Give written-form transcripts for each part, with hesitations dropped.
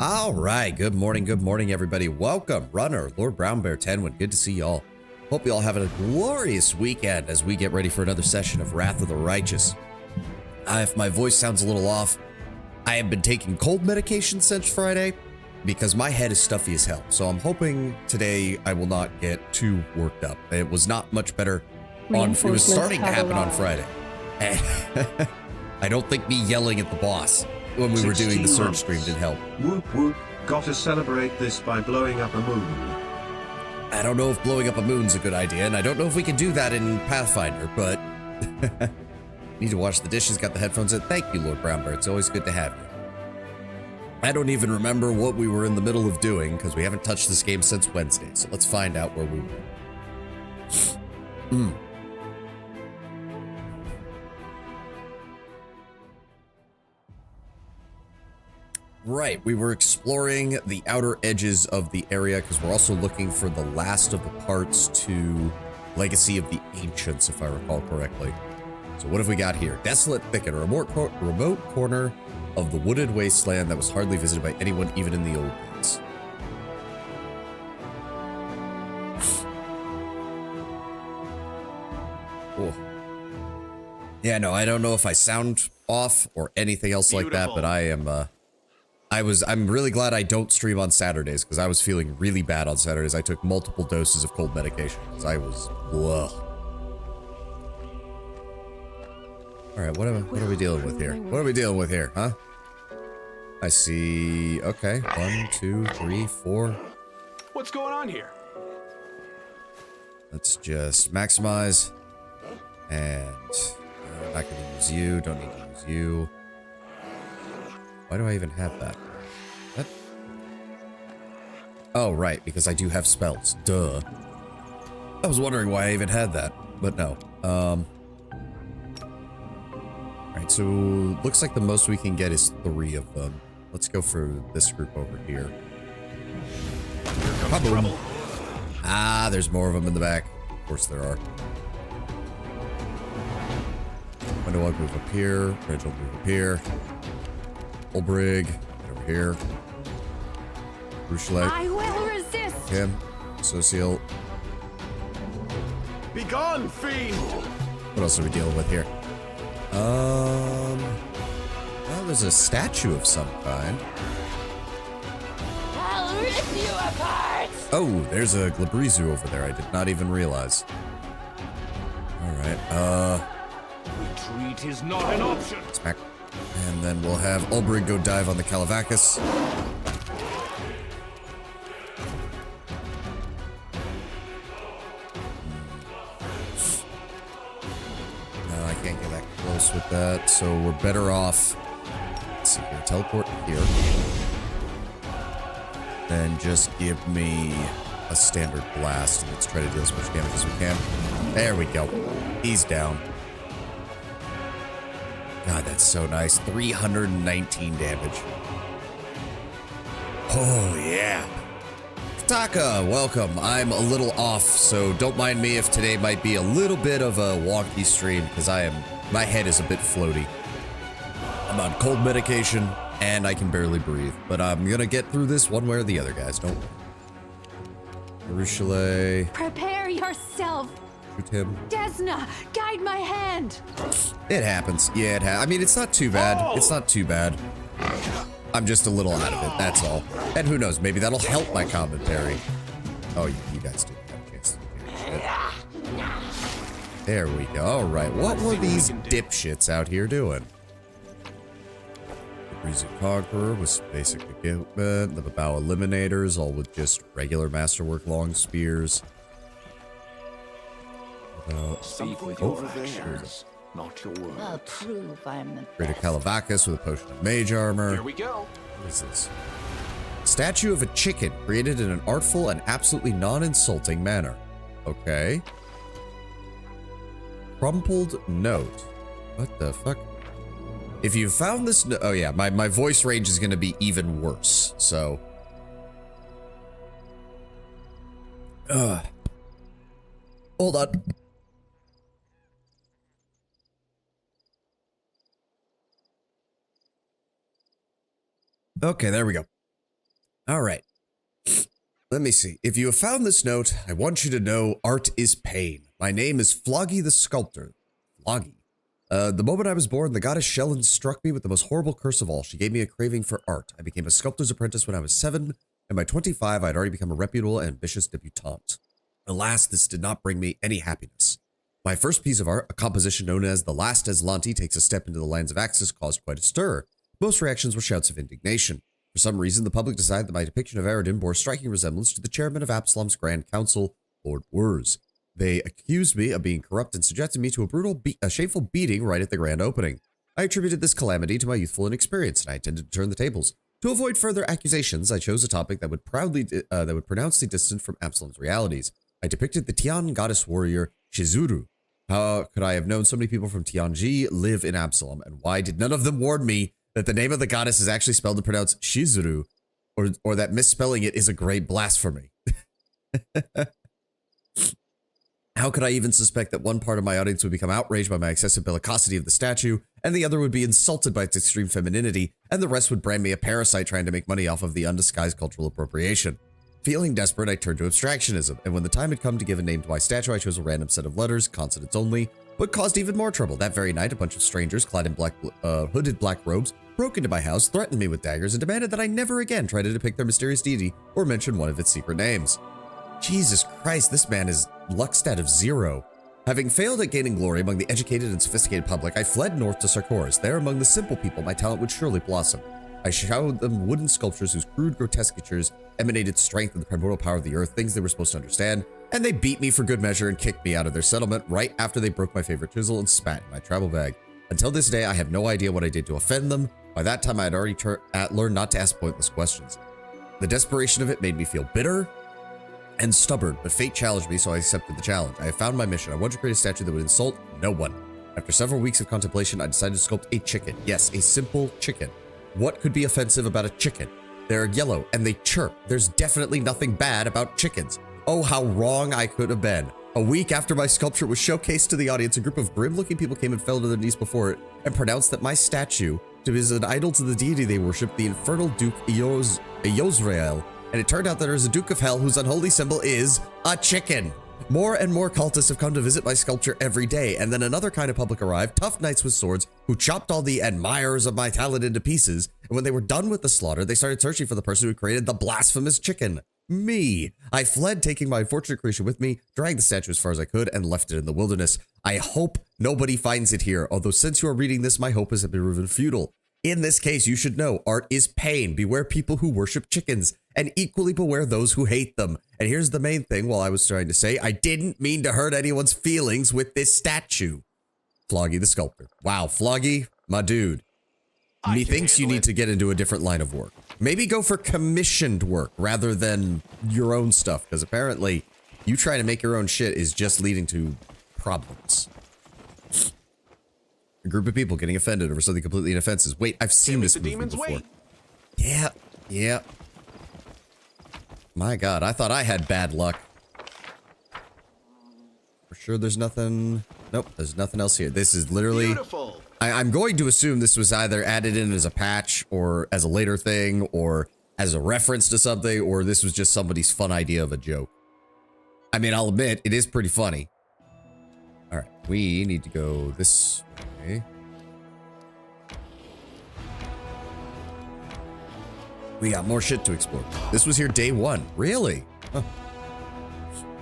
All right, good morning, everybody. Welcome, Runner, Lord Brown Bear 10. Good to see y'all. Hope you all having a glorious weekend as we get ready for another session of Wrath of the Righteous. If my voice sounds a little off, I have been taking cold medication since Friday because my head is stuffy as hell. So I'm hoping today I will not get too worked up. It was not much better it was starting to happen on Friday. And I don't think me yelling at the boss when we were doing the Surge stream did help. Whoop whoop, gotta celebrate this by blowing up a moon. I don't know if blowing up a moon's a good idea, and I don't know if we can do that in Pathfinder, but need to wash the dishes, got the headphones in. Thank you, Lord Brownbear. It's always good to have you. I don't even remember what we were in the middle of doing because we haven't touched this game since Wednesday, so let's find out where we were. Right, we were exploring the outer edges of the area because we're also looking for the last of the parts to Legacy of the Ancients, if I recall correctly. So what have we got here? Desolate Thicket, a remote corner of the wooded wasteland that was hardly visited by anyone even in the old days. Oh. Yeah, no, I don't know if I sound off or anything else like that, but I am, I'm really glad I don't stream on Saturdays because I was feeling really bad on Saturdays. I took multiple doses of cold medication because I was, whoa. All right, what are we dealing with here? What are we dealing with here, huh? I see, okay, 1, 2, 3, 4. What's going on here? Let's just maximize. And I'm not gonna use you, don't need to use you. Why do I even have that? What? Oh, right, because I do have spells. Duh. I was wondering why I even had that, but no. Alright, so looks like the most we can get is 3 of them. Let's go for this group over here. Here comes trouble. Ah, there's more of them in the back. Of course there are. Window will move up here. Bridge will move up here. Olbrig, over here. Ruchelet. I will resist. Him. Social. Be gone, fiend! What else are we dealing with here? Well, there's a statue of some kind. I'll rip you apart. Oh, there's a Glabrizu over there. I did not even realize. All right. Retreat is not an option. Smack. And then we'll have Olbrig go dive on the Calavacus. No, I can't get that close with that, so we're better off. Let's see here, teleport here. Then just give me a standard blast and let's try to deal as much damage as we can. There we go. He's down. God, that's so nice. 319 damage. Oh, yeah. Taka, welcome. I'm a little off, so don't mind me if today might be a little bit of a wonky stream, because my head is a bit floaty. I'm on cold medication, and I can barely breathe, but I'm gonna get through this one way or the other, guys. Don't worry. Ruchelet. Prepare yourself. Shoot him. Desna, guide my hand. It happens. Yeah, I mean, it's not too bad. It's not too bad. I'm just a little out of it, that's all. And who knows, maybe that'll help my commentary. Oh, you guys didn't have a chance to do shit. There we go. All right, what were these dipshits out here doing? The Breezy Conqueror with basic equipment. The Babao Eliminators, all with just regular Masterwork long spears. Speak with your actions, not your words. I'll prove I'm the Greater Calavacus with a potion of mage armor. Here we go. What is this? Statue of a chicken created in an artful and absolutely non-insulting manner. Okay. Crumpled note. What the fuck? If you found this, oh yeah, my voice range is going to be even worse. So. Hold on. Okay, there we go. All right. Let me see. If you have found this note, I want you to know art is pain. My name is Floggy the Sculptor. Floggy. The moment I was born, the goddess Shellen struck me with the most horrible curse of all. She gave me a craving for art. I became a sculptor's apprentice when I was 7, and by 25, I had already become a reputable and ambitious debutante. Alas, this did not bring me any happiness. My first piece of art, a composition known as The Last Aslanti Takes a Step into the Lands of Axis, caused quite a stir. Most reactions were shouts of indignation. For some reason, the public decided that my depiction of Aradin bore striking resemblance to the chairman of Absalom's Grand Council, Lord Wurs. They accused me of being corrupt and subjected me to a shameful beating right at the grand opening. I attributed this calamity to my youthful inexperience, and I intended to turn the tables. To avoid further accusations, I chose a topic that would pronouncedly distant from Absalom's realities. I depicted the Tian goddess warrior Shizuru. How could I have known so many people from Tianji live in Absalom, and why did none of them warn me that the name of the goddess is actually spelled and pronounced Shizuru, or that misspelling it is a great blasphemy? How could I even suspect that one part of my audience would become outraged by my excessive bellicosity of the statue, and the other would be insulted by its extreme femininity, and the rest would brand me a parasite trying to make money off of the undisguised cultural appropriation? Feeling desperate, I turned to abstractionism, and when the time had come to give a name to my statue, I chose a random set of letters, consonants only, but caused even more trouble. That very night, a bunch of strangers clad in hooded black robes broke into my house, threatened me with daggers, and demanded that I never again try to depict their mysterious deity or mention one of its secret names. Jesus Christ, this man is luck stat of 0. Having failed at gaining glory among the educated and sophisticated public, I fled north to Sarkoris. There, among the simple people, my talent would surely blossom. I showed them wooden sculptures whose crude grotescatures emanated strength and the primordial power of the earth, things they were supposed to understand, and they beat me for good measure and kicked me out of their settlement right after they broke my favorite chisel and spat in my travel bag. Until this day, I have no idea what I did to offend them. By that time, I had already learned not to ask pointless questions. The desperation of it made me feel bitter and stubborn, but fate challenged me, so I accepted the challenge. I have found my mission. I want to create a statue that would insult no one. After several weeks of contemplation, I decided to sculpt a chicken. Yes, a simple chicken. What could be offensive about a chicken? They're yellow and they chirp. There's definitely nothing bad about chickens. Oh, how wrong I could have been. A week after my sculpture was showcased to the audience, a group of grim-looking people came and fell to their knees before it and pronounced that my statue is an idol to the deity they worship, the infernal Duke Eosrael. And it turned out that there is a Duke of Hell whose unholy symbol is a chicken. More and more cultists have come to visit my sculpture every day, and then another kind of public arrived, tough knights with swords, who chopped all the admirers of my talent into pieces, and when they were done with the slaughter, they started searching for the person who created the blasphemous chicken. Me. I fled, taking my unfortunate creation with me, dragged the statue as far as I could, and left it in the wilderness. I hope nobody finds it here, although since you are reading this, my hope has been proven futile. In this case, you should know, art is pain. Beware people who worship chickens, and equally beware those who hate them. And here's the main thing, while I was trying to say, I didn't mean to hurt anyone's feelings with this statue. Floggy the Sculptor. Wow, Floggy, my dude. Methinks you need to get into a different line of work. Maybe go for commissioned work rather than your own stuff, because apparently you trying to make your own shit is just leading to problems. A group of people getting offended over something completely inoffensive. Wait, I've seen this movie before. Yeah. My God, I thought I had bad luck. For sure there's nothing... Nope, there's nothing else here. This is literally... Beautiful. I'm going to assume this was either added in as a patch or as a later thing or as a reference to something, or this was just somebody's fun idea of a joke. I mean, I'll admit, it is pretty funny. All right, we need to go this way. We got more shit to explore. This was here day 1. Really? Huh.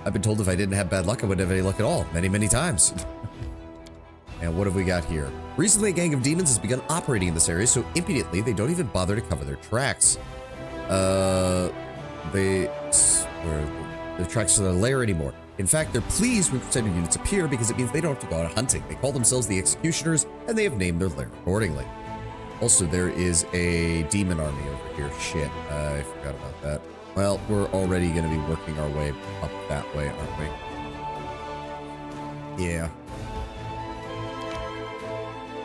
I've been told if I didn't have bad luck, I wouldn't have any luck at all. Many, many times. And what have we got here? Recently, a gang of demons has begun operating in this area so impudently they don't even bother to cover their tracks. Their tracks to their lair anymore. In fact, they're pleased when Crusader units appear because it means they don't have to go out hunting. They call themselves the Executioners, and they have named their lair accordingly. Also, there is a demon army over here. Shit, I forgot about that. Well, we're already going to be working our way up that way, aren't we? Yeah.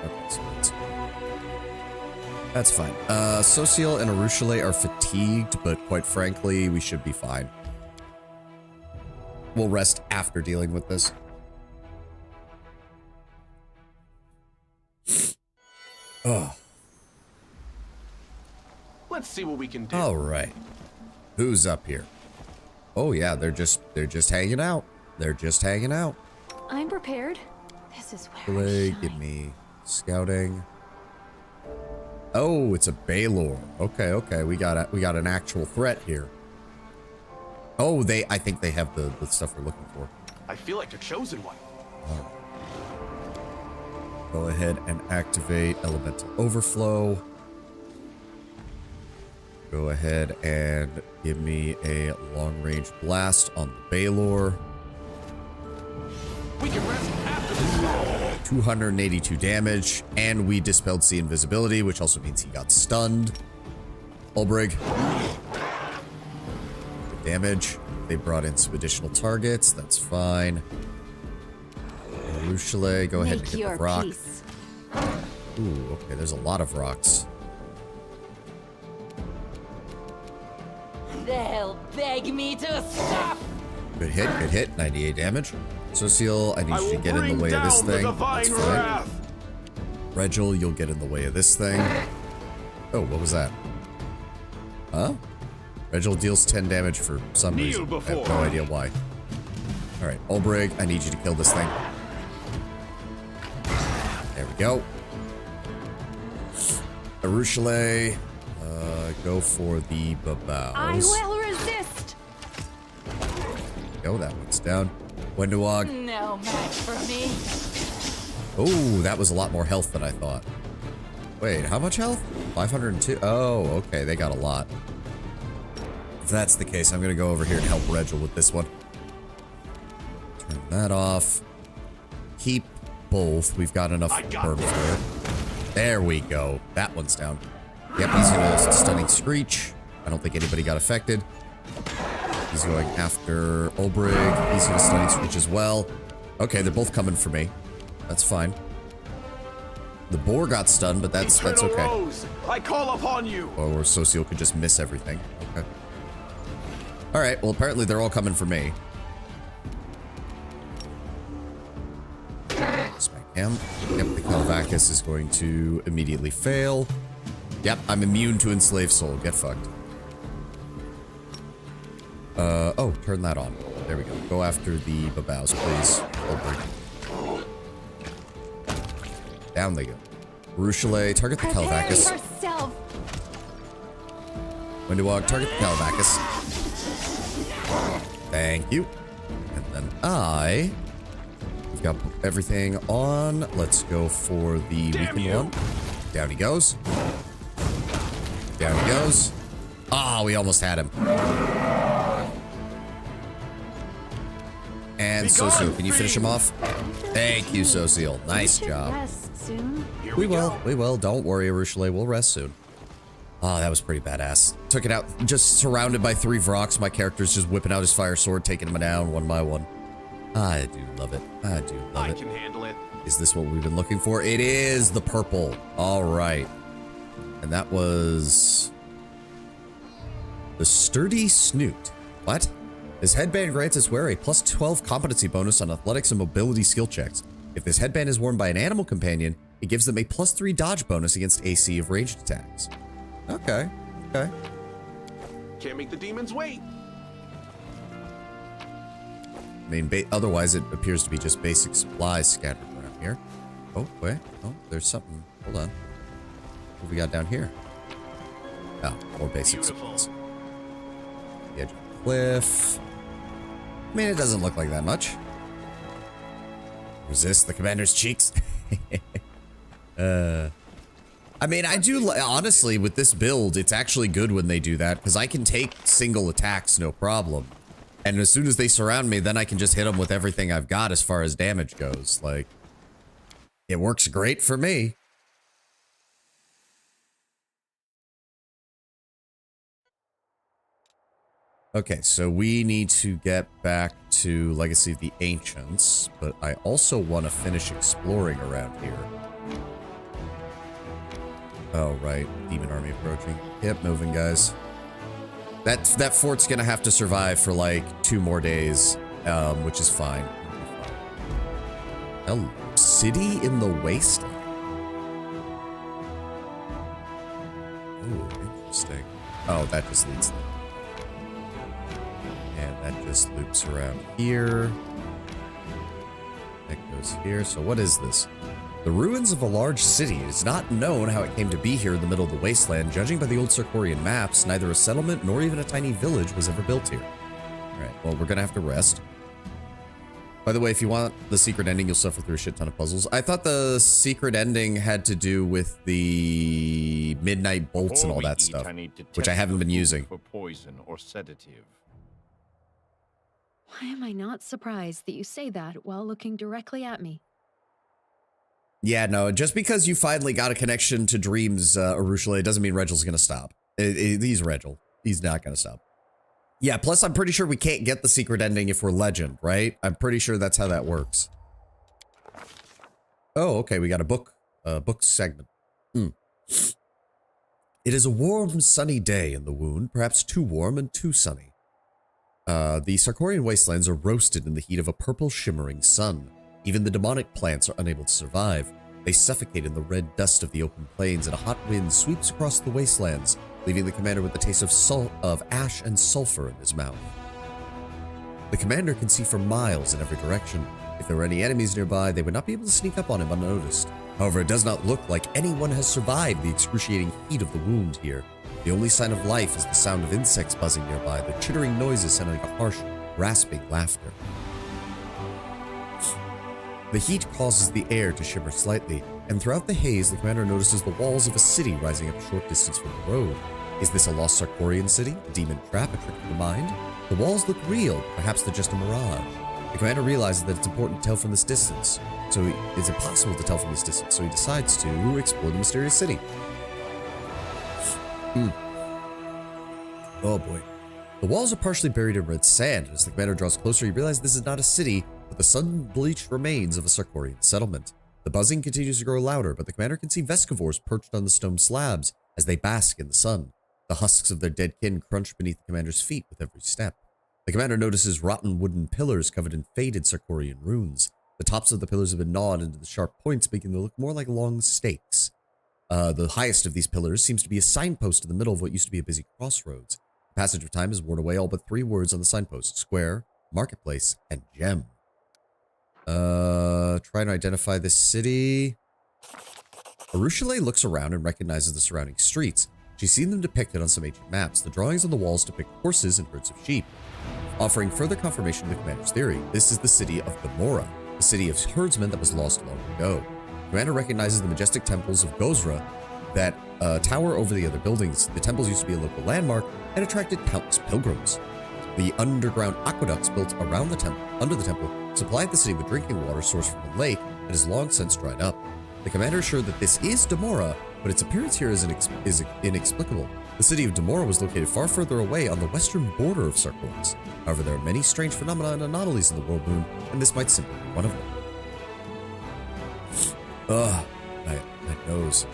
Okay, so that's fine. Social and Arushale are fatigued, but quite frankly, we should be fine. We'll rest after dealing with this. Let's see what we can do. All right. Who's up here? Oh yeah, they're just hanging out. They're just hanging out. I'm prepared. This is where Play, I shine. give me scouting. Oh, it's a Baylor. Okay, okay. We got an actual threat here. Oh, I think they have the stuff we're looking for. I feel like the chosen one. Go ahead and activate elemental overflow. Go ahead and give me a long-range blast on the Baylor. We can rest after this. 282 damage, and we dispelled C invisibility, which also means he got stunned. Ulbrig. Good damage. They brought in some additional targets. That's fine. Ruchelet, go ahead and Make get your the rock. peace. Ooh, okay, there's a lot of rocks. They'll beg me to stop. Good hit, 98 damage. Sociel, I need you to get in the way of this thing. That's fine. Regil, you'll get in the way of this thing. Oh, what was that? Huh? Regil deals 10 damage for some reason. I have no idea why. Alright, Ulbrig, I need you to kill this thing. There we go. Arushale, go for the babows. I will resist. Go, that one's down. Wenduog. No match for me. Oh, that was a lot more health than I thought. Wait, how much health? 502. Oh, okay, they got a lot. If that's the case, I'm gonna go over here and help Regil with this one. Turn that off. Keep both. We've got enough burn for it. There we go. That one's down. Yep, he's gonna stunning Screech. I don't think anybody got affected. He's going after Ulbrig. He's gonna stunning Screech as well. Okay, they're both coming for me. That's fine. The boar got stunned, but that's okay. Rose, I call upon you. Or Sociel could just miss everything. Okay. All right. Well, apparently they're all coming for me. Smack him. Yep. The Calvacus is going to immediately fail. Yep. I'm immune to enslaved soul. Get fucked. Oh, turn that on. There we go. Go after the babows, please. Ulbrig. Down they go. Ruchelet, target the Prepare Calvacus. yourself. Wenduog, target the Calvacus. Thank you. And then we've got everything on. Let's go for the weakened one. Down he goes. Down he goes. Ah, we almost had him. And Sociel, can you finish him off? Thank you, Sociel. Nice job. Rest soon. We will. Don't worry, Arushale. We'll rest soon. Oh, that was pretty badass. Took it out, just surrounded by 3 Vrox. My character's just whipping out his fire sword, taking them down one by one. I do love it. I do love I it. can handle it. Is this what we've been looking for? It is the purple. All right. And that was the sturdy snoot. What? This headband grants its wearer a plus 12 competency bonus on athletics and mobility skill checks. If this headband is worn by an animal companion, it gives them a plus 3 dodge bonus against AC of ranged attacks. Okay. Okay. Can't make the demons wait. I mean, otherwise it appears to be just basic supplies scattered around here. Oh, wait. Oh, there's something. Hold on. What have we got down here? Oh, more basic supplies. The edge of the cliff. I mean, it doesn't look like that much. Resist the commander's cheeks. I mean, I do, honestly, with this build, it's actually good when they do that, because I can take single attacks, no problem. And as soon as they surround me, then I can just hit them with everything I've got as far as damage goes. Like, it works great for me. Okay, so we need to get back to Legacy of the Ancients, but I also want to finish exploring around here. Oh, right. Demon army approaching. Yep, moving, guys. That fort's gonna have to survive for, like, 2 more days, which is fine. Hello. City in the Wasteland. Ooh, interesting. Oh, that just leads them. And that just loops around here. That goes here. So what is this? The ruins of a large city. It is not known how it came to be here in the middle of the wasteland. Judging by the old Sarkorian maps, neither a settlement nor even a tiny village was ever built here. Alright, well, we're gonna have to rest. By the way, if you want the secret ending, you'll suffer through a shit ton of puzzles. I thought the secret ending had to do with the midnight bolts and all that stuff, which I haven't been using. For poison or sedative. Why am I not surprised that you say that while looking directly at me? Yeah, no, just because you finally got a connection to dreams, Arushale, doesn't mean Regel's gonna stop. He's Regel. He's not gonna stop. Yeah, plus I'm pretty sure we can't get the secret ending if we're legend, right? I'm pretty sure that's how that works. Oh, okay, we got a book segment. It is a warm, sunny day in the wound, perhaps too warm and too sunny. The Sarkorian wastelands are roasted in the heat of a purple shimmering sun. Even the demonic plants are unable to survive. They suffocate in the red dust of the open plains, and a hot wind sweeps across the wastelands, leaving the commander with the taste of ash and sulfur in his mouth. The commander can see for miles in every direction. If there were any enemies nearby, they would not be able to sneak up on him unnoticed. However, it does not look like anyone has survived the excruciating heat of the wound here. The only sign of life is the sound of insects buzzing nearby, the chittering noises sounding like a harsh, rasping laughter. The heat causes the air to shimmer slightly, and throughout the haze, the commander notices the walls of a city rising up a short distance from the road. Is this a lost Sarkorian city? A demon trap? A trick of the mind? The walls look real, perhaps they're just a mirage. The commander realizes that it's important to tell from this distance, so it's impossible to tell from this distance, so he decides to explore the mysterious city. Oh boy. The walls are partially buried in red sand. As the commander draws closer, he realizes this is not a city, but the sun-bleached remains of a Sarkorian settlement. The buzzing continues to grow louder, but the commander can see Vescivores perched on the stone slabs as they bask in the sun. The husks of their dead kin crunch beneath the commander's feet with every step. The commander notices rotten wooden pillars covered in faded Sarkorian runes. The tops of the pillars have been gnawed into the sharp points, making them look more like long stakes. The highest of these pillars seems to be a signpost in the middle of what used to be a busy crossroads. The passage of time has worn away all but 3 words on the signpost: square, marketplace, and gem. Try and identify this city. Arushale looks around and recognizes the surrounding streets. She's seen them depicted on some ancient maps. The drawings on the walls depict horses and herds of sheep, offering further confirmation of the commander's theory. This is the city of Demora, the city of herdsmen that was lost long ago. The commander recognizes the majestic temples of Gozra that tower over the other buildings. The temples used to be a local landmark and attracted countless pilgrims. The underground aqueducts built around the temple, under the temple, supplied the city with drinking water sourced from the lake that has long since dried up. The commander is sure that this is Demora, but its appearance here is inexplicable. The city of Demora was located far further away on the western border of Sarkoris. However, there are many strange phenomena and anomalies in the world moon, and this might simply be one of them. Ugh, my nose.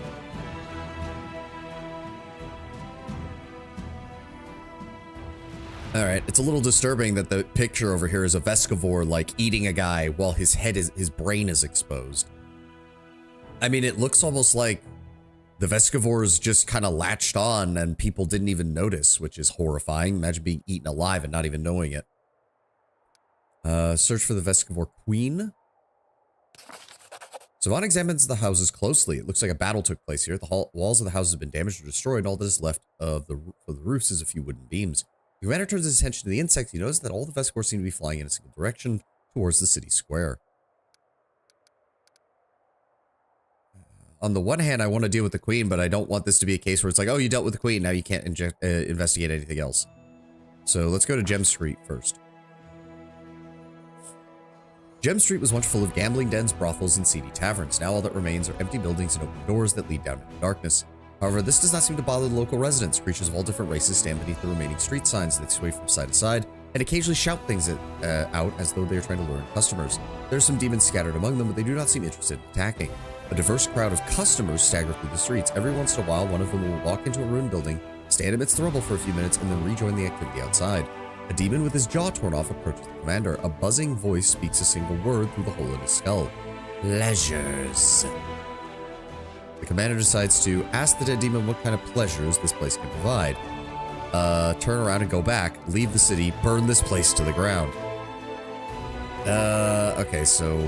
Alright, it's a little disturbing that the picture over here is a Vescivore, like, eating a guy while his brain is exposed. I mean, it looks almost like the Vescivores just kind of latched on and people didn't even notice, which is horrifying. Imagine being eaten alive and not even knowing it. Search for the Vescivore Queen. Savant examines the houses closely. It looks like a battle took place here. The walls of the houses have been damaged or destroyed, and all that is left of the roofs is a few wooden beams. The commander turns his attention to the insects. He notices that all the Vescivores seem to be flying in a single direction towards the city square. On the one hand, I want to deal with the queen, but I don't want this to be a case where it's like, oh, you dealt with the queen, now you can't investigate anything else. So let's go to Gem Street first. Gem Street was once full of gambling dens, brothels, and seedy taverns. Now all that remains are empty buildings and open doors that lead down into darkness. However, this does not seem to bother the local residents. Creatures of all different races stand beneath the remaining street signs. They sway from side to side and occasionally shout things out as though they are trying to lure in customers. There are some demons scattered among them, but they do not seem interested in attacking. A diverse crowd of customers stagger through the streets. Every once in a while, one of them will walk into a ruined building, stand amidst the rubble for a few minutes, and then rejoin the activity outside. A demon with his jaw torn off approaches the commander. A buzzing voice speaks a single word through the hole in his skull. Pleasures. The commander decides to ask the dead demon what kind of pleasures this place can provide. turn around and go back, leave the city, burn this place to the ground. Okay, so...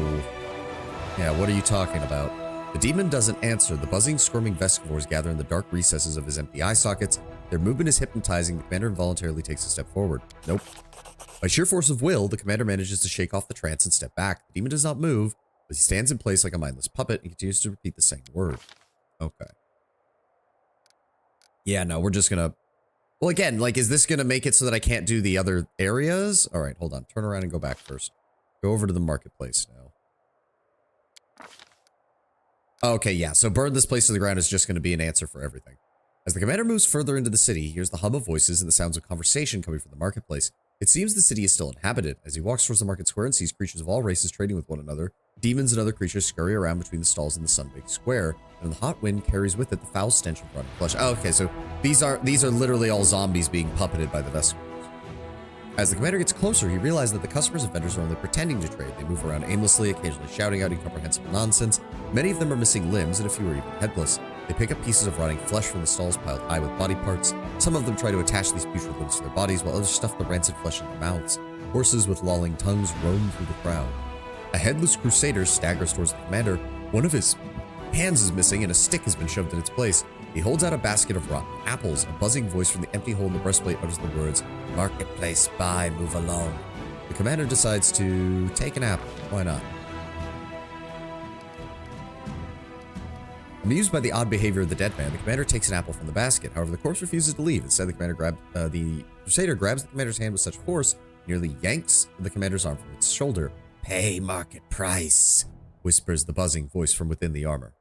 yeah, what are you talking about? The demon doesn't answer. The buzzing, squirming Vescivores gather in the dark recesses of his empty eye sockets. Their movement is hypnotizing. The commander involuntarily takes a step forward. Nope. By sheer force of will, the commander manages to shake off the trance and step back. The demon does not move, but he stands in place like a mindless puppet and continues to repeat the same word. Okay. Yeah, no, we're just gonna... well, again, like, is this gonna make it so that I can't do the other areas? All right, hold on. Turn around and go back first. Go over to the marketplace now. Okay, yeah, so burn this place to the ground is just going to be an answer for everything. As the commander moves further into the city, he hears the hum of voices and the sounds of conversation coming from the marketplace. It seems the city is still inhabited. As he walks towards the market square and sees creatures of all races trading with one another, demons and other creatures scurry around between the stalls in the sun-baked square, and the hot wind carries with it the foul stench of rotting flesh. Oh, okay, so these are literally all zombies being puppeted by the Vescivores. As the commander gets closer, he realizes that the customers and vendors are only pretending to trade. They move around aimlessly, occasionally shouting out incomprehensible nonsense. Many of them are missing limbs, and a few are even headless. They pick up pieces of rotting flesh from the stalls piled high with body parts. Some of them try to attach these putrid limbs to their bodies, while others stuff the rancid flesh in their mouths. Horses with lolling tongues roam through the crowd. A headless crusader staggers towards the commander. One of his hands is missing, and a stick has been shoved in its place. He holds out a basket of rotten apples. A buzzing voice from the empty hole in the breastplate utters the words, "Marketplace, buy, move along." The commander decides to take an apple. Why not? Amused by the odd behavior of the dead man, the commander takes an apple from the basket. However, the corpse refuses to leave. Instead, the crusader grabs the commander's hand with such force, nearly yanks the commander's arm from its shoulder. "Pay market price," whispers the buzzing voice from within the armor.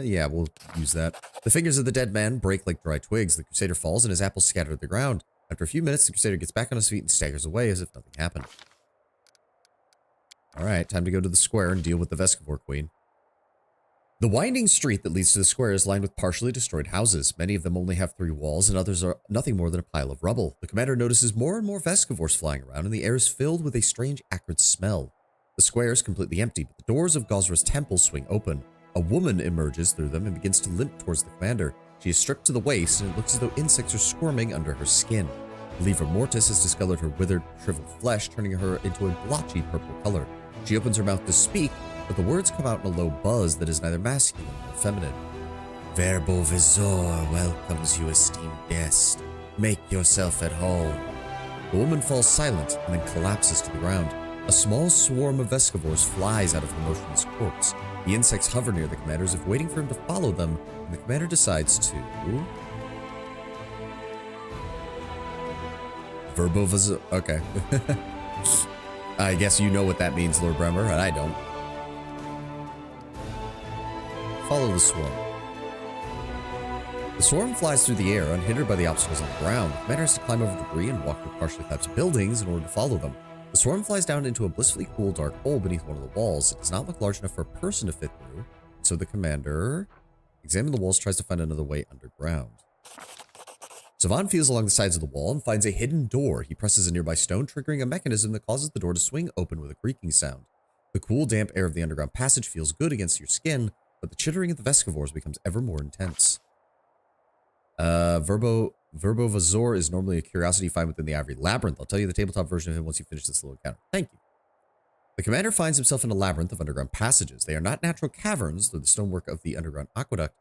Yeah, we'll use that. The fingers of the dead man break like dry twigs. The crusader falls and his apples scatter to the ground. After a few minutes, the crusader gets back on his feet and staggers away as if nothing happened. Alright, time to go to the square and deal with the Vescivore Queen. The winding street that leads to the square is lined with partially destroyed houses. Many of them only have 3 walls, and others are nothing more than a pile of rubble. The commander notices more and more Vescivores flying around, and the air is filled with a strange acrid smell. The square is completely empty, but the doors of Gozra's temple swing open. A woman emerges through them and begins to limp towards the commander. She is stripped to the waist, and it looks as though insects are squirming under her skin. Livra Mortis has discolored her withered, shriveled flesh, turning her into a blotchy purple color. She opens her mouth to speak, but the words come out in a low buzz that is neither masculine nor feminine. "Verbo Visor welcomes you, esteemed guest. Make yourself at home." The woman falls silent and then collapses to the ground. A small swarm of Vescivores flies out of her motionless corpse. The insects hover near the commander as if waiting for him to follow them, and the commander decides to... Verbovaz... okay. I guess you know what that means, Lord Bremer, and I don't. Follow the swarm. The swarm flies through the air, unhindered by the obstacles on the ground. The commander has to climb over debris and walk through partially collapsed buildings in order to follow them. The swarm flies down into a blissfully cool dark hole beneath one of the walls. It does not look large enough for a person to fit through, so the commander examines the walls, tries to find another way underground. Savan feels along the sides of the wall and finds a hidden door. He presses a nearby stone, triggering a mechanism that causes the door to swing open with a creaking sound. The cool, damp air of the underground passage feels good against your skin, but the chittering of the Vescivores becomes ever more intense. Verbovazor is normally a curiosity you find within the Ivory Labyrinth. I'll tell you the tabletop version of him once you finish this little encounter. Thank you. The commander finds himself in a labyrinth of underground passages. They are not natural caverns, though the stonework of the underground aqueduct,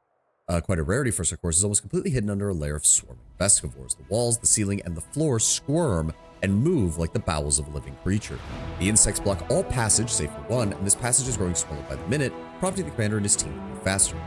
quite a rarity for such course, is almost completely hidden under a layer of swarming Vescivores. The walls, the ceiling, and the floor squirm and move like the bowels of a living creature. The insects block all passage, save for one, and this passage is growing smaller by the minute, prompting the commander and his team to move faster.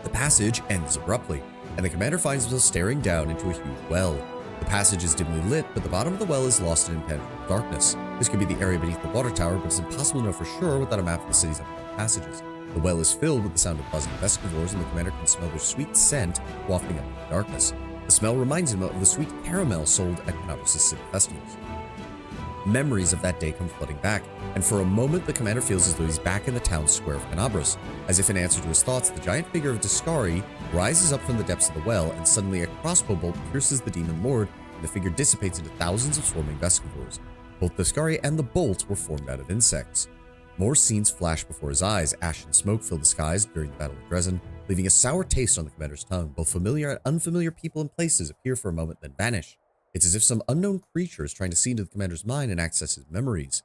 The passage ends abruptly, and the commander finds himself staring down into a huge well. The passage is dimly lit, but the bottom of the well is lost in impenetrable darkness. This could be the area beneath the water tower, but it's impossible to know for sure without a map of the city's underground passages. The well is filled with the sound of buzzing Vescivores, and the commander can smell their sweet scent wafting up in the darkness. The smell reminds him of the sweet caramel sold at Canabras' city festivals. Memories of that day come flooding back, and for a moment the commander feels as though he's back in the town square of Canabras. As if in answer to his thoughts, the giant figure of Discari rises up from the depths of the well, and suddenly a crossbow bolt pierces the demon lord, and the figure dissipates into thousands of swarming Vescivores. Both Discari and the bolt were formed out of insects. More scenes flash before his eyes. Ash and smoke fill the skies during the Battle of Dresden. leaving a sour taste on the commander's tongue. Both familiar and unfamiliar people and places appear for a moment, then vanish. It's as if some unknown creature is trying to see into the commander's mind and access his memories.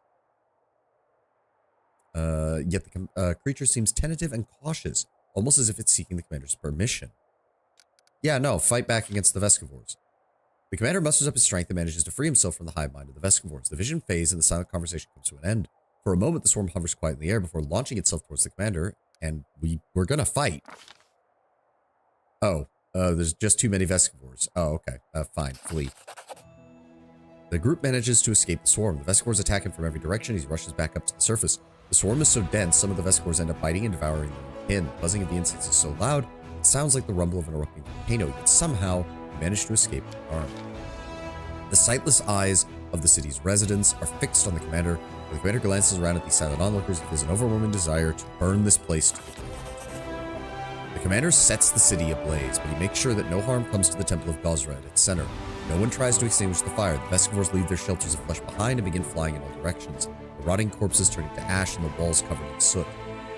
Yet the creature seems tentative and cautious, almost as if it's seeking the commander's permission. Yeah, no, fight back against the Vescivores. The commander musters up his strength and manages to free himself from the hive mind of the Vescivores. The vision fades and the silent conversation comes to an end. For a moment, the swarm hovers quiet in the air before launching itself towards the commander, and we're gonna fight. Oh, there's just too many Vescivores. Oh, okay. Fine, flee. The group manages to escape the swarm. The Vescivores attack him from every direction as he rushes back up to the surface. The swarm is so dense, some of the Vescivores end up biting and devouring him. The buzzing of the insects is so loud, it sounds like the rumble of an erupting volcano, yet somehow he managed to escape unharmed. The sightless eyes of the city's residents are fixed on the commander. When the commander glances around at these silent onlookers, he feels an overwhelming desire to burn this place to the ground. The commander sets the city ablaze, but he makes sure that no harm comes to the Temple of Gozra at its center. No one tries to extinguish the fire. The Vescivores leave their shelters of flesh behind and begin flying in all directions. The rotting corpses turn into ash and the walls covered in soot.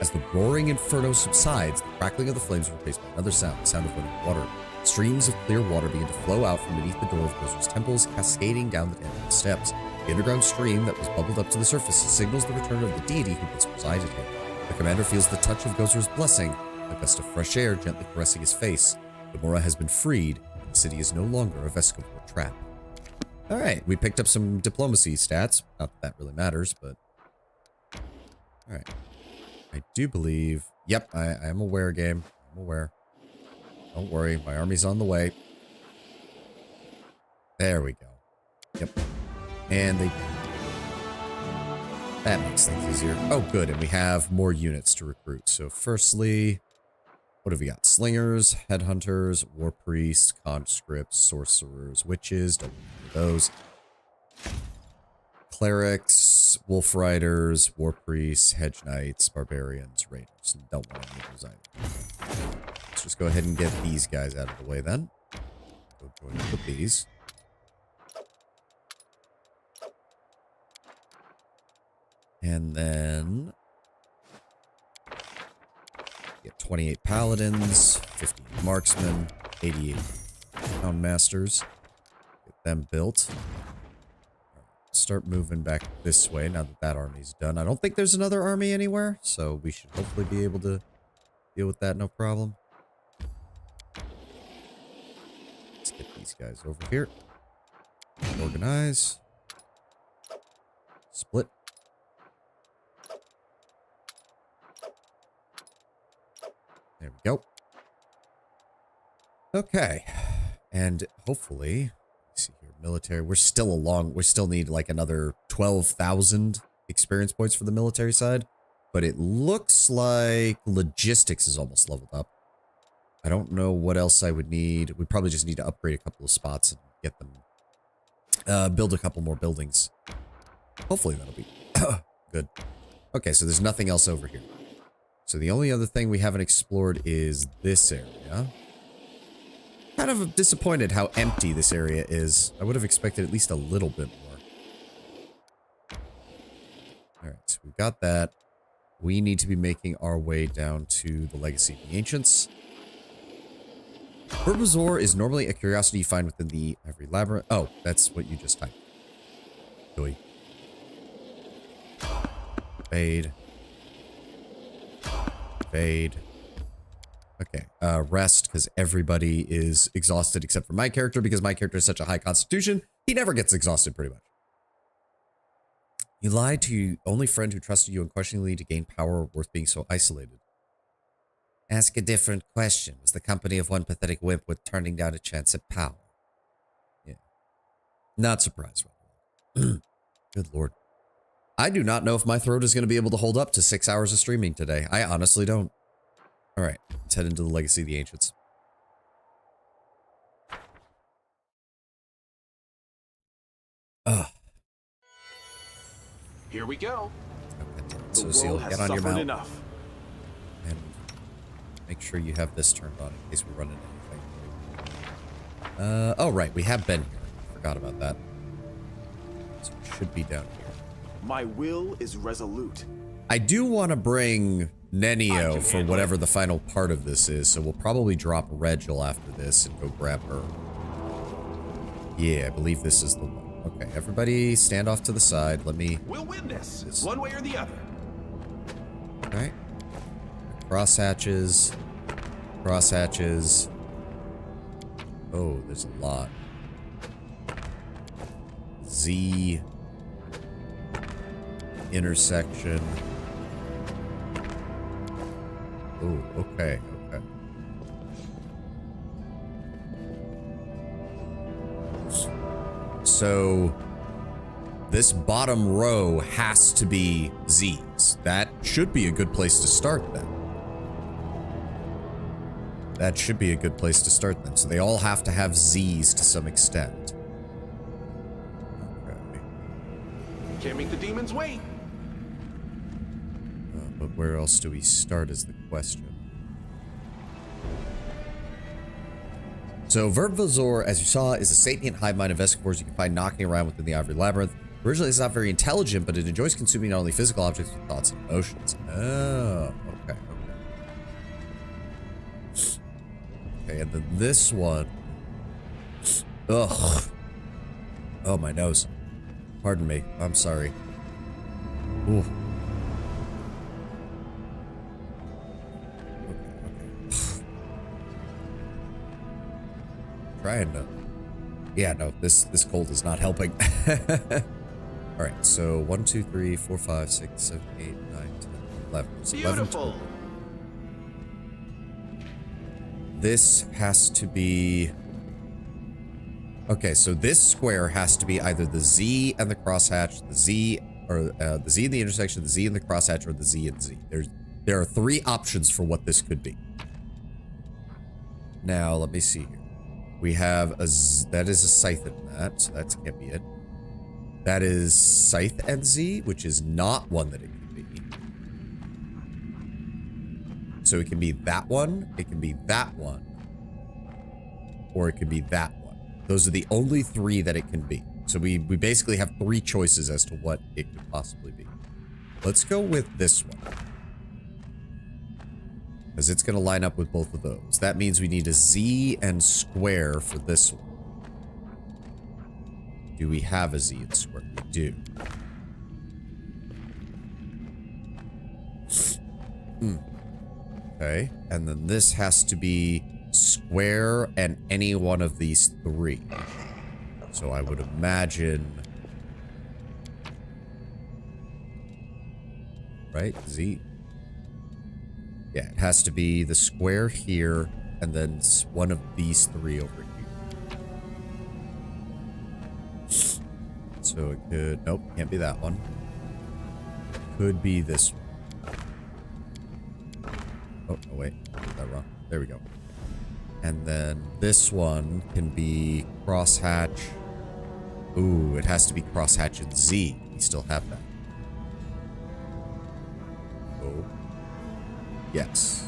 As the roaring inferno subsides, the crackling of the flames is replaced by another sound, the sound of running water. Streams of clear water begin to flow out from beneath the door of Gozra's temples, cascading down the temple steps. The underground stream that was bubbled up to the surface signals the return of the deity who once resided here. The commander feels the touch of Gozra's blessing, a gust of fresh air gently caressing his face. Gamora has been freed, and the city is no longer a Vescivore trap. Alright, we picked up some diplomacy stats. Not that that really matters, but... Alright. I do believe... Yep, I am aware, game. I'm aware. Don't worry, my army's on the way. There we go. Yep. And they... That makes things easier. Oh, good, and we have more units to recruit. So firstly... What have we got? Slingers, headhunters, war priests, conscripts, sorcerers, witches. Don't need those. Clerics, wolf riders, war priests, hedge knights, barbarians, raiders. Don't want any of those either. Let's just go ahead and get these guys out of the way then. Go join up with these. And then... Get 28 paladins, 15 marksmen, 88 pound masters. Get them built. Start moving back this way now that that army's done. I don't think there's another army anywhere, so we should hopefully be able to deal with that no problem. Let's get these guys over here. Organize. Split. There we go. Okay. And hopefully, let's see here, military. We still need like another 12,000 experience points for the military side. But it looks like logistics is almost leveled up. I don't know what else I would need. We probably just need to upgrade a couple of spots and get them, build a couple more buildings. Hopefully that'll be good. Okay, so there's nothing else over here. So the only other thing we haven't explored is this area. Kind of disappointed how empty this area is. I would have expected at least a little bit more. Alright, so we've got that. We need to be making our way down to the Legacy of the Ancients. Herbivore is normally a curiosity you find within the every labyrinth. Oh, that's what you just typed. Joy. Fade. Fade. Okay, rest, because everybody is exhausted except for my character, because my character is such a high constitution, he never gets exhausted, pretty much. You lied to your only friend who trusted you unquestioningly to gain power worth being so isolated. Ask a different question. Was the company of one pathetic wimp worth turning down a chance at power? Yeah. Not surprised. Good lord. I do not know if my throat is going to be able to hold up to 6 hours of streaming today. I honestly don't. Alright, let's head into the Legacy of the Ancients. Ugh. Here we go. Okay, The so world get has on your suffered mount enough. and make sure you have this turned on in case we run into anything. Oh right, we have been here. Forgot about that. So we should be down here. My will is resolute. I do want to bring Nenio for whatever the final part of this is, so we'll probably drop Regil after this and go grab her. Yeah, I believe this is the one. Okay, everybody stand off to the side. Let me... We'll win this, one way or the other. Okay. Cross hatches. Cross hatches. Oh, there's a lot. Z. Intersection. Oh, okay, okay. So, this bottom row has to be Z's. That should be a good place to start then. That should be a good place to start then. So they all have to have Z's to some extent. Okay. Can't make the demons wait. But where else do we start is the question. So Verbazor, as you saw, is a sapient hive mind of vesicores you can find knocking around within the Ivory Labyrinth. Originally, it's not very intelligent, but it enjoys consuming not only physical objects, but thoughts and emotions. Oh, okay, okay. Okay, and then this one. Ugh. Oh, my nose. Pardon me. I'm sorry. Ooh. Trying to... Yeah, no, this cold is not helping. Alright, so 1, 2, 3, 4, 5, 6, 7, 8, 9, 10, 11. So 11 Beautiful. total. This has to be... Okay, so this square has to be either the Z and the crosshatch, the Z, or the Z in the intersection, the Z in the crosshatch, or the Z and Z. There are 3 options for what this could be. Now, let me see here. We have a Z, that is a Scythe in that, so that can't be it. That is Scythe and Z, which is not one that it can be. So it can be that one, it can be that one, or it could be that one. Those are the only 3 that it can be. So we basically have 3 choices as to what it could possibly be. Let's go with this one. Because it's going to line up with both of those. That means we need a Z and square for this one. Do we have a Z and square? We do. Okay. And then this has to be square and any one of these 3. So I would imagine... Right? Z... Yeah, it has to be the square here, and then one of these 3 over here. So it could... Nope, can't be that one. Could be this one. Oh, no, wait. I did that wrong. There we go. And then this one can be crosshatch. Ooh, it has to be crosshatch and Z. We still have that. Oh. Yes.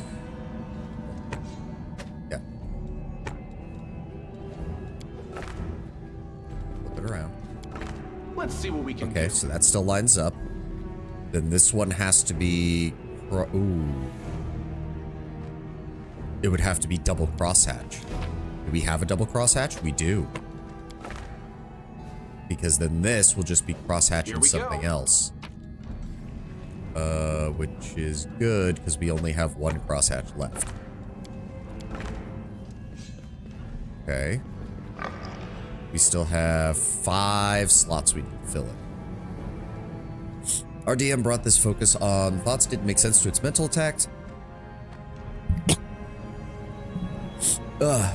Yeah. Flip it around. Let's see what we can do. Okay, so that still lines up. Then this one has to be... Ooh. It would have to be double crosshatch. Do we have a double crosshatch? We do. Because then this will just be crosshatch and something else. Which is good, because we only have 1 crosshatch left. Okay. We still have 5 slots we need to fill in. Our DM brought this focus on thoughts didn't make sense to its mental attacks.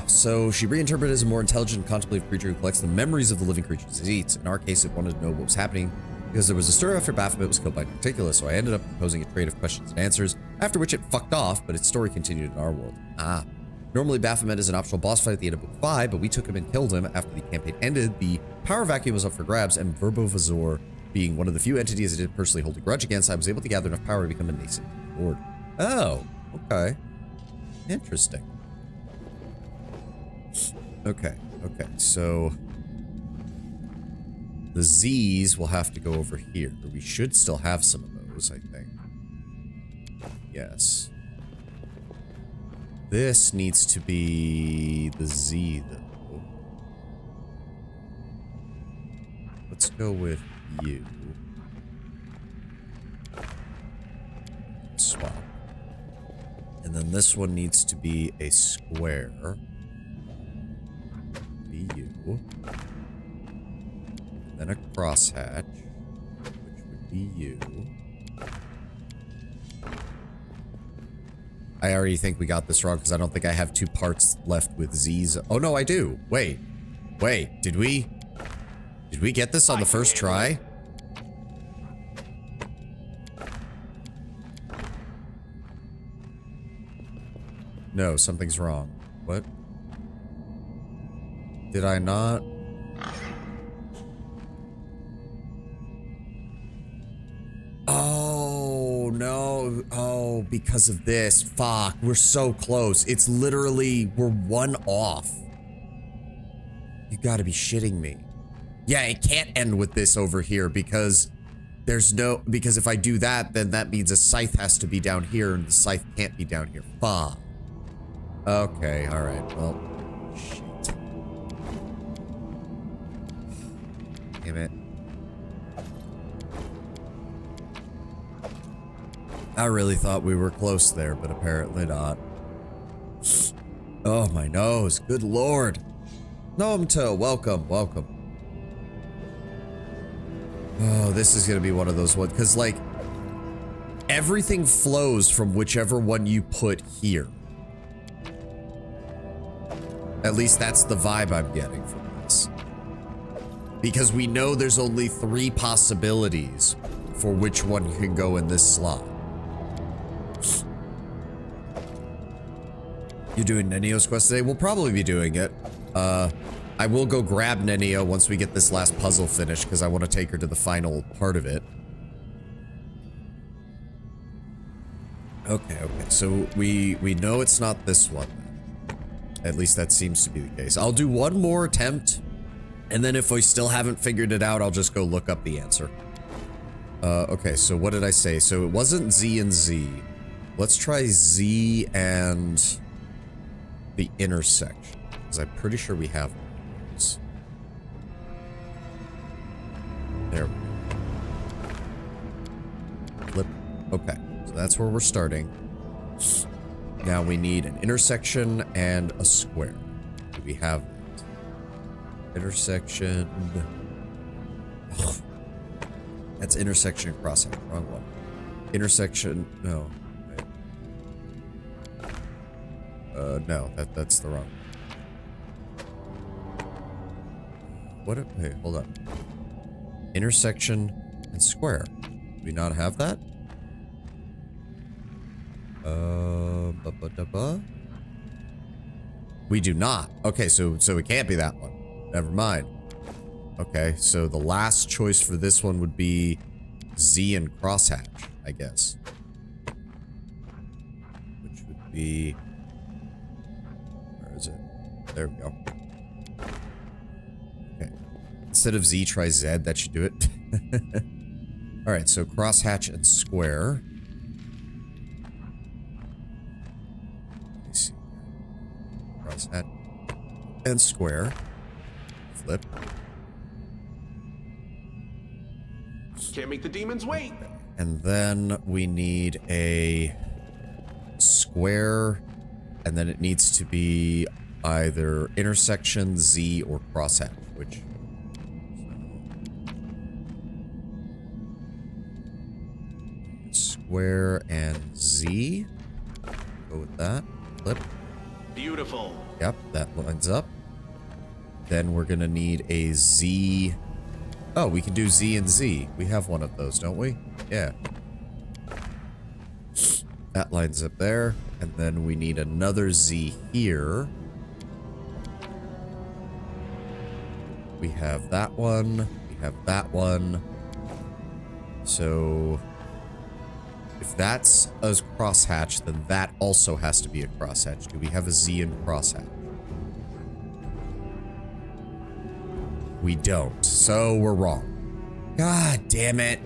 So she reinterpreted as a more intelligent, contemplative creature who collects the memories of the living creatures it eats. In our case, it wanted to know what was happening because there was a stir after Baphomet was killed by Nocticula, so I ended up proposing a trade of questions and answers, after which it fucked off, but its story continued in our world. Normally Baphomet is an optional boss fight at the end of Book 5, but we took him and killed him after the campaign ended. The power vacuum was up for grabs, and Verbovazor, being one of the few entities I didn't personally hold a grudge against, I was able to gather enough power to become a nascent lord. Oh, okay. Interesting. Okay, so the Z's will have to go over here. We should still have some of those, I think. yes. This needs to be the Z, though. Let's go with you. Swap. And then this one needs to be a square. Be you. And then a crosshatch, which would be you. I already think we got this wrong because I don't think I have two parts left with Z's. Oh no, I do. Wait. Did we get this on the first try? No, something's wrong. What? Did I not? Oh, no. Oh, because of this. Fuck. We're so close. It's literally, we're one off. You gotta be shitting me. Yeah, it can't end with this over here because because if I do that, then that means a scythe has to be down here and the scythe can't be down here. Fuck. Okay, alright. Well, shit. Damn it. I really thought we were close there, but apparently not. Oh, my nose. Good lord. Nomto, welcome. Oh, this is gonna be one of those ones, because, like, everything flows from whichever one you put here. At least that's the vibe I'm getting from this. Because we know there's only 3 possibilities for which one can go in this slot. You doing Nenio's quest today? We'll probably be doing it. I will go grab Nenio once we get this last puzzle finished because I want to take her to the final part of it. Okay. So we know it's not this one. At least that seems to be the case. I'll do one more attempt, and then if we still haven't figured it out, I'll just go look up the answer. Okay, so what did I say? So it wasn't Z and Z. Let's try Z and the intersection, because I'm pretty sure we have those. There we go. Flip. Okay, so that's where we're starting. Now we need an intersection and a square. Do we have that? Intersection. Ugh. That's intersection and crosshatch. Wrong one. Intersection. No. Wait. No. That's the wrong one. What? Wait, hold on. Intersection and square. Do we not have that? We do not. Okay, so it can't be that one. Never mind. Okay, so the last choice for this one would be Z and crosshatch, I guess. Which would be... Where is it? There we go. Okay. Instead of Z, try Z. That should do it. Alright, so crosshatch and square. Let me see. Crosshatch and square. Flip. Can't make the demons wait. And then we need a square, and then it needs to be either intersection, Z, or crosshatch, which... Square and Z. Go with that. Flip. Beautiful. Yep, that lines up. Then we're gonna need a Z... Oh, we can do Z and Z. We have one of those, don't we? Yeah. That lines up there. And then we need another Z here. We have that one. We have that one. So... if that's a crosshatch, then that also has to be a crosshatch. Do we have a Z and crosshatch? We don't. So we're wrong. God damn it.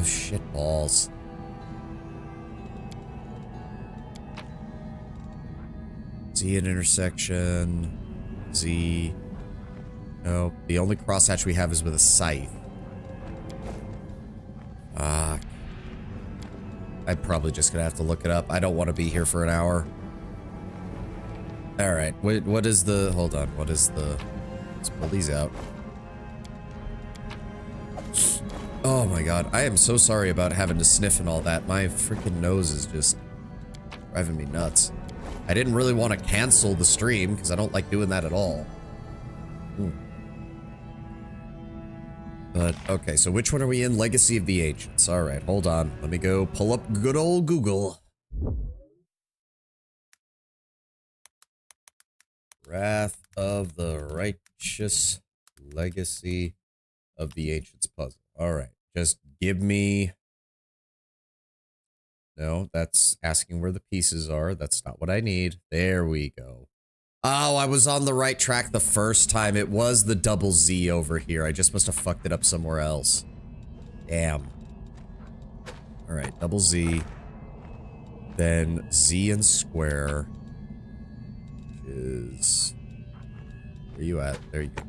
shit balls. Z at intersection. Z. No, the only crosshatch we have is with a scythe. Fuck. I'm probably just gonna have to look it up. I don't want to be here for an hour. Alright, what is the... Hold on, what is the... Let's pull these out. Oh my god, I am so sorry about having to sniff and all that. My freaking nose is just driving me nuts. I didn't really want to cancel the stream because I don't like doing that at all. But, okay, so which one are we in? Legacy of the Ancients. Alright, hold on. Let me go pull up good old Google. Wrath of the Righteous, Legacy of the Ancients puzzle. Alright, just give me... No, that's asking where the pieces are. That's not what I need. There we go. Oh, I was on the right track the first time. It was the double Z over here. I just must have fucked it up somewhere else. Damn. Alright, double Z. Then Z and square. Which is... Where you at? There you go.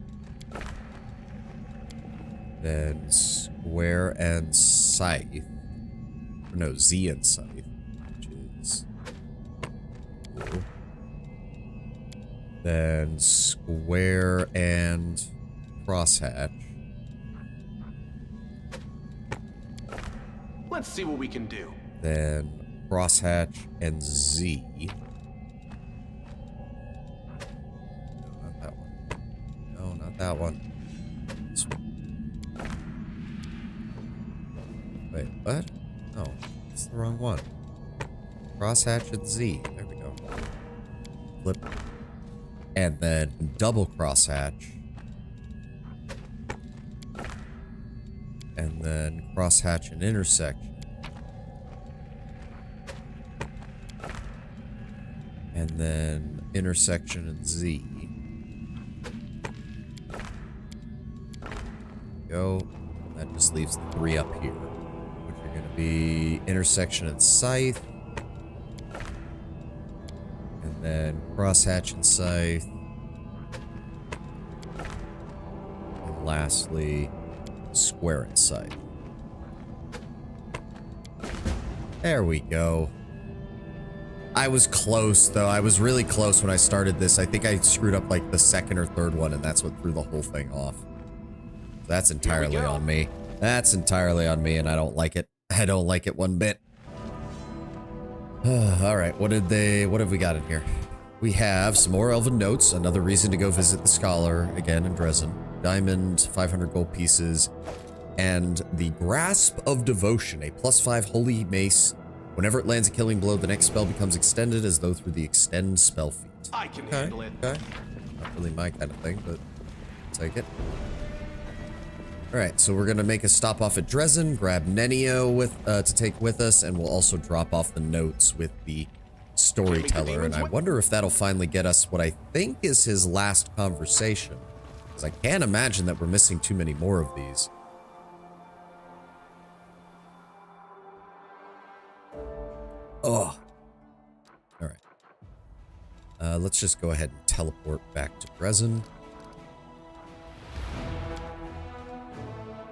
Then square and scythe. Or no, Z and scythe. Which is... Cool. Then square and crosshatch. Let's see what we can do. Then crosshatch and Z. No, not that one. No, not that one. This one. Wait, what? No, it's the wrong one. Crosshatch and Z. There we go. Flip. And then double crosshatch. And then crosshatch and intersection. And then intersection and Z. Go. That just leaves the 3 up here. Which are going to be intersection and scythe. And then crosshatch and scythe. And lastly, square and scythe. There we go. I was close, though. I was really close when I started this. I think I screwed up like the second or third one, and that's what threw the whole thing off. That's entirely on me. That's entirely on me, and I don't like it. I don't like it one bit. Alright, what have we got in here? We have some more Elven Notes, another reason to go visit the Scholar again in Dresden. Diamond, 500 gold pieces, and the Grasp of Devotion, a +5 holy mace. Whenever it lands a killing blow, the next spell becomes extended as though through the extend spell feat. I can handle it. Okay. Not really my kind of thing, but I'll take it. Alright, so we're gonna make a stop off at Dresden, grab Nenio with to take with us, and we'll also drop off the notes with the storyteller. And I wonder if that'll finally get us what I think is his last conversation. Because I can't imagine that we're missing too many more of these. Oh. Alright. Let's just go ahead and teleport back to Dresden.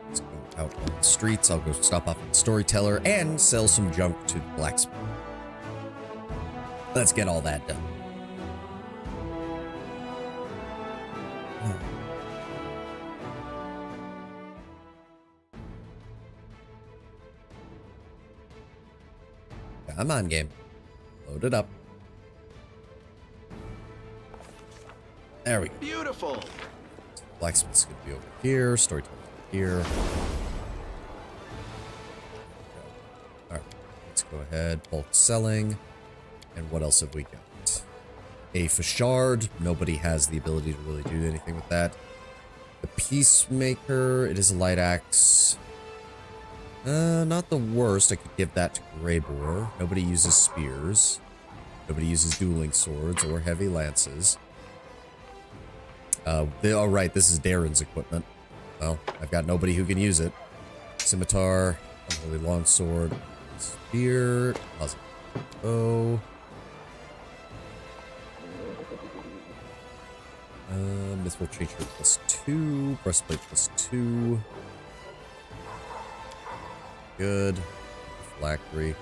Let's go out on the streets. I'll go stop off at the storyteller and sell some junk to the blacksmith. Let's get all that done. Come on, game. Load it up. There we go. Beautiful. Blacksmith's gonna be over here. Storyteller's over here. Alright, let's go ahead. Bulk selling. And what else have we got? A Fashard. Nobody has the ability to really do anything with that. The Peacemaker. It is a light axe. Not the worst. I could give that to Greybore. Nobody uses spears. Nobody uses dueling swords or heavy lances. Oh right, this is Darren's equipment. Well, I've got nobody who can use it. Scimitar. Unholy longsword. Spear. Puzzle. Bow. Mithril creature +2. Breastplate +2. Good. Phylactery.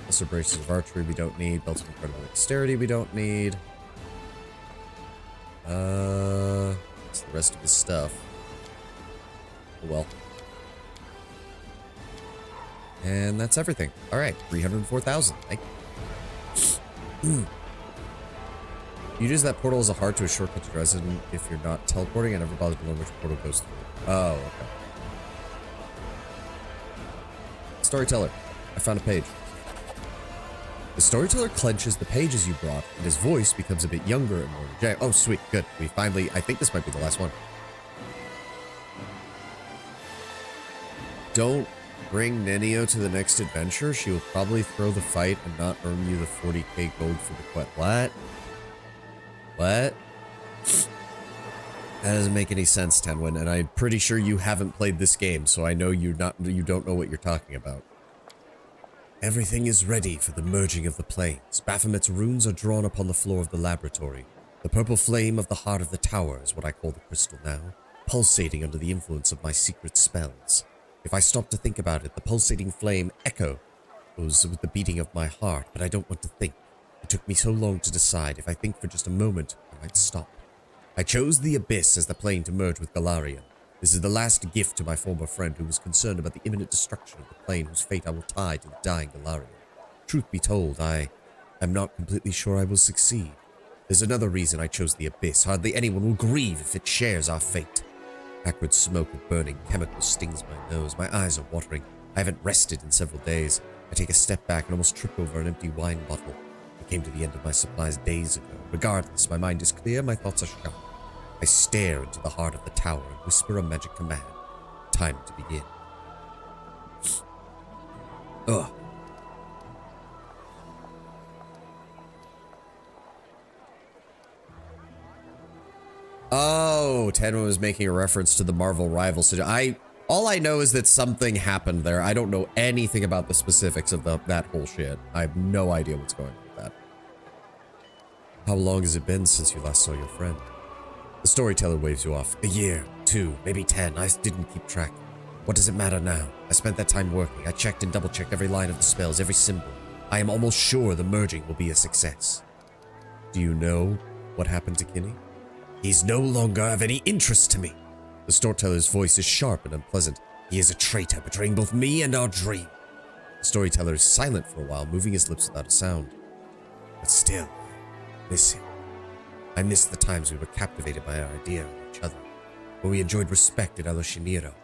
Lesser braces of archery we don't need. Belts of incredible dexterity we don't need. That's the rest of his stuff. Oh well. And that's everything. Alright, 304,000. You use that portal as a heart to a shortcut to Dresden if you're not teleporting. I never bothered to learn which portal goes through. Oh, okay. Storyteller. I found a page. The storyteller clenches the pages you brought, and his voice becomes a bit younger and more energetic. Oh, sweet. Good. We finally... I think this might be the last one. Don't bring Nenio to the next adventure. She will probably throw the fight and not earn you the 40k gold for the quest. What? What? That doesn't make any sense, Tenwin, and I'm pretty sure you haven't played this game, so I know you don't know what you're talking about. Everything is ready for the merging of the planes. Baphomet's runes are drawn upon the floor of the laboratory. The purple flame of the heart of the tower is what I call the crystal now, pulsating under the influence of my secret spells. If I stop to think about it, the pulsating flame echoes with the beating of my heart, but I don't want to think. It took me so long to decide. If I think for just a moment, I might stop. I chose the Abyss as the plane to merge with Galarian. This is the last gift to my former friend who was concerned about the imminent destruction of the plane whose fate I will tie to the dying Galarian. Truth be told, I am not completely sure I will succeed. There's another reason I chose the Abyss. Hardly anyone will grieve if it shares our fate. Acrid smoke of burning chemicals stings my nose. My eyes are watering. I haven't rested in several days. I take a step back and almost trip over an empty wine bottle. I came to the end of my supplies days ago. Regardless, my mind is clear, my thoughts are sharp. I stare into the heart of the tower and whisper a magic command. Time to begin. Ugh. Oh, Tenwa was making a reference to the Marvel Rivals. All I know is that something happened there. I don't know anything about the specifics of that whole shit. I have no idea what's going on with that. How long has it been since you last saw your friend? The storyteller waves you off. A year, 2, maybe 10. I didn't keep track. What does it matter now? I spent that time working. I checked and double-checked every line of the spells, every symbol. I am almost sure the merging will be a success. Do you know what happened to Kinney? He's no longer of any interest to me. The storyteller's voice is sharp and unpleasant. He is a traitor, betraying both me and our dream. The storyteller is silent for a while, moving his lips without a sound. But still, I miss him. I miss the times we were captivated by our idea of each other, when we enjoyed respect at Aloshiniro,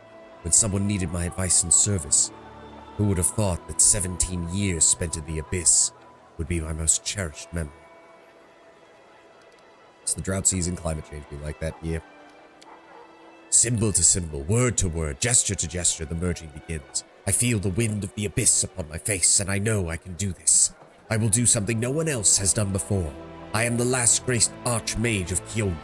when someone needed my advice and service. Who would have thought that 17 years spent in the Abyss would be my most cherished memory? It's the drought season, climate change be like that, yeah. Symbol to symbol, word to word, gesture to gesture, the merging begins. I feel the wind of the Abyss upon my face, and I know I can do this. I will do something no one else has done before. I am the last graced archmage of Kyomi,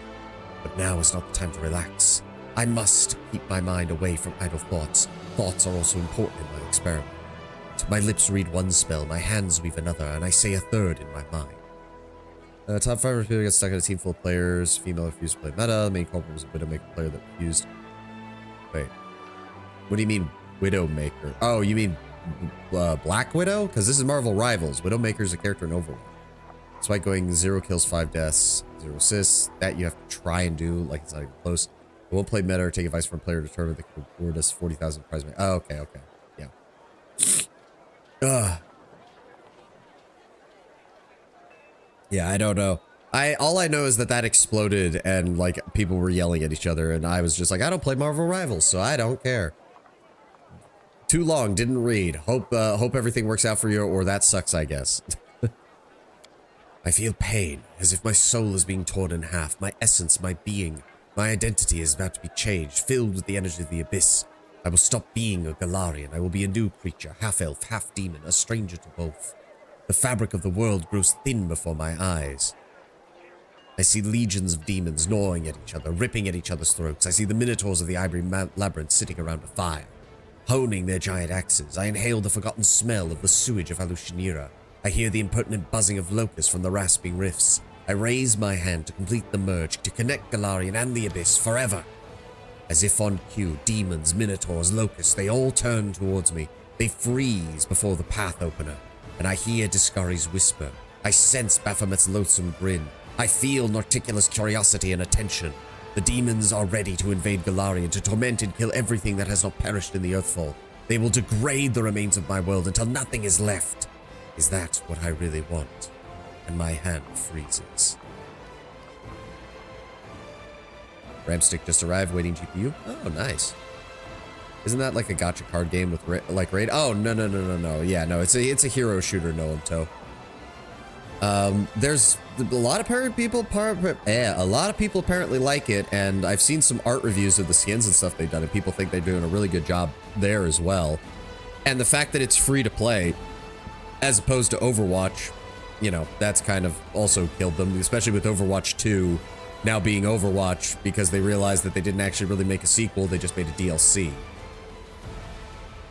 but now is not the time to relax. I must keep my mind away from idle thoughts. Thoughts are also important in my experiment. My lips read one spell, my hands weave another, and I say a third in my mind. Top 5 people get stuck in a team full of players. Female refused to play meta. The main culprit was a Widowmaker player that refused. Wait. What do you mean, Widowmaker? Oh, you mean Black Widow? Because this is Marvel Rivals. Widowmaker is a character in Overwatch. Despite going 0 kills, 5 deaths, 0 assists, that you have to try and do, like it's not even close. I won't play meta or take advice from a player to determine the reward us 40,000 prize money. Oh, okay, okay. Yeah. Ugh. Yeah, I don't know. All I know is that exploded and like people were yelling at each other and I was just like, I don't play Marvel Rivals, so I don't care. Too long, didn't read. Hope everything works out for you, or that sucks, I guess. I feel pain, as if my soul is being torn in half. My essence, my being, my identity is about to be changed, filled with the energy of the Abyss. I will stop being a Galarian. I will be a new creature, half-elf, half-demon, a stranger to both. The fabric of the world grows thin before my eyes. I see legions of demons gnawing at each other, ripping at each other's throats. I see the minotaurs of the Ivory Labyrinth sitting around a fire. honing their giant axes. I inhale the forgotten smell of the sewage of Alushinira. I hear the impertinent buzzing of locusts from the rasping rifts. I raise my hand to complete the merge, to connect Galarian and the Abyss forever. As if on cue, demons, minotaurs, locusts, they all turn towards me. They freeze before the path opener, and I hear Discari's whisper. I sense Baphomet's loathsome grin. I feel Narticula's curiosity and attention. The demons are ready to invade Galarian, to torment and kill everything that has not perished in the Earthfall. They will degrade the remains of my world until nothing is left. Is that what I really want? And my hand freezes. Ramstick just arrived, waiting GPU. Oh, nice. Isn't that like a gacha card game with like raid? Oh, no. Yeah, no, it's a hero shooter, no Toe. There's a lot of people apparently like it, and I've seen some art reviews of the skins and stuff they've done, and people think they're doing a really good job there as well. And the fact that it's free to play, as opposed to Overwatch, you know, that's kind of also killed them, especially with Overwatch 2 now being Overwatch, because they realized that they didn't actually really make a sequel, they just made a DLC.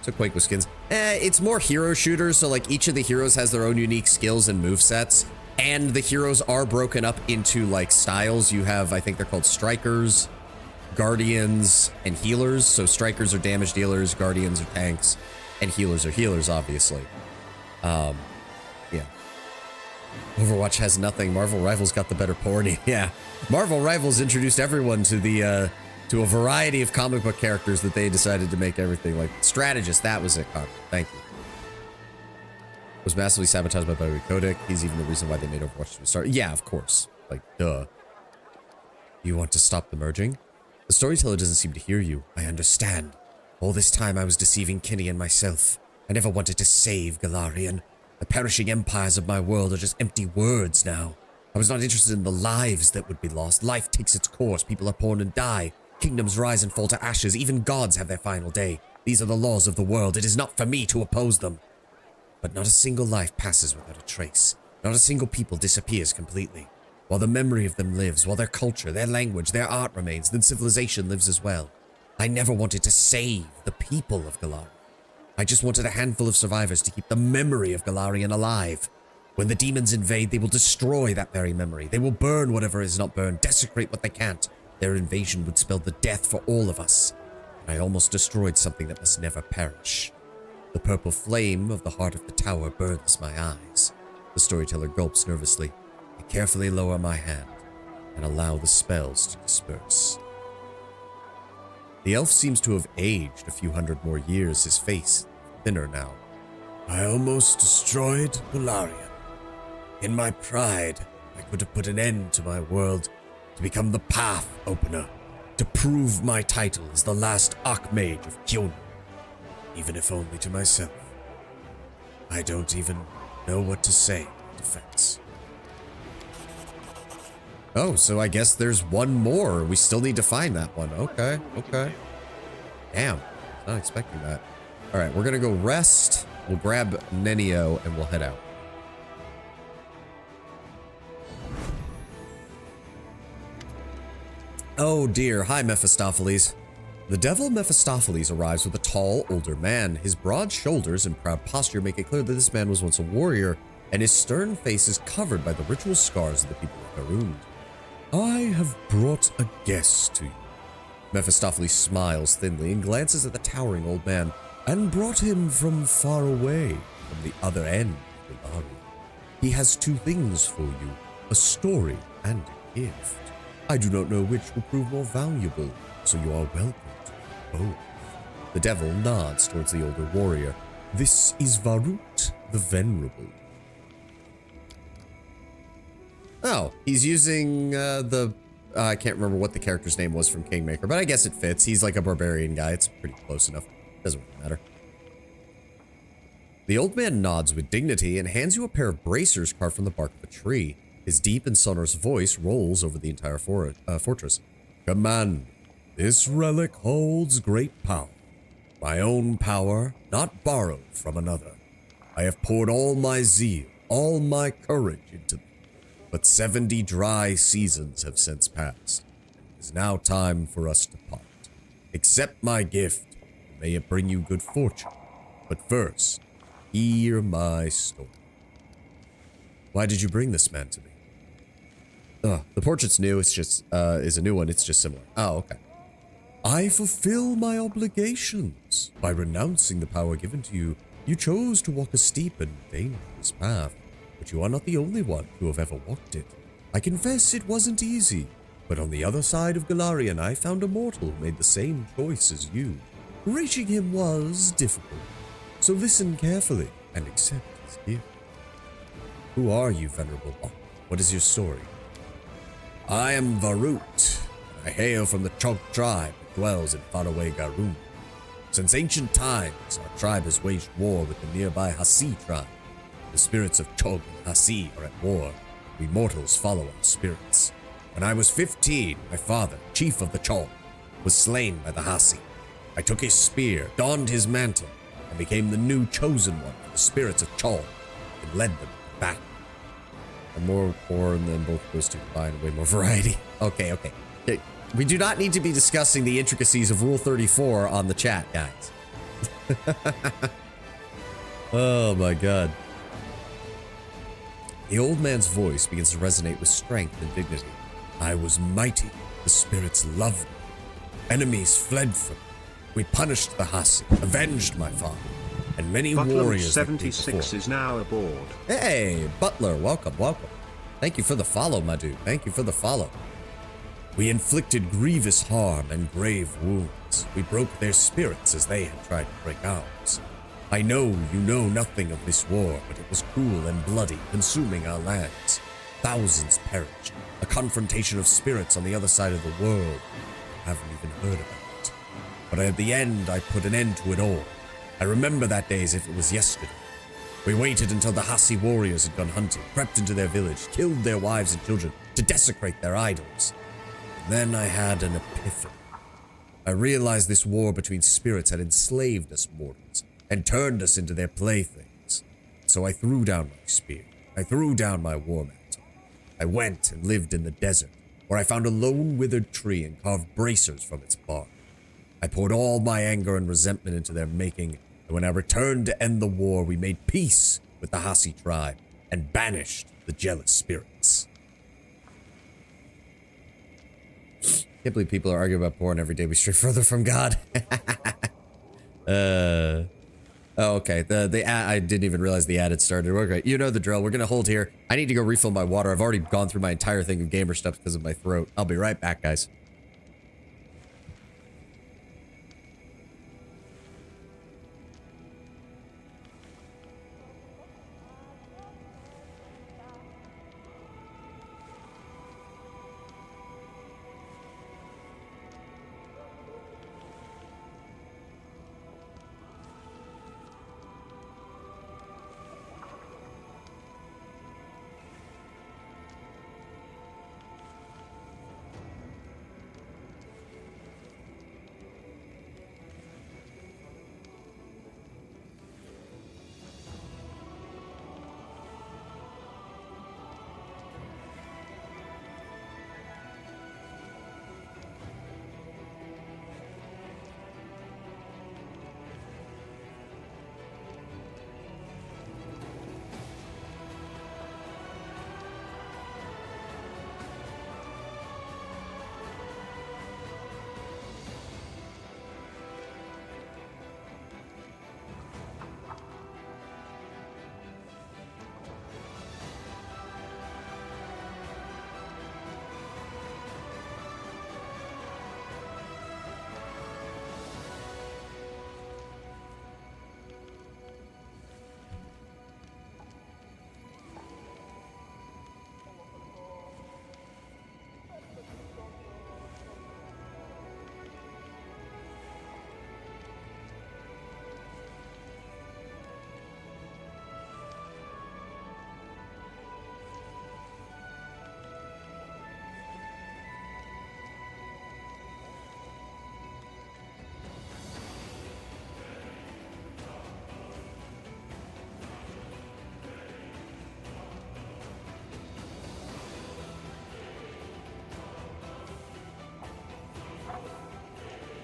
So Quake with skins. It's more hero shooters, so like each of the heroes has their own unique skills and movesets, and the heroes are broken up into like styles. You have, I think they're called strikers, guardians, and healers. So strikers are damage dealers, guardians are tanks, and healers are healers, obviously. Yeah. Overwatch has nothing. Marvel Rivals got the better porn. Yeah. Marvel Rivals introduced everyone to the to a variety of comic book characters that they decided to make everything like strategist. That was it, Connor. Thank you. Was massively sabotaged by Bobby Kotick. He's even the reason why they made Overwatch to start. Yeah, of course. Like, duh. You want to stop the merging? The storyteller doesn't seem to hear you. I understand. All this time I was deceiving Kinney and myself. I never wanted to save Galarian. The perishing empires of my world are just empty words now. I was not interested in the lives that would be lost. Life takes its course. People are born and die. Kingdoms rise and fall to ashes. Even gods have their final day. These are the laws of the world. It is not for me to oppose them. But not a single life passes without a trace. Not a single people disappears completely. While the memory of them lives, while their culture, their language, their art remains, then civilization lives as well. I never wanted to save the people of Galarian. I just wanted a handful of survivors to keep the memory of Galarian alive. When the demons invade, they will destroy that very memory. They will burn whatever is not burned, desecrate what they can't. Their invasion would spell the death for all of us. And I almost destroyed something that must never perish. The purple flame of the heart of the tower burns my eyes. The storyteller gulps nervously. I carefully lower my hand and allow the spells to disperse. The elf seems to have aged a few hundred more years, his face thinner now. I almost destroyed Galarian. In my pride, I could have put an end to my world, to become the path opener, to prove my title as the last Archmage of Kyon, even if only to myself. I don't even know what to say in defense. Oh, so I guess there's one more. We still need to find that one. Okay. Damn, not expecting that. All right, we're gonna go rest. We'll grab Nenio and we'll head out. Oh dear, hi Mephistopheles. The devil Mephistopheles arrives with a tall, older man. His broad shoulders and proud posture make it clear that this man was once a warrior, and his stern face is covered by the ritual scars of the people of Karund. I have brought a guest to you. Mephistopheles smiles thinly and glances at the towering old man, and brought him from far away, from the other end of Galarian. He has two things for you, a story and a gift. I do not know which will prove more valuable, so you are welcome to both. The devil nods towards the older warrior. This is Varut the Venerable. Oh, he's using I can't remember what the character's name was from Kingmaker, but I guess it fits. He's like a barbarian guy. It's pretty close enough. Doesn't really matter. The old man nods with dignity and hands you a pair of bracers carved from the bark of a tree. His deep and sonorous voice rolls over the entire fortress. Command, this relic holds great power. My own power, not borrowed from another. I have poured all my zeal, all my courage into them. But 70 dry seasons have since passed. It is now time for us to part. Accept my gift, and May it bring you good fortune. But first, hear my story. Why did you bring this man to me? The portrait's new. It's just, is a new one. It's just similar. Oh, okay. I fulfill my obligations. By renouncing the power given to you, you chose to walk a steep and dangerous path. But you are not the only one who have ever walked it. I confess it wasn't easy. But on the other side of Galarian, I found a mortal who made the same choice as you. Reaching him was difficult. So listen carefully and accept his gift. Who are you, Venerable One? What is your story? I am Varut. I hail from the Chog tribe that dwells in faraway Garun. Since ancient times, our tribe has waged war with the nearby Hasi tribe. The spirits of Chog and Hasi are at war. We mortals follow our spirits. When I was 15, my father, chief of the Chog, was slain by the Hasi. I took his spear, donned his mantle, and became the new chosen one for the spirits of Chog, and led them to battle. And more than both those two combined, way more variety. Okay. We do not need to be discussing the intricacies of Rule 34 on the chat, guys. Oh my god. The old man's voice begins to resonate with strength and dignity. I was mighty. The spirits loved me. Enemies fled from me. We punished the Hasi, avenged my father, and many Butler warriors. 76 is now aboard. Hey, Butler, welcome. Thank you for the follow, my dude. Thank you for the follow. We inflicted grievous harm and grave wounds. We broke their spirits as they had tried to break ours. I know you know nothing of this war, but it was cruel and bloody, consuming our lands. Thousands perished. A confrontation of spirits on the other side of the world. I haven't even heard about it. But at the end, I put an end to it all. I remember that day as if it was yesterday. We waited until the Hasi warriors had gone hunting, crept into their village, killed their wives and children to desecrate their idols. And then I had an epiphany. I realized this war between spirits had enslaved us mortals and turned us into their playthings. So I threw down my spear. I threw down my war mantle. I went and lived in the desert, where I found a lone withered tree and carved bracers from its bark. I poured all my anger and resentment into their making, and when I returned to end the war, we made peace with the Hasi tribe and banished the jealous spirits. Can't believe people are arguing about porn every day we stray further from God. Oh, okay. The ad, I didn't even realize the ad had started. Okay, you know the drill. We're gonna hold here. I need to go refill my water. I've already gone through my entire thing of gamer stuff because of my throat. I'll be right back, guys.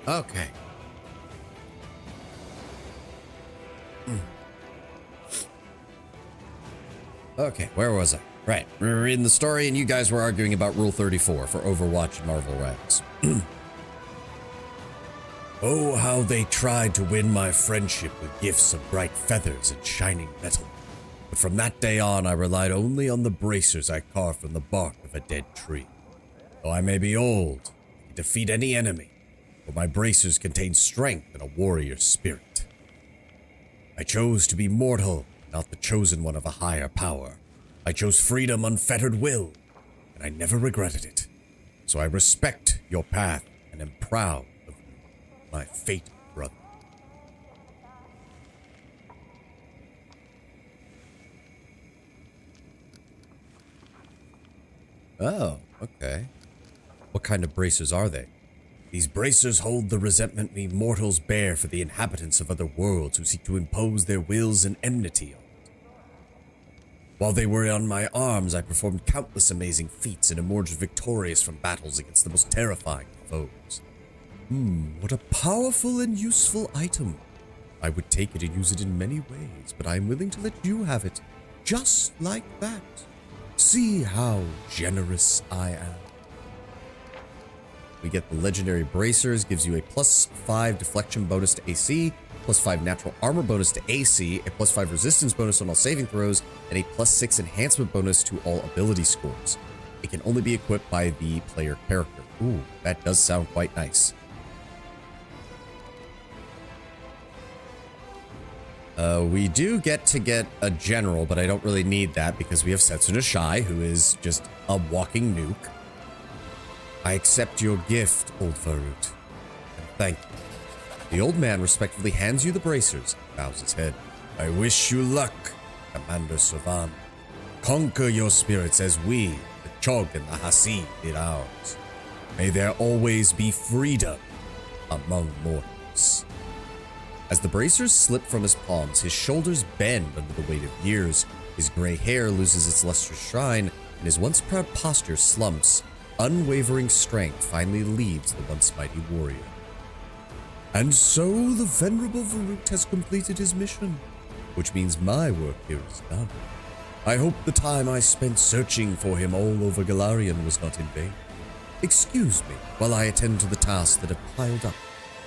Okay. Okay, where was I? Right, we were reading the story and you guys were arguing about Rule 34 for Overwatch and Marvel Rivals. Oh, how they tried to win my friendship with gifts of bright feathers and shining metal. But from that day on, I relied only on the bracers I carved from the bark of a dead tree. Though I may be old, I can defeat any enemy, for my bracers contain strength and a warrior spirit. I chose to be mortal, not the chosen one of a higher power. I chose freedom, unfettered will, and I never regretted it. So I respect your path and am proud of you, my fated brother. Oh, okay. What kind of bracers are they? These bracers hold the resentment we mortals bear for the inhabitants of other worlds who seek to impose their wills and enmity on it. While they were on my arms, I performed countless amazing feats and emerged victorious from battles against the most terrifying of foes. What a powerful and useful item. I would take it and use it in many ways, but I am willing to let you have it, just like that. See how generous I am. We get the legendary bracers, gives you a +5 deflection bonus to AC, +5 natural armor bonus to AC, a +5 resistance bonus on all saving throws, and a +6 enhancement bonus to all ability scores. It can only be equipped by the player character. Ooh, that does sound quite nice. We do get a general, but I don't really need that because we have Setsuna Shai, who is just a walking nuke. I accept your gift, old Varut, and thank you. The old man respectfully hands you the bracers, bows his head. I wish you luck, Commander Sovan. Conquer your spirits as we, the Chog and the Hasi, did ours. May there always be freedom among mortals. As the bracers slip from his palms, his shoulders bend under the weight of years, his gray hair loses its lustrous shine, and his once proud posture slumps. Unwavering strength finally leaves the once mighty warrior. And so the venerable Varut has completed his mission, which means my work here is done. I hope the time I spent searching for him all over Galarian was not in vain. Excuse me while I attend to the tasks that have piled up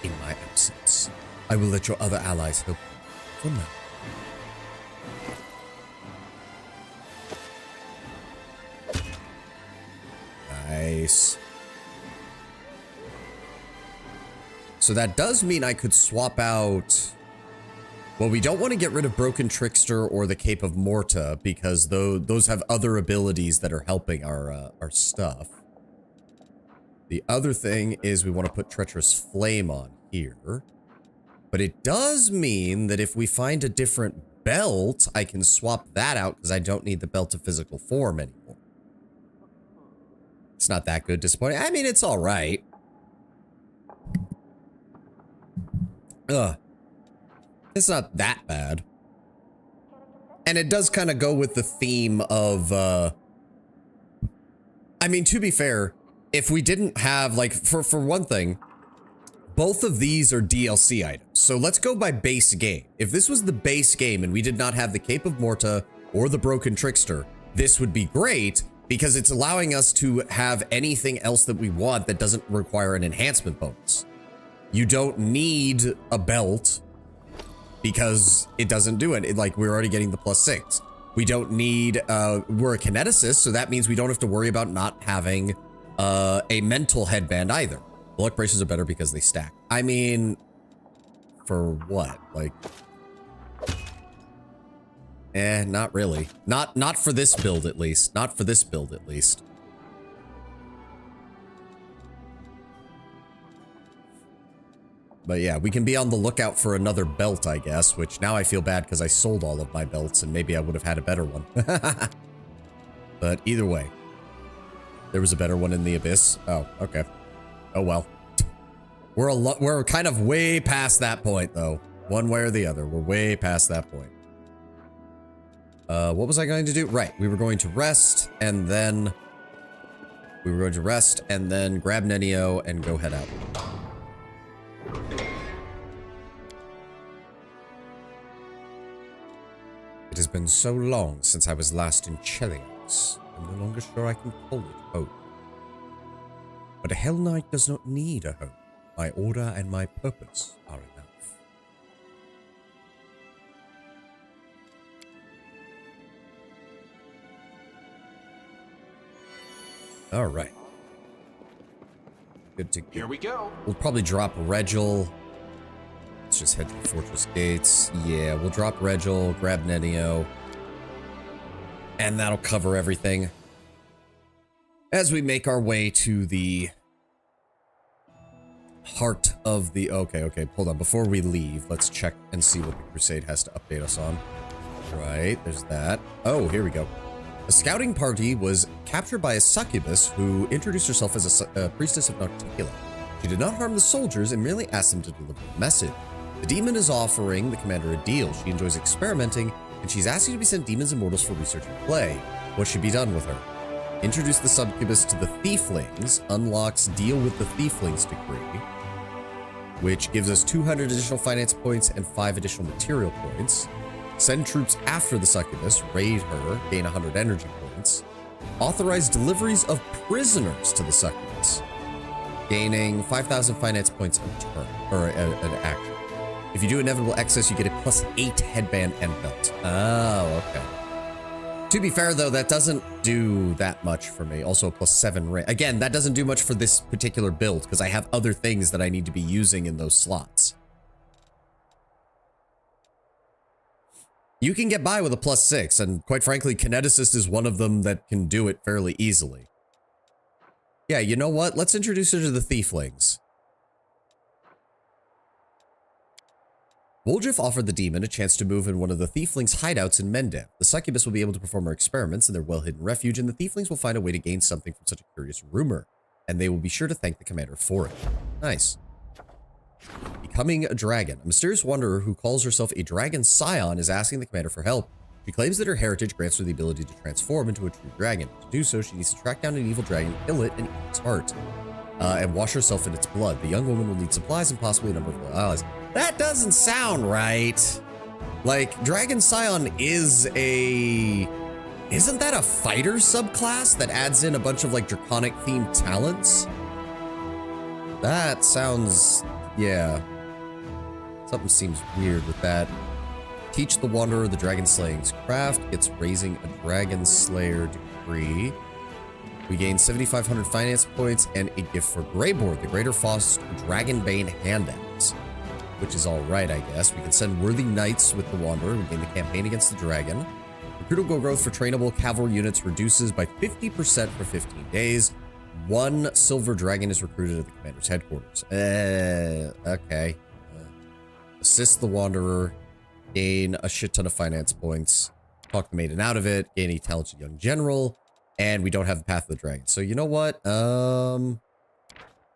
in my absence. I will let your other allies help you for now. Nice. So that does mean I could swap out... Well, we don't want to get rid of Broken Trickster or the Cape of Morta because those have other abilities that are helping our stuff. The other thing is we want to put Treacherous Flame on here. But it does mean that if we find a different belt, I can swap that out because I don't need the belt of physical form anymore. It's not that good, disappointing. I mean, it's all right. It's not that bad. And it does kind of go with the theme of, I mean, to be fair, if we didn't have, like, for one thing, both of these are DLC items. So let's go by base game. If this was the base game and we did not have the Cape of Morta or the Broken Trickster, this would be great because it's allowing us to have anything else that we want that doesn't require an enhancement bonus. You don't need a belt because it doesn't do it. Like, we're already getting the +6. We don't need, we're a kineticist, so that means we don't have to worry about not having a mental headband either. The luck braces are better because they stack. I mean, for what? Like, not really. Not for this build, at least. Not for this build, at least. But yeah, we can be on the lookout for another belt, I guess, which now I feel bad because I sold all of my belts and maybe I would have had a better one. But either way, there was a better one in the Abyss. Oh, okay. Oh, well. We're kind of way past that point, though. One way or the other. We're way past that point. What was I going to do? Right. We were going to rest, and then... We were going to rest, and then grab Nenio and go head out. It has been so long since I was last in Chelios. I'm no longer sure I can call it home. But a Hell Knight does not need a home. My order and my purpose are enough. All right. Good to go. Here we go. We'll probably drop Regil. Let's just head to the fortress gates. Yeah, we'll drop Regil, grab Nenio. And that'll cover everything. As we make our way to the heart of the... Okay, hold on. Before we leave, let's check and see what the Crusade has to update us on. Right, there's that. Oh, here we go. A scouting party was captured by a succubus who introduced herself as a priestess of Nocticula. She did not harm the soldiers and merely asked them to deliver a message. The demon is offering the commander a deal. She enjoys experimenting, and she's asking to be sent demons and mortals for research and play. What should be done with her? Introduce the succubus to the Thieflings, unlocks Deal with the Thieflings decree, which gives us 200 additional finance points and 5 additional material points. Send troops after the succubus, raid her, gain 100 energy points. Authorize deliveries of prisoners to the succubus, gaining 5,000 finance points a turn, or an action. If you do inevitable excess, you get a +8 headband and belt. Oh, okay. To be fair, though, that doesn't do that much for me. Also, a +7 ring. Again, that doesn't do much for this particular build, because I have other things that I need to be using in those slots. You can get by with a +6, and quite frankly, Kineticist is one of them that can do it fairly easily. Yeah, you know what? Let's introduce her to the Thieflings. Woljif offered the demon a chance to move in one of the Thieflings' hideouts in Mendev. The succubus will be able to perform her experiments in their well-hidden refuge, and the Thieflings will find a way to gain something from such a curious rumor, and they will be sure to thank the commander for it. Nice. Becoming a dragon. A mysterious wanderer who calls herself a dragon scion is asking the commander for help. She claims that her heritage grants her the ability to transform into a true dragon. To do so, she needs to track down an evil dragon, kill it, and eat its heart. And wash herself in its blood. The young woman will need supplies and possibly a number of allies. That doesn't sound right. Like, Dragon Scion is a... Isn't that a fighter subclass that adds in a bunch of, like, draconic-themed talents? That sounds... yeah. Something seems weird with that. Teach the Wanderer the Dragon Slaying's craft. Gets raising a Dragon Slayer decree. We gain 7,500 finance points and a gift for Greyboard, the Greater Frost Dragonbane Handaxe. Which is alright, I guess. We can send worthy knights with the Wanderer. We gain the campaign against the dragon. Recruitable growth for trainable cavalry units reduces by 50% for 15 days. 1 silver dragon is recruited at the commander's headquarters. Okay. Assist the Wanderer. Gain a shit ton of finance points. Talk the maiden out of it. Gain a talented young general. And we don't have the Path of the Dragon. So you know what?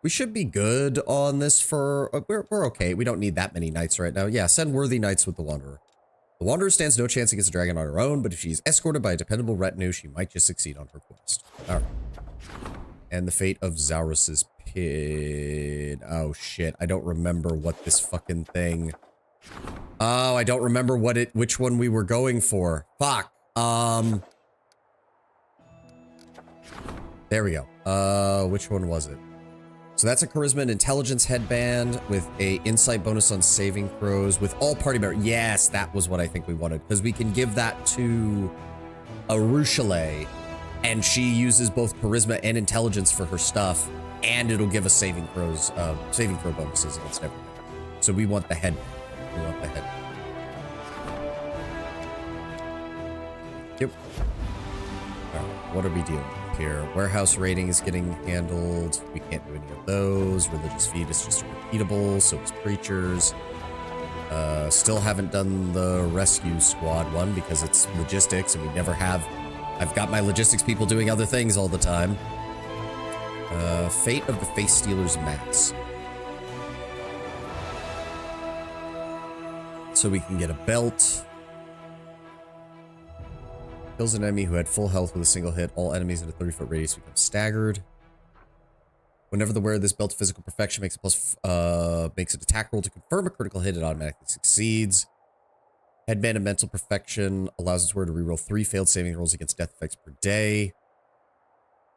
We should be good on this for... We're okay. We don't need that many knights right now. Yeah, send worthy knights with the Wanderer. The Wanderer stands no chance against a dragon on her own, but if she's escorted by a dependable retinue, she might just succeed on her quest. All right. And the fate of Zaurus's Pid. Oh, shit. I don't remember what this fucking thing... Oh, I don't remember which one we were going for. Fuck. There we go. Which one was it? So that's a charisma and intelligence headband with a insight bonus on saving throws with all party members. Yes, that was what I think we wanted, because we can give that to a Ruchelet, and she uses both charisma and intelligence for her stuff, and it'll give us saving throw bonuses against everything. So we want the headband. We want the headband. Yep. All right, what are we dealing with here? Warehouse raiding is getting handled. We can't do any of those. Religious feed is just repeatable. So is preachers. Still haven't done the rescue squad one because it's logistics and we never have. I've got my logistics people doing other things all the time. Fate of the Face Stealer's Mass. So we can get a belt. Kills an enemy who had full health with a single hit. All enemies in a 30-foot radius become staggered. Whenever the wearer of this belt to physical perfection makes an attack roll to confirm a critical hit, it automatically succeeds. Headband of Mental Perfection allows its wearer to reroll 3 failed saving rolls against death effects per day.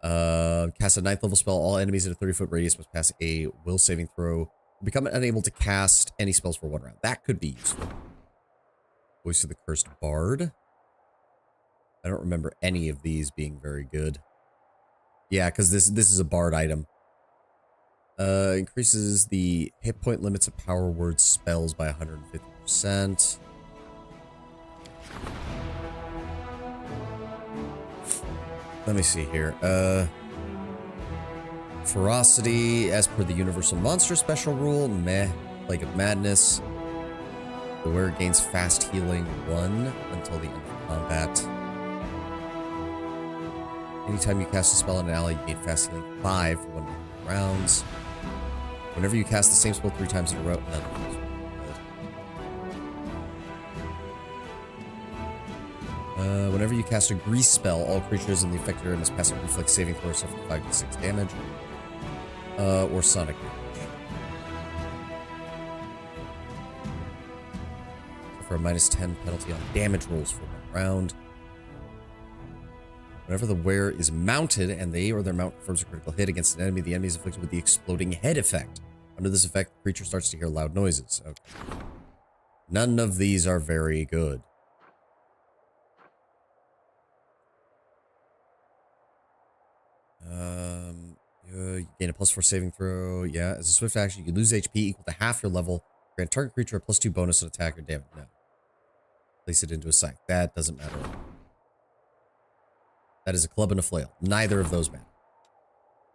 Cast a 9th level spell. All enemies in a 30-foot radius must pass a will saving throw. Become unable to cast any spells for 1 round. That could be useful. Voice of the Cursed Bard. I don't remember any of these being very good. Yeah, because this is a bard item. Increases the hit point limits of power word spells by 150%. Let me see here. Ferocity, as per the Universal Monster special rule. Meh. Plague of Madness. The wearer gains fast healing 1 until the end of combat. Anytime you cast a spell on an ally, you gain fast healing 5 for 1 rounds. Whenever you cast the same spell 3 times in a row, none of those. Whenever you cast a grease spell, all creatures in the affected area must pass a reflex saving throw, suffer 5 to 6 damage. Or sonic damage. So for a -10 penalty on damage rolls for 1 round. Whenever the wearer is mounted and they or their mount confirms a critical hit against an enemy, the enemy is afflicted with the exploding head effect. Under this effect, the creature starts to hear loud noises. Okay. None of these are very good. You gain a +4 saving throw. Yeah, as a swift action, you lose HP equal to half your level. Grant target creature a +2 bonus on attack or damage. No. Place it into a scythe. That doesn't matter. That is a club and a flail. Neither of those matter.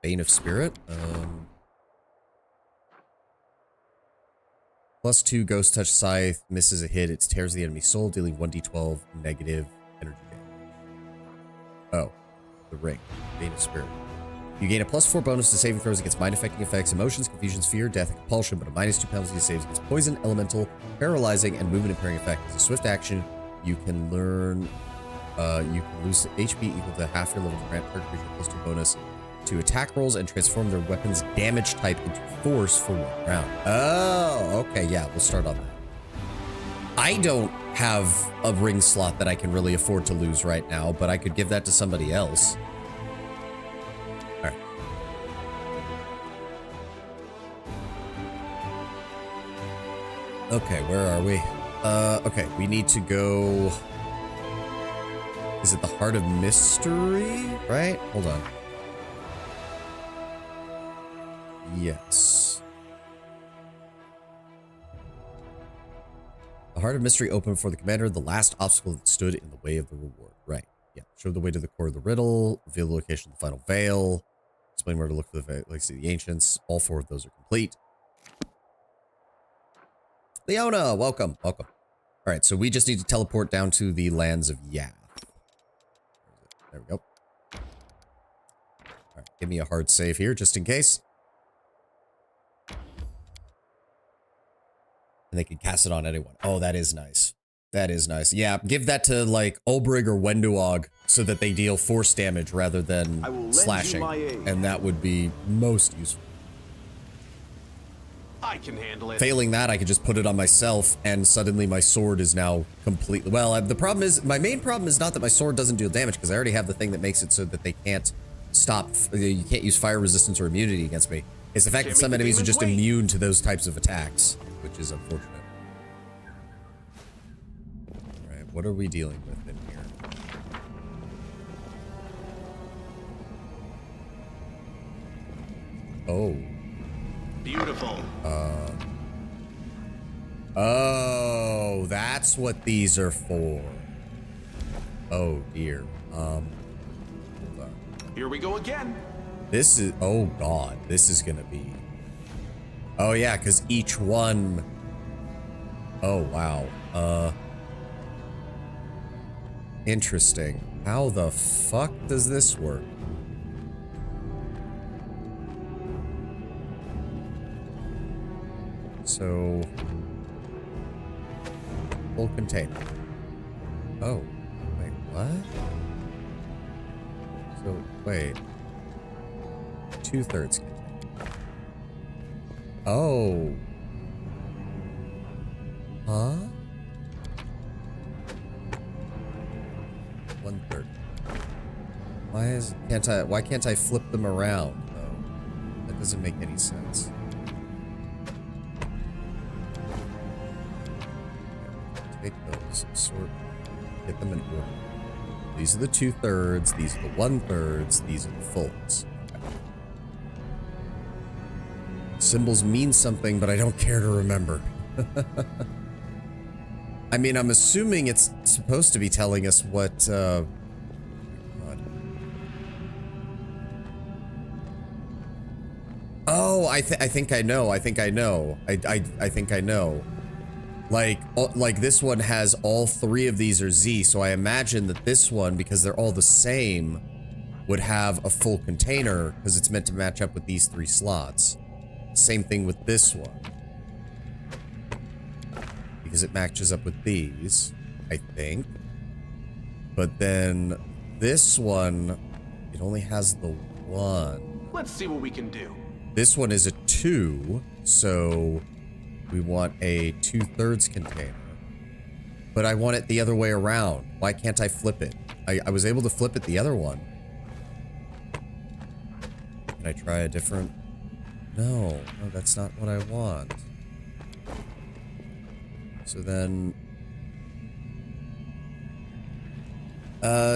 Bane of Spirit. +2 Ghost Touch Scythe. Misses a hit. It tears the enemy's soul, dealing 1d12 negative energy damage. Oh. The ring. Bane of Spirit. You gain a +4 bonus to saving throws against mind-affecting effects, emotions, confusions, fear, death, and compulsion, but a -2 penalty to saves against poison, elemental, paralyzing, and movement impairing effect. As a swift action, you can learn, you can lose HP equal to half your level to grant target creature +2 bonus to attack rolls and transform their weapon's damage type into force for 1 round. Oh, okay, yeah, we'll start on that. I don't have a ring slot that I can really afford to lose right now, but I could give that to somebody else. Alright. Okay, where are we? Okay, we need to go... Is it the Heart of Mystery? Right? Hold on. Yes. The Heart of Mystery opened for the commander, the last obstacle that stood in the way of the reward. Right. Yeah. Show the way to the core of the riddle, reveal the location of the final veil, explain where to look for the legacy of the ancients. All 4 of those are complete. Leona, welcome. Welcome. All right, so we just need to teleport down to the lands of Yath. There we go. All right, give me a hard save here, just in case. And they can cast it on anyone. Oh, that is nice. That is nice. Yeah, give that to, like, Ulbrig or Wenduog so that they deal force damage rather than slashing. And that would be most useful. I can handle it. Failing that, I could just put it on myself, and suddenly my sword is now completely... Well, the problem is... My main problem is not that my sword doesn't deal damage, because I already have the thing that makes it so that they can't stop... You can't use fire resistance or immunity against me. It's the fact that some enemies are just immune to those types of attacks, which is unfortunate. Alright, what are we dealing with in here? Oh. Beautiful. Oh, that's what these are for. Oh dear. Hold on. Here we go again. This is, oh god, this is gonna be. Oh yeah, because each one. Oh wow. Interesting. How the fuck does this work? So, full container. Oh, wait, what? So, wait. 2/3 container. Oh. Huh? Why can't I flip them around though? That doesn't make any sense. Take those, sort, get them in order. These are the 2/3, these are the 1/3, these are the fulls. Okay. Symbols mean something, but I don't care to remember. I mean, I'm assuming it's supposed to be telling us what, God. Oh, I think I know. I think I know. I think I know. Like this one has all 3 of these are Z, so I imagine that this one, because they're all the same, would have a full container because it's meant to match up with these 3 slots. Same thing with this one. Because it matches up with these, I think. But then this one, it only has the 1. Let's see what we can do. This one is a 2, so we want a 2/3 container. But I want it the other way around. Why can't I flip it? I was able to flip it the other one. Can I try a different? No, that's not what I want. So then...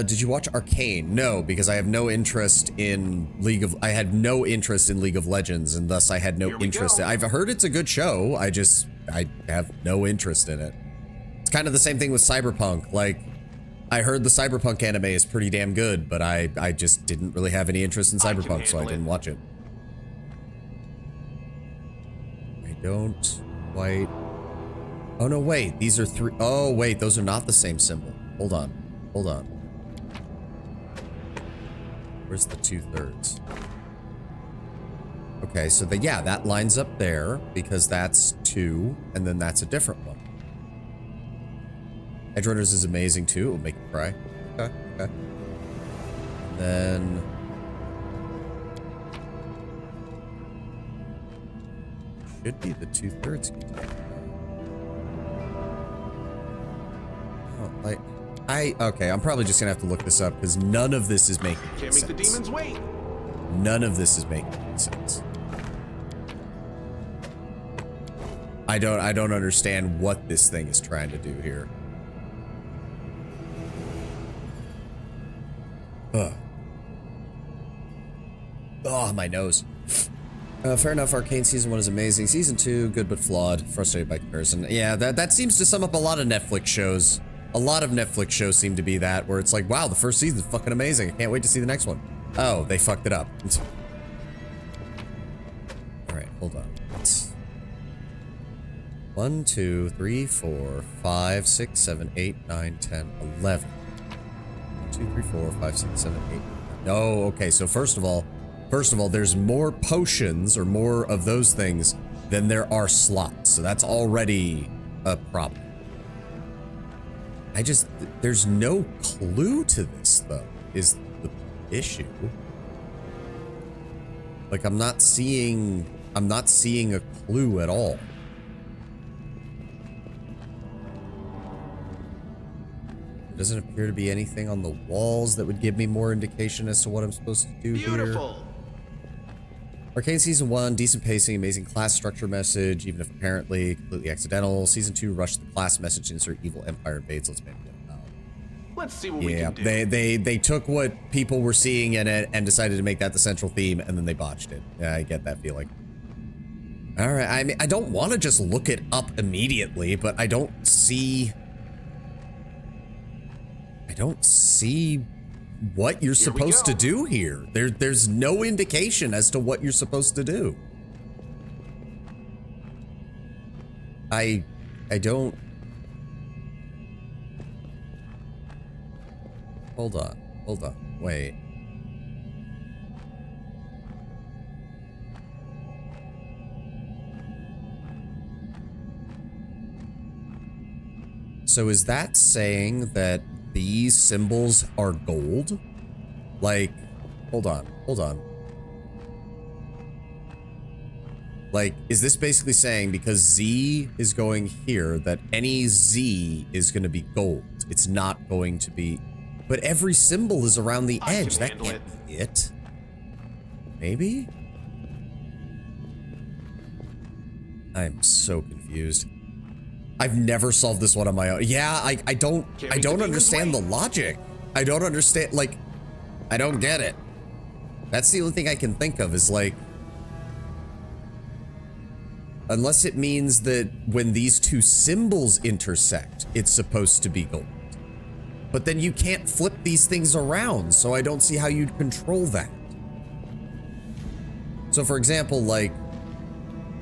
did you watch Arcane? No, because I have no interest in I had no interest in League of Legends, and thus I had no interest. I've heard it's a good show. I have no interest in it. It's kind of the same thing with Cyberpunk. Like, I heard the Cyberpunk anime is pretty damn good, but I just didn't really have any interest in Cyberpunk, so I didn't watch it. I don't quite... Oh, no, wait. These are 3... Oh, wait. Those are not the same symbol. Hold on. Hold on. Where's the 2/3? Okay, so yeah, that lines up there because that's 2, and then that's a different one. Edgerunners is amazing too. It will make you cry. Okay, okay. And then... should be the 2/3 container. Oh, like... okay, I'm probably just gonna have to look this up because none of this is making sense. Can't make the demons wait. None of this is making any sense. I don't understand what this thing is trying to do here. Ugh. Oh, my nose. Fair enough, Arcane Season 1 is amazing. Season 2, good but flawed. Frustrated by comparison. Yeah, that seems to sum up a lot of Netflix shows. A lot of Netflix shows seem to be that, where it's like, wow, the first season's fucking amazing. I can't wait to see the next one. Oh, they fucked it up. Alright, hold on. Let's... 1, 2, 3, 4, 5, 6, 7, 8, 9, 10, 11. 1, 2, 3, 4, 5, 6, 7, 8, 9. No, okay, so first of all, there's more potions or more of those things than there are slots. So that's already a problem. There's no clue to this, though, is the issue. Like, I'm not seeing a clue at all. There doesn't appear to be anything on the walls that would give me more indication as to what I'm supposed to do Beautiful. here. Arcane Season 1, decent pacing, amazing class structure message, even if apparently completely accidental. Season 2, rushed the class message, insert evil empire invades. Let's make it. Let's see what we can do. They took what people were seeing in it and decided to make that the central theme, and then they botched it. Yeah, I get that feeling. All right, I mean, I don't want to just look it up immediately, but I don't see what you're supposed to do here. There's no indication as to what you're supposed to do. I don't... Hold on, wait. So is that saying that these symbols are gold? Like, hold on. Like, is this basically saying because Z is going here that any Z is going to be gold? It's not going to be... But every symbol is around the I edge. can That handle can't be it. Maybe? I'm so confused. I've never solved this one on my own. Yeah, I don't understand the logic. I don't understand, like, I don't get it. That's the only thing I can think of is like, unless it means that when these two symbols intersect, it's supposed to be gold. But then you can't flip these things around, so I don't see how you'd control that. So for example, like,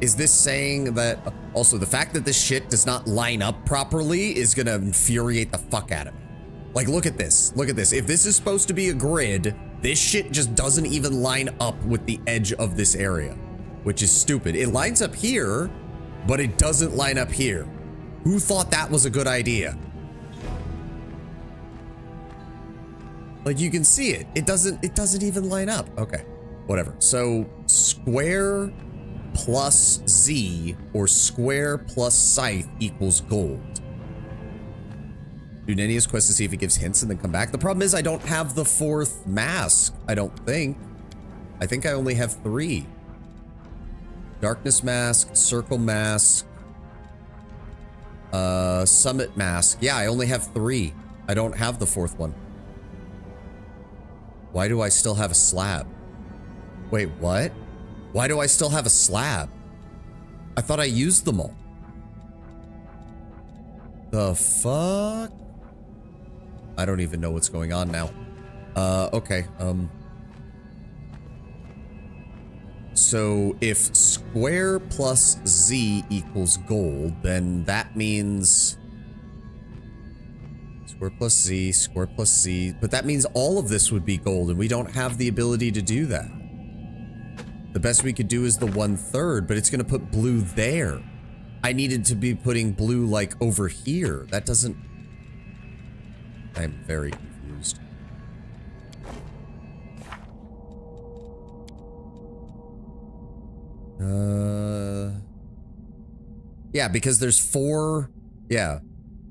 is this saying that also the fact that this shit does not line up properly is gonna infuriate the fuck out of me? Like, look at this. Look at this. If this is supposed to be a grid, this shit just doesn't even line up with the edge of this area, which is stupid. It lines up here, but it doesn't line up here. Who thought that was a good idea? Like, you can see it. It doesn't even line up. Okay, whatever. So square plus Z or square plus scythe equals gold. Do Nenia's quest to see if it gives hints and then come back. The problem is I don't have the fourth mask, I don't think. I think I only have 3. Darkness mask, circle mask, summit mask. Yeah, I only have 3. I don't have the 4th one. Why do I still have a slab? Wait, what? Why do I still have a slab? I thought I used them all. The fuck? I don't even know what's going on now. Okay, so if square plus Z equals gold, then that means square plus Z, but that means all of this would be gold, and we don't have the ability to do that. The best we could do is the 1/3, but it's gonna put blue there. I needed to be putting blue like over here. That doesn't... I'm very confused. Yeah, because there's 4... Yeah.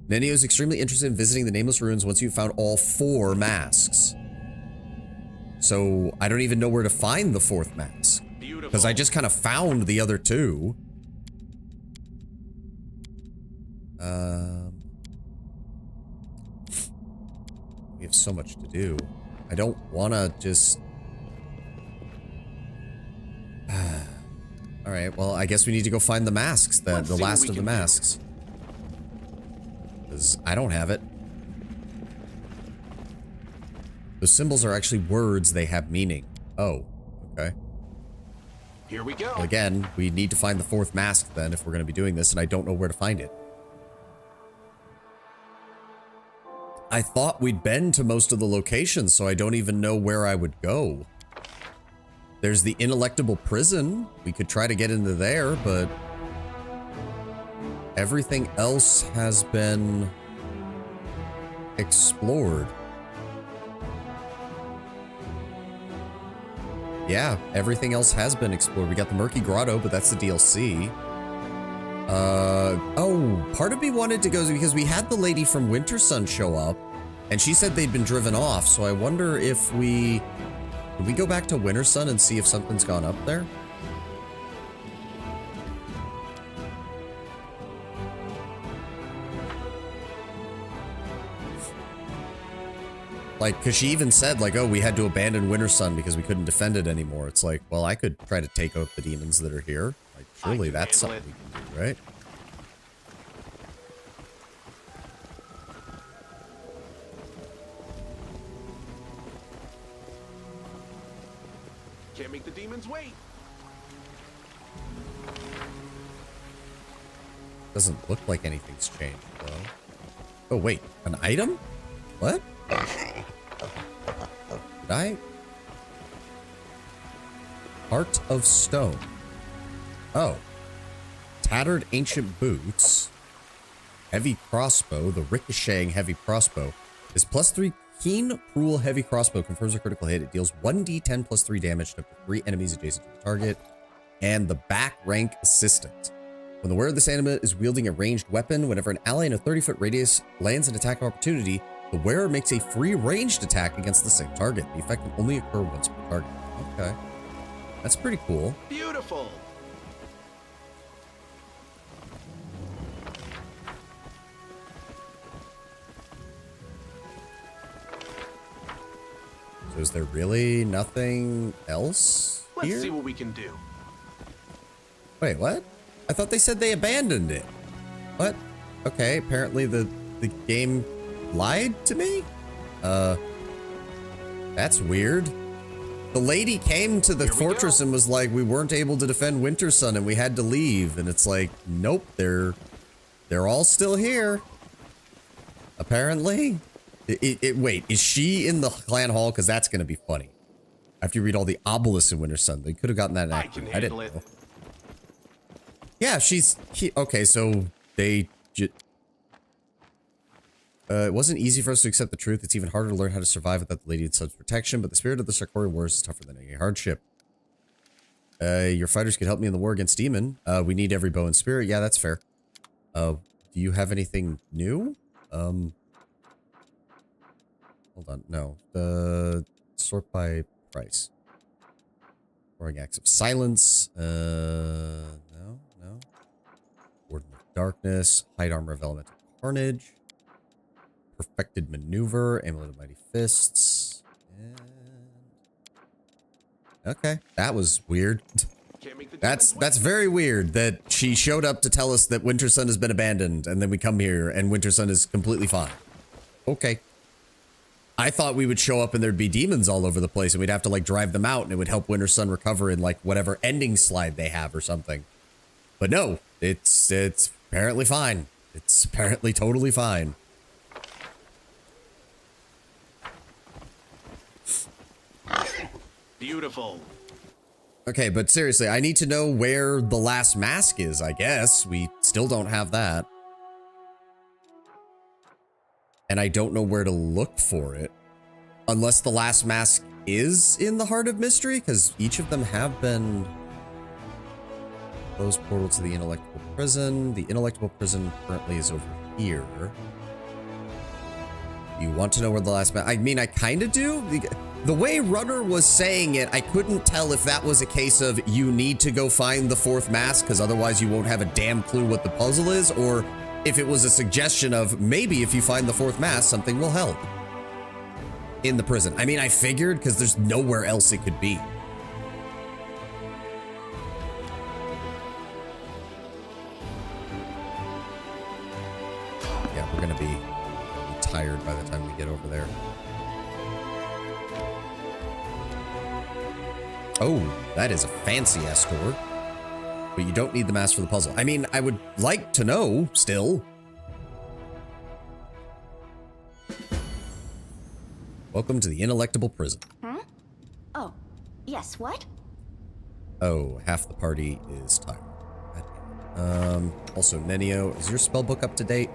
Nenio is extremely interested in visiting the Nameless Ruins once you've found all 4 masks. So, I don't even know where to find the 4th mask. Because I just kind of found the other 2. We have so much to do. I don't want to just... Alright, well, I guess we need to go find the masks, the last of the masks. Because I don't have it. The symbols are actually words, they have meaning. Oh, okay. Here we go. Well, again, we need to find the 4th mask then if we're going to be doing this, and I don't know where to find it. I thought we'd been to most of the locations, so I don't even know where I would go. There's the inelectable prison. We could try to get into there, but everything else has been explored. Yeah, everything else has been explored. We got the Murky Grotto, but that's the DLC. Oh, part of me wanted to go because we had the lady from Winter Sun show up, and she said they'd been driven off, so I wonder if we... Can we go back to Winter Sun and see if something's gone up there? Like, because she even said, like, oh, we had to abandon Winter Sun because we couldn't defend it anymore. It's like, well, I could try to take out the demons that are here. Like, surely that's something we can do, right? Can't make the demons wait. Doesn't look like anything's changed, though. Oh, wait. An item? What? Did I? Heart of Stone. Oh. Tattered Ancient Boots. Heavy Crossbow. The ricocheting heavy crossbow is +3 keen cruel heavy crossbow. Confirms a critical hit. It deals 1d10 +3 damage to up to 3 enemies adjacent to the target. And the back rank assistant. When the wearer of this animate is wielding a ranged weapon, whenever an ally in a 30-foot radius lands an attack of opportunity, The wearer makes a free ranged attack against the same target. The effect can only occur once per target. Okay. That's pretty cool. Beautiful. So is there really nothing else Let's here? see what we can do. Wait, what? I thought they said they abandoned it. What? Okay, apparently the game lied to me? That's weird. The lady came to the fortress and was like, we weren't able to defend Winter Sun and we had to leave. And it's like, nope, they're all still here. Apparently. Wait, is she in the clan hall? Because that's going to be funny. After you read all the obelisks in Winter Sun, they could have gotten that in I action. can I didn't handle it. know. Yeah, okay, so they it wasn't easy for us to accept the truth. It's even harder to learn how to survive without the Lady of Sun's protection, but the spirit of the Sarkorian Wars is tougher than any hardship. Your fighters could help me in the war against Demon. We need every bow and spirit. Yeah, that's fair. Do you have anything new? Hold on, no. Sort by price. Roaring Acts of Silence. No. Warden of Darkness. Hide Armor of Elemental Carnage. Perfected Maneuver. Amulet of Mighty Fists. And... okay, that was weird. That's very weird that she showed up to tell us that Winter Sun has been abandoned, and then we come here and Winter Sun is completely fine. Okay. I thought we would show up and there'd be demons all over the place and we'd have to like drive them out and it would help Winter Sun recover in like whatever ending slide they have or something. But no, it's apparently fine. It's apparently totally fine. Beautiful. Okay, but seriously, I need to know where the last mask is, I guess. We still don't have that. And I don't know where to look for it. Unless the last mask is in the Heart of Mystery, because each of them have been... closed portal to the Ineluctable Prison. The Ineluctable Prison currently is over here. You want to know where the last mask... I mean, I kind of do. The way Runner was saying it, I couldn't tell if that was a case of you need to go find the fourth mask, because otherwise you won't have a damn clue what the puzzle is, or... if it was a suggestion of maybe if you find the fourth mask, something will help in the prison. I mean, I figured because there's nowhere else it could be. Yeah, we're gonna be tired by the time we get over there. Oh, that is a fancy ass door. But you don't need the mask for the puzzle. I mean, I would like to know, still. Welcome to the Ineluctable Prison. Huh? Oh, yes, what? Oh, half the party is tired. Also, Nenio, is your spellbook up to date?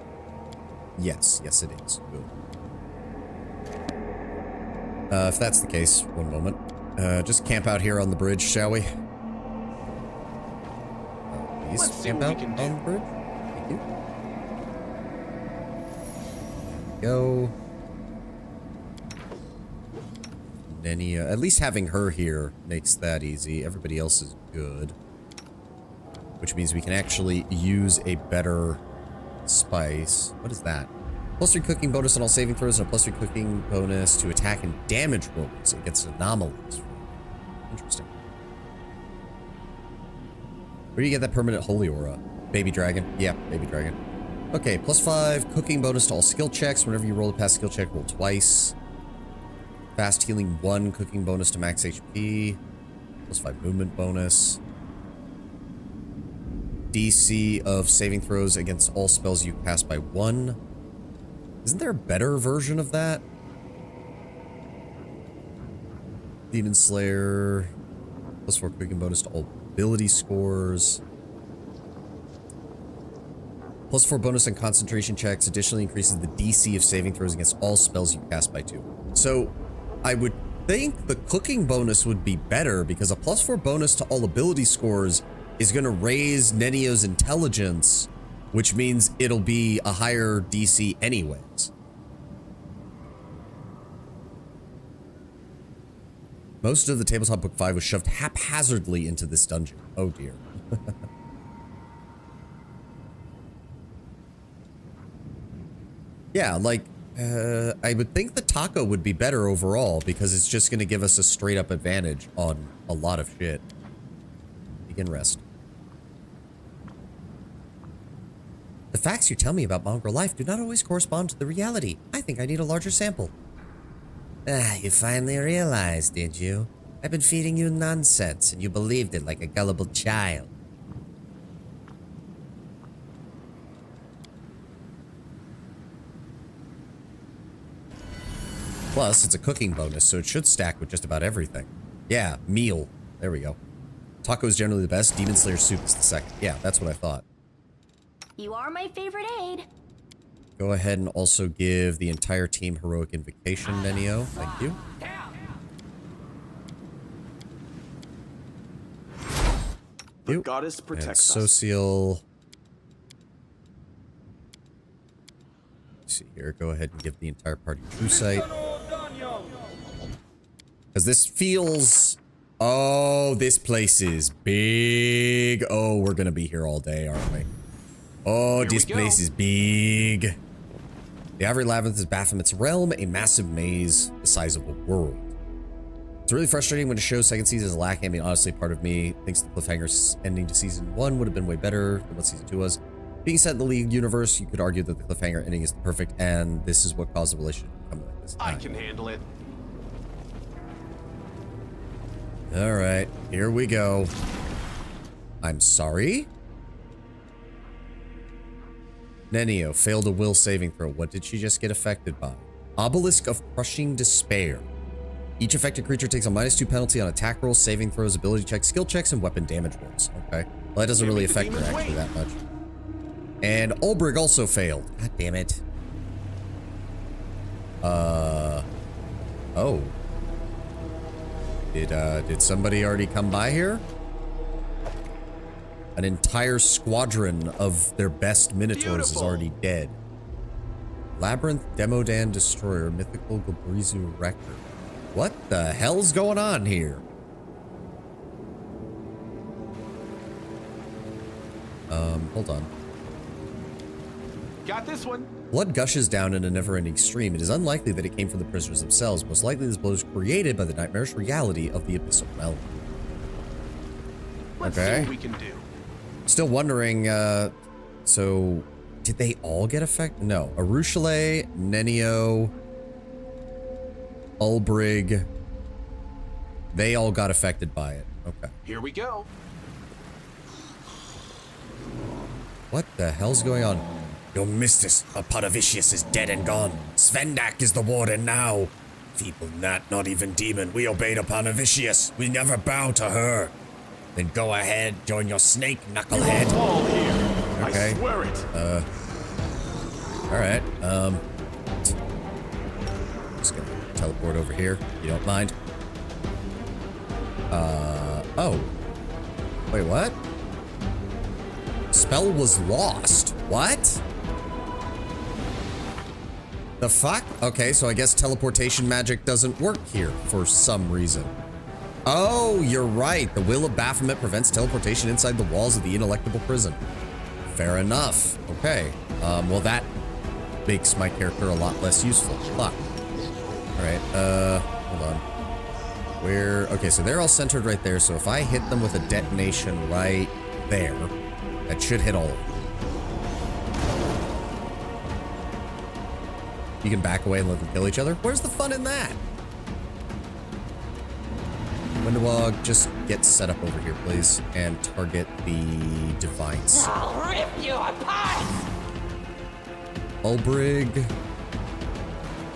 Yes, it is. Good. If that's the case, one moment. Just camp out here on the bridge, shall we? Let's see Camp what we out can on do. the bridge. Thank you. Go. Nenia. At least having her here makes that easy. Everybody else is good. Which means we can actually use a better spice. What is that? +3 cooking bonus on all saving throws and a +3 cooking bonus to attack and damage rolls against anomalies. Interesting. Where do you get that permanent holy aura? Baby dragon? Yeah, baby dragon. Okay, +5 cooking bonus to all skill checks. Whenever you roll a past skill check, roll twice. Fast healing 1 cooking bonus to max HP. +5 movement bonus. DC of saving throws against all spells you cast by 1. Isn't there a better version of that? Demon Slayer. +4 cooking bonus to all ability scores. +4 bonus on concentration checks. Additionally increases the DC of saving throws against all spells you cast by 2. So I would think the cooking bonus would be better because a +4 bonus to all ability scores is going to raise Nenio's intelligence, which means it'll be a higher DC anyways. Most of the Tabletop Book 5 was shoved haphazardly into this dungeon. Oh dear. Yeah, like, I would think the taco would be better overall because it's just going to give us a straight up advantage on a lot of shit. Begin rest. The facts you tell me about mongrel life do not always correspond to the reality. I think I need a larger sample. Ah, you finally realized, did you? I've been feeding you nonsense and you believed it like a gullible child. Plus, it's a cooking bonus, so it should stack with just about everything. Yeah, meal. There we go. Taco is generally the best. Demon Slayer soup is the second. Yeah, that's what I thought. You are my favorite aide. Go ahead and also give the entire team heroic invocation, Nenio. Thank you. The goddess And protects us. social. Let's see here. Go ahead and give the entire party true sight. Because this feels... Oh, this place is big. Oh, we're going to be here all day, aren't we? Oh, this place is big. The Ivory Labyrinth is Baphomet's realm, a massive maze the size of a world. It's really frustrating when a show's second season is lacking. I mean, honestly, part of me thinks the cliffhanger ending to season 1 would have been way better than what season 2 was. Being set in the League universe, you could argue that the cliffhanger ending is perfect, and this is what caused the relationship to come like this. I can handle it. All right, here we go. I'm sorry? Nenio failed a will saving throw. What did she just get affected by? Obelisk of Crushing Despair. Each affected creature takes a -2 penalty on attack rolls, saving throws, ability checks, skill checks, and weapon damage rolls. Okay. Well, that doesn't really affect her actually that much. And Ulbrig also failed. God damn it. Oh. Did somebody already come by here? An entire squadron of their best Minotaurs is already dead. Labyrinth, Demodan Destroyer, Mythical Gobrizu Wrecker. What the hell's going on here? Hold on. Got this one. Blood gushes down in a never-ending stream. It is unlikely that it came from the prisoners themselves. Most likely this blood was created by the nightmarish reality of the Abyssal Realm. Let's see Okay. what we can do. Still wondering, so did they all get affected? No. Arushale, Nenio, Ulbrig, they all got affected by it. Okay. Here we go. What the hell's going on? Your mistress, Apadavicius, is dead and gone. Svendak is the warden now. Feeble gnat, not even demon. We obeyed Apadavicius. We never bow to her. Then go ahead, join your snake, knucklehead. All here. Okay. I swear it. Alright, just gonna teleport over here, if you don't mind. Oh. Wait, what? Spell was lost. What? The fuck? Okay, so I guess teleportation magic doesn't work here for some reason. Oh, you're right. The Will of Baphomet prevents teleportation inside the walls of the ineluctable prison. Fair enough. Okay. Well, that makes my character a lot less useful. Fuck. Alright, hold on. Where... Okay, so they're all centered right there, so if I hit them with a detonation right there, that should hit all of them. You can back away and let them kill each other? Where's the fun in that? Windowog, just get set up over here, please, and target the Divines. I'll rip you apart! Ulbrig.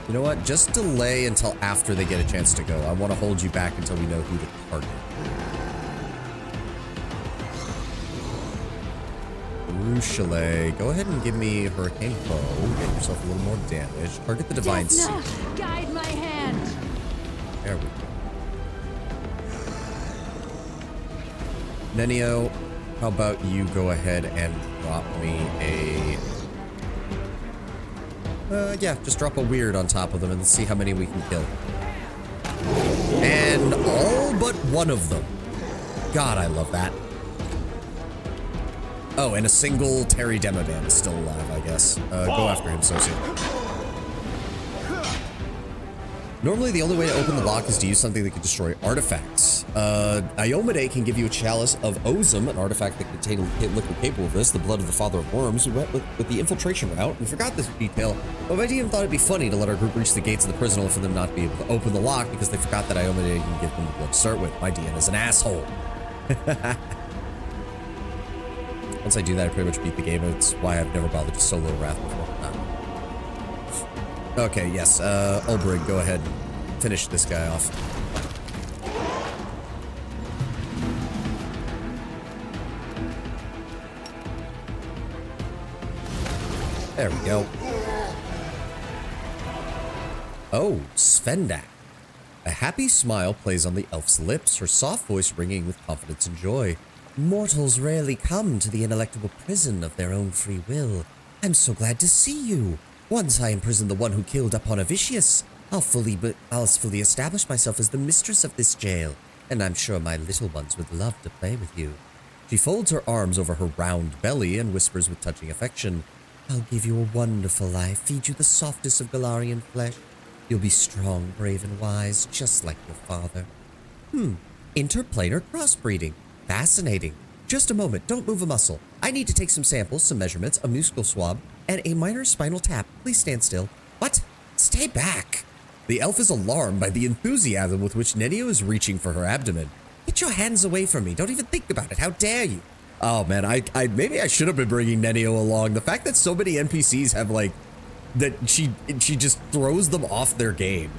You know what? Just delay until after they get a chance to go. I want to hold you back until we know who to target. Rushale, go ahead and give me Hurricane Bow. Get yourself a little more damage. Target the Divine Seed. Death, guide my hand! There we go. Nenio, how about you go ahead and drop me a... yeah, just drop a weird on top of them and see how many we can kill. And all but one of them. God, I love that. Oh, and a single Terry Demaban is still alive, I guess. Go after him, Sosie. Normally, the only way to open the lock is to use something that can destroy artifacts. Iomade can give you a chalice of Ozum, an artifact that contains a liquid capable of this, the blood of the father of worms. We went with the infiltration route and forgot this detail, but my DM thought it'd be funny to let our group reach the gates of the prison only for them not to be able to open the lock because they forgot that Iomade can give them the blood to start with. My DM is an asshole. Once I do that, I pretty much beat the game. It's why I've never bothered to solo Wrath before. Okay, yes, Ulbrig, go ahead and finish this guy off. There we go. Oh, Svendak. A happy smile plays on the elf's lips, her soft voice ringing with confidence and joy. Mortals rarely come to the ineluctable prison of their own free will. I'm so glad to see you. Once I imprison the one who killed Aponovicius, I'll fully establish myself as the mistress of this jail, and I'm sure my little ones would love to play with you. She folds her arms over her round belly and whispers with touching affection, I'll give you a wonderful life, feed you the softest of Galarian flesh. You'll be strong, brave, and wise, just like your father. Interplanar crossbreeding. Fascinating. Just a moment, don't move a muscle. I need to take some samples, some measurements, a musical swab, and a minor spinal tap. Please stand still. What? Stay back. The elf is alarmed by the enthusiasm with which Nenio is reaching for her abdomen. Get your hands away from me. Don't even think about it. How dare you? Oh man, I maybe I should have been bringing Nenio along. The fact that so many NPCs have like, that she just throws them off their game.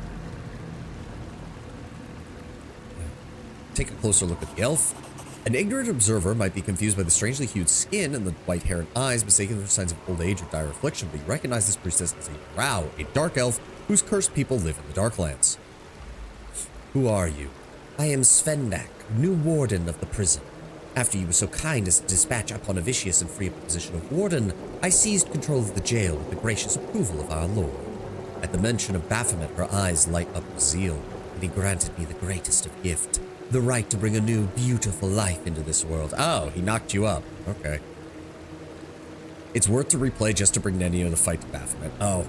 Take a closer look at the elf. An ignorant observer might be confused by the strangely hued skin and the white hair and eyes, mistaken for signs of old age or dire affliction, but you recognize this priestess as a drow, a dark elf whose cursed people live in the Darklands. Who are you? I am Svendak, new warden of the prison. After you were so kind as to dispatch Aponovicius and free up the position of warden, I seized control of the jail with the gracious approval of our lord. At the mention of Baphomet, her eyes light up with zeal, and he granted me the greatest of gift. The right to bring a new, beautiful life into this world. Oh, he knocked you up. Okay. It's worth to replay just to bring Nenio to fight to Baphomet. Oh.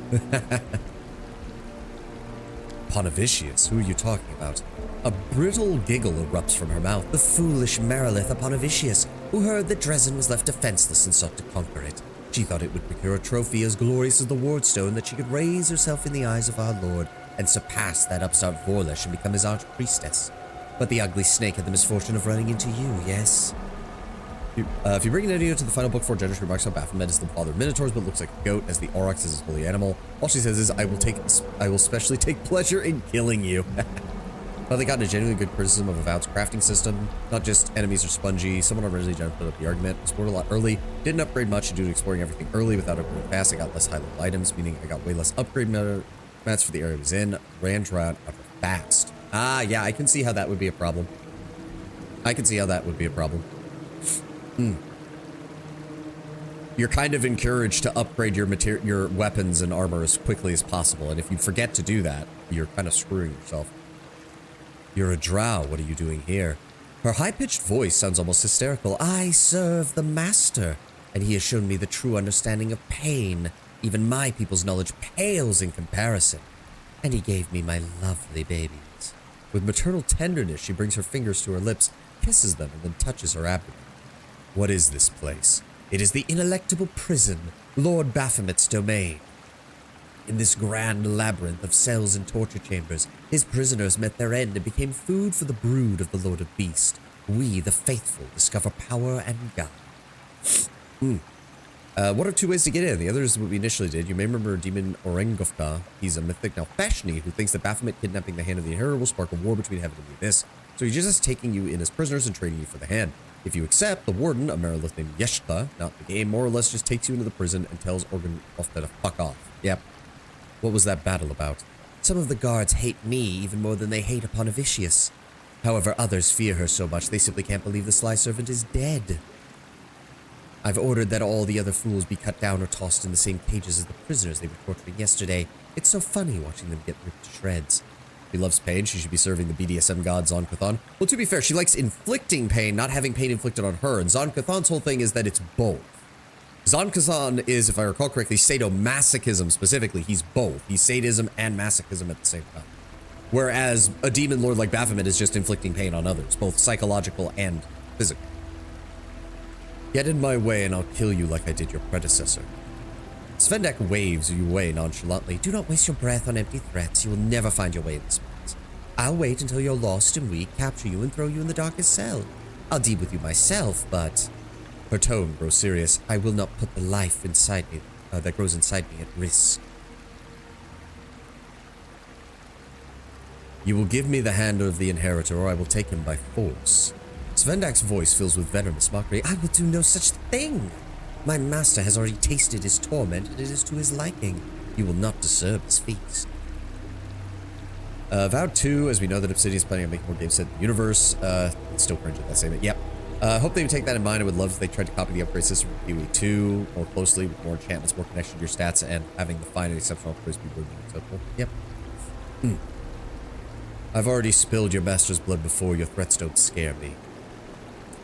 Aponovicius, who are you talking about? A brittle giggle erupts from her mouth. The foolish Marilith Aponovicius, who heard that Dresden was left defenseless and sought to conquer it. She thought it would procure a trophy as glorious as the Wardstone, that she could raise herself in the eyes of our lord and surpass that upstart Vorlesh and become his arch-priestess. But the ugly snake had the misfortune of running into you, yes? If you bring Nenio to the final book for generous remarks on Baphomet as the father of Minotaurs, but looks like a goat, as the Aurochs is his holy animal. All she says is, I will specially take pleasure in killing you. Well, they got a genuinely good criticism of Avowed's crafting system. Not just enemies are spongy. Someone originally tried to put up the argument. Explored a lot early. Didn't upgrade much due to exploring everything early without upgrading fast. I got less high-level items, meaning I got way less upgrade mats for the area I was in. Ran drought fast. Ah, yeah, I can see how that would be a problem. You're kind of encouraged to upgrade your weapons and armor as quickly as possible, and if you forget to do that, you're kind of screwing yourself. You're a drow, what are you doing here? Her high-pitched voice sounds almost hysterical. I serve the master, and he has shown me the true understanding of pain. Even my people's knowledge pales in comparison. And he gave me my lovely babies. With maternal tenderness, she brings her fingers to her lips, kisses them, and then touches her abdomen. What is this place? It is the ineluctable prison, Lord Baphomet's domain. In this grand labyrinth of cells and torture chambers, his prisoners met their end and became food for the brood of the Lord of Beast. We, the faithful, discover power and God. One of two ways to get in. The other is what we initially did. You may remember Demon Orengofka. He's a mythic now Fashni who thinks that Baphomet kidnapping the Hand of the Inheritor will spark a war between heaven and the abyss. So he's just taking you in as prisoners and trading you for the hand. If you accept, the warden, a Marilith named Yeshka, not the game, more or less just takes you into the prison and tells Orengofka to fuck off. Yep. What was that battle about? Some of the guards hate me even more than they hate Aponovicius. However, others fear her so much they simply can't believe the sly servant is dead. I've ordered that all the other fools be cut down or tossed in the same cages as the prisoners they were torturing yesterday. It's so funny watching them get ripped to shreds. She loves pain. She should be serving the BDSM god Zon-Kuthon. Well, to be fair, she likes inflicting pain, not having pain inflicted on her. And Zon-Kuthon's whole thing is that it's both. Zon-Kuthon is, if I recall correctly, sadomasochism specifically. He's both. He's sadism and masochism at the same time. Whereas a demon lord like Baphomet is just inflicting pain on others, both psychological and physical. Get in my way and I'll kill you like I did your predecessor. Svendak waves you away nonchalantly. Do not waste your breath on empty threats. You will never find your way in this place. I'll wait until you're lost and weak, capture you and throw you in the darkest cell. I'll deal with you myself, but... Her tone grows serious. I will not put the life inside me, that grows inside me at risk. You will give me the hand of the inheritor, or I will take him by force. Svendak's voice fills with venomous mockery. I will do no such thing. My master has already tasted his torment, and it is to his liking. You will not disturb his feast. Vow 2, as we know that Obsidian is planning on making more games set in the universe. It's still cringe at that statement. Yep. Hope they would take that in mind. I would love if they tried to copy the upgrade system from PoE 2 more closely, with more enchantments, more connection to your stats, and having the fine and exceptional upgrades be really acceptable. Yep. I've already spilled your master's blood before. Your threats don't scare me.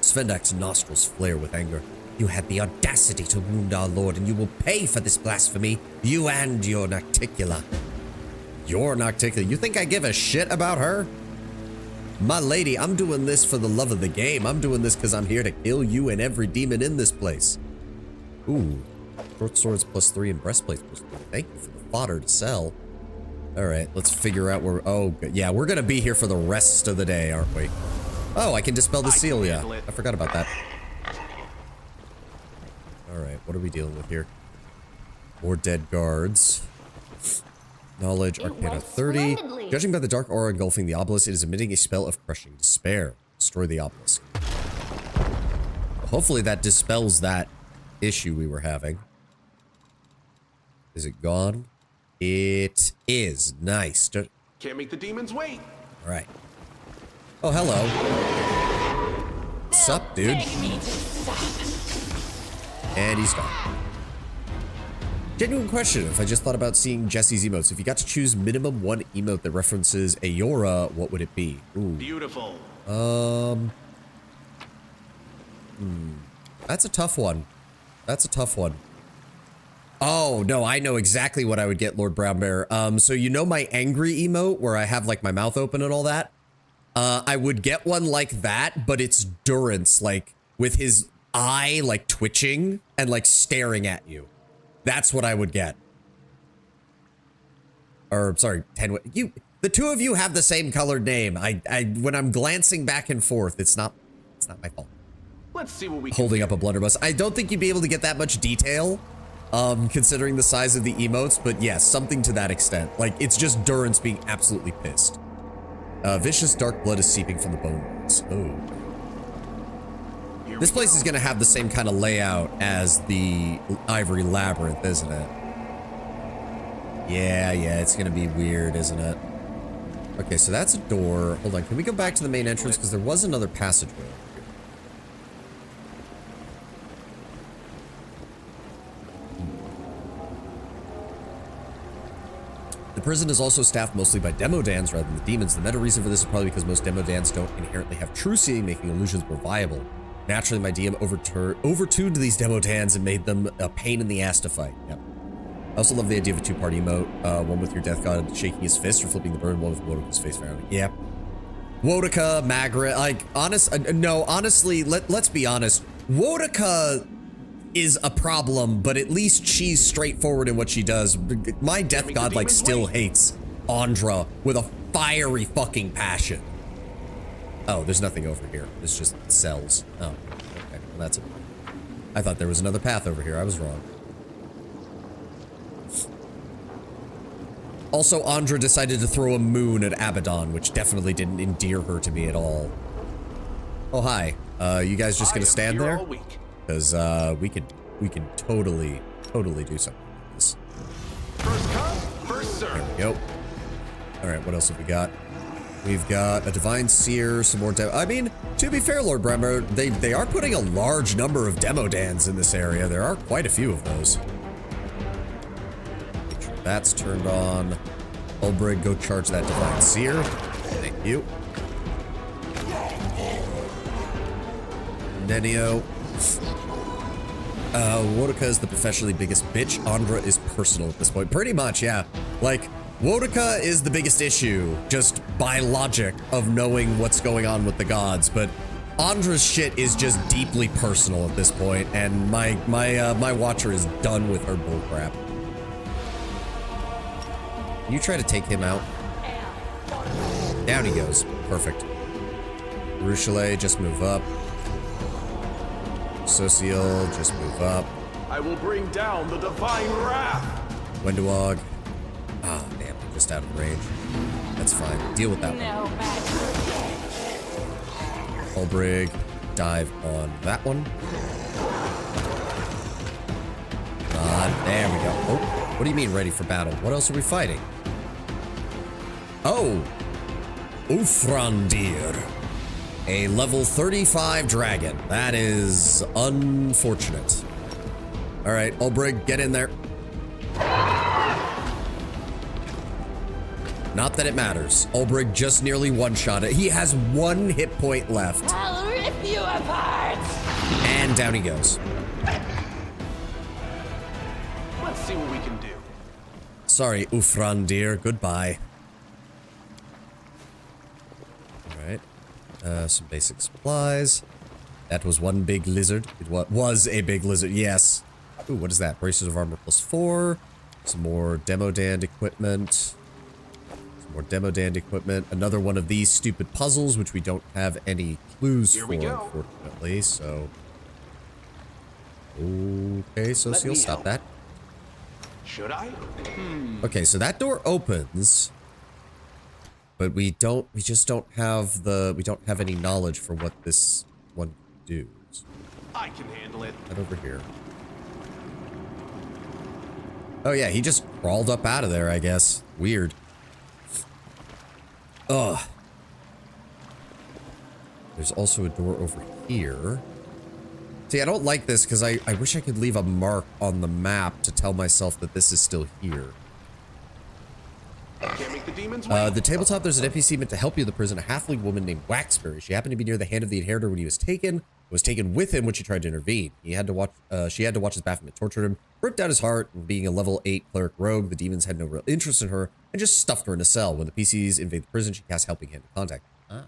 Svendak's nostrils flare with anger. You had the audacity to wound our lord, and you will pay for this blasphemy. You and your Nocticula. Your Nocticula? You think I give a shit about her? My lady, I'm doing this for the love of the game. I'm doing this because I'm here to kill you and every demon in this place. Ooh. Short swords +3 and breastplates +3. Thank you for the fodder to sell. Alright, let's figure out where... Oh, yeah, we're gonna be here for the rest of the day, aren't we? Oh, I can dispel the seal, yeah. I forgot about that. Alright, what are we dealing with here? More dead guards. Knowledge, Arcana 30. Judging by the dark aura engulfing the obelisk, it is emitting a spell of crushing despair. Destroy the obelisk. Hopefully that dispels that issue we were having. Is it gone? It is. Nice. Can't make the demons wait. Alright. Oh, hello. Sup, dude? And he's gone. Genuine question. If I just thought about seeing Jesse's emotes, if you got to choose minimum one emote that references Aora, what would it be? Ooh. Beautiful. That's a tough one. That's a tough one. Oh, no, I know exactly what I would get, Lord Brown Bear. So you know my angry emote where I have like my mouth open and all that? I would get one like that, but it's Durance, like with his eye like twitching and like staring at you. That's what I would get. Or sorry, the two of you have the same colored name. When I'm glancing back and forth, it's not my fault. Let's see what we Holding up a blunderbuss. I don't think you'd be able to get that much detail, considering the size of the emotes, but yes, something to that extent. Like, it's just Durance being absolutely pissed. Vicious dark blood is seeping from the bone wounds. Oh. This place is gonna have the same kind of layout as the Ivory Labyrinth, isn't it? Yeah, it's gonna be weird, isn't it? Okay, so that's a door. Hold on, can we go back to the main entrance? Because there was another passageway over here. The prison is also staffed mostly by Demodans rather than the demons. The meta reason for this is probably because most Demodans don't inherently have true seeing, making illusions more viable. Naturally, my DM overtuned these Demodans and made them a pain in the ass to fight. Yep. I also love the idea of a two-part emote. One with your death god shaking his fist or flipping the bird, one with Wodaka's face frowning. Yeah. Wodaka, Magret, like, honestly, let's be honest. Wodaka is a problem, but at least she's straightforward in what she does. My death god, like, still hates Andra with a fiery fucking passion. Oh, there's nothing over here. It's just cells. Oh, okay. Well, that's it. I thought there was another path over here. I was wrong. Also, Andra decided to throw a moon at Abaddon, which definitely didn't endear her to me at all. Oh, hi. You guys just gonna stand there? Because, we could totally do something like this. First come, first serve. There we go. Alright, what else have we got? We've got a Divine Seer, some more I mean, to be fair, Lord Bremer, they are putting a large number of Demodans in this area. There are quite a few of those. Make sure that's turned on. Ulbrig, go charge that Divine Seer. Thank you. Nenio. Wodika is the professionally biggest bitch. Andra is personal at this point. Pretty much, yeah. Like, Wodika is the biggest issue, just by logic of knowing what's going on with the gods, but Andra's shit is just deeply personal at this point, and my watcher is done with her bullcrap. Can you try to take him out? Down he goes. Perfect. Ruchelet, just move up. Social, just move up. I will bring down the divine wrath. Wenduog. Ah, damn, I'm just out of range. That's fine. Deal with that No one. match. Ulbrig, dive on that one. There we go. Oh, what do you mean ready for battle? What else are we fighting? Oh, Ufrandir. A level 35 dragon. That is unfortunate. All right, Ulbrig, get in there. Not that it matters. Ulbrig just nearly one-shot it. He has 1 hit point left. I'll rip you apart. And down he goes. Let's see what we can do. Sorry, Ufrandir. Goodbye. Alright. Some basic supplies. That was one big lizard. It was a big lizard, yes. Ooh, what is that? Braces of armor +4. Some more Demodand equipment. Some more Demodand equipment. Another one of these stupid puzzles, which we don't have any clues Here for, we go. unfortunately, so... Okay, so Let you'll me stop help. that. Should I? Okay, so that door opens, but we just don't have any knowledge for what this one can do. I can handle it. Head over here. Oh yeah, he just crawled up out of there, I guess. Weird. Ugh. There's also a door over here. See, I don't like this because I wish I could leave a mark on the map to tell myself that this is still here. Can't make the demons wait. The tabletop, there's an NPC meant to help you in the prison, a halfling woman named Waxberry. She happened to be near the hand of the inheritor when he was taken with him when she tried to intervene. She had to watch as Baphomet tortured him, ripped out his heart, and being a level 8 cleric rogue, the demons had no real interest in her, and just stuffed her in a cell. When the PCs invade the prison, she cast Helping Hand to contact. Ah.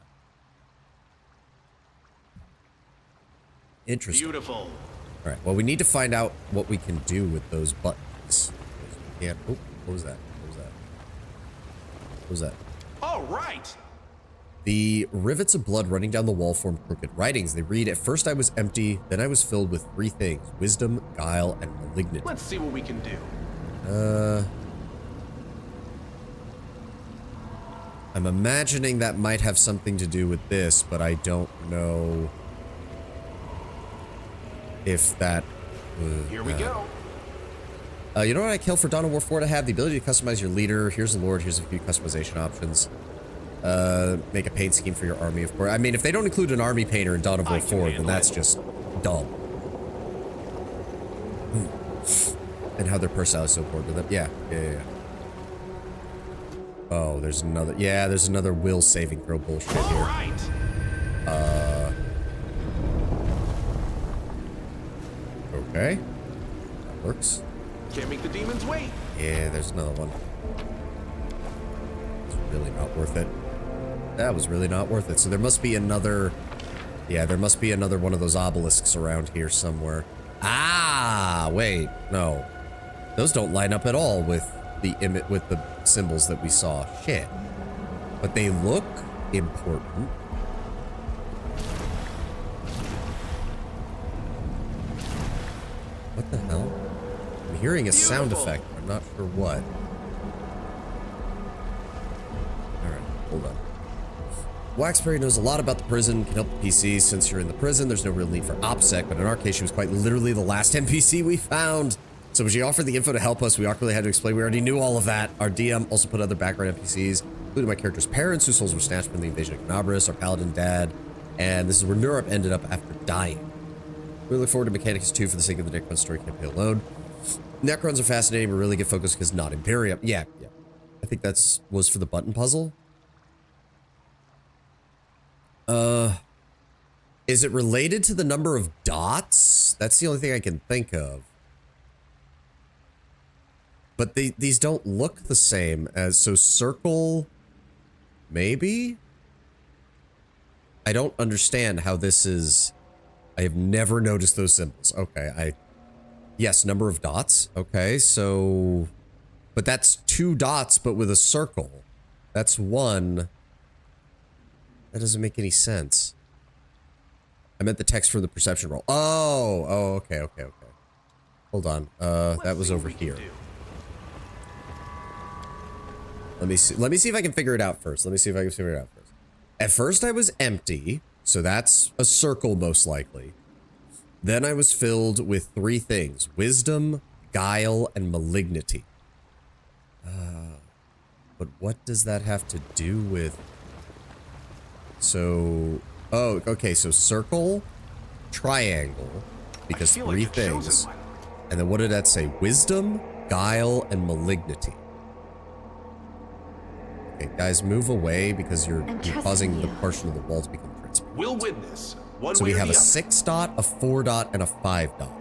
Interesting. Beautiful. Alright, well, we need to find out what we can do with those buttons. We can't. Oh, what was that? What was that? All right. The rivets of blood running down the wall form crooked writings. They read, "At first I was empty, then I was filled with 3 things: wisdom, guile, and malignity." Let's see what we can do. I'm imagining that might have something to do with this, but I don't know if that... Here we go. You know what I kill for Dawn of War 4 to have? The ability to customize your leader. Here's the Lord. Here's a few customization options. Make a paint scheme for your army, of course. I mean, if they don't include an army painter in Dawn of War 4, then that's just dumb. And how their personality is so important to them. Yeah. Oh, there's another... Yeah, there's another will saving throw bullshit All here. right. Okay. That works. Can't make the demons wait. Yeah, there's another one. It's really not worth it. That was really not worth it. So there must be another... Yeah, there must be another one of those obelisks around here somewhere. Ah, wait. No. Those don't line up at all with the symbols that we saw. Shit. But they look important. What the hell? I'm hearing a sound effect. I'm not sure what. Alright, hold on. Waxberry knows a lot about the prison, can help the PCs. Since you're in the prison, there's no real need for OPSEC, but in our case, she was quite literally the last NPC we found. So when she offered the info to help us, we awkwardly had to explain we already knew all of that. Our DM also put other background NPCs, including my character's parents, whose souls were snatched from the invasion of Knabris, our paladin dad, and this is where Nurup ended up after dying. We look forward to Mechanicus 2 for the sake of the Necron story campaign alone. Necrons are fascinating, but really get focused because not Imperium. Yeah. I think was for the button puzzle. Is it related to the number of dots? That's the only thing I can think of. But these don't look the same as, so circle, maybe? I don't understand how this is. I have never noticed those symbols. Okay, yes, number of dots. Okay, so, but that's 2 dots, but with a circle. That's 1. That doesn't make any sense. I meant the text for the perception roll. Oh, okay. Hold on. That was over here. Let me see if I can figure it out first. At first I was empty, so that's a circle most likely. Then I was filled with 3 things: wisdom, guile, and malignity. But what does that have to do with... So... Oh, okay, so circle, triangle, because 3 things. And then what did that say? Wisdom, guile, and malignity. Okay, guys, move away because you're causing the portion of the wall to become transparent. We'll witness. So we have a 6 dot, a 4 dot, and a 5 dot.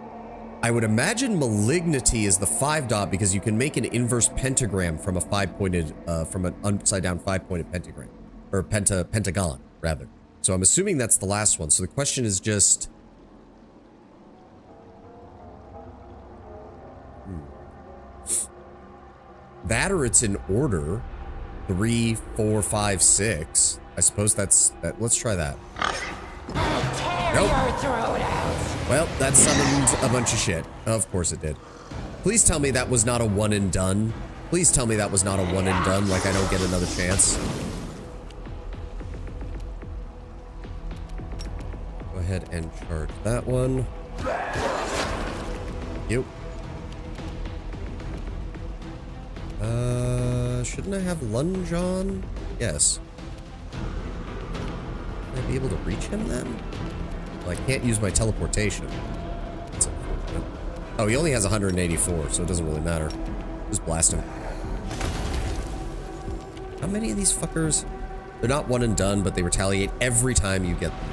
I would imagine malignity is the 5 dot because you can make an inverse pentagram from a 5-pointed, from an upside down 5-pointed pentagram, or pentagon rather. So I'm assuming that's the last one. So the question is just... That or it's in order. 3, 4, 5, 6. I suppose that's... Let's try that. Nope. Well, that summoned a bunch of shit. Of course it did. Please tell me that was not a one and done. Please tell me that was not a one and done, like I don't get another chance. Ahead and charge that one. Yep. Shouldn't I have lunge on? Yes. Should I be able to reach him then? Well, I can't use my teleportation. That's unfortunate. Oh, he only has 184, so it doesn't really matter. Just blast him. How many of these fuckers? They're not one and done, but they retaliate every time you get them.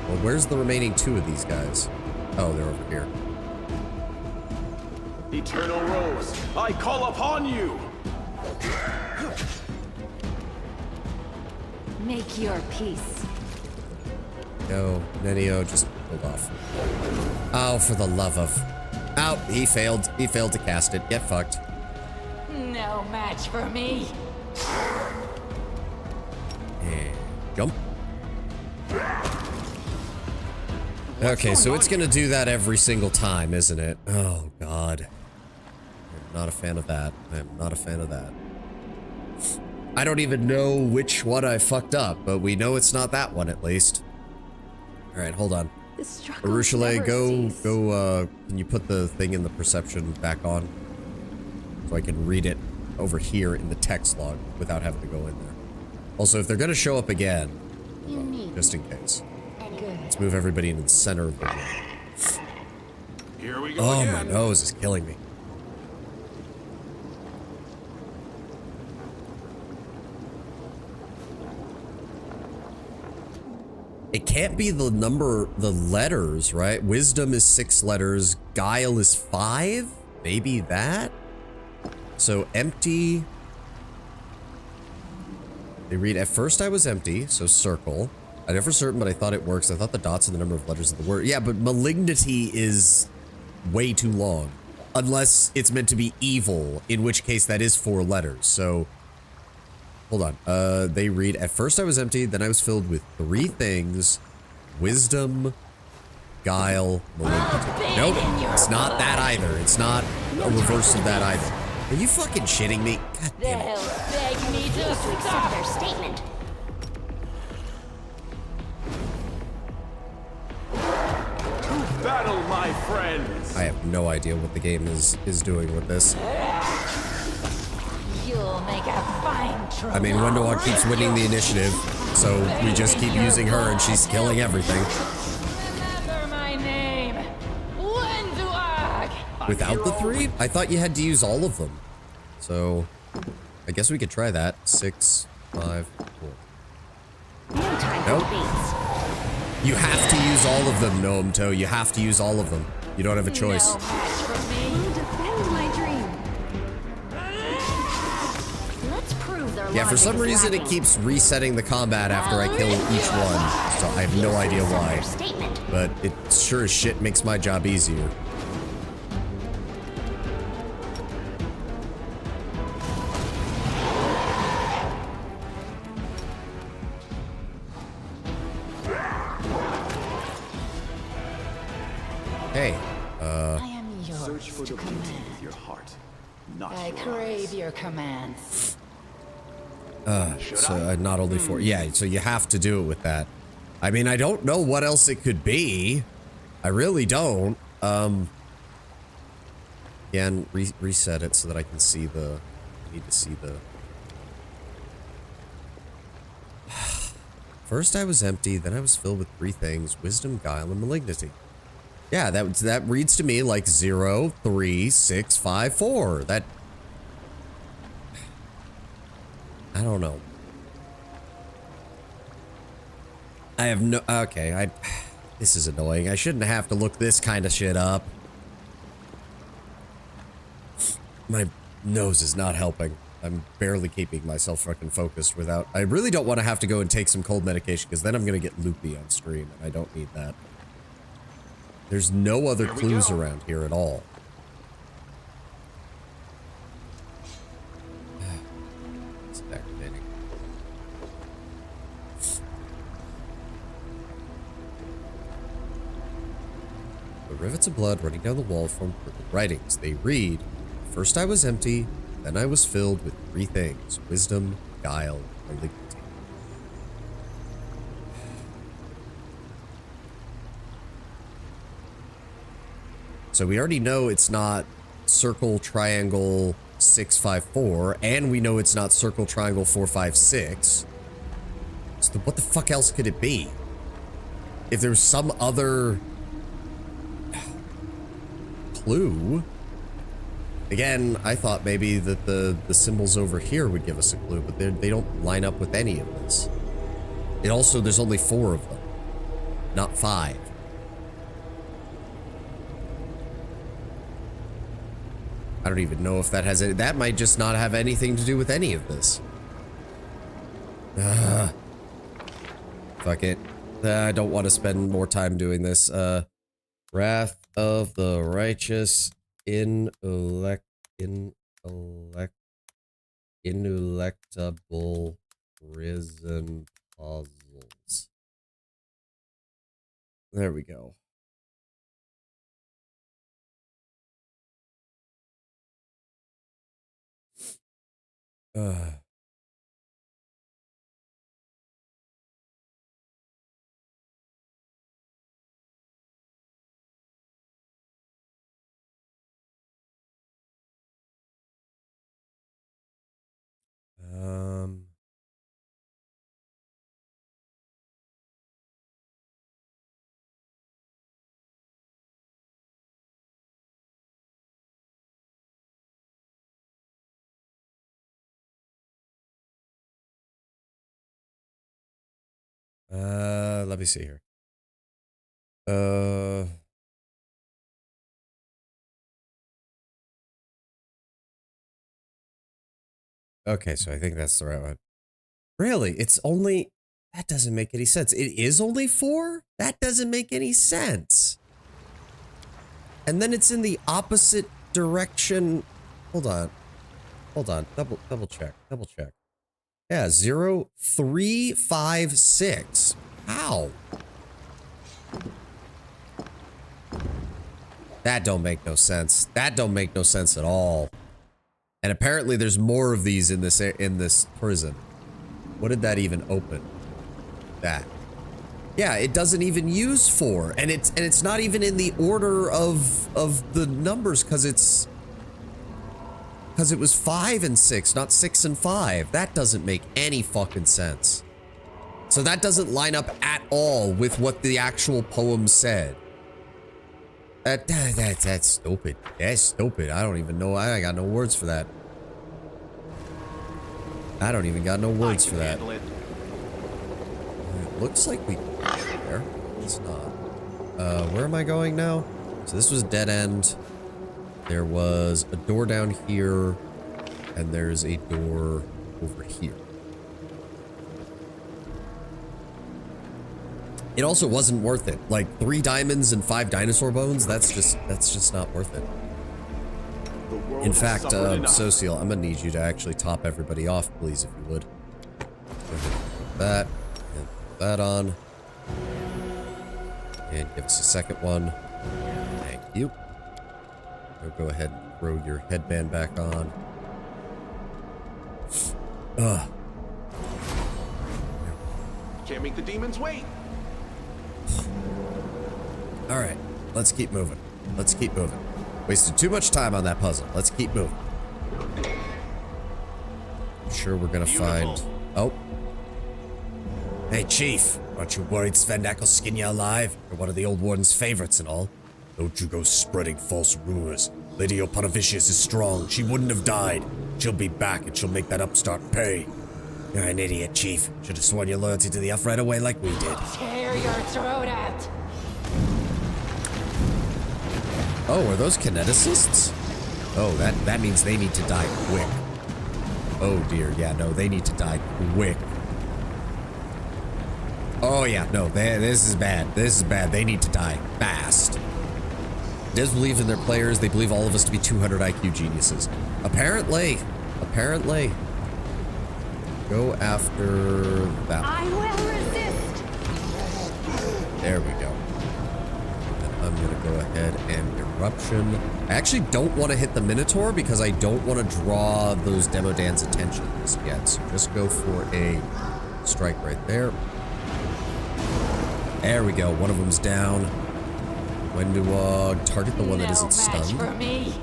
Well, where's the remaining 2 of these guys? Oh, they're over here. Eternal Rose, I call upon you! Make your peace. No, Nenio, just hold off. Oh, for the love of... Oh, he failed. He failed to cast it. Get fucked. No match for me. And jump. Okay, so it's gonna do that every single time, isn't it? Oh, God. I'm not a fan of that. I am not a fan of that. I don't even know which one I fucked up, but we know it's not that one, at least. Alright, hold on. Arushale, go, can you put the thing in the perception back on? So I can read it over here in the text log without having to go in there. Also, if they're gonna show up again, just in case. Let's move everybody into the center of the room. Here we go Oh, again. my nose is killing me. It can't be the number, the letters, right? Wisdom is 6 letters. Guile is 5? Maybe that? So empty. They read, at first I was empty, so circle. I never certain, but I thought it works. I thought the dots are the number of letters of the word. Yeah, but malignity is way too long. Unless it's meant to be evil, in which case that is 4 letters. So, hold on. They read, at first I was empty, then I was filled with 3 things. Wisdom, guile, malignity. Nope, it's not that either. It's not a reverse of that either. Are you fucking shitting me? God damn it. They'll beg me to Accept stop. their statement. Battle, my friends! I have no idea what the game is doing with this. You'll make a fine troll. I mean, Wendowak keeps winning the initiative, so we just keep using her and she's killing everything. Remember my name. Wendowak. Without the 3? I thought you had to use all of them. So, I guess we could try that. 6, 5, 4. No time for Nope. debates. You have to use all of them, Gnome Toe. You have to use all of them. You don't have a choice. No match for me. I'll defend my dream. Let's prove their Yeah, for logic some is reason it lacking. keeps resetting the combat after I kill each one. So I have no idea why. Statement. But it sure as shit makes my job easier. Hey, I am yours Search for to the beauty command. with your heart, not I your crave eyes. your commands. so not only for yeah, so you have to do it with that. I mean, I don't know what else it could be. I really don't. Again, reset it so that I can see the. I need to see the. First I was empty, then I was filled with 3 things: wisdom, guile, and malignity. Yeah, that reads to me like 0, 3, 6, 5, 4. That. I don't know. I have no. Okay, this is annoying. I shouldn't have to look this kind of shit up. My nose is not helping. I'm barely keeping myself fucking focused without. I really don't want to have to go and take some cold medication because then I'm gonna get loopy on stream, and I don't need that. There's no other clues around here at all. It's activating. The rivets of blood running down the wall form writings. They read, first I was empty, then I was filled with 3 things: wisdom, guile, malignity. So we already know it's not circle, triangle, 6, 5, 4, and we know it's not circle, triangle, 4, 5, 6. So what the fuck else could it be? If there's some other clue. Again, I thought maybe that the symbols over here would give us a clue, but they don't line up with any of this. And also, there's only 4 of them, not 5. I don't even know if that has any. That might just not have anything to do with any of this. Fuck it. I don't want to spend more time doing this. Wrath of the Righteous ineluctable prison puzzles. There we go. Let me see here. Okay, so I think that's the right one. Really? It's only... That doesn't make any sense. It is only 4? That doesn't make any sense. And then it's in the opposite direction. Hold on. Hold on. Double check. Double check. Yeah, 0, 3, 5, 6. How? That don't make no sense. That don't make no sense at all. And apparently there's more of these in this prison. What did that even open? That. Yeah, it doesn't even use 4, and it's not even in the order of the numbers because it was 5 and 6, not 6 and 5. That doesn't make any fucking sense. So that doesn't line up at all with what the actual poem said. That's stupid. That's stupid. I don't even know. I got no words for that. I don't even got no words for that. Handle it. It looks like we there. It's not. Where am I going now? So this was a dead end. There was a door down here, and there's a door over here. It also wasn't worth it. Like 3 diamonds and 5 dinosaur bones. That's just not worth it. The world In has fact, suffered enough. Sociel, I'm gonna need you to actually top everybody off, please, if you would. Go ahead and put that, and put that on. And give us a second one. Thank you. Now go ahead and throw your headband back on. Ugh. Can't make the demons wait. All right, let's keep moving. Let's keep moving. Wasted too much time on that puzzle. Let's keep moving. I'm sure we're gonna find... Oh. Hey, Chief. Aren't you worried Svendak will skin you alive? You're one of the old warden's favorites and all. Don't you go spreading false rumors. Lady Opanovicius is strong. She wouldn't have died. She'll be back and she'll make that upstart pay. You're an idiot, Chief. Should have sworn your loyalty to the elf right away like we did. Tear your throat out. Oh, are those kineticists? Oh, that means they need to die quick. Oh dear, yeah, no, they need to die quick. Oh yeah, no, this is bad. This is bad. They need to die fast. They just believe in their players. They believe all of us to be 200 IQ geniuses. Apparently. Go after that. I will resist. There we go. And I'm gonna go ahead and eruption. I actually don't want to hit the Minotaur because I don't want to draw those Demo Dan's attention just yet. So just go for a strike right there. There we go. One of them's down. When to target the one that isn't No match stunned. for me.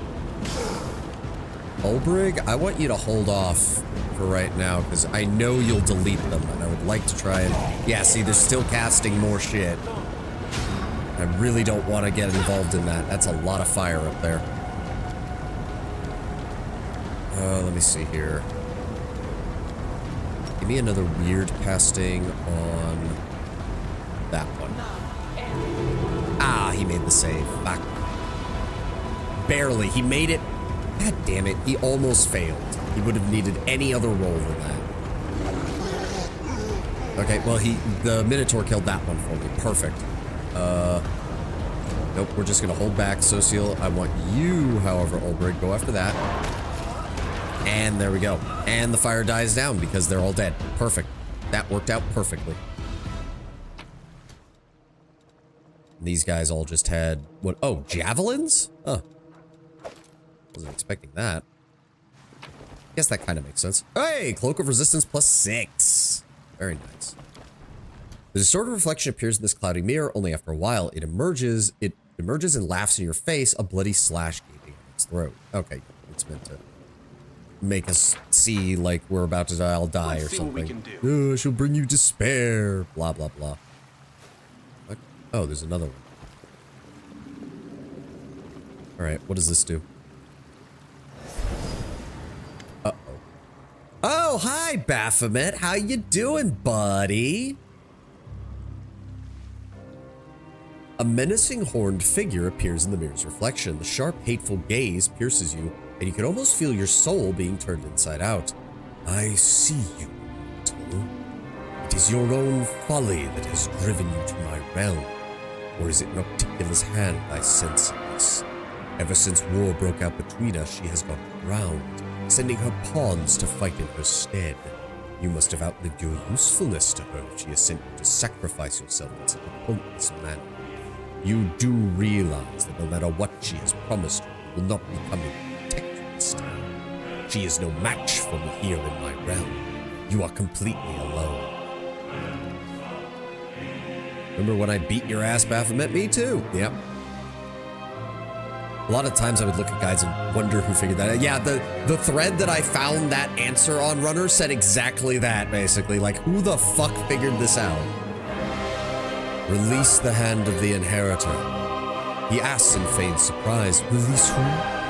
Ulbrig, I want you to hold off for right now because I know you'll delete them, and I would like to try and... Yeah, see, they're still casting more shit. I really don't want to get involved in that. That's a lot of fire up there. Let me see here. Give me another weird casting on that one. Ah, he made the save. Fuck. Barely. He made it. God damn it. He almost failed. He would have needed any other roll than that. Okay, well, the Minotaur killed that one for me. Perfect. Nope, we're just gonna hold back. Sociel, I want you, however, Ulbrig, go after that. And there we go. And the fire dies down because they're all dead. Perfect. That worked out perfectly. And these guys all just had, what? Oh, javelins? Huh. Wasn't expecting that. Guess that kind of makes sense. Hey, Cloak of Resistance +6. Very nice. The distorted reflection appears in this cloudy mirror. Only after a while, it emerges and laughs in your face, a bloody slash gaping on its throat. Okay, it's meant to make us see like we're about to all die or Let's see what we something. can do. She'll bring you despair. Blah, blah, blah. What? Oh, there's another one. All right, what does this do? Uh-oh. Oh, hi, Baphomet. How you doing, buddy? A menacing horned figure appears in the mirror's reflection. The sharp, hateful gaze pierces you, and you can almost feel your soul being turned inside out. I see you, mortal. It is your own folly that has driven you to my realm. Or is it Nocticula's hand I sense in this? Ever since war broke out between us, she has gone round, sending her pawns to fight in her stead. You must have outlived your usefulness to her if she has sent you to sacrifice yourself in such a pointless manner. You do realize that no matter what she has promised you, you will not be coming to protect you this time. She is no match for me here in my realm. You are completely alone. Remember when I beat your ass, Baphomet? Me too. Yep. A lot of times I would look at guys and wonder who figured that out. Yeah, the thread that I found that answer on Runner said exactly that, basically. Like, who the fuck figured this out? Release the hand of the inheritor. He asks in feigned surprise. Release who?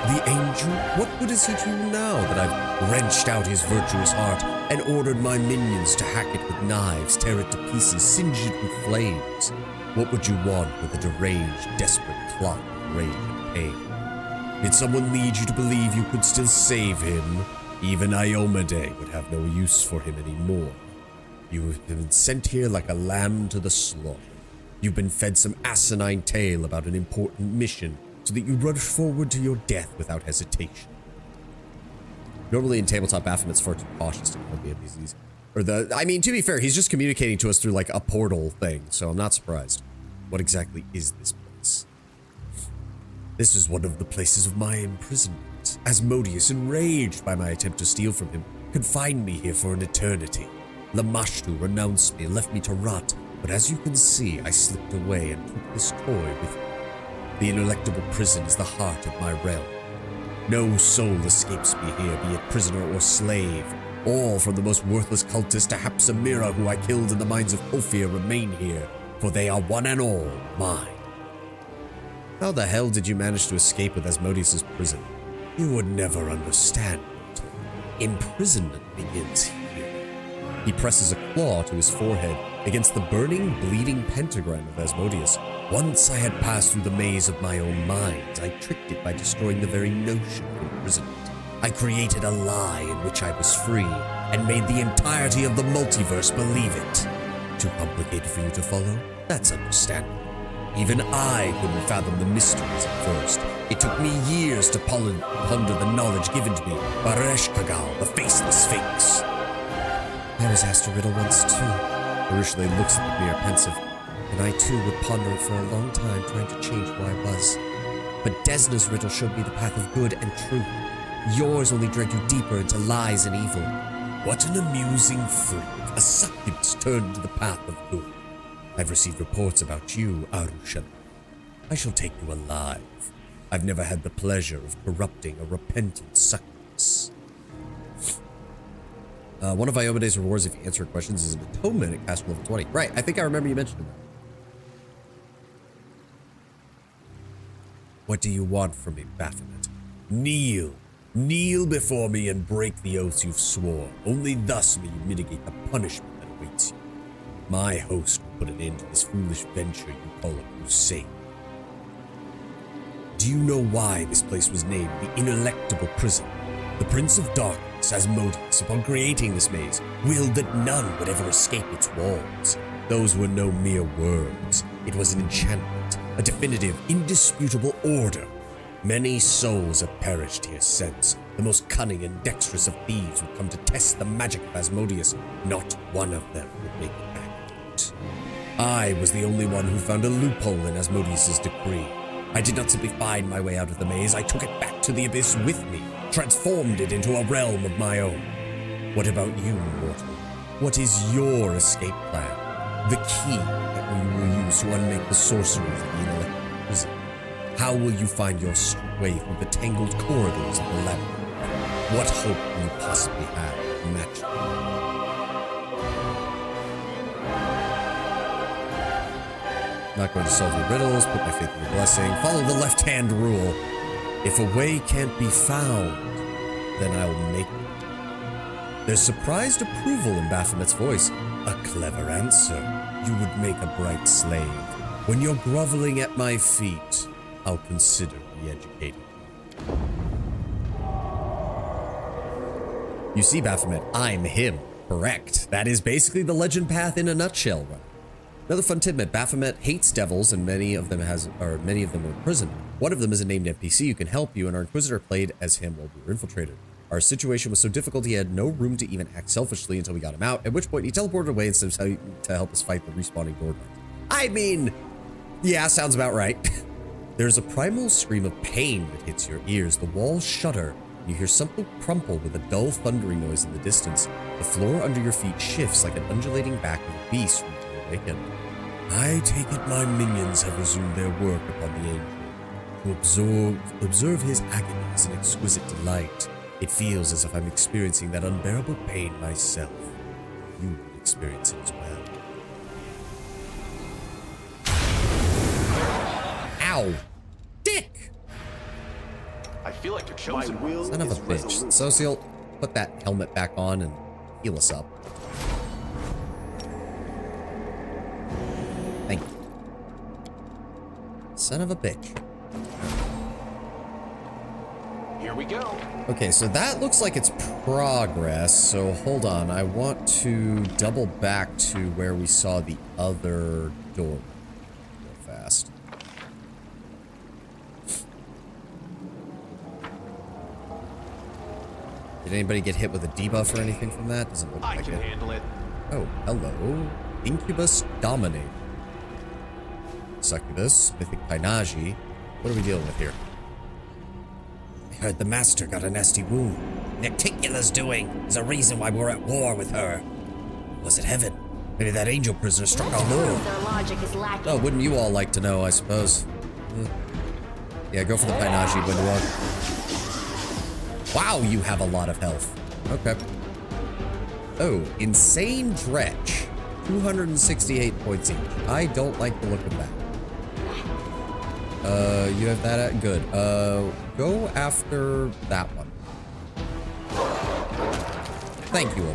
The angel? What good is he to you now that I've wrenched out his virtuous heart and ordered my minions to hack it with knives, tear it to pieces, singe it with flames? What would you want with a deranged, desperate clot of rage and pain? Did someone lead you to believe you could still save him? Even Iomade would have no use for him anymore. You have been sent here like a lamb to the slaughter. You've been fed some asinine tale about an important mission so that you rush forward to your death without hesitation. Normally in tabletop, Baphomet's far too cautious to kill the NPCs. To be fair, he's just communicating to us through like a portal thing, so I'm not surprised. What exactly is this place? This is one of the places of my imprisonment. Asmodeus, enraged by my attempt to steal from him, confined me here for an eternity. Lamashtu renounced me and left me to rot, but as you can see, I slipped away and took this toy with me. The ineluctable prison is the heart of my realm. No soul escapes me here, be it prisoner or slave. All from the most worthless cultist to Hapsamira, who I killed in the mines of Ophir, remain here, for they are one and all mine. How the hell did you manage to escape with Asmodeus' prison? You would never understand, mortal. Imprisonment begins here. He presses a claw to his forehead against the burning, bleeding pentagram of Asmodeus. Once I had passed through the maze of my own mind, I tricked it by destroying the very notion of imprisonment. I created a lie in which I was free, and made the entirety of the multiverse believe it. Too complicated for you to follow? That's understandable. Even I couldn't fathom the mysteries at first. It took me years to ponder the knowledge given to me by Reshkagal, the Faceless Sphinx. I was asked a riddle once too. Urushley looks at the mirror pensive, and I too would ponder it for a long time, trying to change who I was. But Desna's riddle showed me the path of good and truth. Yours only dragged you deeper into lies and evil. What an amusing freak, a succubus turned into the path of good. I've received reports about you, Arushan. I shall take you alive. I've never had the pleasure of corrupting a repentant succubus. One of Iomede's rewards if you answer questions is an atonement at caster level 20. Right, I think I remember you mentioning that. What do you want from me, Baphomet? Kneel. Kneel before me and break the oaths you've sworn. Only thus may you mitigate the punishment that awaits you. My host will put an end to this foolish venture you call a crusade. Do you know why this place was named the Ineluctable Prison? The Prince of Darkness, Asmodeus, upon creating this maze, willed that none would ever escape its walls. Those were no mere words. It was an enchantment, a definitive, indisputable order. Many souls have perished here since. The most cunning and dexterous of thieves would come to test the magic of Asmodeus. Not one of them would make it back out. I was the only one who found a loophole in Asmodeus' decree. I did not simply find my way out of the maze, I took it back to the abyss with me, transformed it into a realm of my own. What about you, mortal? What is your escape plan? The key that you will use to unmake the sorceries of the Ineluctable Prison? How will you find your way through the tangled corridors of the labyrinth? What hope can you possibly have to match them? Not going to solve your riddles, put my faith in your blessing, follow the left-hand rule. If a way can't be found, then I will make it. There's surprised approval in Baphomet's voice. A clever answer. You would make a bright slave. When you're groveling at my feet, I'll consider re-educating you. You see, Baphomet, I'm him. Correct. That is basically the legend path in a nutshell, right? Another fun tidbit, Baphomet hates devils and many of them are in prison. One of them is a named NPC who can help you, and our Inquisitor played as him while we were infiltrated. Our situation was so difficult he had no room to even act selfishly until we got him out, at which point he teleported away instead of to help us fight the respawning door guards. I mean, yeah, sounds about right. There's a primal scream of pain that hits your ears. The walls shudder. You hear something crumple with a dull thundering noise in the distance. The floor under your feet shifts like an undulating back of a beast from the awakened. I take it my minions have resumed their work upon the angel. To observe his agony is an exquisite delight. It feels as if I'm experiencing that unbearable pain myself. You will experience it as well. Ow! Dick! feel like you're chosen. Son of a bitch. Social, put that helmet back on and heal us up. Thank you. Son of a bitch. Here we go. Okay, so that looks like it's progress. So hold on. I want to double back to where we saw the other door real fast. Did anybody get hit with a debuff or anything from that? Doesn't look I like can it. handle it. Oh, hello. Incubus Dominate. Succubus, Mythic Painaji. What are we dealing with here? I heard the master got a nasty wound. Nicticula's doing is a reason why we're at war with her. Was it heaven? Maybe that angel prisoner struck our lord. Their logic is lacking. Oh, wouldn't you all like to know, I suppose? Yeah, go for the Painaji, Windwalk. Wow, you have a lot of health. Okay. Oh, Insane Dretch. 268 points each. I don't like the look of that. You have that at good. Go after that one. Thank you.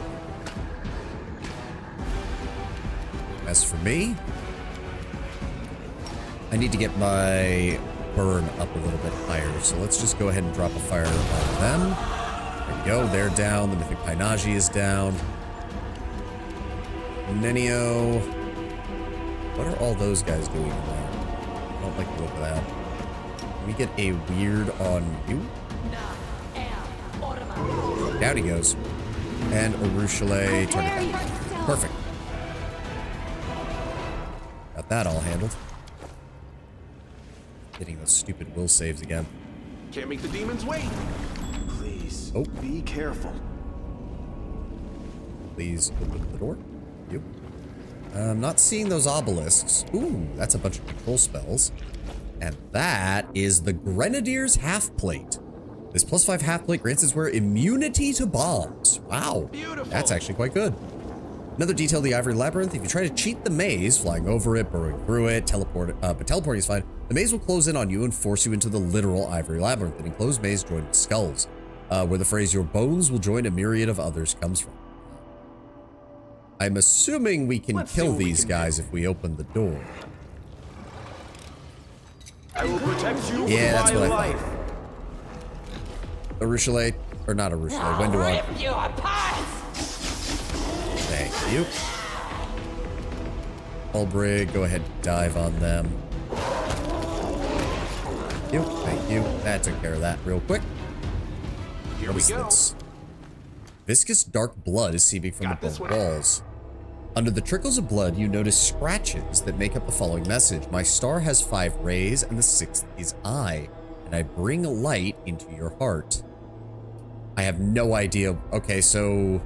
As for me, I need to get my burn up a little bit higher. So let's just go ahead and drop a fire on them. There we go. They're down. The Mythic Painaji is down. Nenio. What are all those guys doing now? I don't like the look of that. Can we get a weird on you? Down he goes. And Urushale target that. Perfect. Got that all handled. Getting those stupid will saves again. Can't make the demons wait. Please, Oh. be careful. Please open the door. Yep. I'm not seeing those obelisks. Ooh, that's a bunch of control spells. And that is the Grenadier's Half Plate. This +5 half plate grants its wearer immunity to bombs. Wow. Beautiful. That's actually quite good. Another detail of the Ivory Labyrinth, if you try to cheat the maze, flying over it, burrowing through it, but teleporting is fine, the maze will close in on you and force you into the literal Ivory Labyrinth. An enclosed maze joined with skulls, where the phrase, your bones will join a myriad of others, comes from. I'm assuming we can kill these guys if we open the door. I will protect you Yeah, that's with what my I life. thought. Urushale, or not Urushale, Wenduog. Rip you apart! Thank you. Ulbrig, go ahead and dive on them. Thank you. That took care of that real quick. Here What we is go. this? Viscous dark blood is seeping from Got the this bone one. walls. Under the trickles of blood, you notice scratches that make up the following message. My star has 5 rays, and the 6th is I, and I bring light into your heart. I have no idea. Okay, so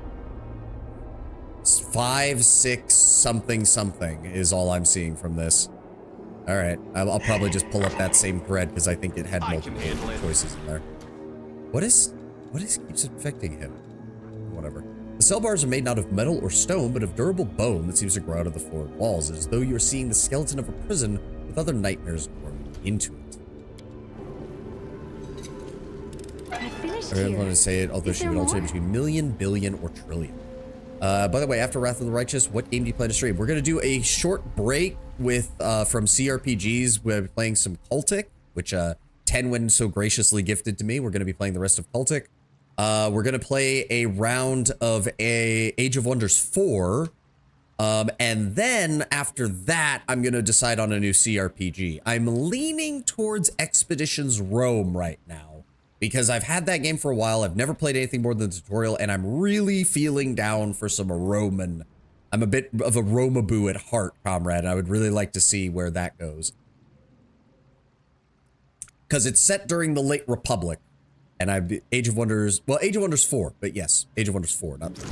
5, 6, something, something is all I'm seeing from this. All right, I'll probably just pull up that same thread because I think it had I can multiple handle it. choices in there. What keeps affecting him? Whatever. The cell bars are made not of metal or stone, but of durable bone that seems to grow out of the floor and walls, as though you're seeing the skeleton of a prison with other nightmares growing into it. I finished I don't here. want to say it, although Is she there would alternate more? between million, billion, or trillion. By the way, after Wrath of the Righteous, what game do you plan to stream? We're going to do a short break with from CRPGs. We're playing some Cultic, which Tenwin so graciously gifted to me. We're going to be playing the rest of Cultic. We're going to play a round of Age of Wonders 4. And then after that, I'm going to decide on a new CRPG. I'm leaning towards Expeditions Rome right now because I've had that game for a while. I've never played anything more than the tutorial, and I'm really feeling down for some Roman. I'm a bit of a Romaboo at heart, comrade. I would really like to see where that goes. Because it's set during the late Republic. And Age of Wonders 4, but yes, Age of Wonders 4, not 3.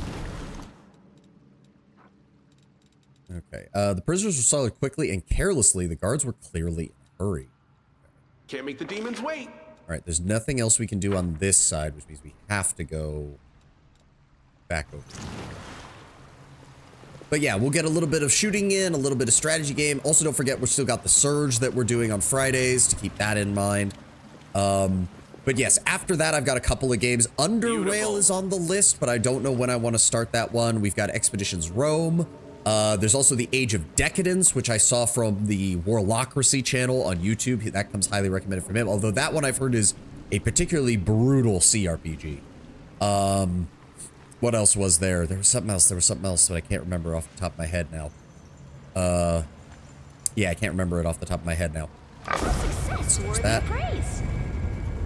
Okay, the prisoners were startled quickly and carelessly. The guards were clearly in a hurry. Can't make the demons wait. All right, there's nothing else we can do on this side, which means we have to go back over. But yeah, we'll get a little bit of shooting in, a little bit of strategy game. Also, don't forget, we've still got the Surge that we're doing on Fridays to keep that in mind. But yes, after that, I've got a couple of games. Underrail is on the list, but I don't know when I want to start that one. We've got Expeditions Rome. There's also the Age of Decadence, which I saw from the Warlocracy channel on YouTube. That comes highly recommended from him. Although that one I've heard is a particularly brutal CRPG. What else was there? There was something else. There was something else that I can't remember off the top of my head now. Yeah, I can't remember it off the top of my head now. Success There's worthy that. of praise.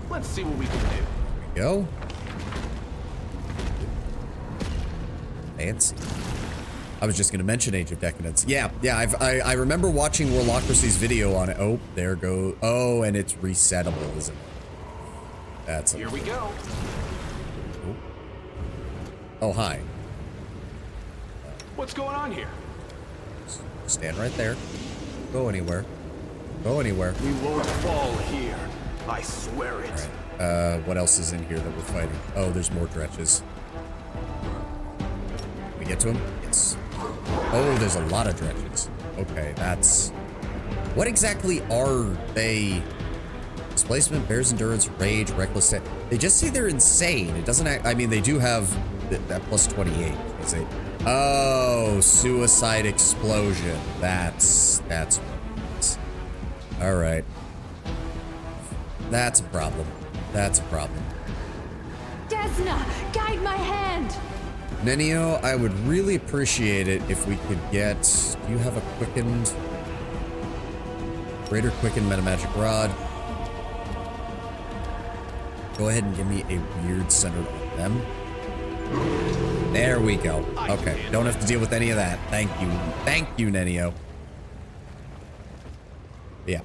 Let's see what we can do. There we go. Fancy. I was just going to mention Age of Decadence. Yeah, I remember watching Warlocracy's video on it. Oh, there goes. Oh, and it's resettable, isn't it? That's Here we go. Oh, hi. What's going on here? Stand right there. Go anywhere. Go anywhere. We won't fall here. I swear it. What else is in here that we're fighting? Oh, there's more dretches. Can we get to him? Yes. Oh, there's a lot of dretches. Okay, that's... What exactly are they? Displacement, Bear's Endurance, Rage, Reckless... They just say they're insane. It doesn't act... I mean, they do have that plus 28. Is it? Oh, Suicide Explosion. That's what it is. All right. That's a problem. That's a problem. Desna, guide my hand. Nenio, I would really appreciate it if we could get... Do you have a quickened... Greater quickened metamagic rod? Go ahead and give me a weird center of them. There we go. Okay, don't have to deal with any of that. Thank you. Thank you, Nenio. Yeah.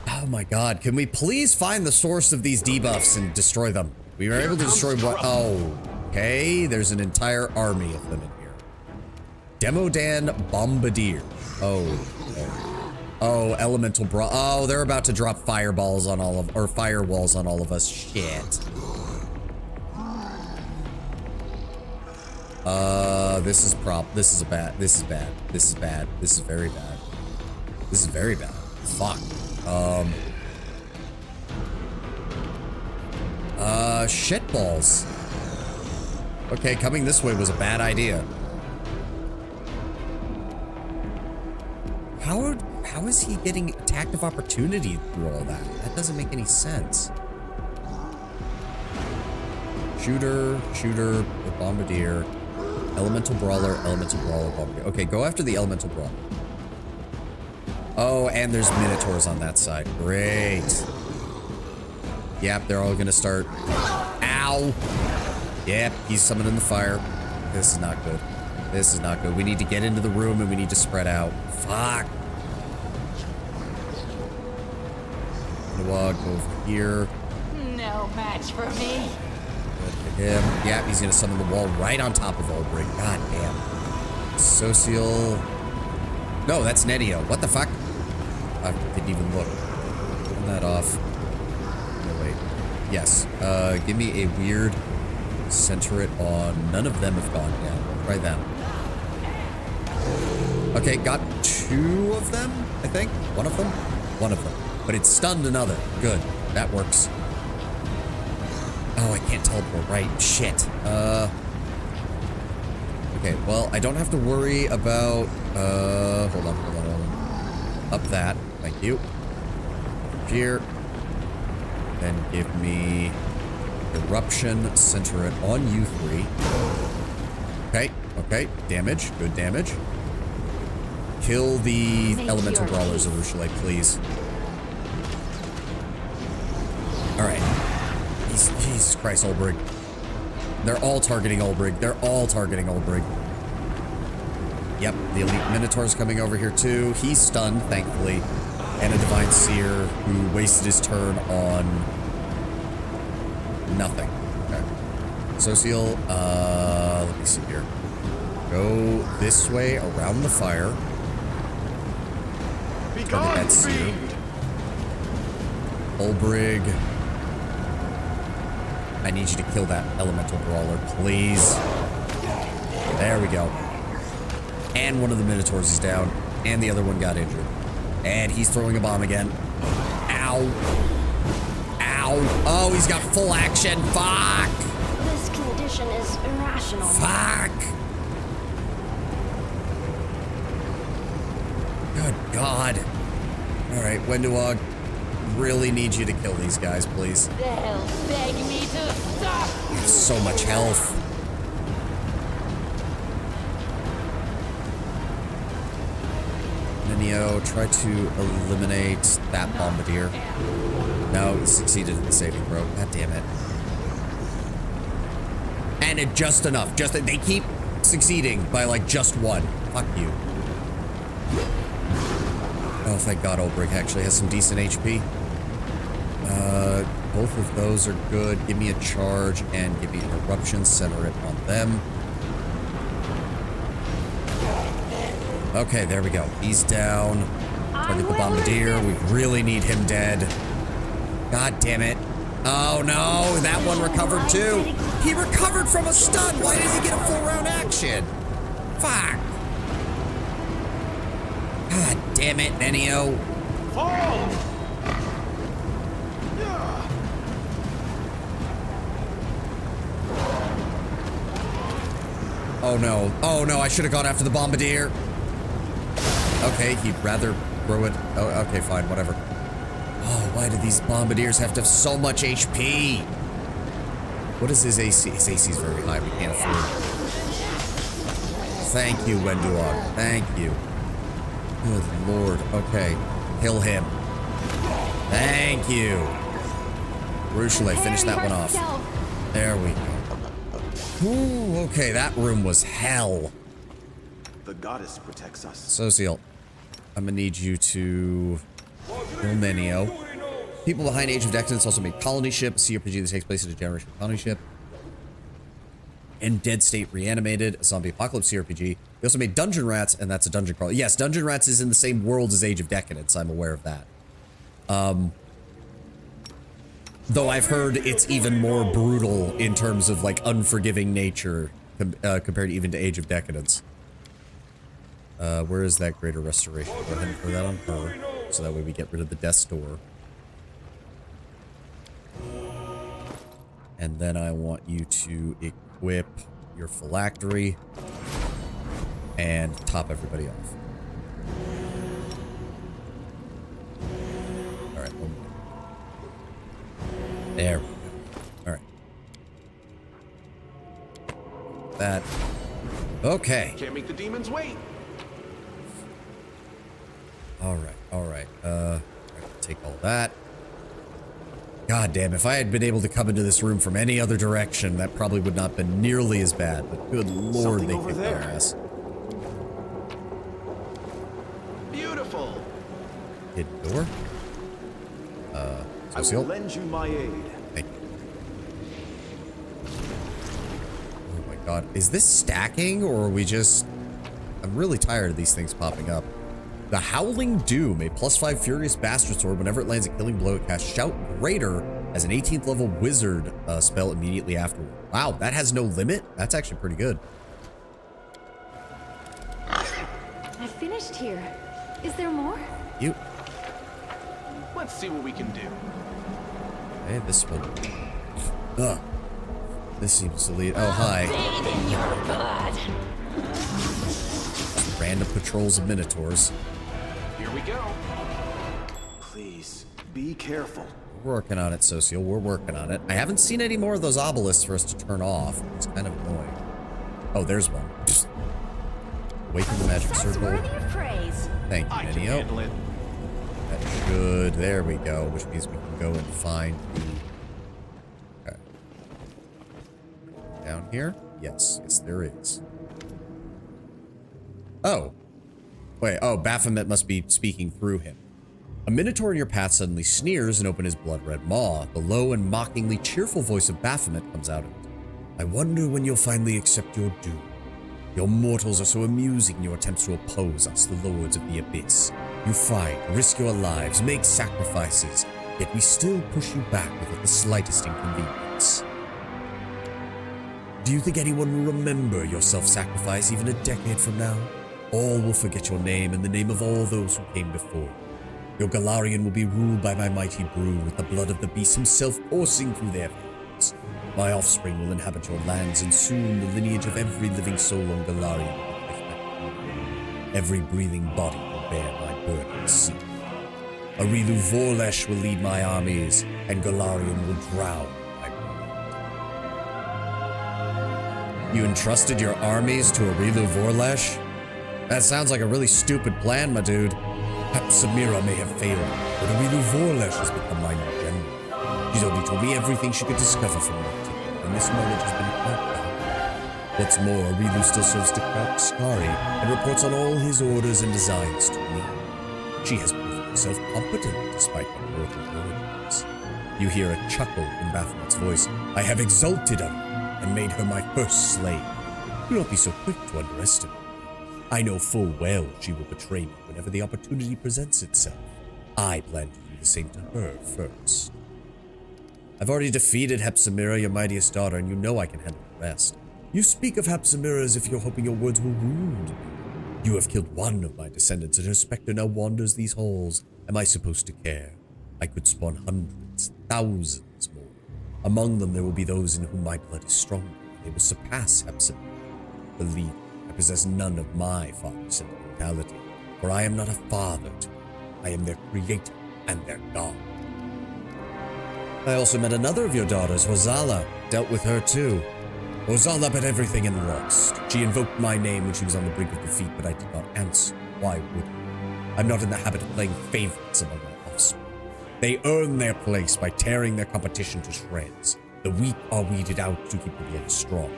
Oh my god, can we please find the source of these debuffs and destroy them? We were able to destroy what? Oh, okay. There's an entire army of them in here. Demodan Bombardier. Oh, okay. Oh, Elemental Bra. Oh, they're about to drop fireballs on all of, or firewalls on all of us. Shit. This is this is bad. This is bad. This is bad. This is very bad. This is very bad. Fuck. Shitballs. Okay, coming this way was a bad idea. How is he getting attack of opportunity through all that? That doesn't make any sense. Shooter, Bombardier, Elemental Brawler, Bombardier. Okay, go after the Elemental Brawler. Oh, and there's Minotaurs on that side. Great. Yep, they're all gonna start. Ow! Yep, he's summoning the fire. This is not good. This is not good. We need to get into the room and we need to spread out. Fuck. Go over here. No match for me. Him. Yeah, he's gonna summon the wall right on top of Olbrich. God damn. Social. No, that's Nenio. What the fuck? I didn't even look. Turn that off. No, wait. Yes. Give me a weird. Center it on. None of them have gone down. Try them. Okay, got two of them, I think. One of them? One of them. But it stunned another. Good. That works. Oh, I can't teleport, right? Shit. Okay, well, I don't have to worry about, hold on. Up that. Thank you. Here. Then give me Eruption, center it on you three. Okay, damage, good damage. Kill the Elemental Brawlers, Arushale, please. Alright. Jesus Christ, Olbrich. They're all targeting Olbrich. They're all targeting Olbrich. Yep, the Elite Minotaur's coming over here too. He's stunned, thankfully. And a Divine Seer who wasted his turn on nothing. Okay. Social, let me see here. Go this way around the fire. Target that Seer. Olbrich. I need you to kill that Elemental Brawler, please. There we go. And one of the Minotaurs is down. And the other one got injured. And he's throwing a bomb again. Ow. Ow. Ow. Oh, he's got full action. Fuck. This condition is irrational. Fuck. Good God. All right, Wenduog, really need you to kill these guys, please. They'll beg me to stop. So much health. Neo, try to eliminate that bombardier. No, he succeeded in the saving throw. God damn it. And it just enough. They keep succeeding by like just one. Fuck you. Oh, thank God Ulbrich actually has some decent HP. Both of those are good. Give me a charge and give me an eruption. Center it on them. Okay, there we go. He's down. Target the bombardier. We really need him dead. God damn it. Oh no, that one recovered too. He recovered from a stun. Why did he get a full round action? Fuck. God damn it, Nenio. Fall! Oh no. Oh no, I should have gone after the bombardier. Okay, he'd rather throw it. Oh, okay, fine, whatever. Oh, why do these bombardiers have to have so much HP? What is his AC? His AC is very high. We can't afford it. Thank you, Wenduog. Thank you. Good lord. Okay. Kill him. Thank you. Rushale, finish that one off. There we go. Ooh, okay, that room was hell. The goddess protects us. Social, I'm gonna need you to kill Nenio. People behind Age of Decadence also made Colony Ship, a CRPG that takes place in a generation colony ship. And Dead State Reanimated, a zombie apocalypse CRPG. They also made Dungeon Rats, and that's a dungeon crawler. Yes, Dungeon Rats is in the same world as Age of Decadence. I'm aware of that. Though I've heard it's even more brutal in terms of like unforgiving nature compared even to Age of Decadence. Where is that greater restoration? Go ahead and throw that on her, so that way we get rid of the death's door. And then I want you to equip your phylactery and top everybody off. All right, one more. There we go. All right. That. Okay. Can't make the demons wait. All right. All right. Take all that. God damn, if I had been able to come into this room from any other direction, that probably would not have been nearly as bad. But good lord, they kicked our ass. Beautiful. Hidden door. I will Social. lend you my aid. Thank you. Oh my god. Is this stacking, or are we just... I'm really tired of these things popping up. The Howling Doom, a +5 Furious Bastard Sword. Whenever it lands a killing blow, it casts Shout Greater as an 18th level wizard spell immediately afterward. Wow, that has no limit? That's actually pretty good. I finished here. Is there more? You. Let's see what we can do. Hey, this one. Ugh. This seems to lead. Oh, hi. Bathe in your blood. Random patrols of minotaurs. Here we go. Please, be careful. We're working on it, Social. We're working on it. I haven't seen any more of those obelisks for us to turn off. It's kind of annoying. Oh, there's one. Just awaken the magic circle. Worthy of praise. Thank you, I can Nenio. handle it. That should. There we go. Which means we can go and find the. Okay. Down here? Yes. Yes, there is. Oh. Wait. Oh, Baphomet must be speaking through him. A minotaur in your path suddenly sneers and opens his blood-red maw. The low and mockingly cheerful voice of Baphomet comes out of it. I wonder when you'll finally accept your doom. Your mortals are so amusing in your attempts to oppose us, the lords of the abyss. You fight, risk your lives, make sacrifices, yet we still push you back without the slightest inconvenience. Do you think anyone will remember your self-sacrifice even a decade from now? All will forget your name and the name of all those who came before. Your Galarian will be ruled by my mighty brood, with the blood of the beast himself coursing through their veins. My offspring will inhabit your lands, and soon the lineage of every living soul on Galarian will be reflected. Every breathing body will bear my burning seed. Arilu Vorlesh will lead my armies, and Galarian will drown my blood. You entrusted your armies to Arilu Vorlesh? That sounds like a really stupid plan, my dude. Perhaps Samira may have failed, but Arilu Vorlesh has become my new general. She's already told me everything she could discover from my team, and this knowledge has been outbound. What's more, Arilu still serves to Skari and reports on all his orders and designs to me. She has proven herself competent despite her mortal origins. You hear a chuckle in Baphomet's voice. I have exalted her and made her my first slave. Do not be so quick to underestimate. I know full well she will betray me whenever the opportunity presents itself. I plan to do the same to her first. I've already defeated Hepsamira, your mightiest daughter, and you know I can handle the rest. You speak of Hepsamira as if you're hoping your words will wound me. You have killed one of my descendants, and her specter now wanders these halls. Am I supposed to care? I could spawn hundreds, thousands more. Among them there will be those in whom my blood is stronger. They will surpass Hepsamira. Believe me, I possess none of my father's sentimentality, for I am not a father to them. I am their creator and their god. I also met another of your daughters, Rosala. Dealt with her too. Rosala bet everything and lost. She invoked my name when she was on the brink of defeat, but I did not answer. Why would I? I'm not in the habit of playing favorites among my offspring. They earn their place by tearing their competition to shreds. The weak are weeded out to keep the young strong.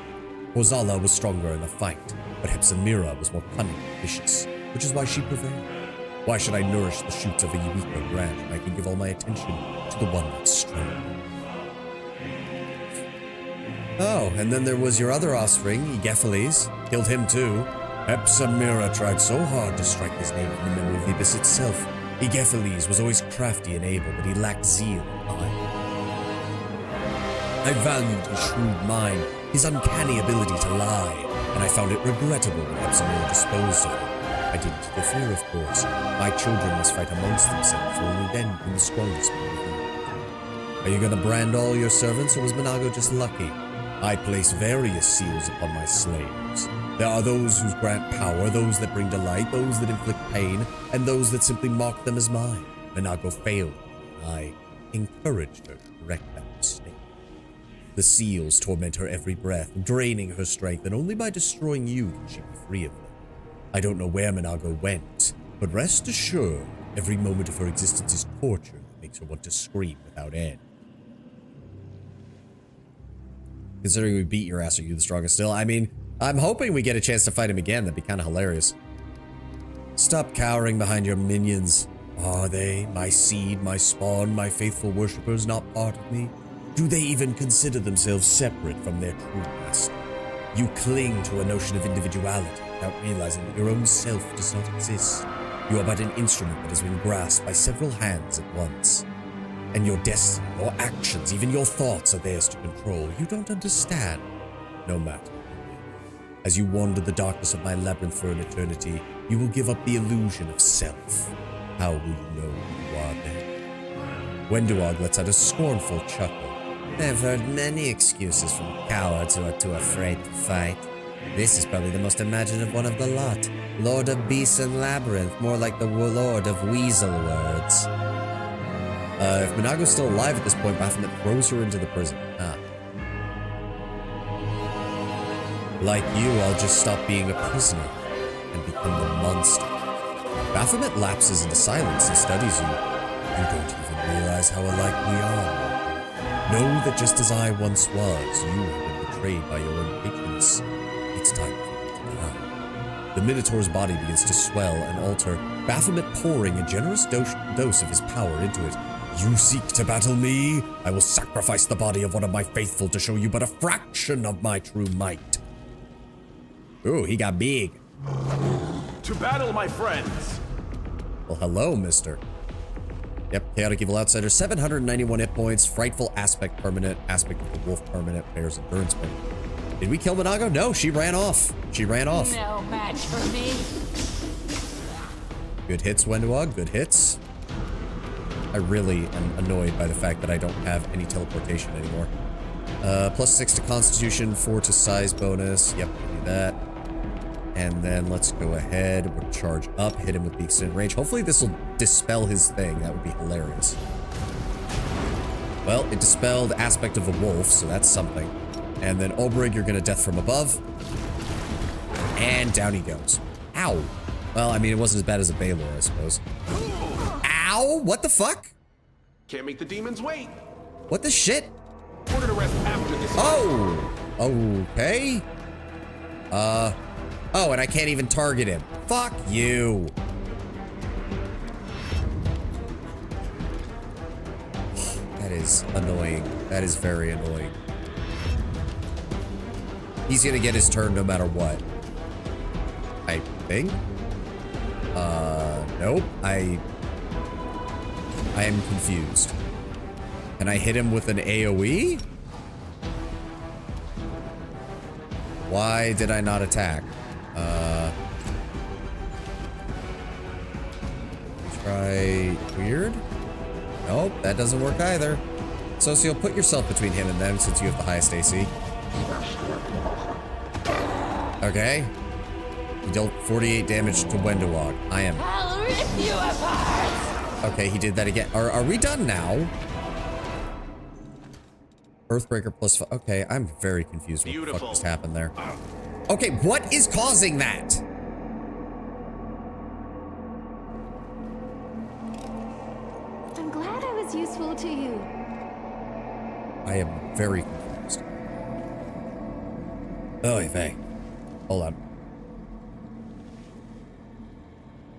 Rosala was stronger in the fight, but Hepsamira was more cunning and vicious, which is why she prevailed. Why should I nourish the shoots of a weaker branch when I can give all my attention to the one that's strong? Oh, and then there was your other offspring, Egephiles. Killed him too. Hepsamira tried so hard to strike his name from the memory of the abyss itself. Egephiles was always crafty and able, but he lacked zeal and eye. I valued his shrewd mind, his uncanny ability to lie, and I found it regrettable when Hepsamira disposed of him. I didn't interfere, of course. My children must fight amongst themselves, for only then can the strongest be revealed. Are you going to brand all your servants, or was Minago just lucky? I place various seals upon my slaves. There are those who grant power, those that bring delight, those that inflict pain, and those that simply mark them as mine. Minago failed. I encouraged her to correct that mistake. The seals torment her every breath, draining her strength, and only by destroying you can she be free of them. I don't know where Minago went, but rest assured, every moment of her existence is torture that makes her want to scream without end. Considering we beat your ass, are you the strongest still? I mean, I'm hoping we get a chance to fight him again. That'd be kind of hilarious. Stop cowering behind your minions. Are they, my seed, my spawn, my faithful worshippers, not part of me? Do they even consider themselves separate from their true master? You cling to a notion of individuality without realizing that your own self does not exist. You are but an instrument that has been grasped by several hands at once. And your destiny, your actions, even your thoughts are theirs to control. You don't understand. No matter. As you wander the darkness of my labyrinth for an eternity, you will give up the illusion of self. How will you know who you are then? Wenduog lets out a scornful chuckle. I've heard many excuses from cowards who are too afraid to fight. This is probably the most imaginative one of the lot. Lord of Beasts and Labyrinth, more like the Lord of Weasel Words. If Minago's still alive at this point, Baphomet throws her into the prison. Like you, I'll just stop being a prisoner and become the monster. Baphomet lapses into silence and studies you. You don't even realize how alike we are. Know that just as I once was, you have been betrayed by your own patroness. It's time for you to die. The Minotaur's body begins to swell and alter, Baphomet pouring a generous dose of his power into it. You seek to battle me? I will sacrifice the body of one of my faithful to show you but a fraction of my true might. Ooh, he got big. To battle, my friends! Well, hello, mister. Yep, Chaotic Evil Outsider, 791 hit points, Frightful Aspect permanent, Aspect of the Wolf permanent, Bear's Endurance permanent. Did we kill Minago? No, she ran off. She ran off. No match for me. Good hits, Wenduog, good hits. I really am annoyed by the fact that I don't have any teleportation anymore. +6 to Constitution, 4 to size bonus. Yep, we'll do that. And then let's go ahead. We'll charge up, hit him with the extended range. Hopefully this will dispel his thing. That would be hilarious. Well, it dispelled aspect of a wolf, so that's something. And then Obrig, you're gonna death from above. And down he goes. Ow. Well, I mean, it wasn't as bad as a Baylor, I suppose. Ow! What the fuck? Can't make the demons wait. What the shit? We're gonna rest after this. Oh! Okay. Oh, and I can't even target him. Fuck you. That is annoying. That is very annoying. He's gonna get his turn no matter what. I think. Nope. I am confused. Can I hit him with an AoE? Why did I not attack? Try weird? Nope, that doesn't work either. Socio, put yourself between him and them since you have the highest AC. Okay. He dealt 48 damage to Wendowog. I am. I'll rip you apart! Okay, he did that again. Are we done now? Earthbreaker +5. Okay, I'm very confused what the fuck just happened there. Okay, what is causing that? I'm glad I was useful to you. I am very confused. Oh, hey. Hold on.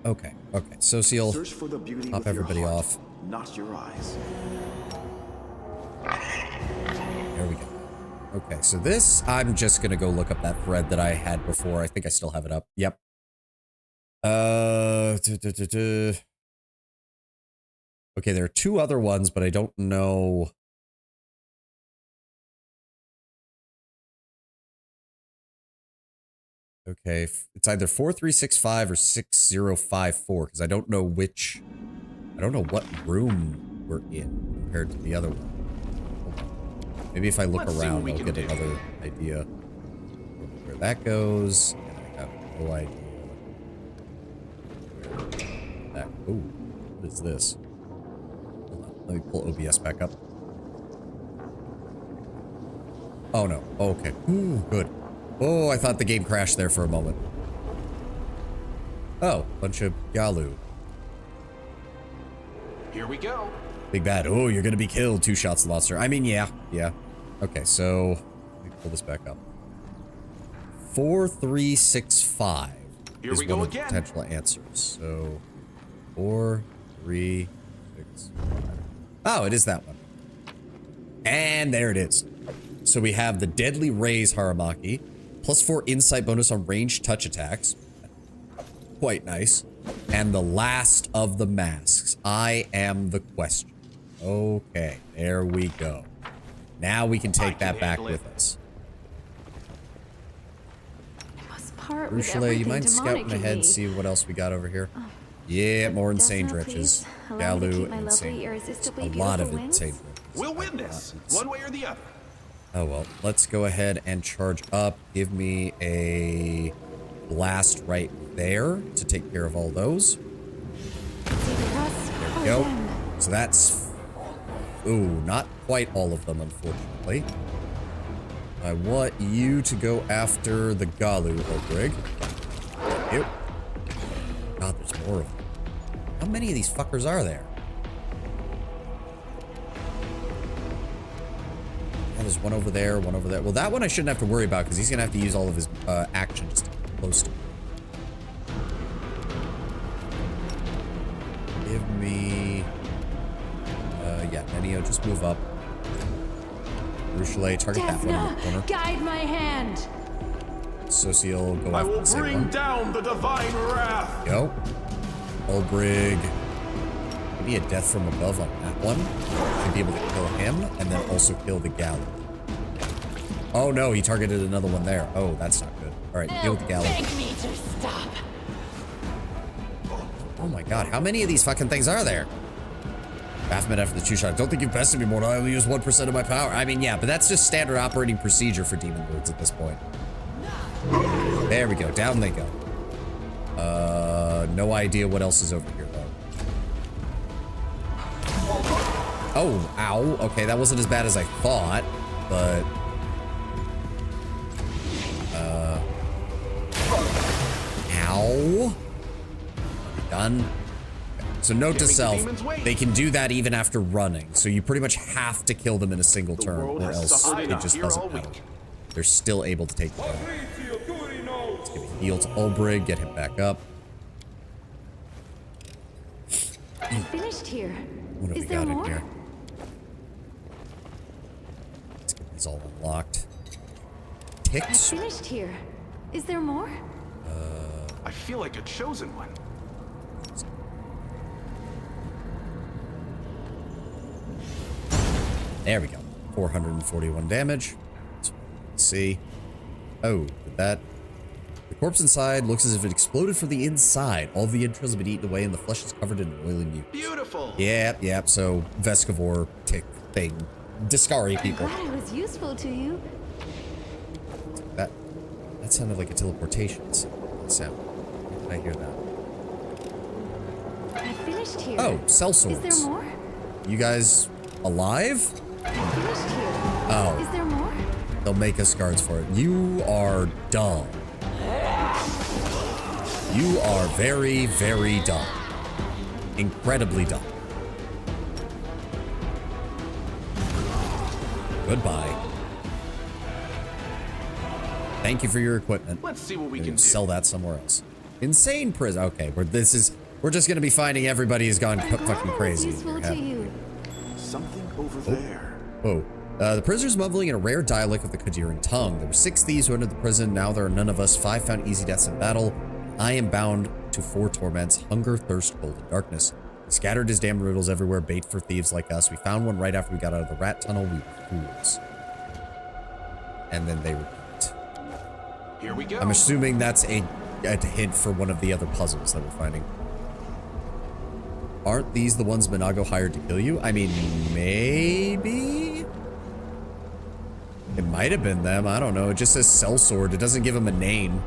Okay, okay. Social, Search for the beauty pop with your everybody heart, off. not your eyes. There we go. Okay, so this, I'm just gonna go look up that thread that I had before. I think I still have it up. Yep. Okay, there are two other ones, but I don't know. Okay, it's either 4365 or 6054, because I don't know which, I don't know what room we're in compared to the other one. Hold on. Maybe if I look around, I'll get another idea where that goes, and I have no idea where that, ooh, what is this? Hold on, let me pull OBS back up. Oh no, okay, ooh, good. Oh, I thought the game crashed there for a moment. Oh, bunch of Galu. Here we go. Big bad. Oh, you're gonna be killed. 2 shots to the monster. I mean, yeah. Okay, so let me pull this back up. 4365 Here is we go one of the again. potential answers. So 4365. Oh, it is that one. And there it is. So we have the Deadly Rays Haramaki. +4 insight bonus on ranged touch attacks. Quite nice. And the last of the masks. I am the question. Okay, there we go. Now we can take that back with us. I must part with Rushale, everything you mind demonic scouting in ahead, me. see what else we got over here? Yeah, more insane Desna, dretches. please allow me to Galu keep my and lovely, insane. irresistibly A lot of beautiful insane wings. dretches. We'll win this, one way or the other. Oh well, let's go ahead and charge up. Give me a blast right there to take care of all those. There we go. So that's, ooh, not quite all of them, unfortunately. I want you to go after the Galu, Obrig. Thank you. God, there's more of them. How many of these fuckers are there? Oh, there's one over there, one over there. Well, that one I shouldn't have to worry about because he's going to have to use all of his action just to get close to me. Give me... yeah, Nenio, just move up. Rushale, target that one in the corner. Desna, guide my hand. Social, go I after will the same bring one. down the divine wrath. Go. Olbrig. Give me a death from above on that one. Should be able to kill him, and then also kill the Galu. Oh no, he targeted another one there. Oh, that's not good. Alright, deal with the Galu. Beg me to stop. Oh my god, how many of these fucking things are there? Baphomet after the 2-shot. Don't think you've bested me, mortal. I only use 1% of my power. I mean, yeah, but that's just standard operating procedure for demon lords at this point. There we go. Down they go. No idea what else is over here, though. Oh, ow. Okay, that wasn't as bad as I thought, but... Ow. Done. So note to self, they can do that even after running. So you pretty much have to kill them in a single turn, or else it just doesn't matter. They're still able to take the turn. Let's give a heal to Ulbrig, get him back up. I finished here. What have Is we there got more? in here? Let's get these all unlocked. I Ticks. finished here. Is there more? I feel like a chosen one. There we go. 441 damage. Let's see. Oh, did that... The corpse inside looks as if it exploded from the inside. All the entrails have been eaten away and the flesh is covered in an oily mucus. Beautiful. Yep. So, Vescivore tick thing. Discari people. Glad I was useful to you. That sounded like a teleportation sound. Did I hear that? I finished here. Oh, cell swords. Is there more? You guys alive? I finished here. Oh. Is there more? They'll make us guards for it. You are dumb. You are very, very dumb. Incredibly dumb. Goodbye. Thank you for your equipment. Let's see what we can do. Sell that somewhere else. Insane prison. Okay, we're just gonna be finding everybody who's gone fucking Glad I was crazy. useful to you. Something over there. Whoa. The prisoner's mumbling in a rare dialect of the Qadiran tongue. There were 6 thieves who entered the prison. Now there are none of us. 5 found easy deaths in battle. I am bound to 4 torments: hunger, thirst, cold, and darkness. He scattered his damn riddles everywhere, bait for thieves like us. We found one right after we got out of the rat tunnel. We were fools. And then they repeat. Here we go. I'm assuming that's a hint for one of the other puzzles that we're finding. Aren't these the ones Minago hired to kill you? I mean, maybe? It might have been them. I don't know. It just says sellsword. It doesn't give them a name.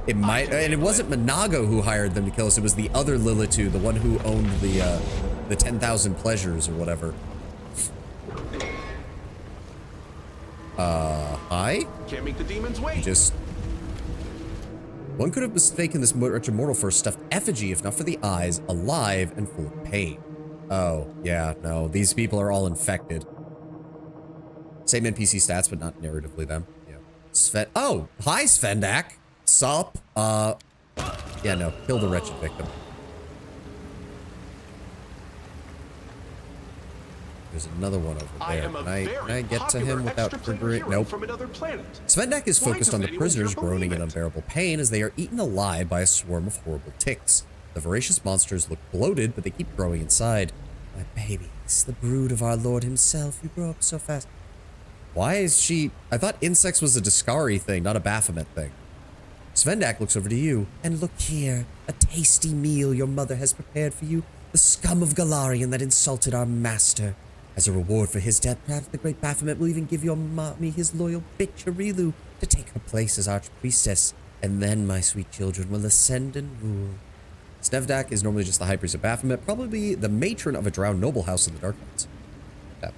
It might, and it wasn't Minago who hired them to kill us. It was the other Lilitu, the one who owned the 10,000 pleasures or whatever. Hi? Can't make the demons wait. One could have mistaken this wretched mortal for a stuffed effigy, if not for the eyes, alive and full of pain. Oh, yeah, no, these people are all infected. Same NPC stats, but not narratively them. Yeah. Oh, hi, Svendak. Sup? Yeah, no, kill the wretched victim. There's another one over there. Can I get to him without triggering? Nope. Svendak is focused on the prisoners groaning in unbearable pain as they are eaten alive by a swarm of horrible ticks. The voracious monsters look bloated, but they keep growing inside. My babies, the brood of our Lord himself, you grow up so fast. Why is she... I thought insects was a Discari thing, not a Baphomet thing. Svendak looks over to you. And look here, a tasty meal your mother has prepared for you. The scum of Galarian that insulted our master. As a reward for his death, perhaps the great Baphomet will even give your mommy his loyal bitch Arilu to take her place as archpriestess. And then my sweet children will ascend and rule. Snevdak is normally just the high priest of Baphomet, probably the matron of a drowned noble house in the Darklands. Yeah.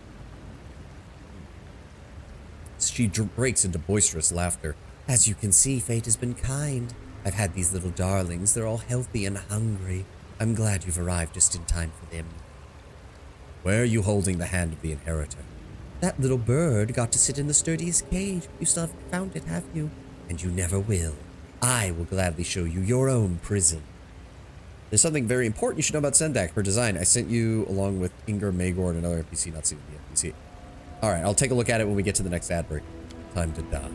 She breaks into boisterous laughter. As you can see, fate has been kind. I've had these little darlings. They're all healthy and hungry. I'm glad you've arrived just in time for them. Where are you holding the hand of the inheritor? That little bird got to sit in the sturdiest cage. You still haven't found it, have you? And you never will. I will gladly show you your own prison. There's something very important you should know about Sendak, her design. I sent you along with Inger, Magor, and another NPC, not seeing the NPC. Alright, I'll take a look at it when we get to the next ad break. Time to die.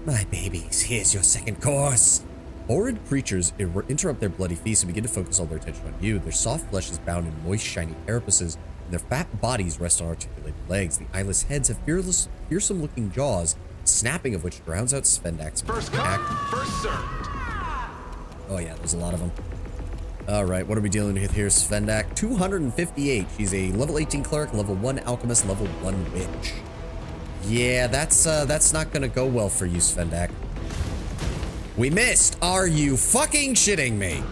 My babies, here's your second course. Horrid creatures interrupt their bloody feast and begin to focus all their attention on you. Their soft flesh is bound in moist, shiny carapaces, and their fat bodies rest on articulated legs. The eyeless heads have fearsome-looking jaws, snapping of which drowns out Svendak's First come, first served. Oh yeah, there's a lot of them. All right, what are we dealing with here, Svendak? 258. She's a level 18 cleric, level 1 alchemist, level 1 witch. Yeah, that's not gonna go well for you, Svendak. We missed. Are you fucking shitting me?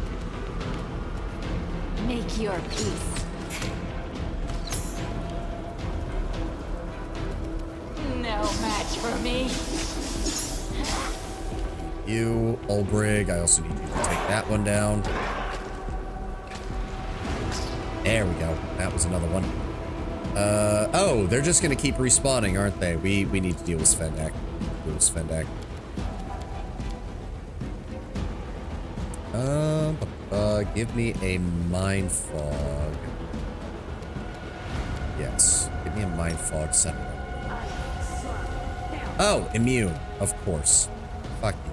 Make your peace. No match for me. You, Ulbrig, I also need you to take that one down. There we go. That was another one. Oh, they're just gonna keep respawning, aren't they? We need to deal with Svendak. Deal with Svendak. Give me a mind fog. Yes, give me a mind fog center. Oh, immune, of course. Fuck you.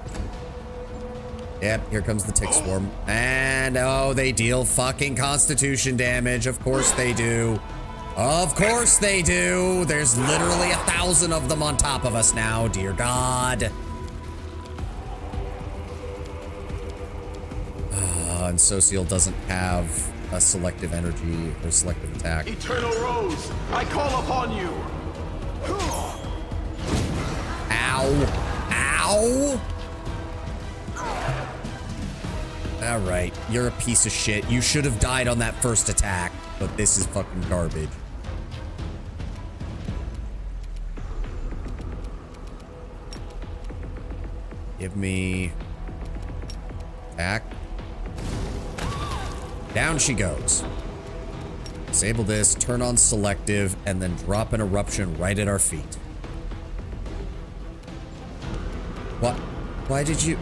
Yep, here comes the tick swarm. And oh, they deal fucking constitution damage. Of course they do. Of course they do. There's literally 1,000 of them on top of us now, dear God. And Sociel doesn't have a selective energy or selective attack. Eternal Rose, I call upon you. Ow. Ow. All right, you're a piece of shit. You should have died on that first attack, but this is fucking garbage. Give me attack. Down she goes. Disable this, turn on selective, and then drop an eruption right at our feet. What? Why did you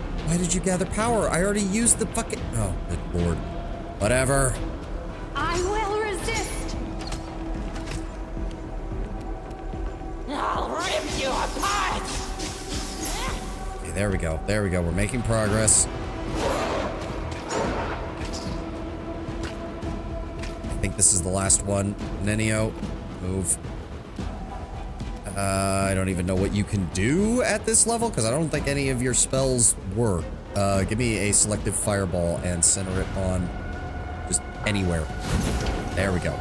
gather power? I already used the fucking... Oh, good lord. Whatever. I will resist. I'll rip you apart. Okay, there we go. There we go. We're making progress. I think this is the last one. Nenio, move. I don't even know what you can do at this level because I don't think any of your spells work. Give me a selective fireball and center it on just anywhere. There we go.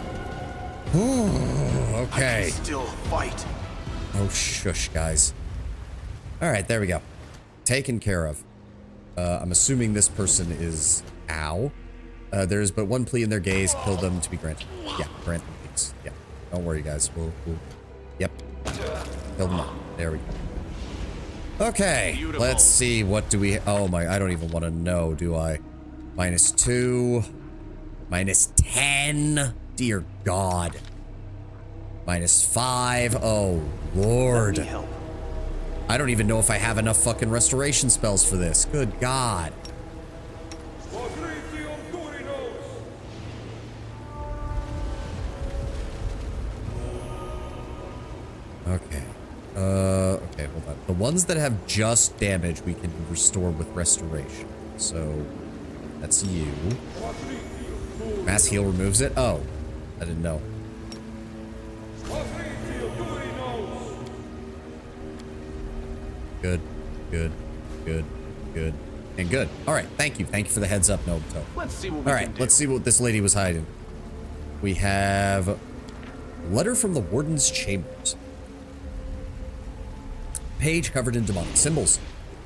Okay. I can still fight. Oh, shush, guys. All right, there we go. Taken care of. I'm assuming this person is... Ow. There's but one plea in their gaze. Kill them to be granted. Yeah, grant them please. Yeah. Don't worry, guys. We'll... Yep. Kill them all. There we go. Okay. Beautiful. Let's see. What do we... Oh, my... I don't even want to know, do I? -2. -10. Dear God. -5. Oh, Lord. Let me help. I don't even know if I have enough fucking restoration spells for this. Good God. Okay. Okay, hold on. The ones that have just damage we can restore with restoration. So, that's you. Mass heal removes it? Oh. I didn't know. Good, good, good, good, and good. All right, thank you. Thank you for the heads up, Nobuto. Let's see what we All can right, do. let's see what this lady was hiding. We have letter from the Warden's chambers. Page covered in demonic symbols.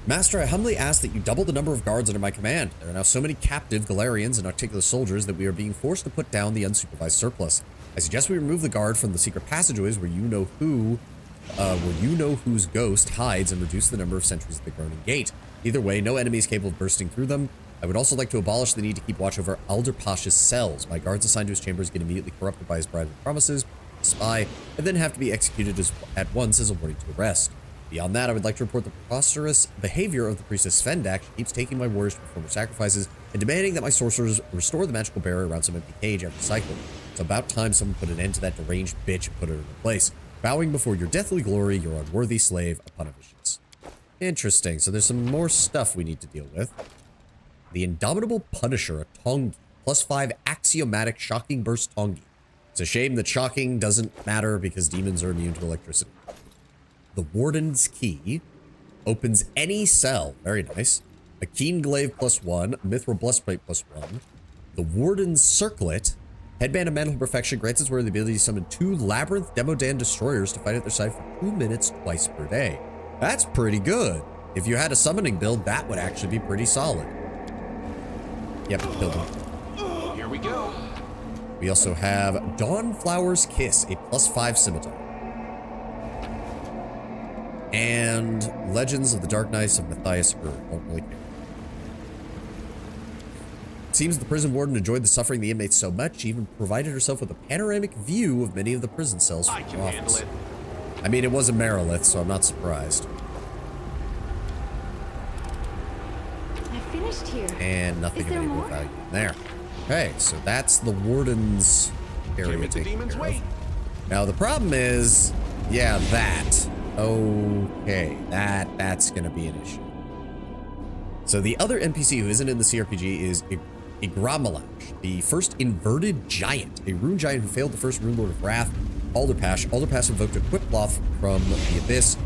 Master, I humbly ask that you double the number of guards under my command. There are now so many captive Galarians and articulate soldiers that we are being forced to put down the unsupervised surplus. I suggest we remove the guard from the secret passageways where you know whose ghost hides and reduce the number of sentries at the Groaning Gate. Either way, no enemy is capable of bursting through them. I would also like to abolish the need to keep watch over Alder Pasha's cells. My guards assigned to his chambers get immediately corrupted by his bribes and promises, spy, and then have to be executed at once as a warning to arrest. Beyond that, I would like to report the preposterous behavior of the priestess Svendak. She keeps taking my warriors to perform her sacrifices and demanding that my sorcerers restore the magical barrier around some empty cage every cycle. It's about time someone put an end to that deranged bitch and put her in her place. Bowing before your deathly glory, your unworthy slave upon visions. Interesting. So there's some more stuff we need to deal with. The Indomitable Punisher, a Tongi. +5 axiomatic shocking burst Tongi. It's a shame that shocking doesn't matter because demons are immune to electricity. The Warden's Key opens any cell. Very nice. A Keen Glaive +1, Mithril Breastplate +1. The Warden's Circlet. Headband of Mantle Perfection grants its wearer the ability to summon 2 Labyrinth Demodan Destroyers to fight at their side for 2 minutes twice per day. That's pretty good. If you had a summoning build, that would actually be pretty solid. Yep, killed him. Here we go. We also have Dawnflower's Kiss, a +5 scimitar. And Legends of the Dark Knights of Matthias Erd. Don't really care. It seems the prison warden enjoyed the suffering of the inmates so much, she even provided herself with a panoramic view of many of the prison cells from I her can handle office. it. I mean, it was a Merilith, so I'm not surprised. I finished here. And nothing Is of there any real more? value in there. Okay, so that's the warden's area. Give it the taken demon's care of. weight. Now the problem is, yeah, that. Okay, that's gonna be an issue. So the other NPC who isn't in the CRPG is Igramalash, the first inverted giant, a rune giant who failed the first rune lord of wrath, Alderpash. Alderpash invoked a Quipcloth from the abyss,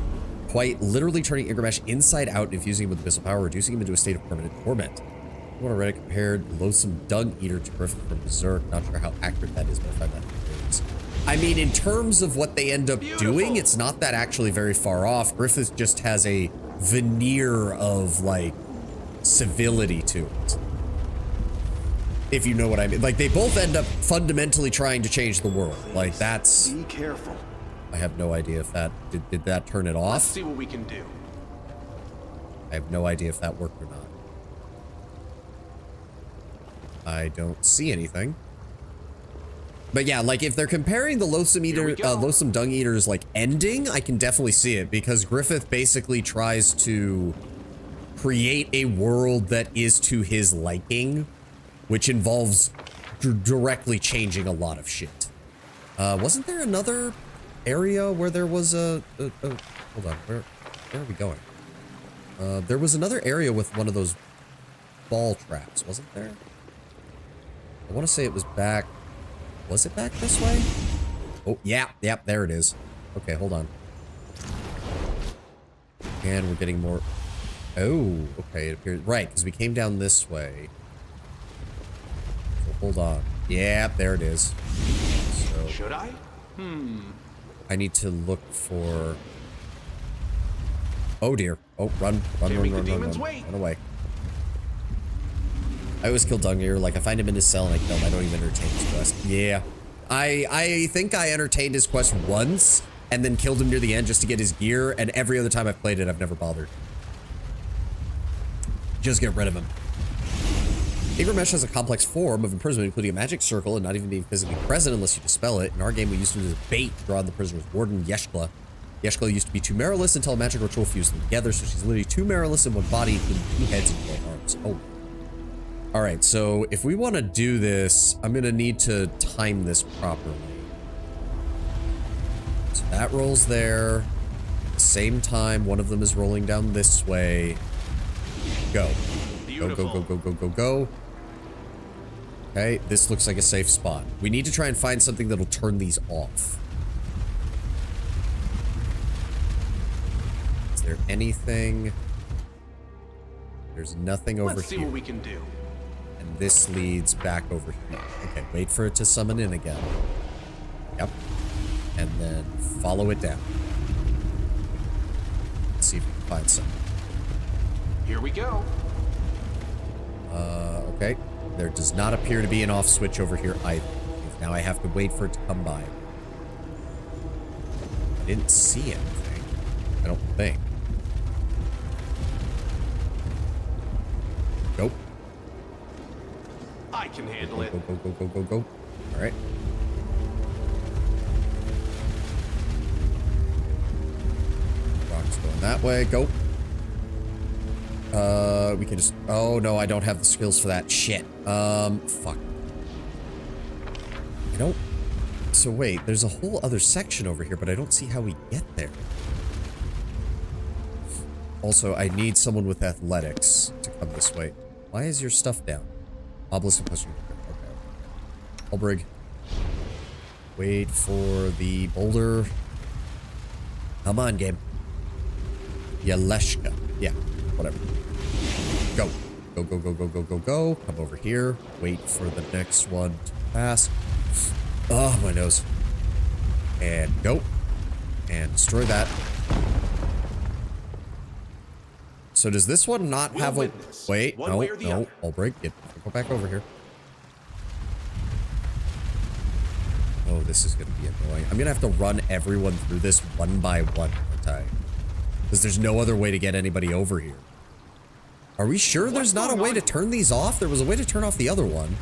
quite literally turning Igramalash inside out and infusing him with abyssal power, reducing him into a state of permanent torment. I want to read it compared loathsome dung eater to Griffith from Berserk. Not sure how accurate that is, but I find that hilarious. I mean, in terms of what they end up doing, it's not that actually very far off. Griffith just has a veneer of like civility to it. If you know what I mean. Like, they both end up fundamentally trying to change the world. Like, that's... Be careful. I have no idea if that... Did that turn it off? Let's see what we can do. I have no idea if that worked or not. I don't see anything. But yeah, like, if they're comparing the Loathsome Dung Eater's, like, ending, I can definitely see it. Because Griffith basically tries to create a world that is to his liking, which involves directly changing a lot of shit. Wasn't there another area where there was a hold on, where are we going? There was another area with one of those ball traps, wasn't there? I want to say it was back. Was it back this way? Oh, yeah, there it is. Okay, hold on. And we're getting more. Oh, okay, it appears right, because we came down this way. Hold on. Yeah, there it is. So Should I? I need to look for... Oh dear. Oh, run away. I always kill Dung Eater. Like, I find him in his cell and I kill him. I don't even entertain his quest. Yeah. I think I entertained his quest once and then killed him near the end just to get his gear, and every other time I've played it, I've never bothered. Just get rid of him. Igramalash has a complex form of imprisonment, including a magic circle and not even being physically present unless you dispel it. In our game, we used him as bait to draw on the prisoner's warden, Yeshkla. Yeshkla used to be 2 Meriliths until a magic ritual fused them together, so she's literally 2 Meriliths in one body, including 2 heads and 12 arms. Oh. Alright, so if we want to do this, I'm going to need to time this properly. So that rolls there. At the same time, one of them is rolling down this way. Go. Go. Okay, this looks like a safe spot. We need to try and find something that'll turn these off. Is there anything? There's nothing over here. Let's see what we can do. And this leads back over here. Okay, wait for it to summon in again. Yep. And then follow it down. Let's see if we can find something. Here we go. Okay. There does not appear to be an off switch over here either. Now I have to wait for it to come by. I didn't see anything. I don't think. Nope. I can handle it. Go. All right. Rock's going that way. Go. We can just... Oh, no, I don't have the skills for that. Shit. Fuck. I don't... So, wait. There's a whole other section over here, but I don't see how we get there. Also, I need someone with athletics to come this way. Why is your stuff down? Obelisk and question. Okay. Albrig. Wait for the boulder. Come on, game. Yaleshka. Yeah, whatever. Go. Go, go, go, go, go, go, go. Come over here. Wait for the next one to pass. Oh, my nose. And go. And destroy that. So does this one not have a... Wait, no, no. I'll break it. Go back over here. Oh, this is going to be annoying. I'm going to have to run everyone through this one by one, aren't I? Because there's no other way to get anybody over here. Are we sure there's not a way to turn these off? There was a way to turn off the other one.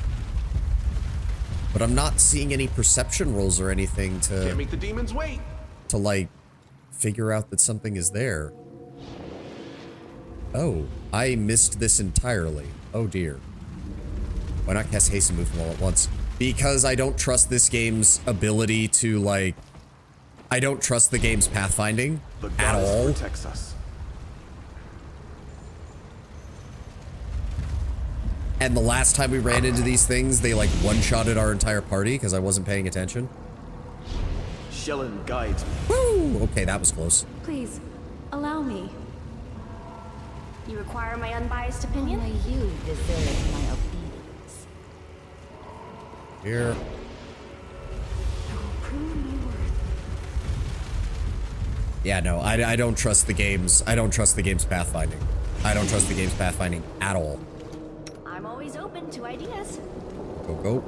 But I'm not seeing any perception rolls or anything to... Can't make the demons wait. To, like, figure out that something is there. Oh, I missed this entirely. Oh, dear. Why not cast haste and move them all at once? Because I don't trust this game's ability to, like... I don't trust the game's pathfinding at all. Protects us. And the last time we ran into these things, they, like, one-shotted our entire party because I wasn't paying attention. Shellen guides me. Woo! Okay, that was close. Please, allow me. You require my unbiased opinion? Only you deserve my obedience. Here. Yeah, no, I don't trust the game's... I don't trust the game's pathfinding. I don't trust the game's pathfinding at all. I'm always open to ideas. Go, go.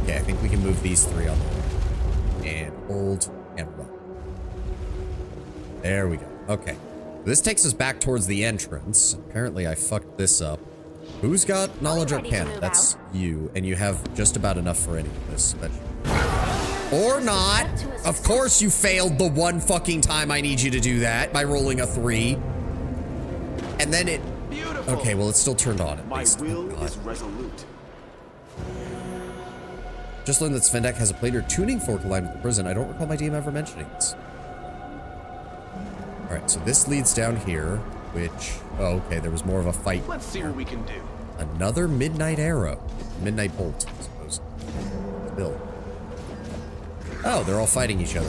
Okay, I think we can move these three on there. And hold and run. There we go. Okay. This takes us back towards the entrance. Apparently, I fucked this up. Who's got knowledge arcana? That's you. And you have just about enough for any of this. Or not. Of course you failed the one fucking time I need you to do that by rolling a 3. And then it... Beautiful. Okay, well, it's still turned on at least. My will is resolute. Just learned that Svendak has a planar tuning fork aligned with the prison. I don't recall my DM ever mentioning this. Alright, so this leads down here, which... Oh, okay, there was more of a fight. Let's see what we can do. Another midnight arrow. Midnight bolt, I suppose. Bill. Oh, they're all fighting each other.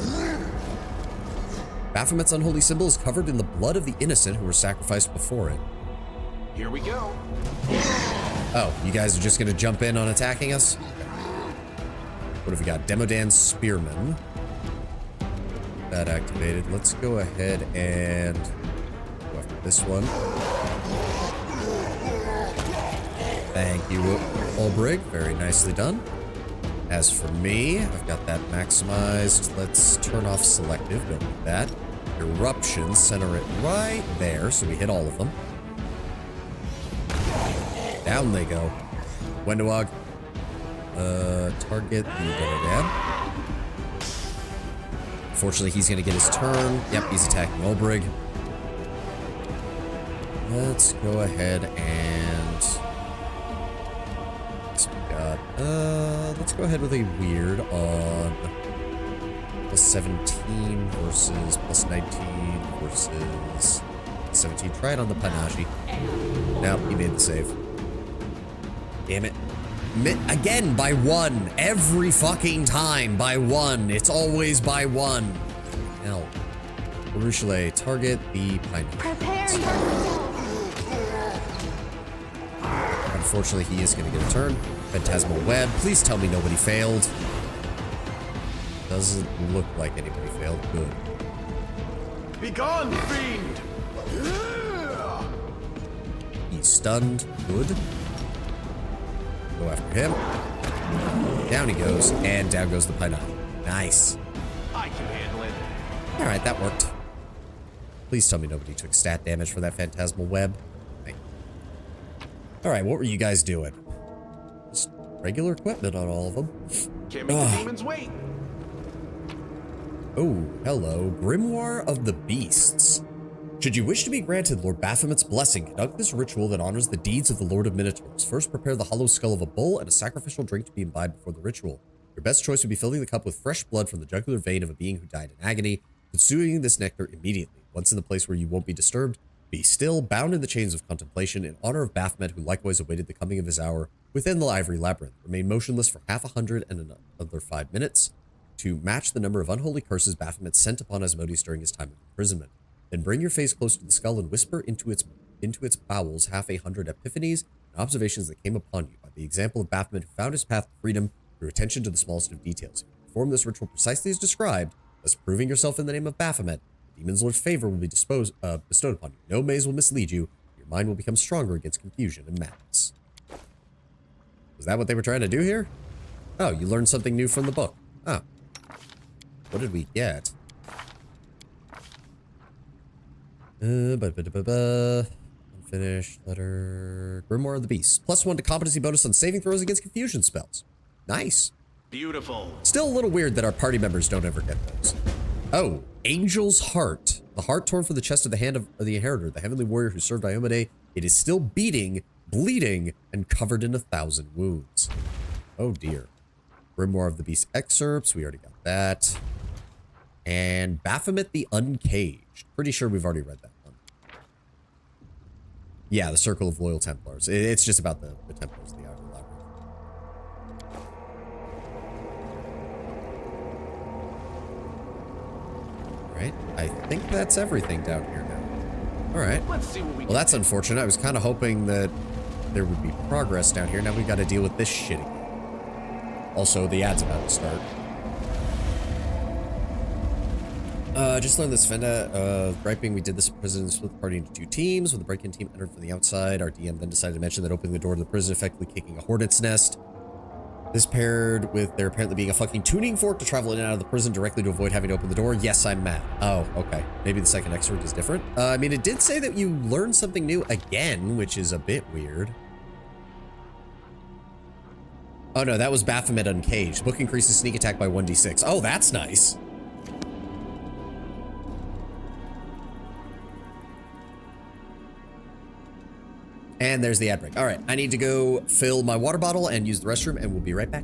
Baphomet's unholy symbol is covered in the blood of the innocent who were sacrificed before it. Here we go. Oh, you guys are just gonna jump in on attacking us? What have we got? Demodan's Spearman. That activated. Let's go ahead and go after this one. Thank you, Ulbrig. Very nicely done. As for me, I've got that maximized. Let's turn off selective. Don't need that. Eruption, center it right there, so we hit all of them. Down they go. Wendawag. Target the Demodan. Unfortunately, he's gonna get his turn. Yep, he's attacking Ulbrig. Let's go ahead and... So we got, let's go ahead with a weird on plus 17 versus plus 19 versus 17. Try it on the Panaji. Nope, he made the save. Damn it. Again, by 1. Every fucking time, by 1. It's always by 1. Hell. Baruchele, target the Panaji. Prepare yourself. Unfortunately, he is going to get a turn. Phantasmal Web. Please tell me nobody failed. Doesn't look like anybody failed. Good. Begone, fiend! He's stunned. Good. Go after him. Down he goes. And down goes the Pineapple. Nice. I can handle it. Alright, that worked. Please tell me nobody took stat damage for that Phantasmal Web. Alright, what were you guys doing? Just regular equipment on all of them. Can't make the demons wait. Oh, hello. Grimoire of the Beasts. Should you wish to be granted Lord Baphomet's blessing, conduct this ritual that honors the deeds of the Lord of Minotaurs. First, prepare the hollow skull of a bull and a sacrificial drink to be imbibed before the ritual. Your best choice would be filling the cup with fresh blood from the jugular vein of a being who died in agony, consuming this nectar immediately. Once in the place where you won't be disturbed, be still, bound in the chains of contemplation, in honor of Baphomet, who likewise awaited the coming of his hour within the ivory labyrinth. Remain motionless for half 100 and another 5 minutes to match the number of unholy curses Baphomet sent upon Asmodeus during his time of imprisonment. Then bring your face close to the skull and whisper into its into its bowels half a hundred epiphanies and observations that came upon you by the example of Baphomet, who found his path to freedom through attention to the smallest of details. If you perform this ritual precisely as described, thus proving yourself in the name of Baphomet, the demon's lord's favor will be bestowed upon you. No maze will mislead you. Your mind will become stronger against confusion and madness. Was that what they were trying to do here? Oh, you learned something new from the book. Oh. What did we get? Unfinished letter. Grimoire of the Beast. +1 to competency bonus on saving throws against confusion spells. Nice. Beautiful. Still a little weird that our party members don't ever get those. Oh, Angel's Heart. The heart torn from the chest of the hand of the inheritor, the heavenly warrior who served Iomade. It is still beating, bleeding, and covered in 1,000 wounds. Oh dear. Grimoire of the Beast excerpts. We already got that. And Baphomet the Uncaged. Pretty sure we've already read that one. Yeah, the Circle of Loyal Templars. It's just about the Templars, the Outer Labyrinth. Alright, I think that's everything down here now. Alright. Let's see what we Well, that's unfortunate. I was kind of hoping that there would be progress down here. Now we've got to deal with this shit again. Also, the ad's about to start. Just learned this Fenda griping. We did this in prison and split the party into 2 teams. When the break-in team entered from the outside, our DM then decided to mention that opening the door to the prison effectively kicking a hornet's nest. This paired with there apparently being a fucking tuning fork to travel in and out of the prison directly to avoid having to open the door. Yes, I'm mad. Oh, okay. Maybe the second excerpt is different. I mean, it did say that you learned something new again, which is a bit weird. Oh no, that was Baphomet Uncaged. Book increases sneak attack by 1d6. Oh, that's nice. And there's the ad break. All right, I need to go fill my water bottle and use the restroom, and we'll be right back.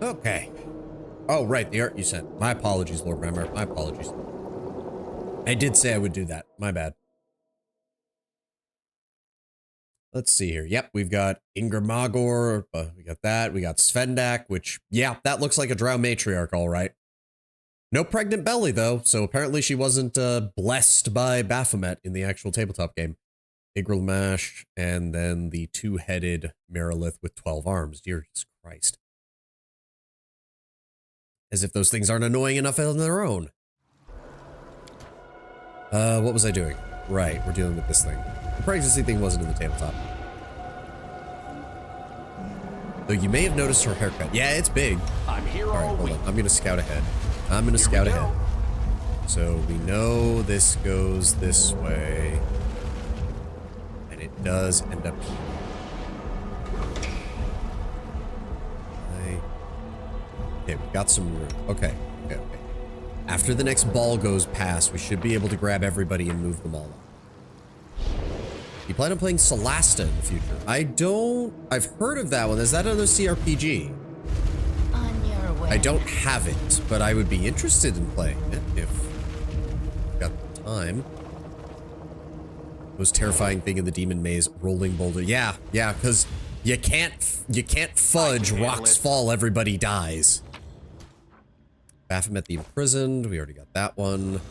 Okay. Oh, right, the art you sent. My apologies, Lord Remmer. My apologies. I did say I would do that. My bad. Let's see here. Yep, we've got Ingramagor. We got that. We got Svendak, which, yeah, that looks like a drow matriarch, all right. No pregnant belly, though, so apparently she wasn't blessed by Baphomet in the actual tabletop game. Igralmash, and then the 2-headed Merilith with 12 arms. Dear Christ. As if those things aren't annoying enough on their own. What was I doing? Right, we're dealing with this thing. The pregnancy thing wasn't in the tabletop. Though you may have noticed her haircut. Yeah, it's big. I'm here All right, all hold week. on. I'm gonna scout ahead. I'm gonna scout ahead. So we know this goes this way. And it does end up here. Okay, we got some room. Okay. After the next ball goes past, we should be able to grab everybody and move them all up. You plan on playing Solasta in the future? I've heard of that one. Is that another CRPG? On your way. I don't have it, but I would be interested in playing it if I've got the time. Most terrifying thing in the Demon Maze, rolling boulder. Yeah, because you can't fudge. Rocks fall, everybody dies. Baphomet the Imprisoned. We already got that one.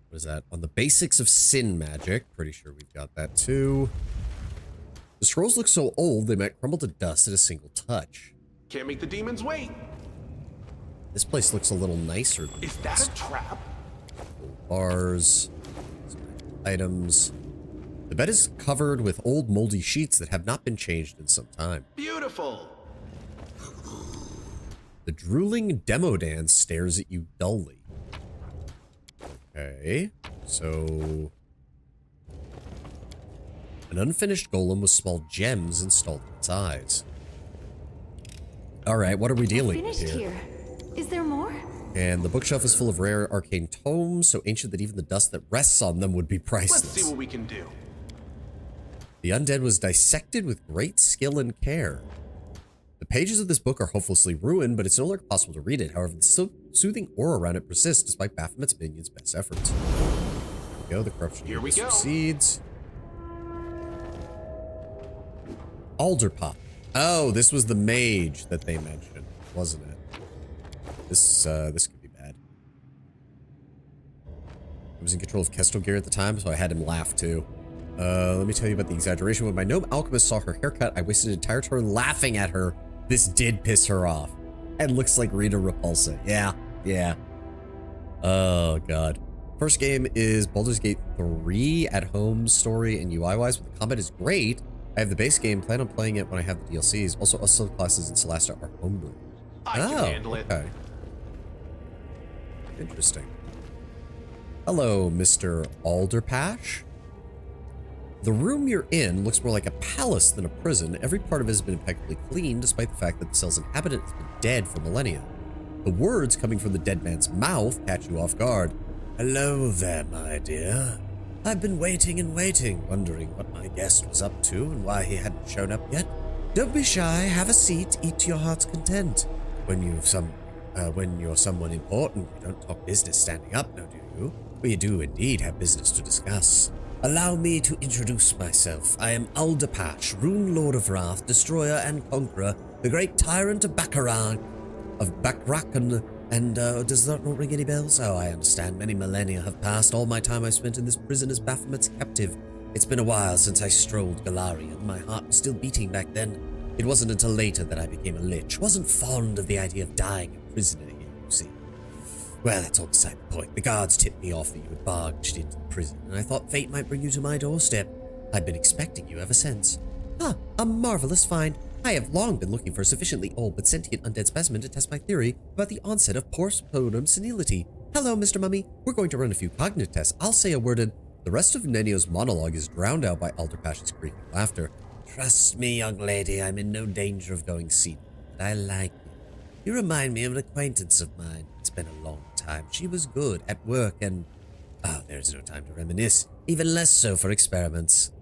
What is that? On the basics of sin magic. Pretty sure we've got that too. The scrolls look so old they might crumble to dust at a single touch. Can't make the demons wait. This place looks a little nicer than Is that a trap? bars, items. The bed is covered with old moldy sheets that have not been changed in some time. Beautiful. The drooling demo dance stares at you dully. Okay, so an unfinished golem with small gems installed in its eyes. All right, what are we dealing with Finished here? here. Is there more? And the bookshelf is full of rare arcane tomes, so ancient that even the dust that rests on them would be priceless. Let's see what we can do. The undead was dissected with great skill and care. The pages of this book are hopelessly ruined, but it's no longer possible to read it. However, the soothing aura around it persists despite Baphomet's minions' best efforts. There we go. The corruption Here we go. proceeds. Alderpot. Oh, this was the mage that they mentioned, wasn't it? This could be bad. I was in control of Kestrel Gear at the time, so I had him laugh too. Let me tell you about the exaggeration. When my gnome alchemist saw her haircut, I wasted an entire turn laughing at her. This did piss her off. And looks like Rita Repulsa. Yeah. Oh, God. First game is Baldur's Gate 3 at home story and UI-wise, but the combat is great. I have the base game, plan on playing it when I have the DLCs. Also, subclasses in Solasta are homebrew. I can handle it. Okay. Interesting. Hello, Mr. Alderpash. The room you're in looks more like a palace than a prison. Every part of it has been impeccably clean, despite the fact that the cell's inhabitant has been dead for millennia. The words coming from the dead man's mouth catch you off guard. Hello there, my dear. I've been waiting and waiting, wondering what my guest was up to and why he hadn't shown up yet. Don't be shy, have a seat, eat to your heart's content. When you're someone important, you don't talk business standing up, now do you? We do indeed have business to discuss. Allow me to introduce myself. I am Alderpash, Rune Lord of Wrath, Destroyer and Conqueror, the great tyrant of Baccarat, and does that not ring any bells? Oh, I understand. Many millennia have passed. All my time I've spent in this prison as Baphomet's captive. It's been a while since I strolled Galarian. My heart was still beating back then. It wasn't until later that I became a lich. Wasn't fond of the idea of dying a prisoner here, you see. Well, that's all beside the point. The guards tipped me off that you had barged into the prison, and I thought fate might bring you to my doorstep. I've been expecting you ever since. Ah, a marvelous find. I have long been looking for a sufficiently old but sentient undead specimen to test my theory about the onset of postpartum senility. Hello, Mr. Mummy. We're going to run a few cognitive tests. I'll say a word and... The rest of Nenio's monologue is drowned out by Alderpash's creaking laughter. Trust me, young lady, I'm in no danger of going senile, but I like you. You remind me of an acquaintance of mine. It's been a long time. She was good at work and... Oh, there's no time to reminisce. Even less so for experiments.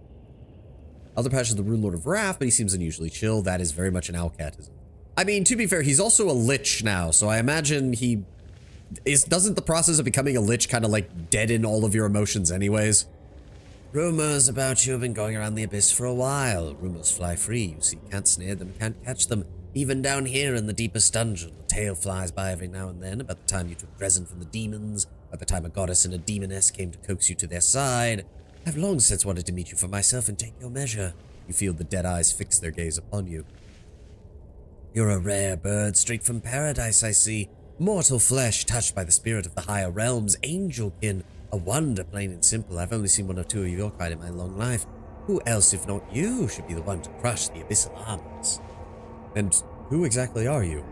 Alderpash is the Rune Lord of Wrath, but he seems unusually chill. That is very much an Alcatism. I mean, to be fair, he's also a lich now, so I imagine he... Doesn't the process of becoming a lich kind of like deaden all of your emotions anyways? Rumors about you have been going around the abyss for a while. Rumors fly free, you see. Can't snare them, can't catch them. Even down here in the deepest dungeon, a tale flies by every now and then about the time you took present from the demons, about the time a goddess and a demoness came to coax you to their side. I've long since wanted to meet you for myself and take your measure. You feel the dead eyes fix their gaze upon you. You're a rare bird, straight from paradise, I see. Mortal flesh, touched by the spirit of the higher realms, angelkin, A wonder, plain and simple. I've only seen one or two of your kind in my long life. Who else, if not you, should be the one to crush the abyssal armies? And who exactly are you?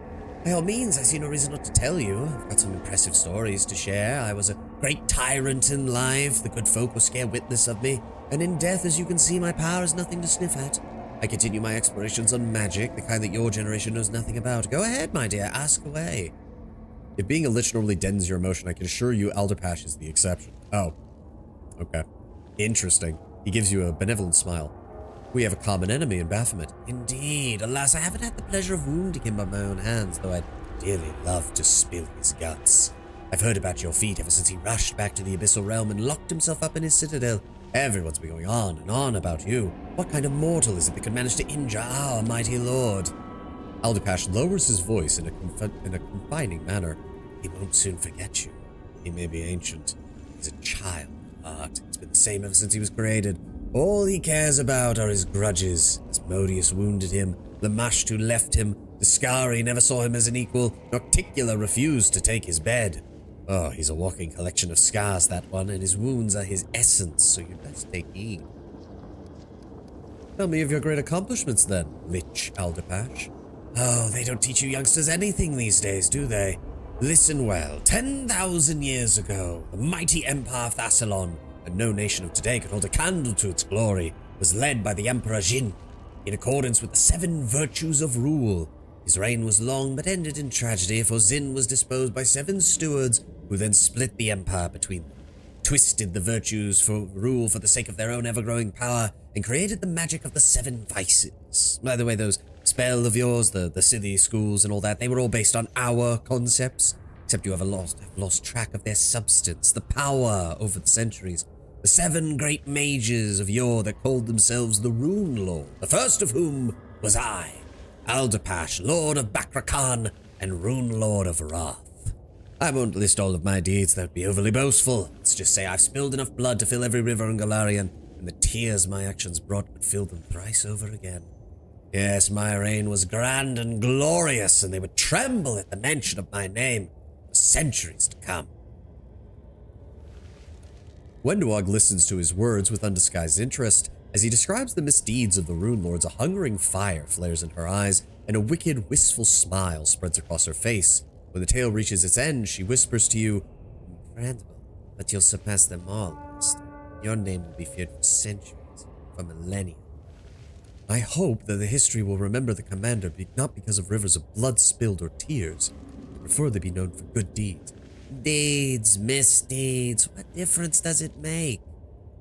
By all means, I see no reason not to tell you. I've got some impressive stories to share. I was a great tyrant in life. The good folk will scare witness of me. And in death, as you can see, my power is nothing to sniff at. I continue my explorations on magic, the kind that your generation knows nothing about. Go ahead, my dear, ask away. If being a lich normally deadens your emotion, I can assure you Alderpash is the exception. Oh. Okay. Interesting. He gives you a benevolent smile. We have a common enemy in Baphomet. Indeed. Alas, I haven't had the pleasure of wounding him by my own hands, though I'd dearly love to spill his guts. I've heard about your feat ever since he rushed back to the Abyssal Realm and locked himself up in his citadel. Everyone's been going on and on about you. What kind of mortal is it that could manage to injure our mighty lord? Alderpash lowers his voice in a confining manner. He won't soon forget you. He may be ancient. He's a child at heart. It's been the same ever since he was created. All he cares about are his grudges. Asmodeus wounded him. Lamashtu left him. Discari never saw him as an equal. Nocticula refused to take his bed. Oh, he's a walking collection of scars, that one, and his wounds are his essence, so you best take heed. Tell me of your great accomplishments, then, Lich Alderpash. Oh, they don't teach you youngsters anything these days, do they? Listen well. 10,000 years ago, the mighty empire of Thassalon, and no nation of today could hold a candle to its glory, was led by the Emperor Jin, in accordance with the 7 virtues of rule. His reign was long, but ended in tragedy, for Jin was disposed by 7 stewards, who then split the empire between them, twisted the virtues for rule for the sake of their own ever-growing power, and created the magic of the 7 vices. By the way, those spell of yours, the city schools and all that, they were all based on our concepts, except you have lost track of their substance, the power over the centuries. The 7 great mages of yore that called themselves the Rune Lord, the first of whom was I, Alderpash, Lord of Bakrakan and Rune Lord of Wrath. I won't list all of my deeds, that would be overly boastful. Let's just say I've spilled enough blood to fill every river in Galarian, and the tears my actions brought would fill them thrice over again. Yes, my reign was grand and glorious, and they would tremble at the mention of my name for centuries to come. Wenduog listens to his words with undisguised interest. As he describes the misdeeds of the Rune Lords, a hungering fire flares in her eyes, and a wicked, wistful smile spreads across her face. When the tale reaches its end, she whispers to you, Incredible, but you'll surpass them all, Master. Your name will be feared for centuries, for millennia. I hope that the history will remember the commander, not because of rivers of blood spilled or tears, but prefer they be known for good deeds. Deeds, misdeeds, what difference does it make?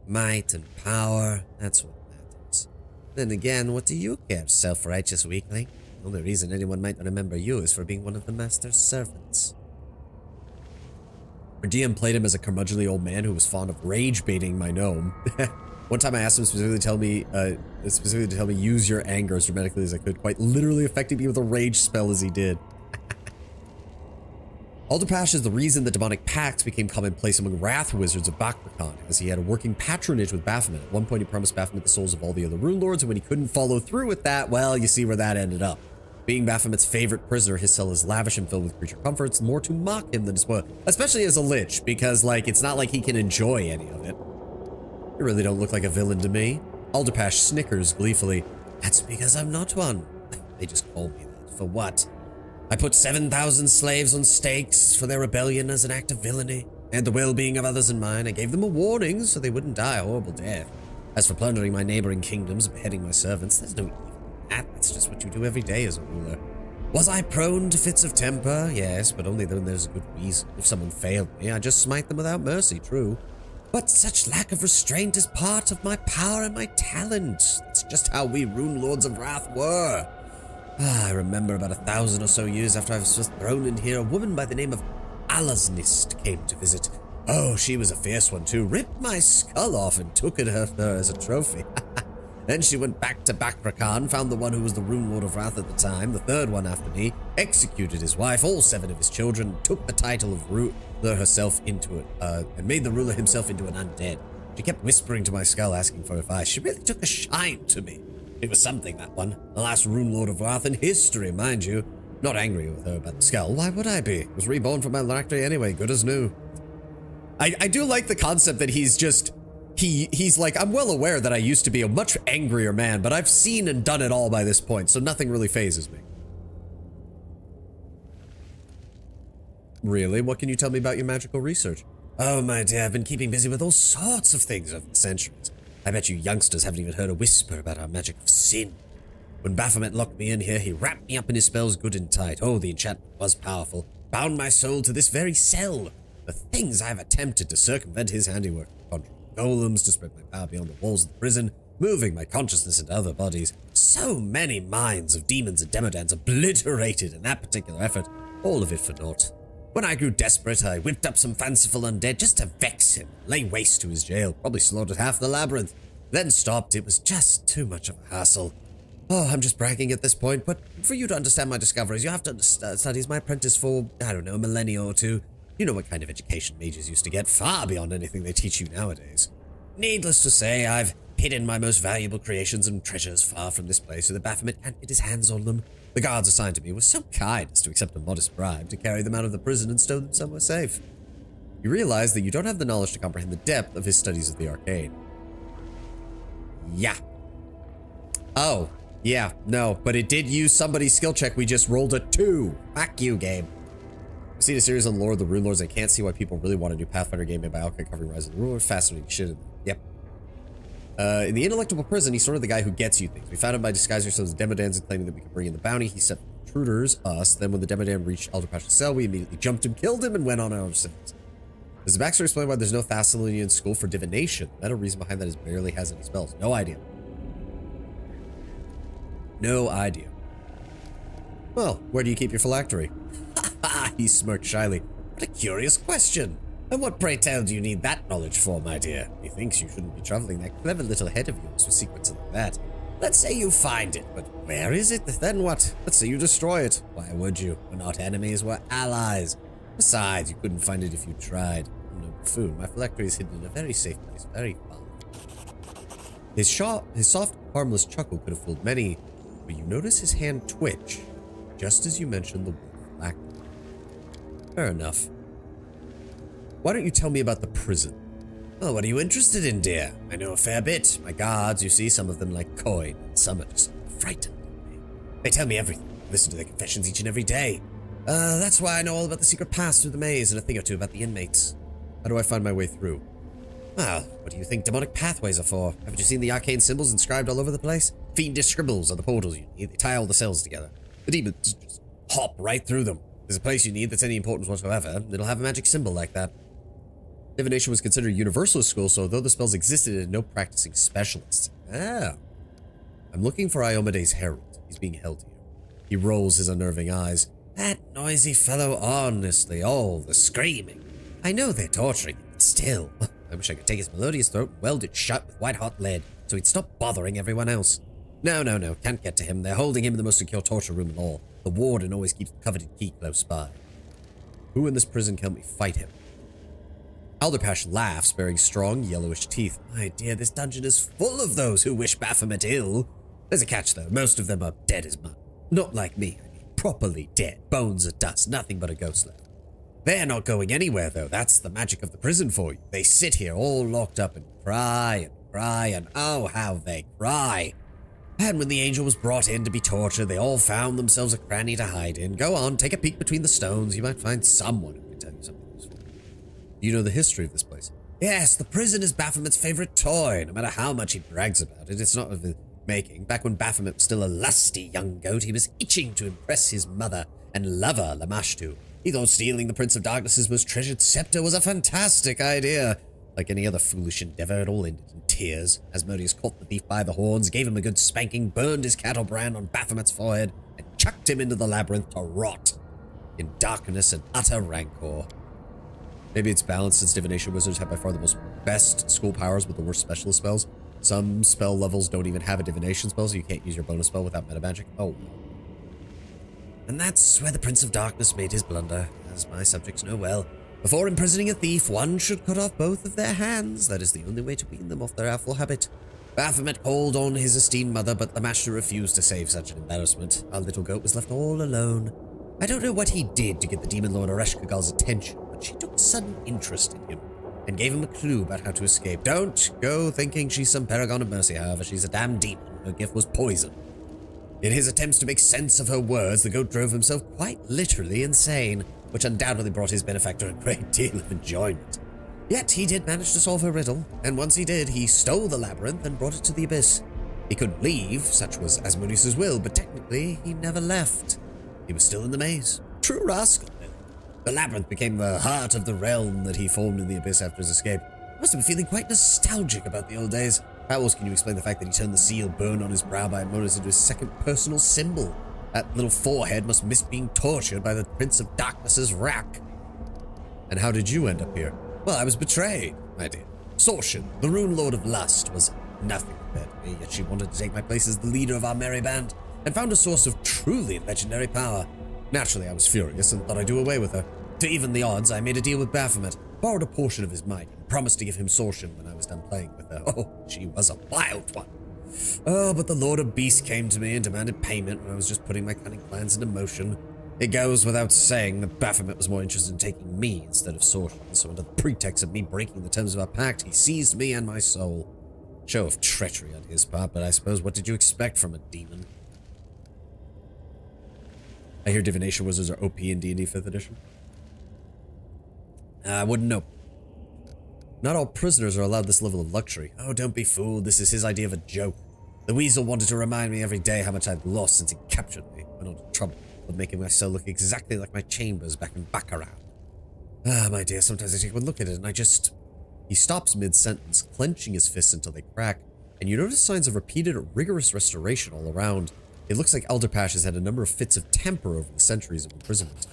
Might and power, that's what matters. Then again, what do you care, self-righteous weakling? The only reason anyone might remember you is for being one of the Master's servants. Our DM played him as a curmudgeonly old man who was fond of rage-baiting my gnome. One time I asked him specifically to tell me, use your anger as dramatically as I could, quite literally affecting me with a rage spell as he did. Alderpash is the reason the demonic pacts became commonplace among wrath wizards of Bakrakan, as he had a working patronage with Baphomet. At one point he promised Baphomet the souls of all the other Rune Lords, and when he couldn't follow through with that, well, you see where that ended up. Being Baphomet's favorite prisoner, his cell is lavish and filled with creature comforts, more to mock him than to spoil, especially as a lich, because, like, it's not like he can enjoy any of it. You really don't look like a villain to me. Alderpash snickers gleefully. That's because I'm not one. They just call me that. For what? I put 7,000 slaves on stakes for their rebellion as an act of villainy, and the well-being of others in mind. I gave them a warning so they wouldn't die a horrible death. As for plundering my neighboring kingdoms, beheading my servants, there's no evil in that. That's just what you do every day as a ruler. Was I prone to fits of temper? Yes, but only when there's a good reason. If someone failed me, I just smite them without mercy, true. But such lack of restraint is part of my power and my talent. It's just how we Rune Lords of Wrath were. I remember about 1,000 or so years after I was first thrown in here, a woman by the name of Alasnist came to visit. Oh, she was a fierce one too. Ripped my skull off and took it her as a trophy. Then she went back to Bakrakan, found the one who was the Rune Lord of Wrath at the time, the third one after me, executed his wife, all 7 of his children, took the title of ruler herself into it, and made the ruler himself into an undead. She kept whispering to my skull, asking for advice. She really took a shine to me. It was something, that one. The last Rune Lord of Wrath in history, mind you. Not angry with her about the skull. Why would I be? It was reborn from my lactary anyway, good as new. I do like the concept that he's just, he's like, I'm well aware that I used to be a much angrier man, but I've seen and done it all by this point, so nothing really phases me. Really? What can you tell me about your magical research? Oh, my dear, I've been keeping busy with all sorts of things over the centuries. I bet you youngsters haven't even heard a whisper about our magic of sin. When Baphomet locked me in here, he wrapped me up in his spells good and tight. Oh, the enchantment was powerful. Bound my soul to this very cell. The things I've attempted to circumvent his handiwork. Conjuring golems to spread my power beyond the walls of the prison, moving my consciousness into other bodies. So many minds of demons and demodans obliterated in that particular effort. All of it for naught. When I grew desperate, I whipped up some fanciful undead just to vex him, lay waste to his jail, probably slaughtered half the labyrinth, then stopped. It was just too much of a hassle. Oh, I'm just bragging at this point, but for you to understand my discoveries, you have to study as my apprentice for, I don't know, a millennia or two. You know what kind of education mages used to get, far beyond anything they teach you nowadays. Needless to say, I've hidden my most valuable creations and treasures far from this place so that Baphomet can't get his hands on them. The guards assigned to me were so kind as to accept a modest bribe to carry them out of the prison and stow them somewhere safe. You realize that you don't have the knowledge to comprehend the depth of his studies of the arcane. Yeah. Oh, yeah, no, but it did use somebody's skill check. We just rolled a 2. Fuck you, game. I've seen a series on Lore of the Rune Lords. I can't see why people really want a new Pathfinder game made by Alchemy covering Rise of the Rune Lords. Fascinating shit. Yep. In the Ineluctable Prison, he's sort of the guy who gets you things. We found him by disguising ourselves as Demodans and claiming that we could bring in the bounty. He set intruders, us. Then when the Demodan reached Alderpash's cell, we immediately jumped him, killed him, and went on our sins. Does the backstory explain why there's no Thassilonian school for divination? The meta reason behind that is barely has any spells. No idea. No idea. Well, where do you keep your phylactery? He smirked shyly. What a curious question. And what, pray tell, do you need that knowledge for, my dear? Methinks you shouldn't be traveling that clever little head of yours with secrets like that. Let's say you find it, but where is it? Then what? Let's say you destroy it. Why would you? We're not enemies, we're allies. Besides, you couldn't find it if you tried. I'm no buffoon. My phylactery is hidden in a very safe place, very far. His soft, harmless chuckle could have fooled many, but you notice his hand twitch, just as you mentioned the word phylactery. Fair enough. Why don't you tell me about the prison? Oh, what are you interested in, dear? I know a fair bit. My guards, you see, some of them like coin, and some are just frightened of me. They tell me everything. I listen to their confessions each and every day. That's why I know all about the secret paths through the maze and a thing or two about the inmates. How do I find my way through? Well, what do you think demonic pathways are for? Haven't you seen the arcane symbols inscribed all over the place? Fiendish scribbles are the portals you need. They tie all the cells together. The demons just hop right through them. If there's a place you need that's any importance whatsoever, it'll have a magic symbol like that. Divination was considered a universalist school, so though the spells existed, it had no practicing specialists. Ah. I'm looking for Iomede's herald. He's being held here. He rolls his unnerving eyes. That noisy fellow, honestly, all the screaming. I know they're torturing him, but still. I wish I could take his melodious throat and weld it shut with white-hot lead, so he'd stop bothering everyone else. No, can't get to him. They're holding him in the most secure torture room in all. The warden always keeps the coveted key close by. Who in this prison can help me fight him? Alderpash laughs, baring strong, yellowish teeth. My dear, this dungeon is full of those who wish Baphomet ill. There's a catch, though. Most of them are dead as mud. Not like me, I mean, properly dead. Bones of dust, nothing but a ghost left. They're not going anywhere, though. That's the magic of the prison for you. They sit here all locked up and cry, and oh, how they cry. And when the angel was brought in to be tortured, they all found themselves a cranny to hide in. Go on, take a peek between the stones. You might find someone who can tell you something useful. You know the history of this place? Yes, the prison is Baphomet's favorite toy. No matter how much he brags about it, it's not of his making. Back when Baphomet was still a lusty young goat, he was itching to impress his mother and lover, Lamashtu. He thought stealing the Prince of Darkness's most treasured scepter was a fantastic idea. Like any other foolish endeavor, it all ended in tears. Asmodeus caught the thief by the horns, gave him a good spanking, burned his cattle brand on Baphomet's forehead, and chucked him into the labyrinth to rot in darkness and utter rancor. Maybe it's balanced since divination wizards have by far the best school powers with the worst specialist spells. Some spell levels don't even have a divination spell, so you can't use your bonus spell without metamagic. Oh. And that's where the Prince of Darkness made his blunder, as my subjects know well. Before imprisoning a thief, one should cut off both of their hands. That is the only way to wean them off their awful habit. Baphomet called on his esteemed mother, but the master refused to save such an embarrassment. Our little goat was left all alone. I don't know what he did to get the demon lord Ereshkigal's attention, but she took a sudden interest in him. and gave him a clue about how to escape. Don't go thinking she's some paragon of mercy, however. She's a damn demon. Her gift was poison. In his attempts to make sense of her words, the goat drove himself quite literally insane, which undoubtedly brought his benefactor a great deal of enjoyment. Yet he did manage to solve her riddle, and once he did, he stole the labyrinth and brought it to the abyss. He couldn't leave, such was Asmodeus' will, but technically he never left. He was still in the maze. True rascal. The labyrinth became the heart of the realm that he formed in the abyss after his escape. He must have been feeling quite nostalgic about the old days. How else can you explain the fact that he turned the seal burned on his brow by Asmodeus into his second personal symbol? That little forehead must miss being tortured by the Prince of Darkness's rack. And how did you end up here? Well, I was betrayed, my dear. Sorcian, the rune lord of lust, was nothing compared to me, yet she wanted to take my place as the leader of our merry band, and found a source of truly legendary power. Naturally, I was furious and thought I'd do away with her. To even the odds, I made a deal with Baphomet, borrowed a portion of his might, and promised to give him Sorcian when I was done playing with her. Oh, she was a wild one. Oh, but the Lord of Beasts came to me and demanded payment when I was just putting my cunning plans into motion. It goes without saying that Baphomet was more interested in taking me instead of Sorcian, so under the pretext of me breaking the terms of our pact, he seized me and my soul. Show of treachery on his part, but I suppose what did you expect from a demon? I hear divination wizards are OP in D&D 5th edition. I wouldn't know. Not all prisoners are allowed this level of luxury. Oh, don't be fooled. This is his idea of a joke. The weasel wanted to remind me every day how much I'd lost since he captured me. Went on to trouble with making my cell look exactly like my chambers back in Baccarat. Ah, my dear, sometimes I take one look at it and I just... He stops mid-sentence, clenching his fists until they crack, and you notice signs of repeated, rigorous restoration all around. It looks like Elderpash has had a number of fits of temper over the centuries of imprisonment.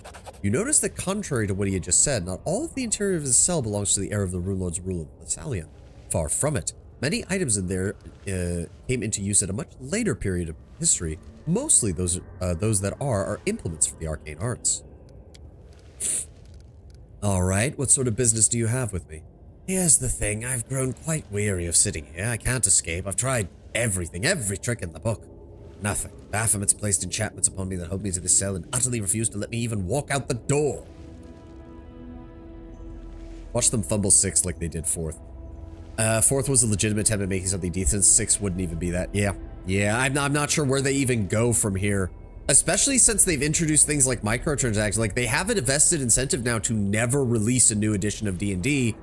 You notice that contrary to what he had just said, not all of the interior of his cell belongs to the heir of the Rune Lord's rule of Thessalia. Far from it. Many items in there came into use at a much later period of history. Mostly those that are implements for the arcane arts. Alright, what sort of business do you have with me? Here's the thing, I've grown quite weary of sitting here. I can't escape. I've tried everything, every trick in the book. Nothing. Baphomet's placed enchantments upon me that hold me to this cell and utterly refused to let me even walk out the door. Watch them fumble 6 like they did 4th. 4th was a legitimate attempt at making something decent. 6 wouldn't even be that. Yeah, I'm not sure where they even go from here. Especially since they've introduced things like microtransactions. Like, they have a vested incentive now to never release a new edition of D&D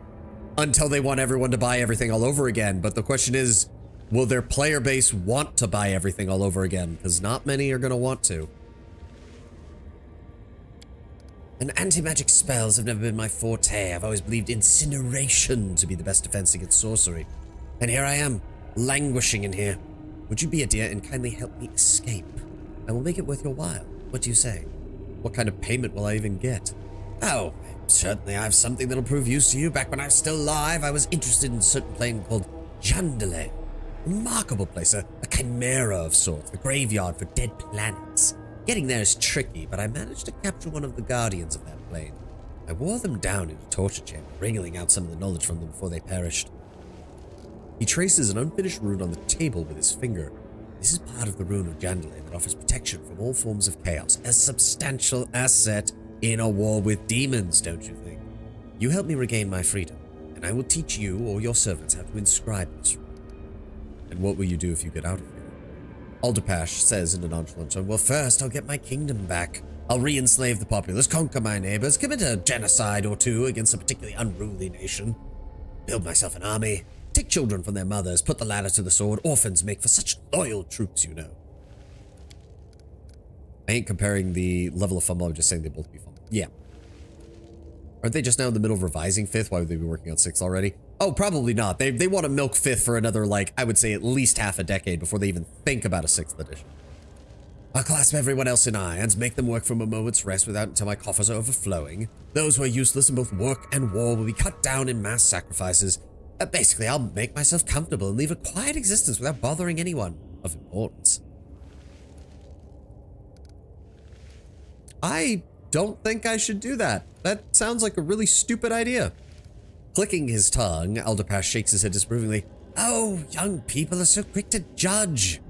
until they want everyone to buy everything all over again. But the question is, will their player base want to buy everything all over again? Because not many are going to want to. And anti-magic spells have never been my forte. I've always believed incineration to be the best defense against sorcery. And here I am, languishing in here. Would you be a dear and kindly help me escape? I will make it worth your while. What do you say? What kind of payment will I even get? Oh, certainly I have something that'll prove use to you. Back when I was still alive, I was interested in a certain plane called Jandale. Remarkable place, a chimera of sorts, the graveyard for dead planets. Getting there is tricky, but I managed to capture one of the guardians of that plane. I wore them down in a torture chamber, wringing out some of the knowledge from them before they perished. He traces an unfinished rune on the table with his finger. This is part of the rune of Jandale that offers protection from all forms of chaos, a substantial asset in a war with demons, don't you think? You help me regain my freedom, and I will teach you or your servants how to inscribe this rune. And what will you do if you get out of here? Alderpash says in a nonchalant tone, well, first I'll get my kingdom back. I'll re-enslave the populace, conquer my neighbors, commit a genocide or two against a particularly unruly nation, build myself an army, take children from their mothers, put the latter to the sword. Orphans make for such loyal troops, you know. I ain't comparing the level of fumble, I'm just saying they both be fumble. Yeah. Aren't they just now in the middle of revising 5th? Why would they be working on 6th already? Oh, probably not. They want to milk 5th for another, like, I would say at least half a decade before they even think about a 6th edition. I'll clasp everyone else in irons, make them work from a moment's rest without until my coffers are overflowing. Those who are useless in both work and war will be cut down in mass sacrifices. Basically, I'll make myself comfortable and leave a quiet existence without bothering anyone of importance. I don't think I should do that. That sounds like a really stupid idea. Clicking his tongue, Elderpash shakes his head disapprovingly. Oh, young people are so quick to judge.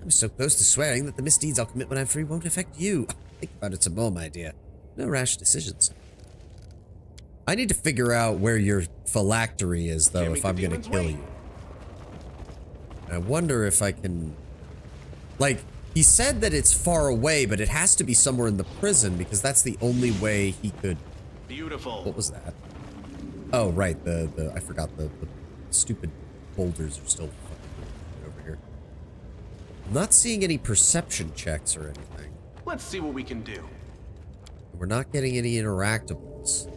I'm so close to swearing that the misdeeds I'll commit when I'm free won't affect you. Think about it some more, my dear. No rash decisions. I need to figure out where your phylactery is, though, if I'm gonna kill you. I wonder if I can... Like, he said that it's far away, but it has to be somewhere in the prison, because that's the only way he could... Beautiful. What was that? Oh, right, I forgot the stupid boulders are still over here. I'm not seeing any perception checks or anything. Let's see what we can do. We're not getting any interactables.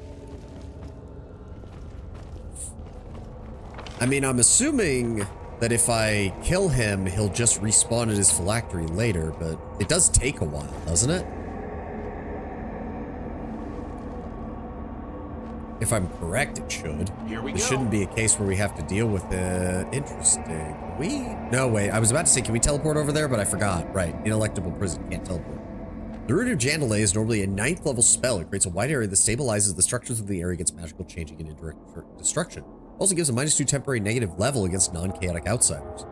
I mean, I'm assuming that if I kill him, he'll just respawn at his phylactery later, but it does take a while, doesn't it? If I'm correct, it should. Here we It go. shouldn't be a case where we have to deal with it. Interesting. No, wait. I was about to say, can we teleport over there? But I forgot. Right. Inelectable prison. Can't teleport. The Rune of Jandalay is normally a 9th level spell. It creates a wide area that stabilizes the structures of the area against magical changing and indirect destruction. Also gives a -2 temporary negative level against non-chaotic outsiders.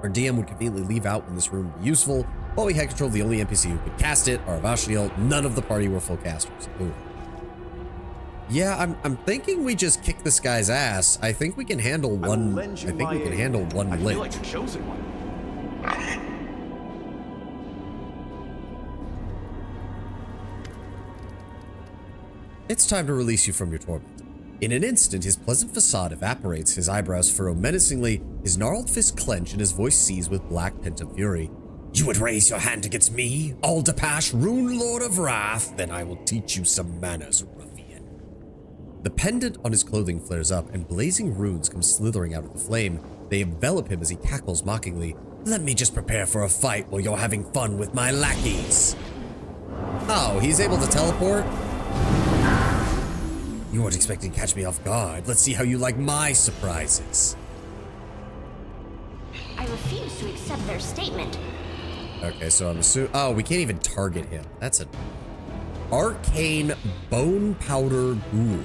Our DM would conveniently leave out when this rune would be useful. While we had control of the only NPC who could cast it, Aravashiel, none of the party were full casters. Ooh. Yeah, I'm thinking we just kick this guy's ass. I think we can handle one. I think we can handle one I lich. feel like the chosen one. It's time to release you from your torment. In an instant, his pleasant facade evaporates, his eyebrows furrow menacingly, his gnarled fist clench, and his voice seized with black pent-up fury. You would raise your hand against me, Aldapash, Rune Lord of Wrath? Then I will teach you some manners, ruffian. The pendant on his clothing flares up, and blazing runes come slithering out of the flame. They envelop him as he cackles mockingly. Let me just prepare for a fight while you're having fun with my lackeys. Oh, he's able to teleport? You weren't expecting to catch me off guard. Let's see how you like my surprises. I refuse to accept their statement. Okay, so I'm assuming... Oh, we can't even target him. That's an arcane bone powder ghoul.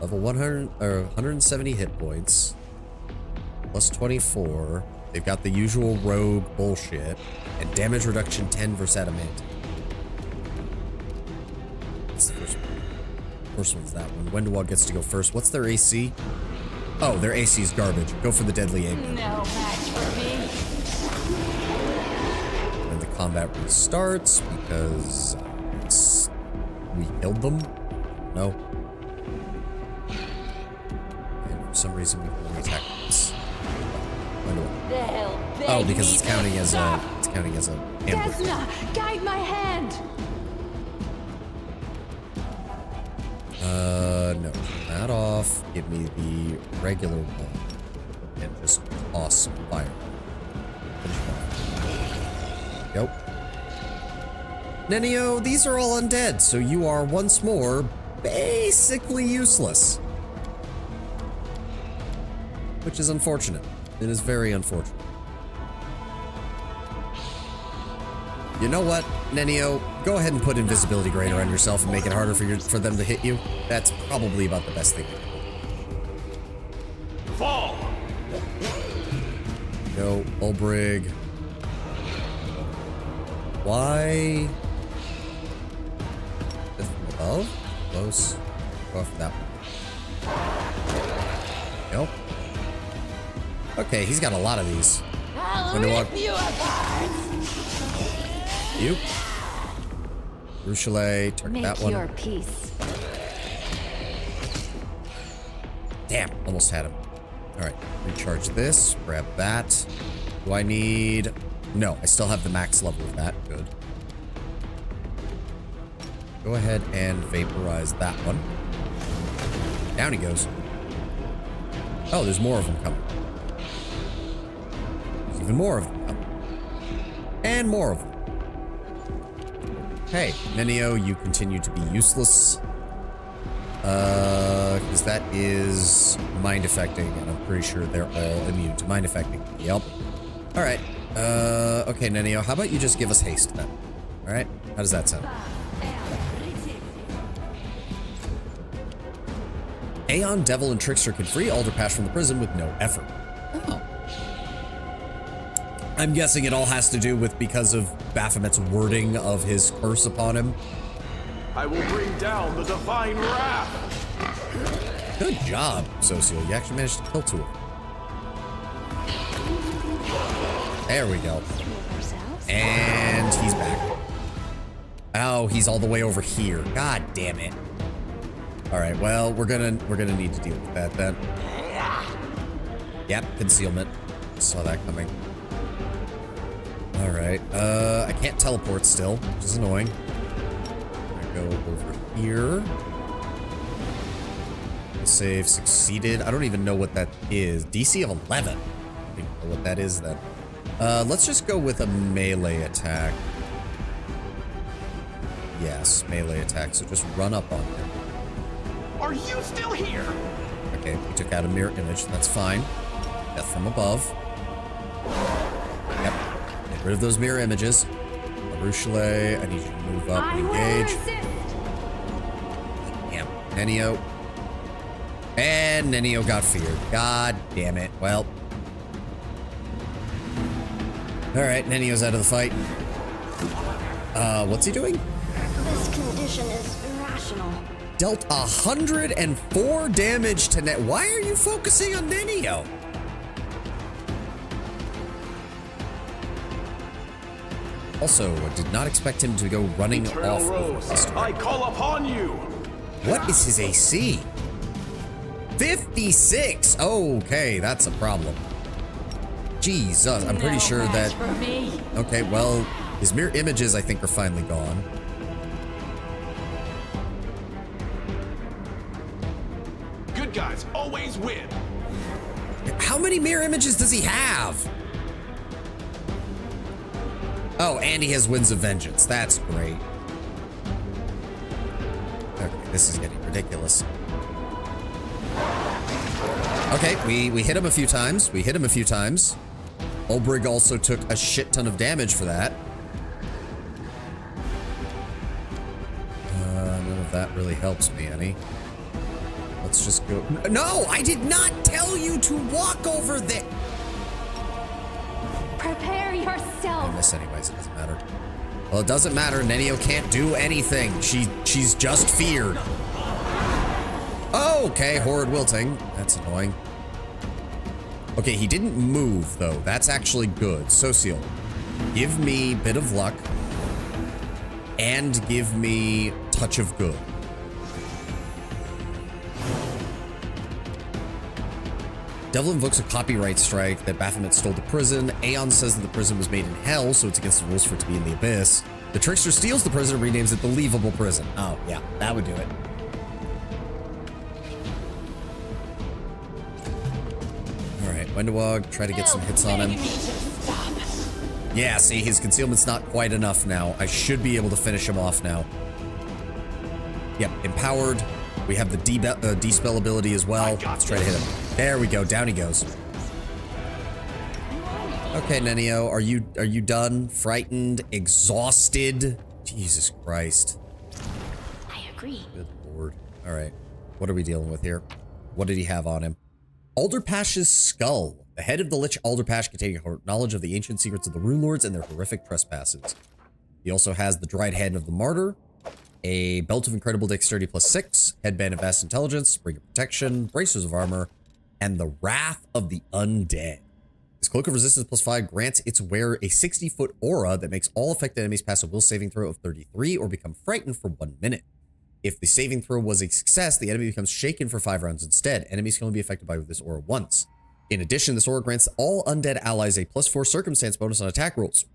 Level 100 or 170 hit points. Plus 24. They've got the usual rogue bullshit. And damage reduction 10 versus adamant. That's the first one. First one's that one. Wendewald gets to go first. What's their AC? Oh, their AC is garbage. Go for the deadly aim. No match for me. And the combat restarts because we killed them. No. And for some reason we can only attack this. Oh, because it's counting as a ambush. Desna, guide my hand. No. Turn that off. Give me the regular one. And just toss some fire. Go. Nenio, these are all undead, so you are once more basically useless. Which is unfortunate. It is very unfortunate. You know what, Nenio? Go ahead and put invisibility greater on yourself and make it harder for them to hit you. That's probably about the best thing. Fall. Go, Ulbrig. Why? This from above? Close. Go for that one. Nope. Okay, he's got a lot of these. I'll rip you apart. You. Ruchelet, target Make that one. your peace. Damn, almost had him. All right, recharge this, grab that. Do I need... No, I still have the max level of that, good. Go ahead and vaporize that one. Down he goes. Oh, there's more of them coming. There's even more of them coming. And more of them. Hey, Nenio, you continue to be useless. Because that is mind affecting, and I'm pretty sure they're all immune to mind affecting. Yep. Alright. Okay, Nenio, how about you just give us haste then? Alright? How does that sound? Aeon, Devil, and Trickster can free Alderpash from the prison with no effort. Oh. I'm guessing it all has to do with because of Baphomet's wording of his curse upon him. I will bring down the divine wrath. Good job, Socio. You actually managed to kill 2 of them. There we go. And he's back. Oh, he's all the way over here. God damn it. All right, well, we're gonna need to deal with that then. Yep, concealment. Saw that coming. All right, I can't teleport still, which is annoying. I'm gonna go over here. Save succeeded. I don't even know what that is. DC of 11. I don't even know what that is then. Let's just go with a melee attack. Yes, melee attack. So just run up on him. Are you still here? Okay, we took out a mirror image. That's fine. Death from above. Yep. Get rid of those mirror images. Arushale, I need you to move up and engage. Damn. Nenio. And Nenio got feared. God damn it. Well. Alright, Nenio's out of the fight. What's he doing? This condition is irrational. Dealt 104 damage to Net. Why are you focusing on Nenio? Also, I did not expect him to go running Eternal off Rose, of I call upon you. What is his AC? 56. Okay, that's a problem. Jesus, I'm pretty sure that... For me. Okay, well, his mirror images, I think, are finally gone. Good guys always win. How many mirror images does he have? Oh, and he has Winds of Vengeance. That's great. Okay, this is getting ridiculous. Okay, we hit him a few times. Ulbrig also took a shit ton of damage for that. None of that really helps me any. Let's just go. No, I did not tell you to walk over there. Prepare I yourself. miss anyways, it doesn't matter. Well, it doesn't matter. Nenio can't do anything. She's just feared. Oh, okay, horrid wilting. That's annoying. Okay, he didn't move, though. That's actually good. Socio, give me Bit of Luck and give me Touch of Good. Devil invokes a copyright strike that Baphomet stole the prison. Aeon says that the prison was made in hell, so it's against the rules for it to be in the abyss. The trickster steals the prison and renames it the Leavable Prison. Oh, yeah, that would do it. Wendewog, try to get some hits on him. Yeah, see, his concealment's not quite enough now. I should be able to finish him off now. Yep, empowered. We have the dispel ability as well. Let's try to hit him. There we go, down he goes. Okay, Nenio, are you done? Frightened? Exhausted? Jesus Christ. I agree. Good lord. All right, what are we dealing with here? What did he have on him? Alderpash's skull, the head of the Lich Alderpash containing knowledge of the ancient secrets of the Rune Lords and their horrific trespasses. He also has the dried head of the Martyr, a belt of incredible dexterity +6, headband of vast intelligence, ring of protection, bracers of armor, and the wrath of the undead. His cloak of resistance +5 grants its wearer a 60-foot aura that makes all affected enemies pass a will saving throw of 33 or become frightened for 1 minute. If the saving throw was a success, the enemy becomes shaken for 5 rounds instead. Enemies can only be affected by this aura once. In addition, this aura grants all undead allies a +4 circumstance bonus on attack rolls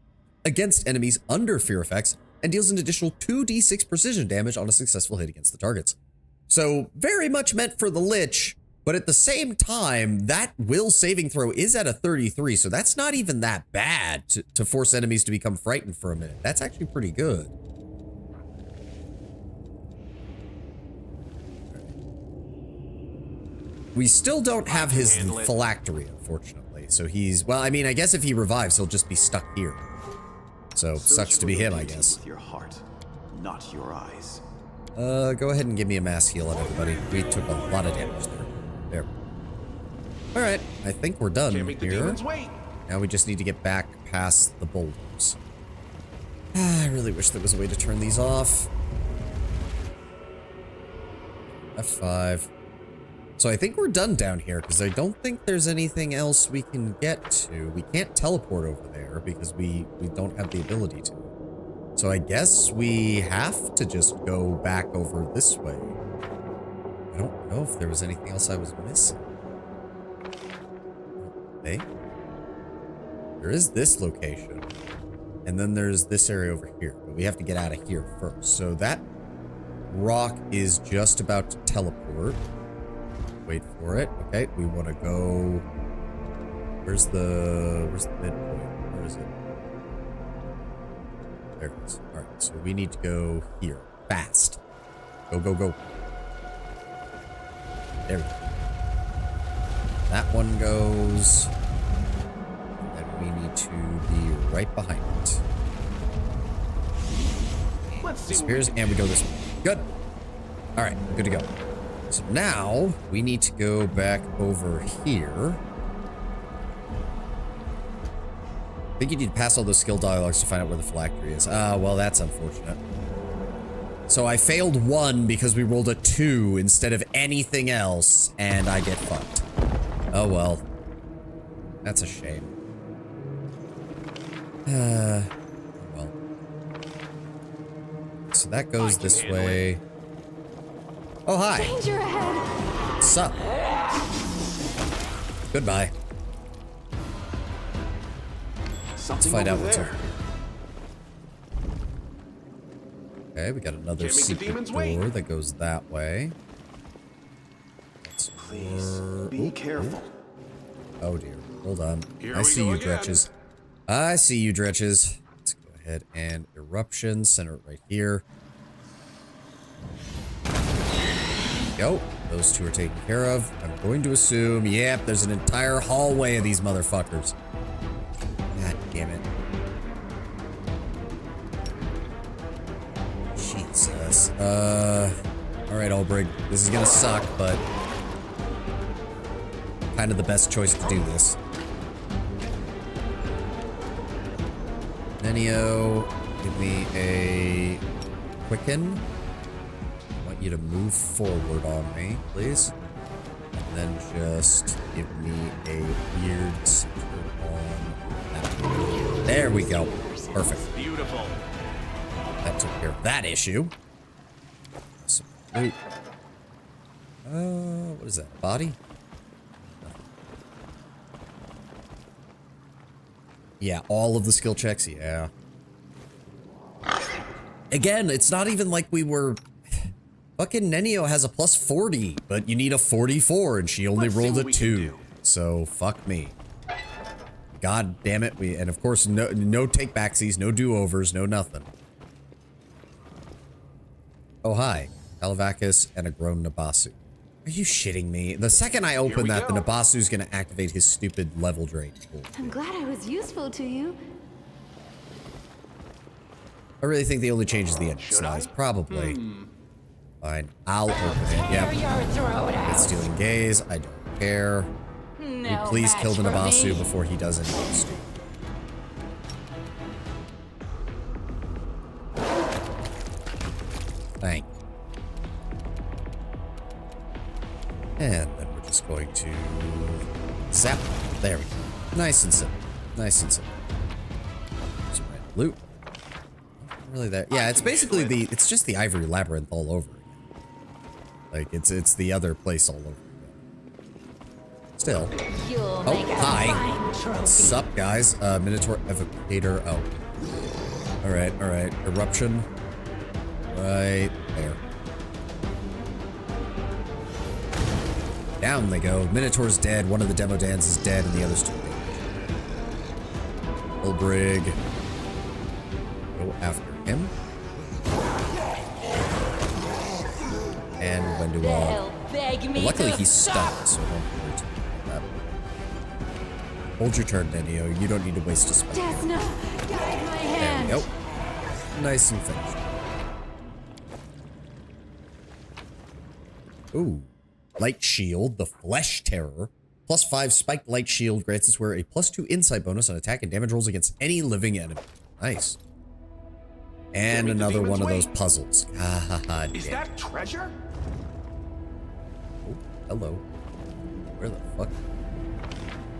against enemies under fear effects and deals an additional 2d6 precision damage on a successful hit against the targets. So very much meant for the Lich, but at the same time, that will saving throw is at a 33, so that's not even that bad to force enemies to become frightened for a minute. That's actually pretty good. We still don't have his phylactery, unfortunately. So he's, well, I mean, I guess if he revives, he'll just be stuck here. So sucks to be him, I guess. With your heart, not your eyes. Go ahead and give me a mass heal on everybody. We took a lot of damage there. There. All right, I think we're done here. Now we just need to get back past the boulders. I really wish there was a way to turn these off. F5. So I think we're done down here because I don't think there's anything else we can get to. We can't teleport over there because we don't have the ability to. So I guess we have to just go back over this way. I don't know if there was anything else I was missing. Okay. There is this location. And then there's this area over here. But we have to get out of here first. So that rock is just about to teleport. Wait for it. Okay, we want to go. Where's the midpoint? Where is it? There it is. All right, so we need to go here fast. Go, go, go. There we go. That one goes. And we need to be right behind it. Let's see. Disappears, and we go this way. Good. All right, good to go. So now we need to go back over here. I think you need to pass all those skill dialogues to find out where the phylactery is. Well, that's unfortunate. So I failed 1 because we rolled a 2 instead of anything else, and I get fucked. Oh well. That's a shame. Well. So that goes this way. Oh, hi. Danger ahead. What's up? Goodbye. Let's find out what's over here. Okay, we got another secret door that goes that way. Please be careful. Oh dear. Hold on. I see you, Dretches. I see you, Dretches. Let's go ahead and eruption. Center it right here. Go. Those two are taken care of. I'm going to assume, yep, there's an entire hallway of these motherfuckers. God damn it. Jesus. Alright, Olbrig. This is gonna suck, but kind of the best choice to do this. Nenio, give me a quicken. You to move forward on me, please. And then just give me a weird center on that. There we go. Perfect. Beautiful. That took care of that issue. Some loot. What is that? Body? Yeah, all of the skill checks. Yeah. Again, it's not even like we were. Fucking Nenio has a plus 40, but you need a 44, and she only rolled a 2. So, fuck me. God damn it. And of course, no take-backsies, no do-overs, no nothing. Oh, hi. Kalavakas and a grown Nabasu. Are you shitting me? The second I open that, the Nabasu's gonna activate his stupid level drain. I'm glad I was useful to you. I really think the only change is the engine size. Probably. Fine. I'll open it. Yep. It's stealing gaze. I don't care. Will you please kill the Nabasu before he does anything stupid? Thank you. And then we're just going to zap. There we go. Nice and simple. Nice and simple. Some random loot. Not really there. Yeah, it's basically it's just the Ivory Labyrinth all over. Like, it's the other place all over again. Still. Oh, hi. What's up, guys? Minotaur Evocator. Oh. Alright, alright. Eruption. Right there. Down they go. Minotaur's dead. One of the Demodans is dead, and the other's two. Ulbrig. Go after him. And when do well, luckily he's stunned, so don't worry too much about that. Hold your turn, Nenio. You don't need to waste a spell. Desna, guide my hand. There we go. Nice and finished. Ooh. Light Shield, the Flesh Terror. +5 spiked light shield grants its wearer a +2 insight bonus on attack and damage rolls against any living enemy. Nice. And another one of those puzzles. Ah, Is that treasure? hello. Where the fuck?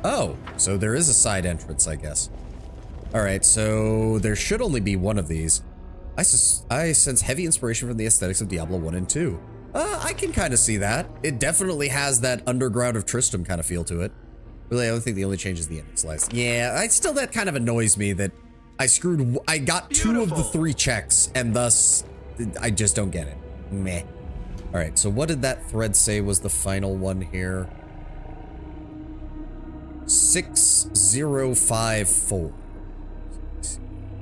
Oh, so there is a side entrance, I guess. All right, so there should only be one of these. I sense heavy inspiration from the aesthetics of Diablo 1 and 2. I can kind of see that. It definitely has that Underground of Tristram kind of feel to it. Really, I think the only change is the ending slice. Yeah, still that kind of annoys me that I got 2 of the 3 checks and thus I just don't get it. Meh. All right, so what did that thread say was the final one here? 6054.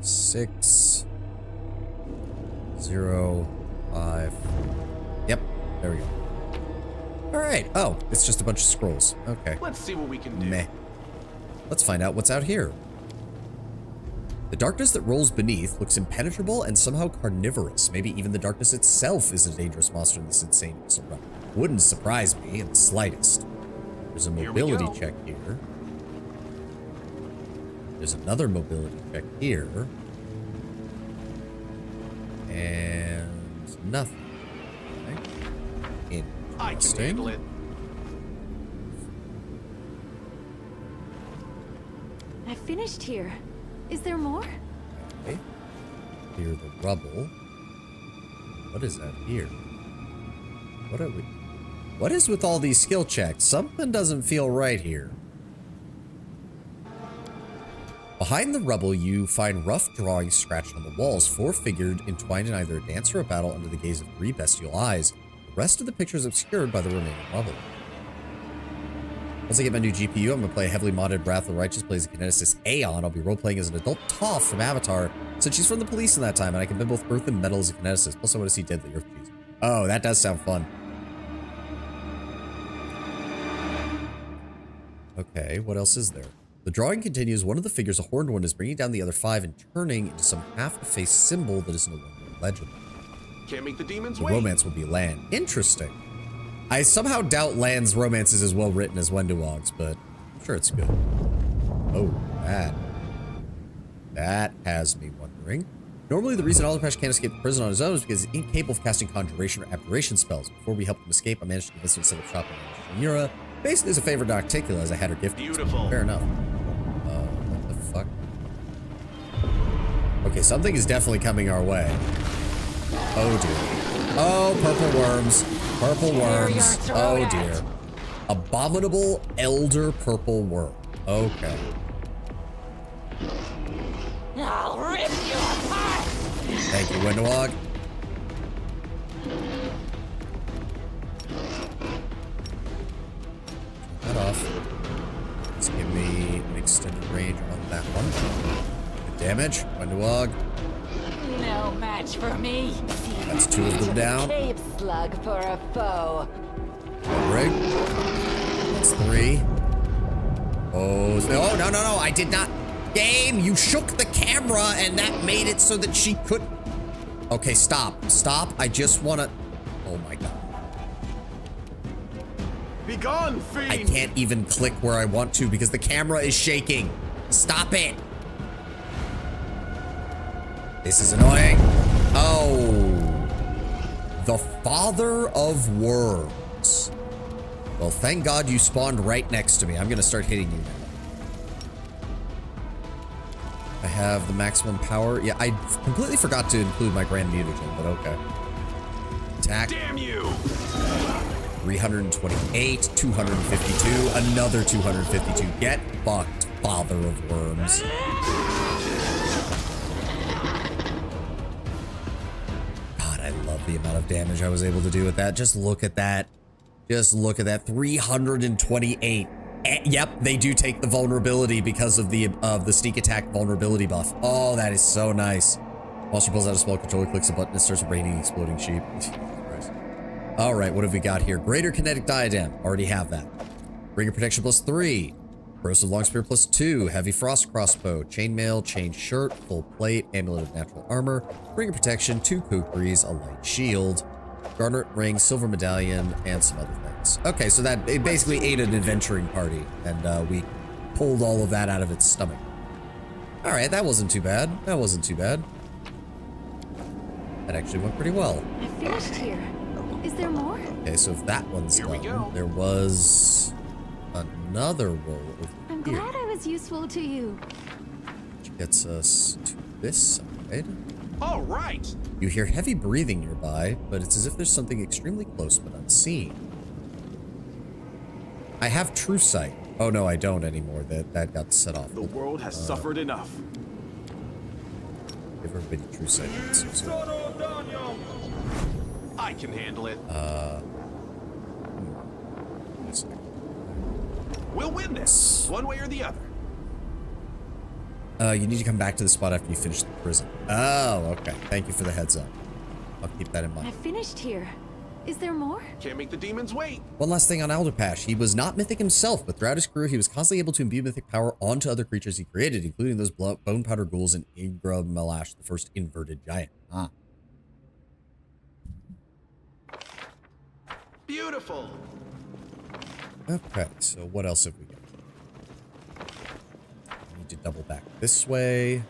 605. Yep, there we go. All right. Oh, it's just a bunch of scrolls. Okay. Let's see what we can do. Meh. Let's find out what's out here. The darkness that rolls beneath looks impenetrable and somehow carnivorous. Maybe even the darkness itself is a dangerous monster in this insane realm. Wouldn't surprise me in the slightest. There's a mobility check here. There's another mobility check here. And nothing. Okay. I can handle it. I finished here. Is there more? Okay. Clear the rubble. What is that here? What are we? What is with all these skill checks? Something doesn't feel right here. Behind the rubble, you find rough drawings scratched on the walls, 4 figured entwined in either a dance or a battle under the gaze of 3 bestial eyes. The rest of the picture is obscured by the remaining rubble. Once I get my new GPU, I'm going to play a heavily modded Wrath of the Righteous, plays a kineticist Aeon. I'll be role-playing as an adult Toph from Avatar, since she's from the police in that time, and I can bend both earth and metal as a kineticist. Plus, I want to see Deadly Earth Cheese. Oh, that does sound fun. Okay, what else is there? The drawing continues. One of the figures, a horned one, is bringing down the other 5 and turning into some half-effaced symbol that is no longer legend. Can't make the demons The wait. romance will be Lan. Interesting. I somehow doubt Lan's romance is as well written as Wenduog's, but I'm sure it's good. Oh, that has me wondering. Normally, the reason Alderpesh can't escape prison on his own is because he's incapable of casting conjuration or abjuration spells. Before we helped him escape, I managed to convince him to set up shop in Mura. Basically, as a favor to Octicula, as I had her gift. Beautiful. Fair enough. What the fuck? Okay, something is definitely coming our way. Oh dear. Oh, purple worms. Purple worms. Oh dear. Abominable elder purple worm. Okay. I'll rip you apart! Thank you, Wenduog. That off. Let's give me an extended range on that one. Good damage. Wenduog. No match for me. That's 2 of them down. Cave slug for a foe. Rig. That's 3. Oh, no. I did not. Game, you shook the camera and that made it so that she could. Okay, stop. I just want to. Oh my god. Be gone, fiend. I can't even click where I want to because the camera is shaking. Stop it. This is annoying. Oh. The father of worms. Well, thank God you spawned right next to me. I'm going to start hitting you now. I have the maximum power. Yeah, I completely forgot to include my grand mutagen, but okay. Attack. Damn you. 328, 252, another 252. Get fucked, father of worms. God, I love the amount of damage I was able to do with that. Just look at that. 328. Yep, they do take the vulnerability because of the sneak attack vulnerability buff. Oh, that is so nice. While she pulls out a spell controller, clicks a button, and starts raining exploding sheep. All right, what have we got here? Greater kinetic diadem. Already have that. Bringer protection +3. Corrosive long spear +2. Heavy frost crossbow. Chainmail, chain shirt, full plate, amulet of natural armor. Bringer protection, 2 kukris, a light shield, garnet ring, silver medallion, and some other things. Okay, so that it basically ate an adventuring party, and we pulled all of that out of its stomach. All right, that wasn't too bad. That actually went pretty well. I finished here. Is there more? Okay, so if that one's Here we done, go. there was another roll over I'm here, glad I was useful to you. which gets us to this side. All right. You hear heavy breathing nearby, but it's as if there's something extremely close but unseen. I have true sight. Oh no, I don't anymore. That got set off. The world has suffered enough. Give everybody true sight. I can handle it. We'll win this, one way or the other. You need to come back to the spot after you finish the prison. Oh, okay. Thank you for the heads up. I'll keep that in I mind. finished here. Is there more? Can't make the demons wait. One last thing on Alderpash. He was not mythic himself, but throughout his career, he was constantly able to imbue mythic power onto other creatures he created, including those bone powder ghouls and Ingram Malash, the first inverted giant. Ah. Beautiful. Okay, so what else have we got? I need to double back this way.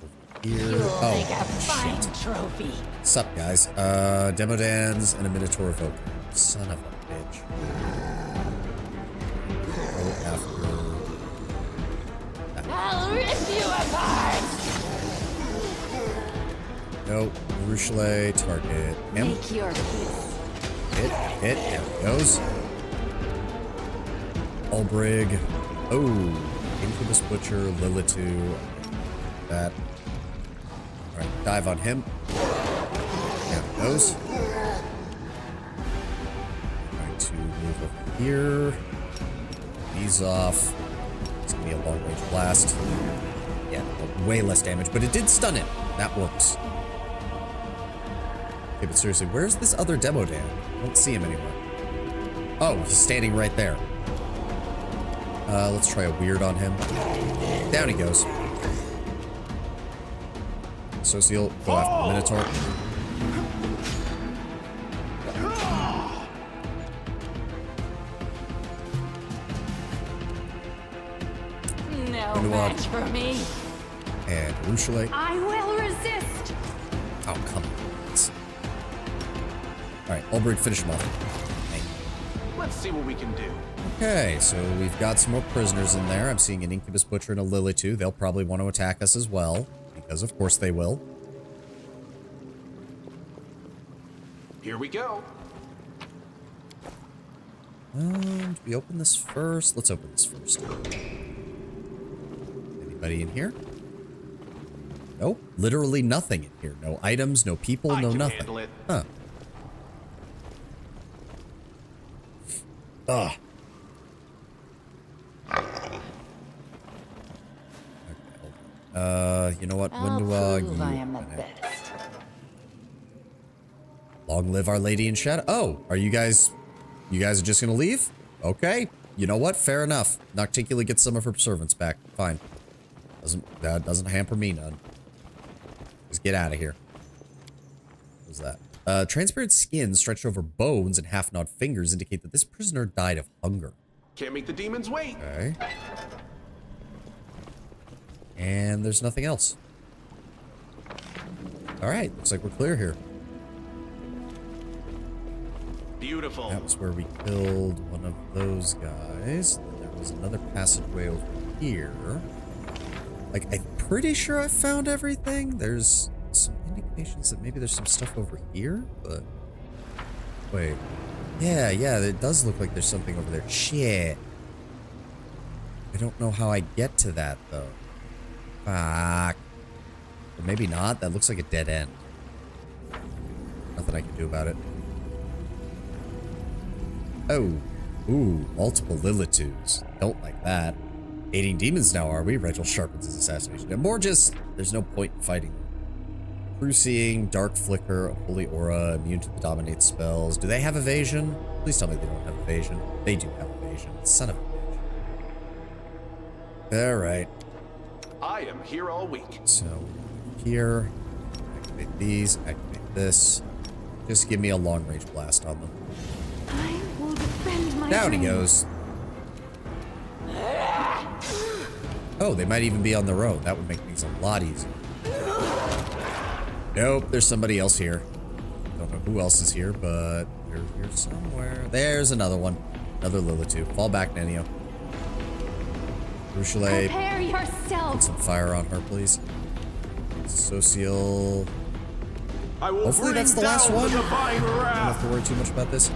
Over here. You'll make a Oh, fine shit. trophy. Sup, guys? Demodans and a Minotaur Evoker. Son of a bitch. Go after... I'll rip you apart. No, Ruchelet, target him. Make your peace. Hit, there he goes. Ulbrig. Oh, Incubus Butcher, Lilitu. That. Alright, dive on him. There he goes. Trying to move over here. He's off. It's gonna be a long range blast. Yeah, way less damage, but it did stun it. That works. Okay, but seriously, where's this other Demodan? I don't see him anywhere. Oh, he's standing right there. Let's try a weird on him. Down he goes. Social, go after the Minotaur. No Windwalk. match for me. And Ruchelet. I will resist. Oh, come on. Alright, Ulbrig, finish him off. Thank you. Let's see what we can do. Okay, so we've got some more prisoners in there. I'm seeing an Incubus Butcher and a Lilitu. They'll probably want to attack us as well, because of course they will. Here we go. Do we open this first? Let's open this first. Anybody in here? Nope. Literally nothing in here. No items, no people, I no can nothing. handle it. Huh. Ugh. Okay, you know what? I'll prove you I am the open it. best. Long live Our Lady in Shadow. Oh, are you guys are just gonna leave? Okay. You know what? Fair enough. Nocticula gets some of her servants back. Fine. That doesn't hamper me none. Just get out of here. What was that? Transparent skin stretched over bones and half-gnawed fingers indicate that this prisoner died of hunger. Can't make the demons wait. Okay. And there's nothing else. Alright, looks like we're clear here. Beautiful. That was where we killed one of those guys. And then there was another passageway over here. Like, I'm pretty sure I found everything. There's some indications that maybe there's some stuff over here, but... Wait. Yeah, it does look like there's something over there. Shit. I don't know how I get to that, though. Fuck. Or maybe not. That looks like a dead end. Nothing I can do about it. Oh. Ooh, multiple Lilitus. Don't like that. Aiding demons now, are we? Rachel sharpens his assassination. And more just, there's no point in fighting them. True Seeing, Dark Flicker, Holy Aura, immune to the Dominate spells. Do they have evasion? Please tell me they don't have evasion. They do have evasion. Son of a bitch. Alright. I am here all week. So, here. Activate these. Activate this. Just give me a long range blast on them. I will defend my Down he dream. goes. Oh, they might even be on their own. That would make things a lot easier. Nope, there's somebody else here. Don't know who else is here, but they're here somewhere. There's another one. Another Lilith. Fall back, Nanio. Ruchelet, Prepare put yourself. some fire on her, please. Social. I will Hopefully that's the bring last down one. the I divine don't have wrath. to worry too much about this.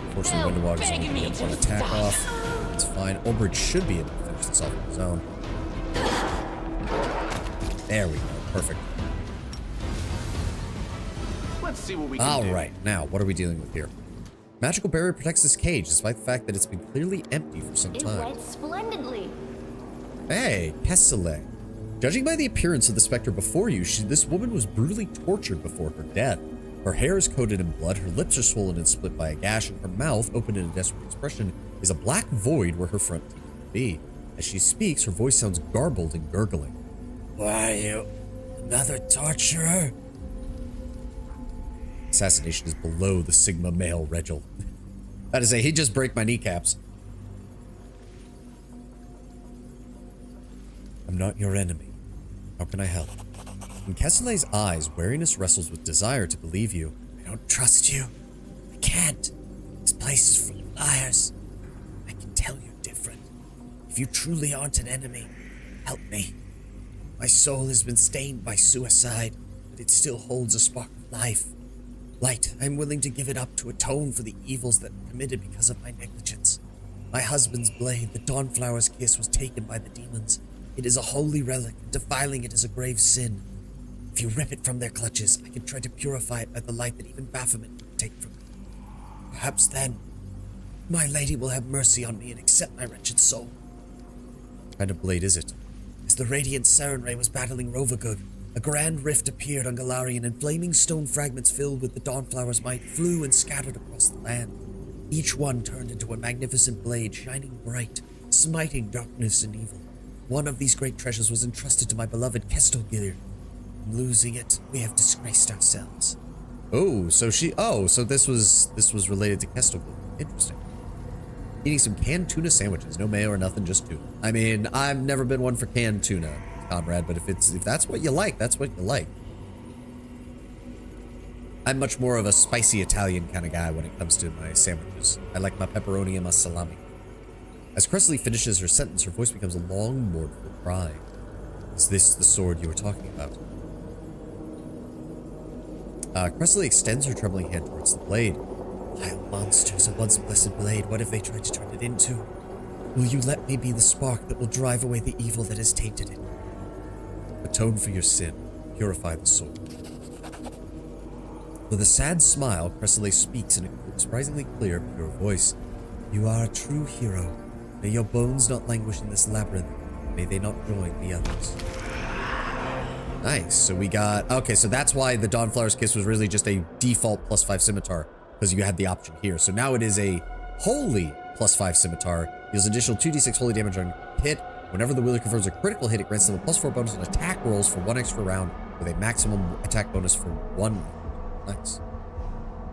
Unfortunately, They'll Windwalker's beg only me gonna get one to attack stop. off. It's fine. Olbridge should be able to finish this off on his own. There we go. Perfect. Let's see what we can All do. right, now what are we dealing with here? Magical barrier protects this cage, despite the fact that it's been clearly empty for some It time. went splendidly. Hey, Kessele. Judging by the appearance of the specter before you, this woman was brutally tortured before her death. Her hair is coated in blood, her lips are swollen and split by a gash, and her mouth, open in a desperate expression, is a black void where her front teeth would be. As she speaks, her voice sounds garbled and gurgling. Why are you? Another torturer? Assassination is below the Sigma male Regil. That is, he'd just break my kneecaps. I'm not your enemy. How can I help? In Kessele's eyes, wariness wrestles with desire to believe you. I don't trust you. I can't. This place is full of liars. I can tell you're different. If you truly aren't an enemy, help me. My soul has been stained by suicide, but it still holds a spark of life. Light, I'm willing to give it up to atone for the evils that were committed because of my negligence. My husband's blade, the Dawnflower's kiss, was taken by the demons. It is a holy relic, and defiling it is a grave sin. If you rip it from their clutches, I can try to purify it by the light that even Baphomet would take from me. Perhaps then, my lady will have mercy on me and accept my wretched soul. What kind of blade is it? As the radiant Sarenrae was battling Rovagug, a grand rift appeared on Galarian, and flaming stone fragments filled with the Dawnflower's might flew and scattered across the land. Each one turned into a magnificent blade, shining bright, smiting darkness and evil. One of these great treasures was entrusted to my beloved Kestelgir. In losing it, we have disgraced ourselves. Oh, so this was related to Kestelgir. Interesting. Eating some canned tuna sandwiches, no mayo or nothing, just tuna. I mean, I've never been one for canned tuna, comrade, but if that's what you like, that's what you like. I'm much more of a spicy Italian kind of guy when it comes to my sandwiches. I like my pepperoni and my salami. As Cressley finishes her sentence, her voice becomes a long, mournful cry. Is this the sword you were talking about? Cressley extends her trembling hand towards the blade. Vile monsters, a once blessed blade, what have they tried to turn it into? Will you let me be the spark that will drive away the evil that has tainted it? Atone for your sin, purify the soul. With a sad smile, Cressley speaks in a surprisingly clear, pure voice. You are a true hero. May your bones not languish in this labyrinth. May they not join the others. Nice. So we got... Okay, so that's why the Dawnflower's Kiss was really just a default +5 scimitar, because you had the option here. So now it is a holy +5 scimitar. Deals additional 2d6 holy damage on hit. Whenever the wielder confirms a critical hit, it grants them a +4 bonus on attack rolls for 1 extra round, with a maximum attack bonus for 1 round. Nice.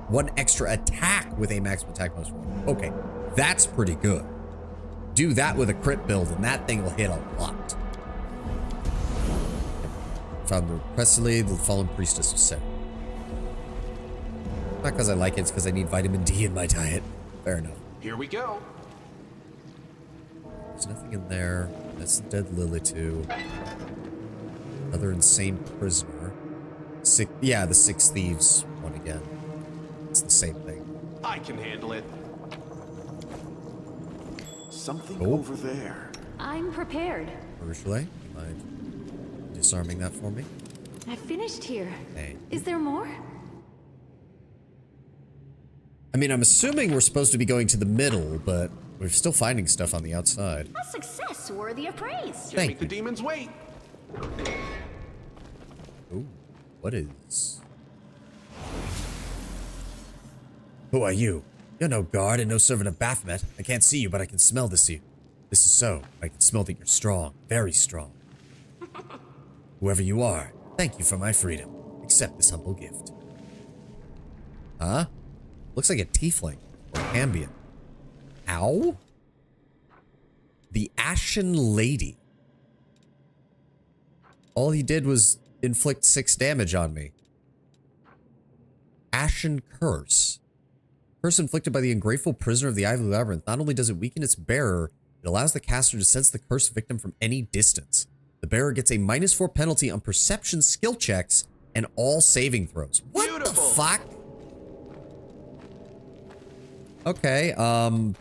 1 extra attack with a maximum attack bonus for 1. Okay, that's pretty good. Do that with a crit build, and that thing will hit a lot. Found the Cressley, the Fallen Priestess of Set. Not because I like it, it's because I need vitamin D in my diet. Fair enough. Here we go. There's nothing in there. That's the dead Lily too. Another insane prisoner. Yeah, the 6 thieves one again. It's the same thing. I can handle it. Something Oh. over there. I'm prepared. Ursula, you mind disarming that for me? I finished here. Hey. Is there more? I mean, I'm assuming we're supposed to be going to the middle, but we're still finding stuff on the outside. A success worthy of praise. Can't Thank make the you. demons wait. Ooh, what is... Who are you? You're no guard and no servant of Baphomet. I can't see you, but I can smell this you. This is so. I can smell that you're strong. Very strong. Whoever you are, thank you for my freedom. Accept this humble gift. Huh? Looks like a tiefling or ambient. Ow? The Ashen Lady. All he did was inflict 6 damage on me. Ashen Curse. Curse inflicted by the ungrateful prisoner of the Ivory Labyrinth. Not only does it weaken its bearer, it allows the caster to sense the cursed victim from any distance. The bearer gets a -4 penalty on perception skill checks and all saving throws. What Beautiful. the fuck? Okay,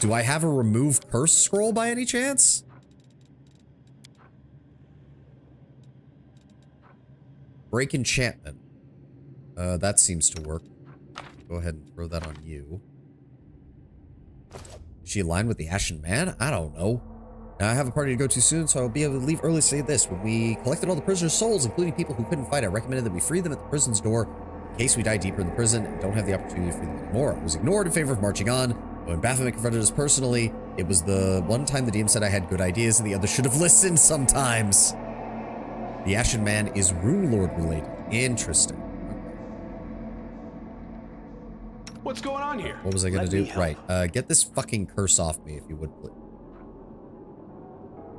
do I have a remove curse scroll by any chance? Break enchantment. That seems to work. Go ahead and throw that on you. Is she aligned with the Ashen Man? I don't know. Now I have a party to go to soon, so I'll be able to leave early to say this. When we collected all the prisoners' souls, including people who couldn't fight, I recommended that we free them at the prison's door in case we die deeper in the prison and don't have the opportunity to free them anymore. I was ignored in favor of marching on. When Baphomet confronted us personally, it was the one time the DM said I had good ideas and the others should have listened sometimes. The Ashen Man is Rune Lord related. Interesting. What's going on here? What was I gonna Let do? me help. Right, get this fucking curse off me if you would, please.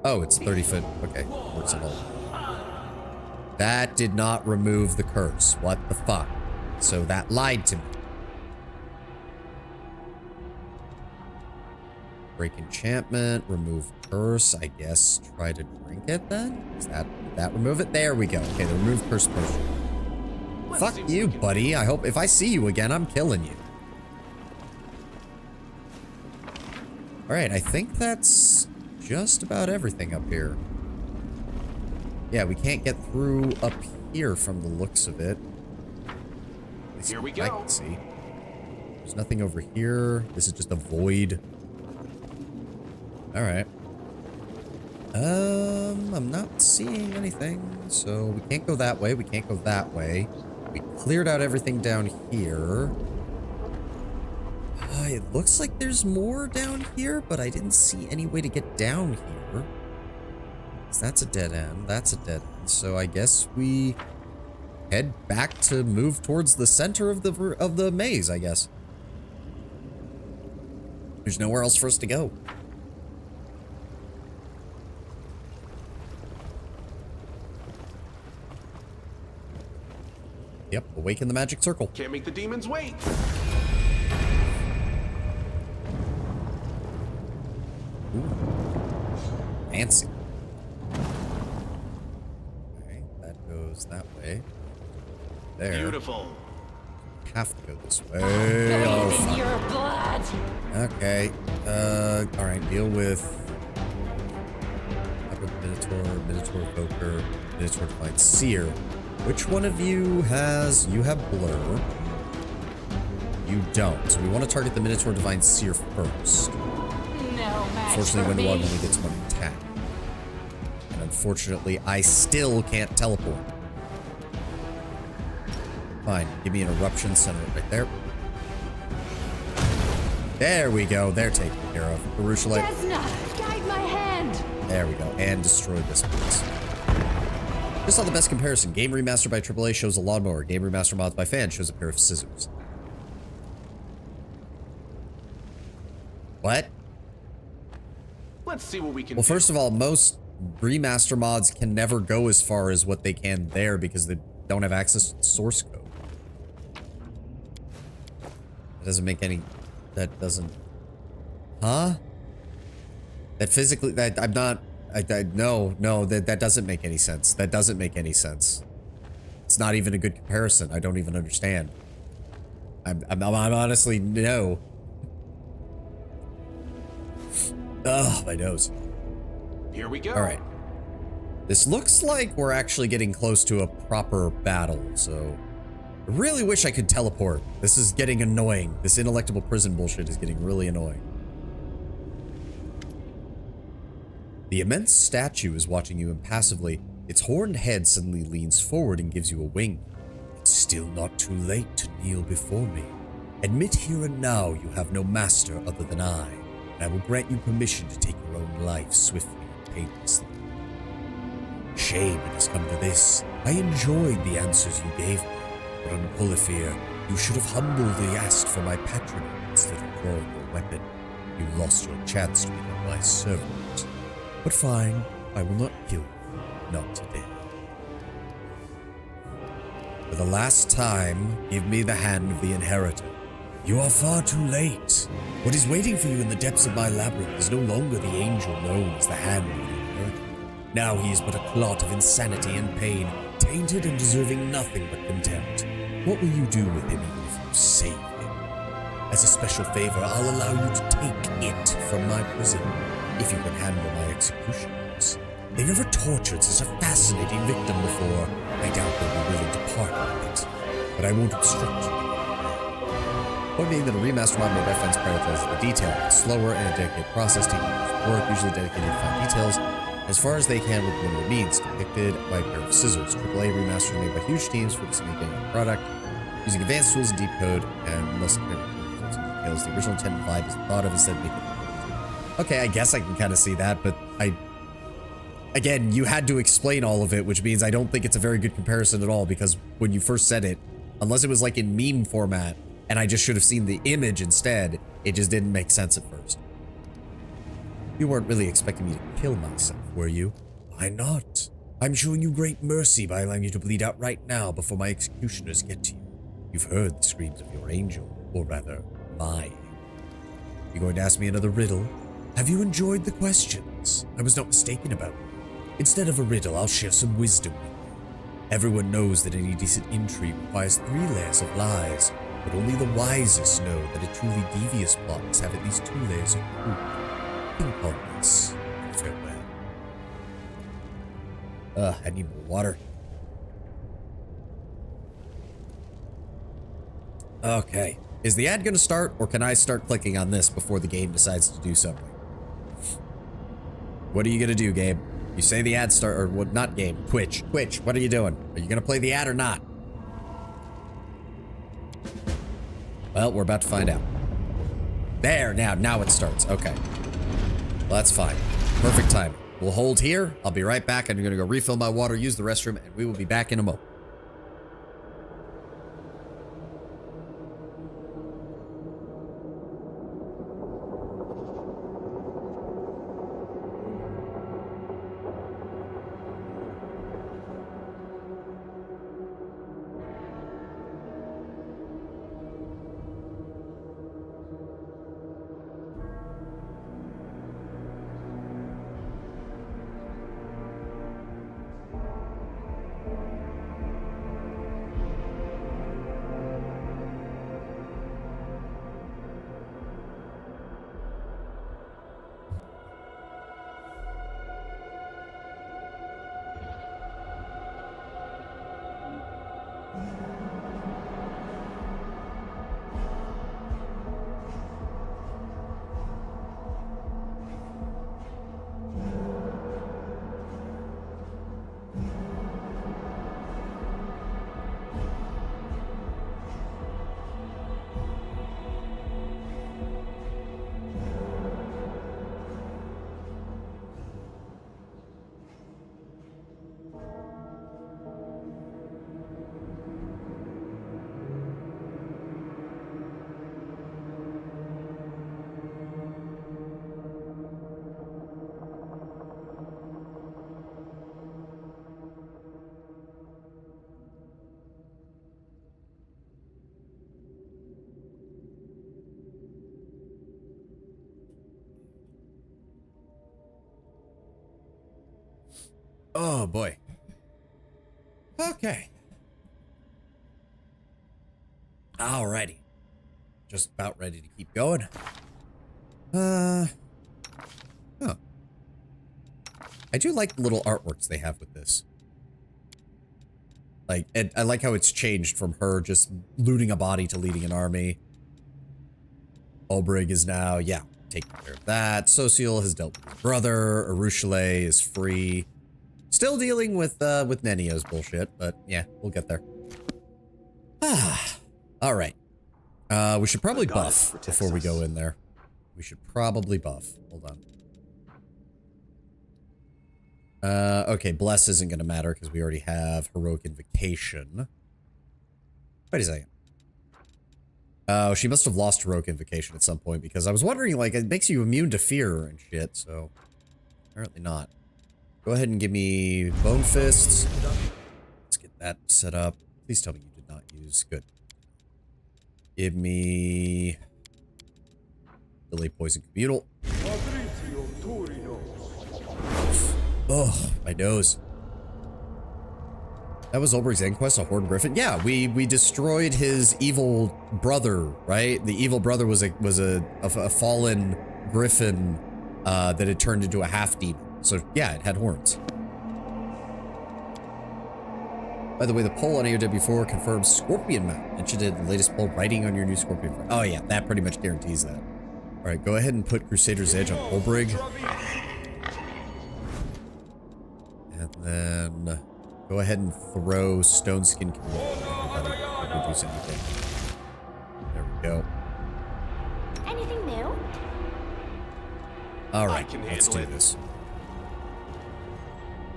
Oh, it's 30 foot. Okay, works at all. That did not remove the curse. What the fuck? So that lied to me. Break enchantment, remove curse. I guess try to drink it then? Did that remove it? There we go. Okay, the remove curse potion. Let's see Fuck what you, we can buddy. I hope if I see you again, I'm killing you. Alright, I think that's just about everything up here. Yeah, we can't get through up here from the looks of it. At least Here we I go. can see. There's nothing over here. This is just a void. Alright. I'm not seeing anything. So we can't go that way. We can't go that way. We cleared out everything down here. It looks like there's more down here, but I didn't see any way to get down here. So that's a dead end. That's a dead end. So I guess we head back to move towards the center of the maze, I guess. There's nowhere else for us to go. Yep, awaken the magic circle. Can't make the demons wait. Ooh. Fancy. Okay, that goes that way. There. Beautiful. Have to go this way. Bathe Oh, in fuck. your blood. Okay. Alright, deal with Minotaur Evoker, Minotaur Divine Seer. Which one of you has... You have Blur. You don't. So we want to target the Minotaur Divine Seer first. No match Unfortunately, for Windwalk me. only gets one attack. And unfortunately, I still can't teleport. Fine. Give me an eruption, center it right there. There we go. They're taken care of. Urushalite. Desna, guide my hand. There we go. And destroy this place. Just saw the best comparison. Game Remaster by AAA shows a lawnmower. Game Remaster Mods by Fan shows a pair of scissors. What? Let's see what we can Well, do. first of all, most remaster mods can never go as far as what they can there because they don't have access to the source code. That doesn't make any... That doesn't... Huh? That physically... That I'm not... No, that doesn't make any sense. That doesn't make any sense. It's not even a good comparison. I don't even understand. I'm honestly... No. Ugh, my nose. Here we go. All right. This looks like we're actually getting close to a proper battle, so... I really wish I could teleport. This is getting annoying. This ineluctable prison bullshit is getting really annoying. The immense statue is watching you impassively. Its horned head suddenly leans forward and gives you a wink. It's still not too late to kneel before me. Admit here and now you have no master other than I, and I will grant you permission to take your own life swiftly and painlessly. Shame it has come to this. I enjoyed the answers you gave me, but on Polyphia, you should have humbly asked for my patronage instead of drawing your weapon. You lost your chance to become my servant. But fine, I will not kill you. Not today. For the last time, give me the hand of the inheritor. You are far too late. What is waiting for you in the depths of my labyrinth is no longer the angel known as the hand of the inheritor. Now he is but a clot of insanity and pain, tainted and deserving nothing but contempt. What will you do with him if you save him? As a special favor, I'll allow you to take it from my prison, if you can handle my executioners. They've never tortured such a fascinating victim before. I doubt they'll be willing to part with it, but I won't obstruct you. Point being that a remaster mod made by fans prioritizes the detail. It's slower and a dedicated process to work, usually dedicated to fine details, as far as they can with limited means, depicted by a pair of scissors. AAA remaster made by huge teams for this making a product, using advanced tools and deep code, and less details. The original intent and vibe is thought of instead of making it. Okay, I guess I can kind of see that, but again, you had to explain all of it, which means I don't think it's a very good comparison at all, because when you first said it, unless it was like in meme format, and I just should have seen the image instead, it just didn't make sense at first. You weren't really expecting me to kill myself, were you? Why not? I'm showing you great mercy by allowing you to bleed out right now before my executioners get to you. You've heard the screams of your angel, or rather, my angel. You're going to ask me another riddle? Have you enjoyed the questions? I was not mistaken about you. Instead of a riddle, I'll share some wisdom with you. Everyone knows that any decent intrigue requires 3 layers of lies, but only the wisest know that a truly devious plot must have at least 2 layers of truth. Think on this, and farewell. I need more water. Okay. Is the ad gonna start, or can I start clicking on this before the game decides to do something? What are you gonna do, Gabe? You say the ad start, or what? Not game. Twitch. Twitch. What are you doing? Are you gonna play the ad or not? Well, we're about to find out. There. Now it starts. Okay. Well, that's fine. Perfect time. We'll hold here. I'll be right back. I'm gonna go refill my water, use the restroom, and we will be back in a moment. Oh boy. Okay. Alrighty. Just about ready to keep going. Huh. I do like the little artworks they have with this. Like, and I like how it's changed from her just looting a body to leading an army. Olbrig is now, yeah, taking care of that. Social has dealt with his brother. Arushale is free. Still dealing with Nenio's bullshit, but yeah, we'll get there. All right. We should probably buff before we go in there. We should probably buff. Hold on. Okay, Bless isn't going to matter because we already have Heroic Invocation. Wait a second. Oh, she must have lost Heroic Invocation at some point because I was wondering, like, it makes you immune to fear and shit, so apparently not. Go ahead and give me Bone Fists. Let's get that set up. Please tell me you did not use. Good. Give me... delay poison communal. Oh, my nose. That was Ulbrich's end quest, a Horned Griffin? Yeah, we destroyed his evil brother, right? The evil brother was a fallen griffin that had turned into a half-demon. So yeah, it had horns. By the way, the poll on AOW4 confirms Scorpion Mount. Mentioned it in the latest poll, writing on your new Scorpion. Oh yeah, that pretty much guarantees that. All right, go ahead and put Crusader's Edge on Ulbrich. And then go ahead and throw Stone Skin Community. That'll reduce anything. There we go. Anything new? All right, let's do this.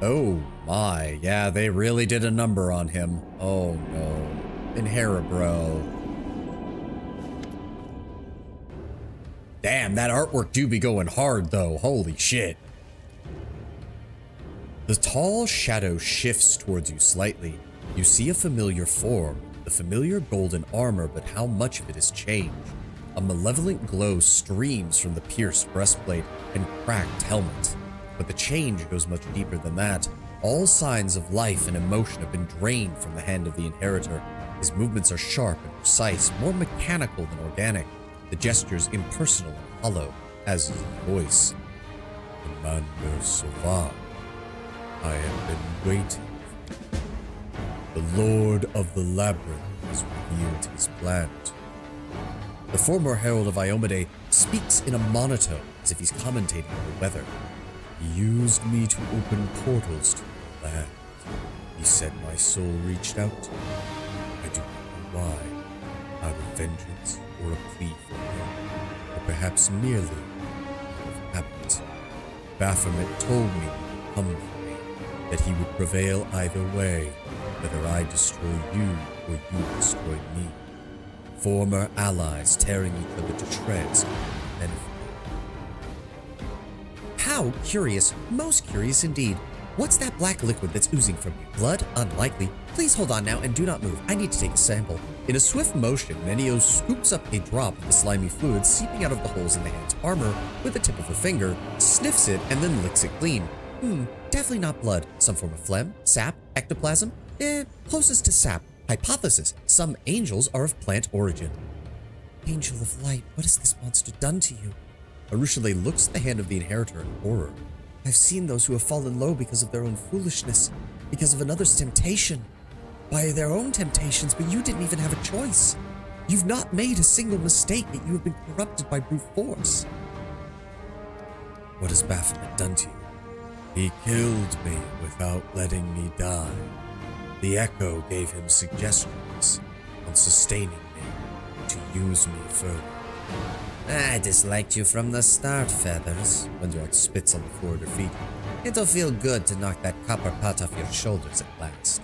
Oh my, yeah, they really did a number on him. Oh no. Inhera, bro. Damn, that artwork do be going hard though. Holy shit. The tall shadow shifts towards you slightly. You see a familiar form, the familiar golden armor, but how much of it has changed? A malevolent glow streams from the pierced breastplate and cracked helmet. But the change goes much deeper than that. All signs of life and emotion have been drained from the hand of the inheritor. His movements are sharp and precise, more mechanical than organic. The gestures impersonal and hollow, as is his voice. Commander Sauvage, I have been waiting. The Lord of the Labyrinth has revealed his plan. The former Herald of Iomade speaks in a monotone, as if he's commentating on the weather. He used me to open portals to the land. He said my soul reached out. I do not know why. Out of vengeance or a plea for him, or perhaps merely out of habit. Baphomet told me humbly that he would prevail either way, whether I destroy you or you destroy me. Former allies tearing each other to shreds, benefit. How curious, most curious indeed. What's that black liquid that's oozing from you? Blood? Unlikely. Please hold on now and do not move. I need to take a sample. In a swift motion, Nenio scoops up a drop of the slimy fluid seeping out of the holes in the hand's armor with the tip of her finger, sniffs it, and then licks it clean. Definitely not blood. Some form of phlegm, sap, ectoplasm? Closest to sap. Hypothesis. Some angels are of plant origin. Angel of light, what has this monster done to you? Arushale looks at the hand of the inheritor in horror. I've seen those who have fallen low because of their own foolishness, because of another's temptation. By their own temptations, but you didn't even have a choice. You've not made a single mistake, yet you have been corrupted by brute force. What has Baphomet done to you? He killed me without letting me die. The Echo gave him suggestions on sustaining me to use me further. I disliked you from the start, Feathers. Wendrock spits on the floor at her feet. It'll feel good to knock that copper pot off your shoulders at last.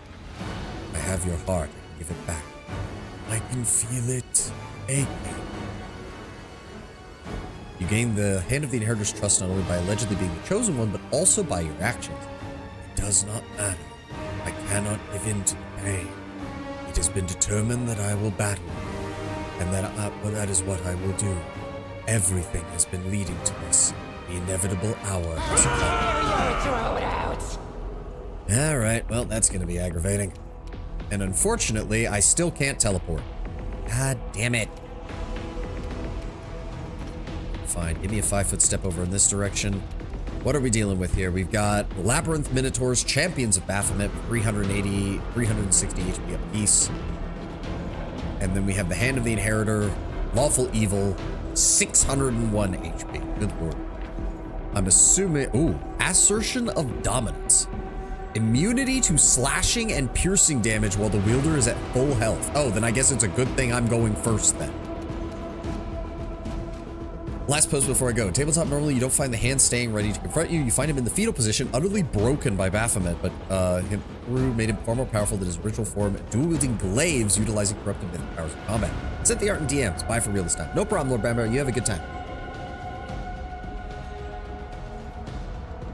I have your heart. I can give it back. I can feel it aching. You gain the hand of the inheritor's trust not only by allegedly being the chosen one, but also by your actions. It does not matter. I cannot give in to the pain. It has been determined that I will battle, and that is what I will do. Everything has been leading to this. The inevitable hour has come. Alright, well, that's gonna be aggravating. And unfortunately, I still can't teleport. God damn it. Fine, give me a 5-foot step over in this direction. What are we dealing with here? We've got Labyrinth Minotaurs, Champions of Baphomet, 380, 360 HP apiece. And then we have the Hand of the Inheritor, Lawful Evil, 601 HP. Good lord. I'm assuming... Ooh, Assertion of Dominance. Immunity to slashing and piercing damage while the wielder is at full health. Oh, then I guess it's a good thing I'm going first then. Last post before I go. Tabletop, normally you don't find the hand staying ready to confront you. You find him in the fetal position, utterly broken by Baphomet, but Haru made him far more powerful than his original form, dual-wielding glaives, utilizing corrupted mythic powers of combat. Set the art in DMs. Bye for real this time. No problem, Lord Bamber. You have a good time.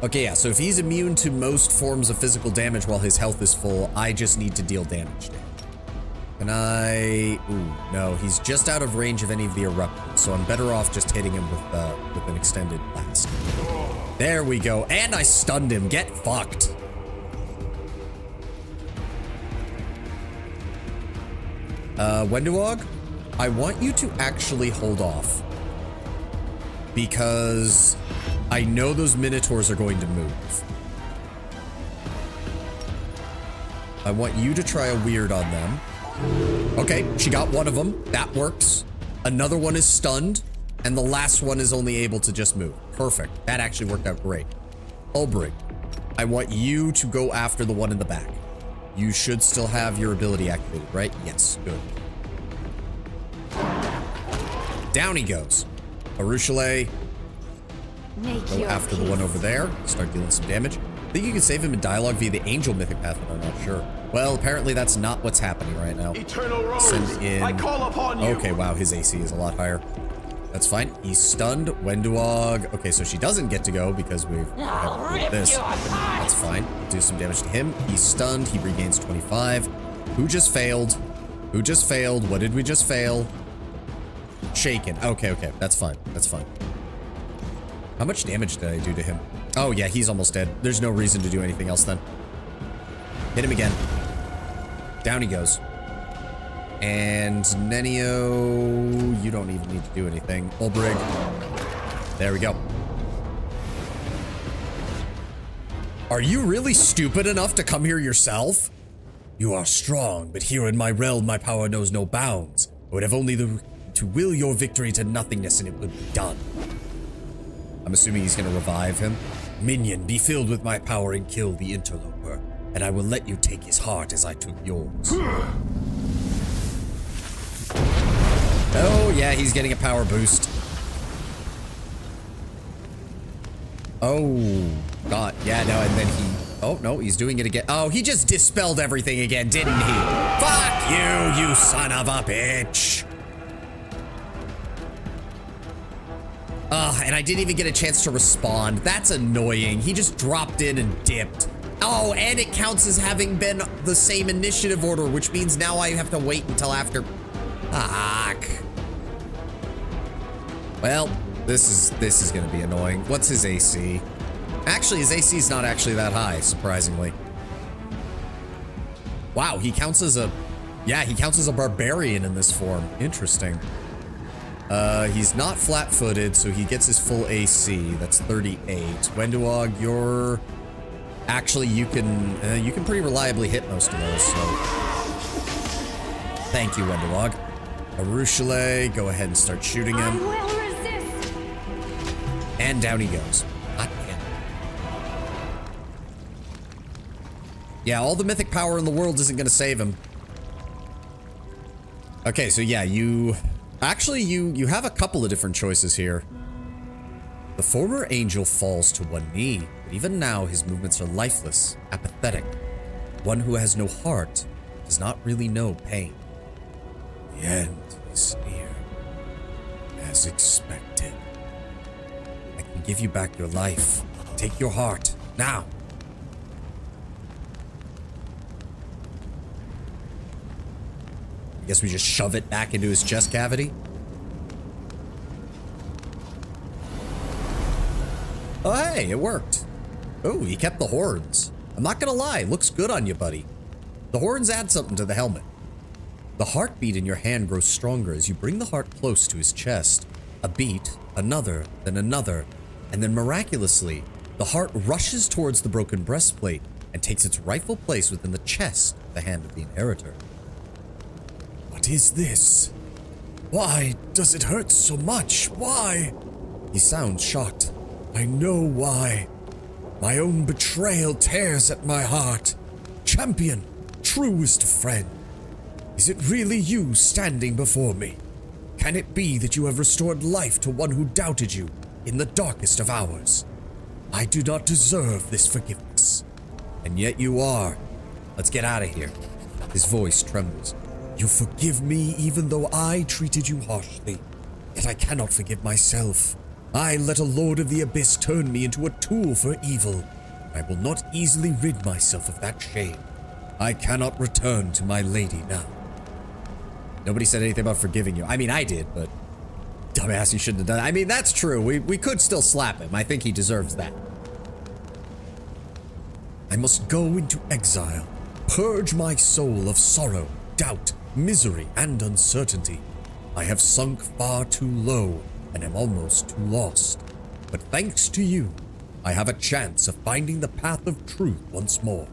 Okay, yeah, so if he's immune to most forms of physical damage while his health is full, I just need to deal damage to him. Can I... Ooh, no. He's just out of range of any of the eruptors, so I'm better off just hitting him with an extended blast. There we go. And I stunned him. Get fucked. Wenduog, I want you to actually hold off. Because I know those Minotaurs are going to move. I want you to try a weird on them. Okay, she got one of them. That works. Another one is stunned. And the last one is only able to just move. Perfect. That actually worked out great. Ulbrig, I want you to go after the one in the back. You should still have your ability activated, right? Yes, good. Down he goes. Arushale, go after the one over there. Start dealing some damage. I think you can save him in dialogue via the angel mythic path, but I'm not sure. Well, apparently that's not what's happening right now. Eternal Rose, Send in... I call upon you. Okay, wow, his AC is a lot higher. That's fine. He's stunned. Wenduog. Okay, so she doesn't get to go because we've got this. That's fine. Do some damage to him. He's stunned. He regains 25. Who just failed? Who just failed? What did we just fail? Shaken. Okay. That's fine. That's fine. How much damage did I do to him? Oh, yeah, he's almost dead. There's no reason to do anything else then. Hit him again. Down he goes. And Nenio, you don't even need to do anything. Ulbrig. There we go. Are you really stupid enough to come here yourself? You are strong, but here in my realm, my power knows no bounds. I would have only to will your victory to nothingness and it would be done. I'm assuming he's going to revive him. Minion, be filled with my power and kill the interloper, and I will let you take his heart as I took yours. Oh, yeah, he's getting a power boost. Oh, God. Yeah, no, and then he... Oh, no, he's doing it again. Oh, he just dispelled everything again, didn't he? Fuck you, you son of a bitch. And I didn't even get a chance to respond. That's annoying. He just dropped in and dipped. Oh, and it counts as having been the same initiative order, which means now I have to wait until after... Fuck. Well, this is gonna be annoying. What's his AC? Actually, his AC is not actually that high, surprisingly. Wow, he counts as a... Yeah, he counts as a barbarian in this form. Interesting. He's not flat-footed, so he gets his full AC. That's 38. Wenduog, you're... Actually, you can pretty reliably hit most of those, so... Thank you, Wenduog. Arushale, go ahead and start shooting him. I will resist. And down he goes. Hot damn. Yeah, all the mythic power in the world isn't going to save him. Okay, so yeah, you... Actually, you have a couple of different choices here. The former angel falls to one knee, but even now his movements are lifeless, apathetic. One who has no heart does not really know pain. The end is near, as expected. I can give you back your life. Take your heart, now. I guess we just shove it back into his chest cavity. Oh, hey, it worked. Oh, he kept the horns. I'm not gonna lie, looks good on you, buddy. The horns add something to the helmet. The heartbeat in your hand grows stronger as you bring the heart close to his chest. A beat, another, and then miraculously, the heart rushes towards the broken breastplate and takes its rightful place within the chest of the hand of the inheritor. What is this? Why does it hurt so much? Why? He sounds shocked. I know why. My own betrayal tears at my heart. Champion, truest friend. Is it really you standing before me? Can it be that you have restored life to one who doubted you in the darkest of hours? I do not deserve this forgiveness. And yet you are. Let's get out of here. His voice trembles. You forgive me even though I treated you harshly. Yet I cannot forgive myself. I let a Lord of the Abyss turn me into a tool for evil. I will not easily rid myself of that shame. I cannot return to my lady now. Nobody said anything about forgiving you. I mean, I did, but dumbass, you shouldn't have done it. I mean, that's true. We could still slap him. I think he deserves that. I must go into exile, purge my soul of sorrow, doubt, misery, and uncertainty. I have sunk far too low and am almost too lost. But thanks to you, I have a chance of finding the path of truth once more.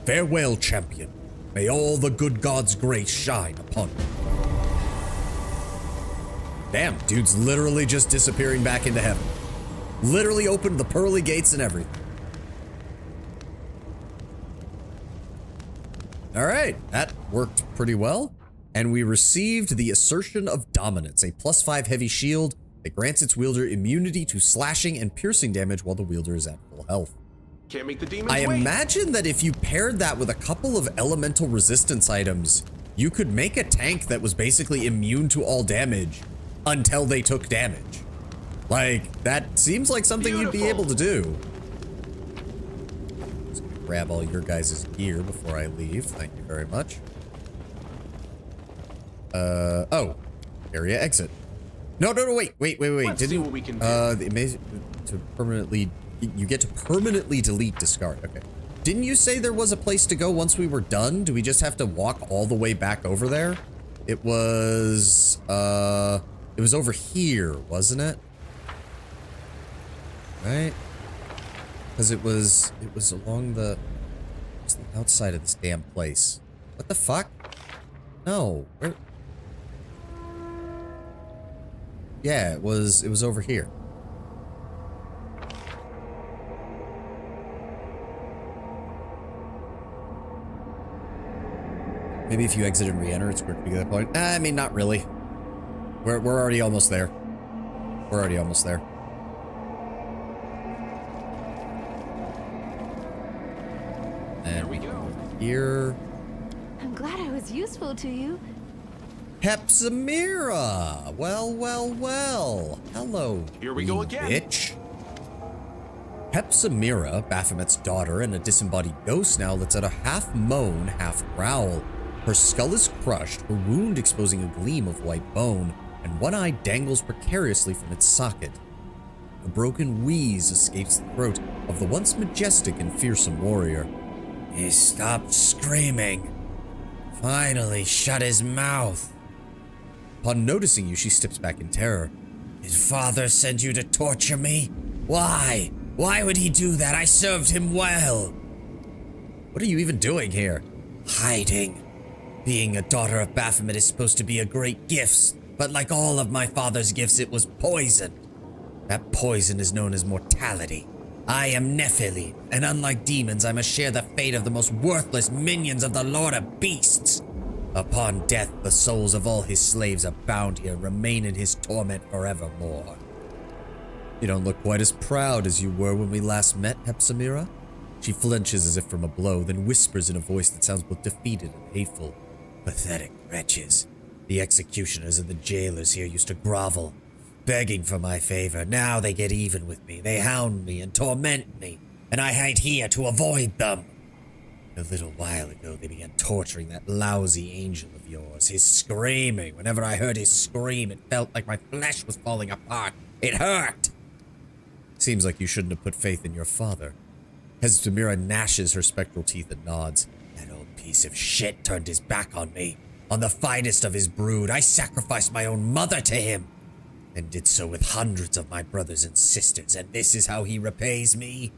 Farewell, champion. May all the good God's grace shine upon you. Damn, dude's literally just disappearing back into heaven. Literally opened the pearly gates and everything. All right, that worked pretty well. And we received the Assertion of Dominance, a +5 heavy shield that grants its wielder immunity to slashing and piercing damage while the wielder is at full health. Can't make the demons I wait. imagine that if you paired that with a couple of elemental resistance items, you could make a tank that was basically immune to all damage until they took damage. Like, that seems like something you'd be able to do. Just gonna grab all your guys' gear before I leave. Thank you very much. Oh. Area exit. No, wait. Let's see what we can do. The amazing to permanently, you get to permanently delete discard. Okay. Didn't you say there was a place to go once we were done? Do we just have to walk all the way back over there? It was over here, wasn't it? Right? Because it was along the outside of this damn place. What the fuck? No. Where? Yeah, it was over here. Maybe if you exit and re-enter, it's quick to get to that point. I mean, not really. We're already almost there. We're already almost there. And Here we go. Here. I'm glad I was useful to you. Hepzimira! Well. Hello, Here we go again. bitch. Hepzimira, Baphomet's daughter and a disembodied ghost now, lets out a half moan, half growl. Her skull is crushed, her wound exposing a gleam of white bone, and one eye dangles precariously from its socket. A broken wheeze escapes the throat of the once majestic and fearsome warrior. He stopped screaming. Finally shut his mouth. Upon noticing you, she steps back in terror. His father sent you to torture me? Why? Why would he do that? I served him well. What are you even doing here? Hiding. Being a daughter of Baphomet is supposed to be a great gift, but like all of my father's gifts, it was poison. That poison is known as mortality. I am Nephilim, and unlike demons, I must share the fate of the most worthless minions of the Lord of Beasts. Upon death, the souls of all his slaves are bound here, remain in his torment forevermore. You don't look quite as proud as you were when we last met, Hepzimira. She flinches as if from a blow, then whispers in a voice that sounds both defeated and hateful. Pathetic wretches. The executioners and the jailers here used to grovel, begging for my favor. Now they get even with me. They hound me and torment me, and I hide here to avoid them. A little while ago, they began torturing that lousy angel of yours. His screaming. Whenever I heard his scream, it felt like my flesh was falling apart. It hurt. Seems like you shouldn't have put faith in your father. Hepzimira gnashes her spectral teeth and nods. That old piece of shit turned his back on me. On the finest of his brood, I sacrificed my own mother to him. And did so with hundreds of my brothers and sisters, and this is how he repays me?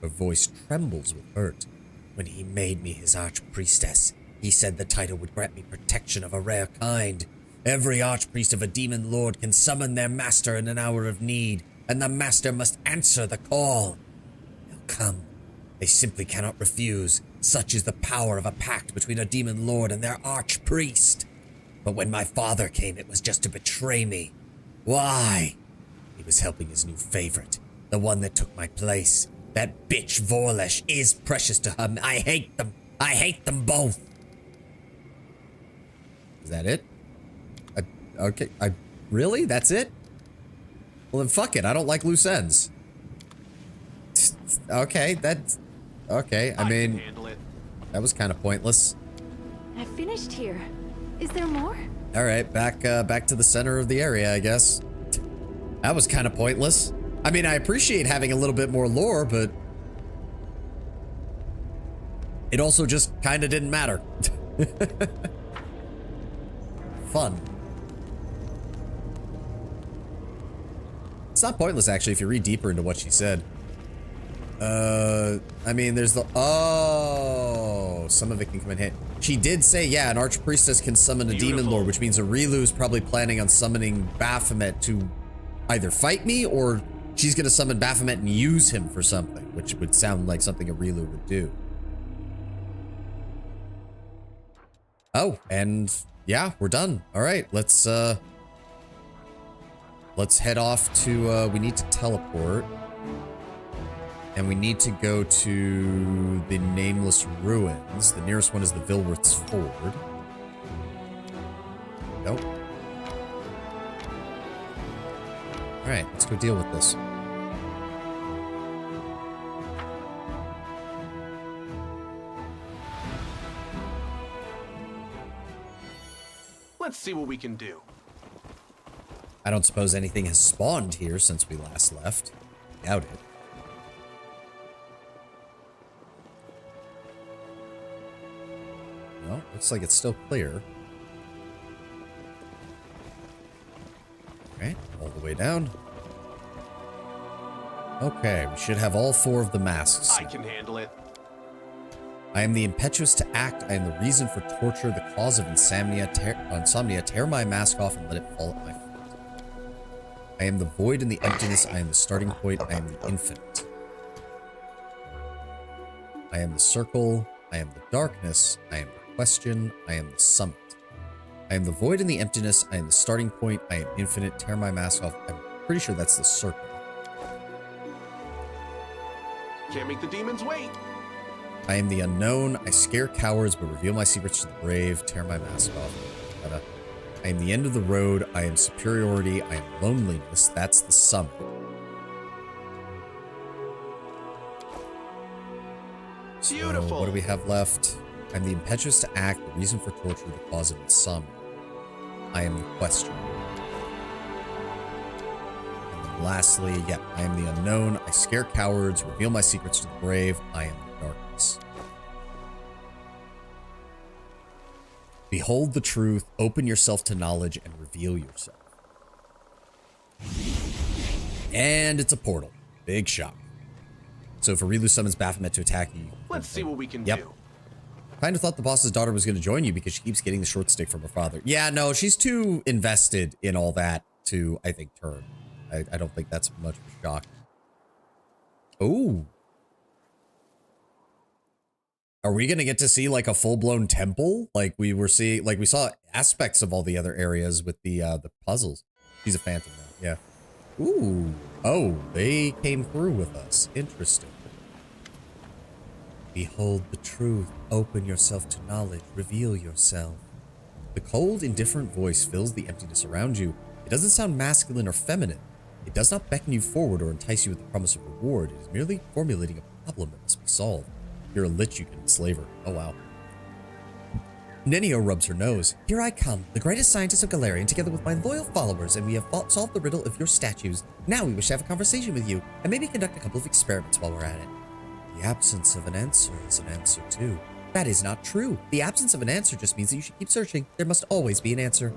Her voice trembles with hurt. When he made me his archpriestess, he said the title would grant me protection of a rare kind. Every archpriest of a demon lord can summon their master in an hour of need, and the master must answer the call. They'll come. They simply cannot refuse. Such is the power of a pact between a demon lord and their archpriest. But when my father came, it was just to betray me. Why? He was helping his new favorite, the one that took my place. That bitch Vorlesh is precious to her. I hate them. I hate them both. Is that it? Okay. Really? That's it? Well then fuck it. I don't like loose ends. Okay, that's... Okay, I mean... Can handle it. That was kind of pointless. I finished here. Is there more? All right, back to the center of the area, I guess. That was kind of pointless. I mean, I appreciate having a little bit more lore, but it also just kind of didn't matter. Fun. It's not pointless, actually, if you read deeper into what she said. I mean, there's the... Oh, some of it can come in handy. She did say, yeah, an archpriestess can summon a demon lord, which means Arilu is probably planning on summoning Baphomet to either fight me, or she's going to summon Baphomet and use him for something, which would sound like something Arilu would do. Oh, and yeah, we're done. All right, let's head off to, we need to teleport. And we need to go to the Nameless Ruins. The nearest one is the Vilworth's Ford. Nope. All right, let's go deal with this. Let's see what we can do. I don't suppose anything has spawned here since we last left. Doubt it. No, looks like it's still clear. Alright, all the way down. Okay, we should have all 4 of the masks. I can handle it. I am the impetuous to act. I am the reason for torture, the cause of insomnia. Tear my mask off and let it fall at my feet. I am the void and the emptiness. I am the starting point. I am the infinite. I am the circle. I am the darkness. I am the question. I am the summit. I am the void and the emptiness. I am the starting point. I am infinite. Tear my mask off. I'm pretty sure that's the circle. Can't make the demons wait. I am the unknown. I scare cowards but reveal my secrets to the brave. Tear my mask off. I am the end of the road. I am superiority. I am loneliness. That's the summit. So Beautiful. what do we have left? I'm the impetuous to act, the reason for torture, the cause of insomnia. I am the question. And then lastly, yeah, I am the unknown. I scare cowards, reveal my secrets to the brave. I am the darkness. Behold the truth, open yourself to knowledge, and reveal yourself. And it's a portal. Big shock. So if Arilu summons Baphomet to attack you... Let's see what we can Yep. do. Kind of thought the boss's daughter was going to join you because she keeps getting the short stick from her father. Yeah, no, she's too invested in all that to, I think, turn. I don't think that's much of a shock. Oh. Are we going to get to see like a full-blown temple? Like we were seeing, like we saw aspects of all the other areas with the puzzles. She's a phantom now, yeah. Ooh. Oh, they came through with us. Interesting. Behold the truth. Open yourself to knowledge. Reveal yourself. The cold, indifferent voice fills the emptiness around you. It doesn't sound masculine or feminine. It does not beckon you forward or entice you with the promise of reward. It is merely formulating a problem that must be solved. If you're a lich, you can enslave her. Oh, wow. Nenio rubs her nose. Here I come, the greatest scientist of Galarian, together with my loyal followers, and we have solved the riddle of your statues. Now we wish to have a conversation with you, and maybe conduct a couple of experiments while we're at it. The absence of an answer is an answer too. That is not true. The absence of an answer just means that you should keep searching. There must always be an answer.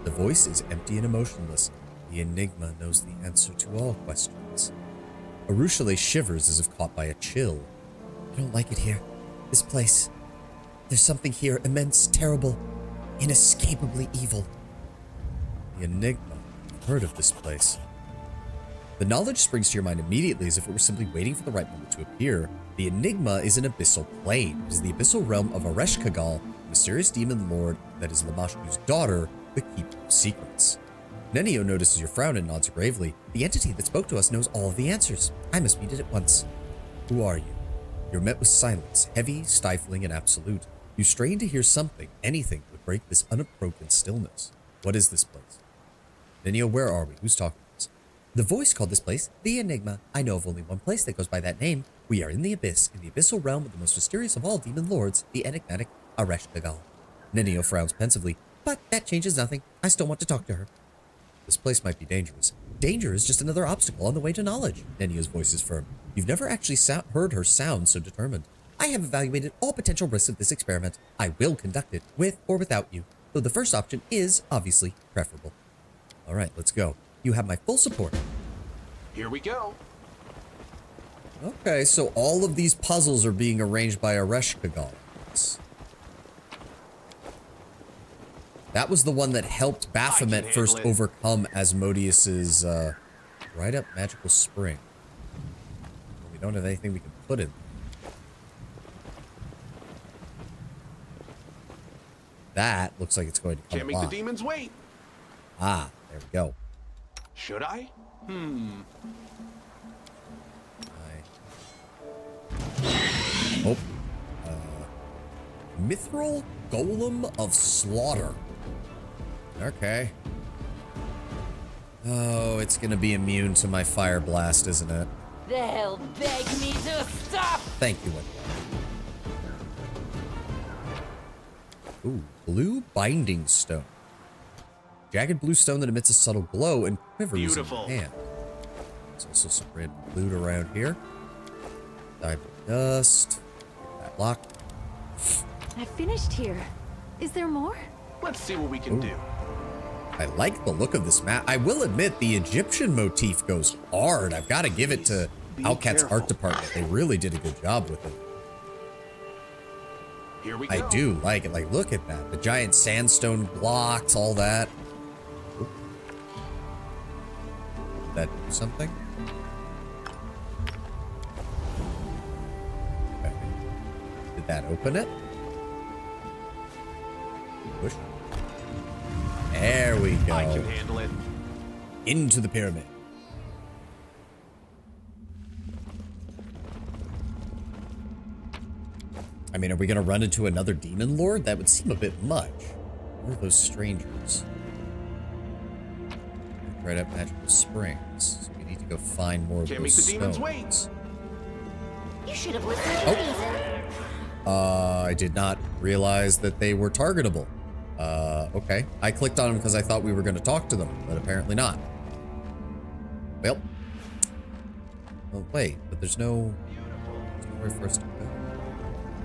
The voice is empty and emotionless. The enigma knows the answer to all questions. Arushale shivers as if caught by a chill. I don't like it here. This place. There's something here immense, terrible, inescapably evil. The enigma. I've heard of this place. The knowledge springs to your mind immediately as if it were simply waiting for the right moment to appear. The enigma is an abyssal plane. It is the abyssal realm of Ereshkigal, the mysterious demon lord that is Lamashku's daughter, the keeper of secrets. Nenio notices your frown and nods gravely. The entity that spoke to us knows all of the answers. I must meet it at once. Who are you? You're met with silence, heavy, stifling, and absolute. You strain to hear something, anything, to break this unbroken stillness. What is this place? Nenio, where are we? Who's talking to us? The voice called this place the Enigma. I know of only one place that goes by that name. We are in the abyss, in the abyssal realm of the most mysterious of all demon lords, the enigmatic Ereshkigal. Nenio frowns pensively. But that changes nothing. I still want to talk to her. This place might be dangerous. Danger is just another obstacle on the way to knowledge. Nenio's voice is firm. You've never actually heard her sound so determined. I have evaluated all potential risks of this experiment. I will conduct it, with or without you, though the first option is, obviously, preferable. All right, let's go. You have my full support. Here we go. Okay, so all of these puzzles are being arranged by Ereshkigal. That was the one that helped Baphomet first overcome Asmodeus's, right up magical spring. We don't have anything we can put in. That looks like it's going to come Can't make alive. the demons wait. Ah, there we go. Should I? Oh. Mithril Golem of Slaughter. Okay. Oh, it's gonna be immune to my fire blast, isn't it? They'll beg me to stop. Thank you. Ooh, blue binding stone. Jagged blue stone that emits a subtle glow and quivers Beautiful. in the hand. There's also some red loot around here. Dive dust. Get that lock. I finished here. Is there more? Let's see what we can do. I like the look of this map. I will admit the Egyptian motif goes hard. I've got to give it to Howcat's art department. They really did a good job with it. Here we go. I do like it. Like, look at that. The giant sandstone blocks, all that. Oop. Did that do something? Okay. Did that open it? Push. There we go. I can handle it. Into the pyramid. I mean, are we going to run into another demon lord? That would seem a bit much. What are those strangers? Right up magical springs. So we need to go find more of Can't those make the demons stones. You should have listened to me. I did not realize that they were targetable. Okay. I clicked on them because I thought we were going to talk to them, but apparently not. Well. Oh, wait, but there's nowhere for us to go.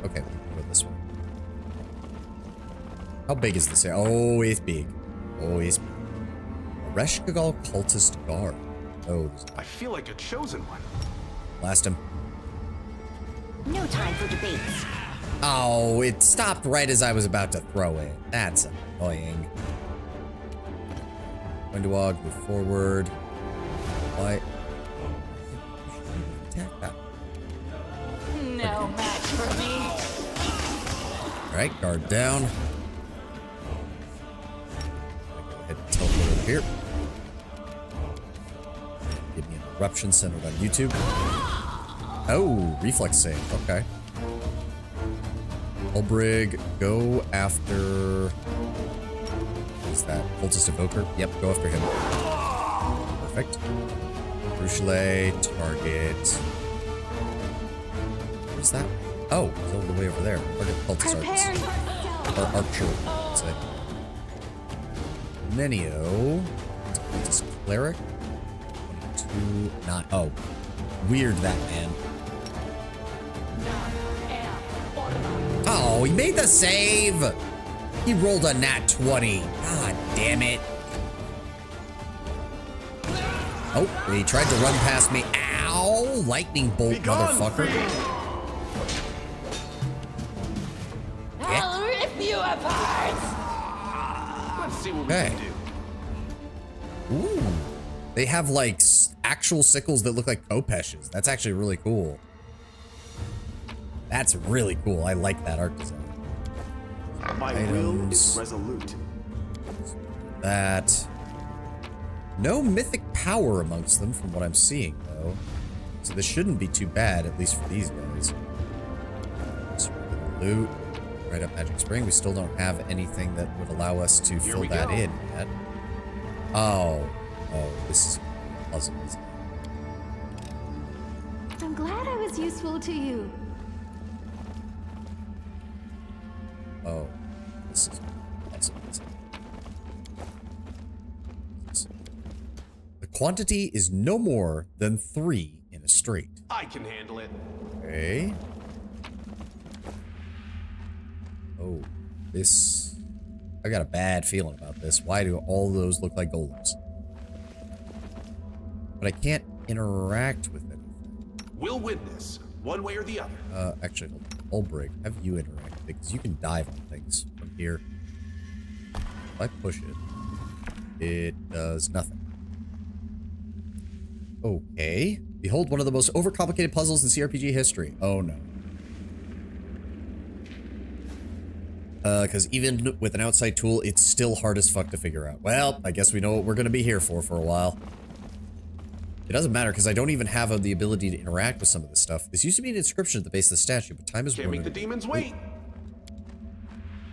Okay, we'll go this way. How big is this? Oh, it's big. Oh, it's big. Ereshkigal Cultist Guard. Oh, I feel like a chosen one. blast him. No time for debates. Oh, it stopped right as I was about to throw it. That's annoying. Windwog, move forward. Why? Attack that. No match for me. Alright, guard down. Go ahead and teleport over here. Give me an eruption centered on YouTube. Oh, reflex save. Okay. Ulbrig, go after... What is that? Cultist Evoker? Yep, go after him. Perfect. Bruchelet, target... What is that? Oh, it's all the way over there. Target Cultist Archers. Or Archer, let's say. Nenio. Cultist Cleric. 22, 9. Oh. Weird, that man. Oh, he made the save! He rolled a nat 20. God damn it. Oh, he tried to run past me. Ow! Lightning bolt, motherfucker. I'll rip you apart. Let's see what we Okay. can do. Ooh. They have, like, actual sickles that look like Kopesh's. That's actually really cool. That's really cool. I like that art design. My will is resolute. That. No mythic power amongst them from what I'm seeing, though. So this shouldn't be too bad, at least for these guys. Just regular loot. Right up Magic Spring. We still don't have anything that would allow us to Here fill we that go. in yet. Oh. Oh, this is a puzzle, isn't it? I'm glad I was useful to you. Oh. This is awesome. quantity is no more than 3 in a straight. I can handle it. Okay. Oh, this... I got a bad feeling about this. Why do all those look like golems? But I can't interact with it. We'll win this, one way or the other. Actually, Ulbrig, have you interact because you can dive on things from here. If I push it, it does nothing. Okay. Behold one of the most overcomplicated puzzles in CRPG history. Oh no. Because even with an outside tool, it's still hard as fuck to figure out. Well, I guess we know what we're going to be here for a while. It doesn't matter because I don't even have the ability to interact with some of this stuff. This used to be an inscription at the base of the statue, but time is Can't make the demons wait.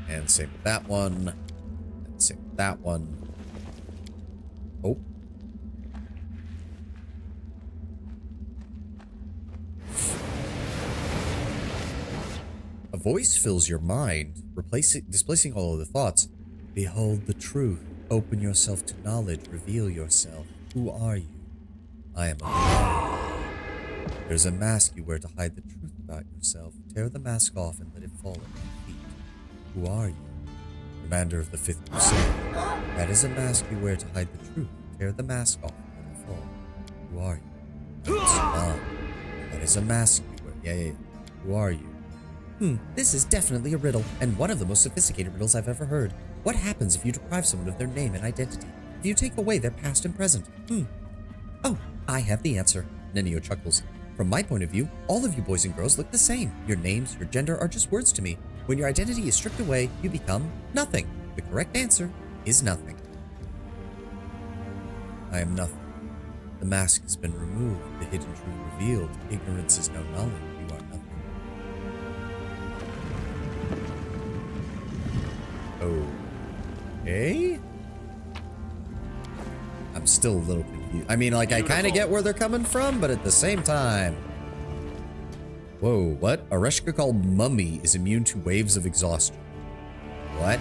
And same with that one. And same with that one. Oh. A voice fills your mind, displacing all other thoughts. Behold the truth. Open yourself to knowledge. Reveal yourself. Who are you? I am a liar. There's a mask you wear to hide the truth about yourself. Tear the mask off and let it fall at your feet. Who are you? Commander of the 5th Crusade. That is a mask you wear to hide the truth. Tear the mask off and let it fall. Who are you? Salam. That is a mask you wear. Yeah. Who are you? This is definitely a riddle, and one of the most sophisticated riddles I've ever heard. What happens if you deprive someone of their name and identity? If you take away their past and present? Oh, I have the answer. Nenio chuckles. From my point of view, all of you boys and girls look the same. Your names, your gender are just words to me. When your identity is stripped away, you become nothing. The correct answer is nothing. I am nothing. The mask has been removed, the hidden truth revealed. Ignorance is no knowledge. You are nothing. Okay. I'm still a little confused. I mean, like, I kind of get where they're coming from, but at the same time... Whoa, what? A Reshkakal mummy is immune to waves of exhaustion. What?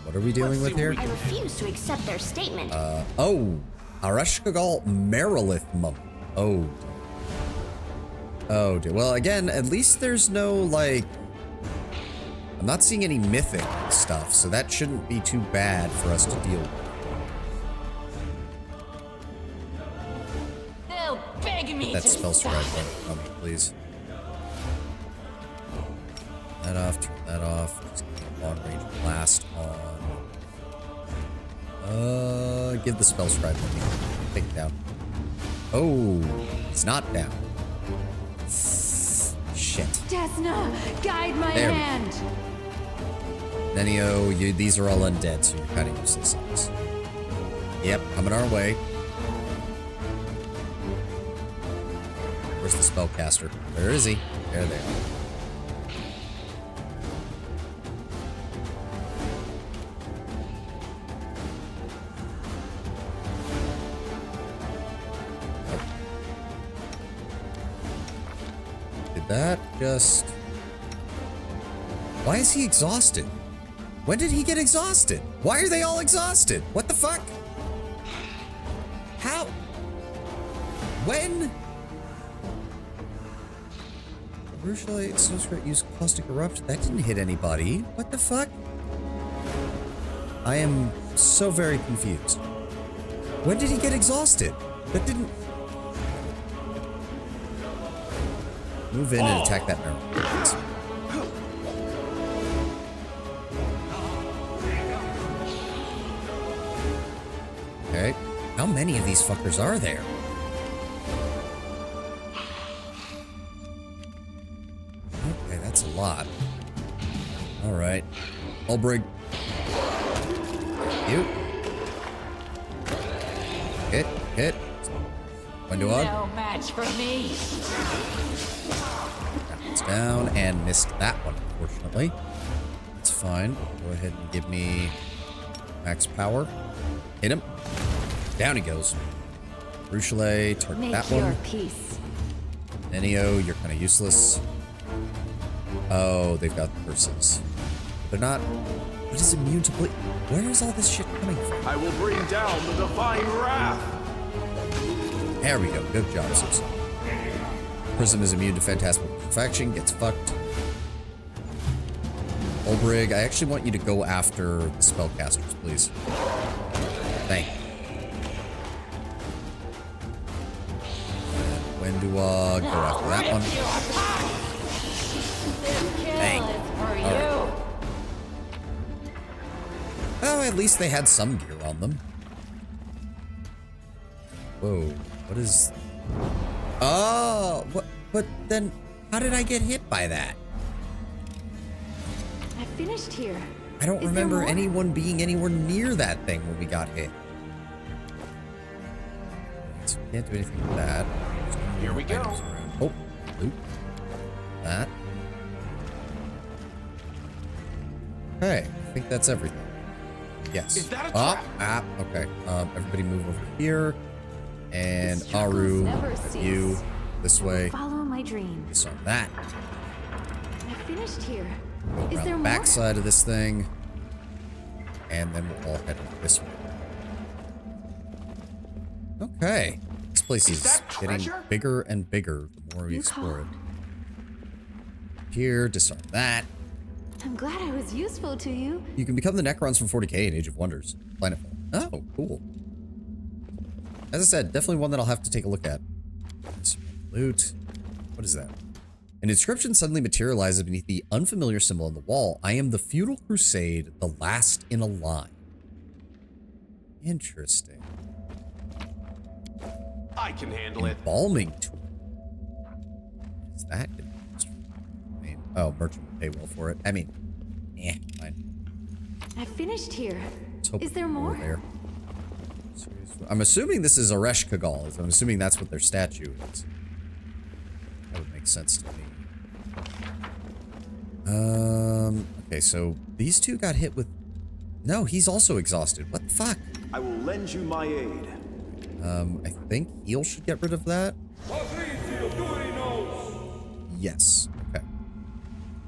What are we dealing with here? I refuse to accept their statement. Oh. A Reshkakal Merilith mummy. Oh. Oh, dear. Well, again, at least there's no, like... I'm not seeing any mythic stuff, so that shouldn't be too bad for us to deal with. They'll beg me That to spell stop. spread on me, please. That off, turn that off. Just keep long range blast on. Give the spell spread to me. Take it down. Oh, he's not down. Shit. Desna, guide my There we go. hand. Nenio, these are all undead, so you're kind of useless on this. Yep, coming our way. Where's the spellcaster? Where is he? There they are. Did that just... Why is he exhausted? When did he get exhausted? Why are they all exhausted? What the fuck? How? When? Crucially, Sorcerer used caustic eruption. That didn't hit anybody. What the fuck? I am so very confused. When did he get exhausted? That didn't... Move in and attack that barrel. Okay. How many of these fuckers are there? Okay, that's a lot. Alright. Ulbrig. You. Hit. Window up. No match for me. It's down and missed that one, unfortunately. That's fine. Go ahead and give me max power. Hit him. Down he goes. Ruchelet, target Make that your one. peace. Nenio, you're kind of useless. Oh, they've got curses. They're not What is immune to where is all this shit coming from? I will bring down the divine wrath. There we go. Good job, Simpson. Prism is immune to phantasmal perfection. Gets fucked. Olbrig, I actually want you to go after the spellcasters, please. Thank you. And when do I go after that one? Thank you. Right. Oh, at least they had some gear on them. Whoa, what is... Oh, what? But then, how did I get hit by that? I finished here. I don't remember anyone being anywhere near that thing when we got hit. So we can't do anything with that. Here we go. Oh, loot. That. Okay, I think that's everything. Yes. Is that a trap? Okay. Everybody move over here. And Aru, you, this way. Follow my dream. Disarm that. I finished here. Go Is around there the more? back side of this thing. And then we'll all head this way. Okay. This place is getting treasure? bigger and bigger the more we explore it. Here, disarm that. I'm glad I was useful to you. You can become the Necrons from 40k in Age of Wonders. Planetfall. Oh, cool. As I said, definitely one that I'll have to take a look at. Loot. What is that? An inscription suddenly materializes beneath the unfamiliar symbol on the wall. I am the feudal crusade, the last in a line. Interesting. I can handle it. Embalming tool. Is that? I mean, oh, merchant will pay well for it. I mean, fine. I finished here. Let's hope Is there more? there. I'm assuming this is Aresh Kagal. I'm assuming that's what their statue is. That would make sense to me. Okay, so these two got hit with... No, he's also exhausted. What the fuck? I will lend you my aid. I think heal should get rid of that. Yes. Okay.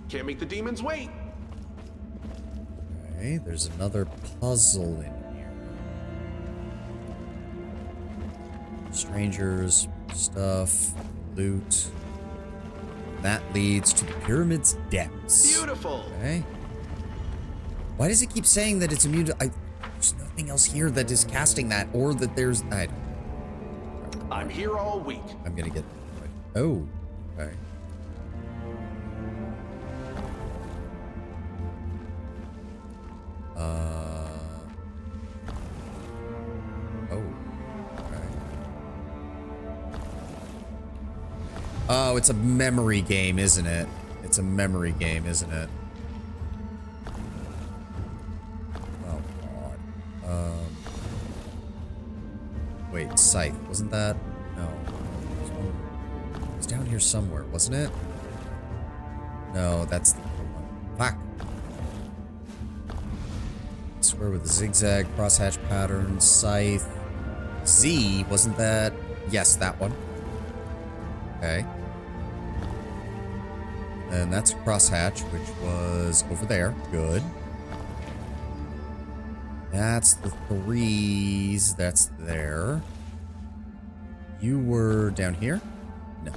Can't make the demons wait. Okay, there's another puzzle in here. Strangers, stuff, loot. That leads to the pyramid's depths. Beautiful. Okay. Why does it keep saying that it's immune to... there's nothing else here that is casting that, or that there's... I'm here all week. I'm gonna get... Oh, okay. Oh, it's a memory game, isn't it? It's a memory game, isn't it? Oh, God. Wait, Scythe. Wasn't that? No. It was down here somewhere, wasn't it? No, that's the other one. Fuck. Square with a zigzag, crosshatch pattern, Scythe. Z, wasn't that? Yes, that one. Okay. And that's a crosshatch, which was over there. Good. That's the threes. That's there. You were down here? No.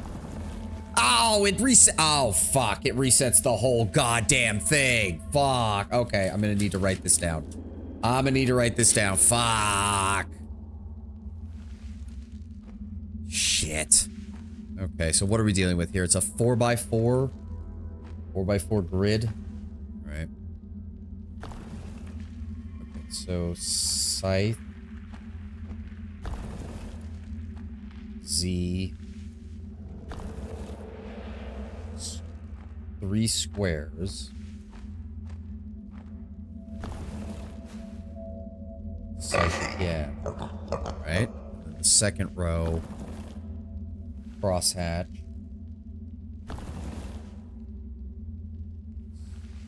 Oh, it reset. Oh, fuck. It resets the whole goddamn thing. Fuck. Okay, I'm gonna need to write this down. I'm gonna need to write this down. Fuck. Shit. Okay, so what are we dealing with here? It's a 4x4 grid. All right. Okay, so Scythe. Z. 3 squares. Scythe again. Right? And the second row. Crosshatch.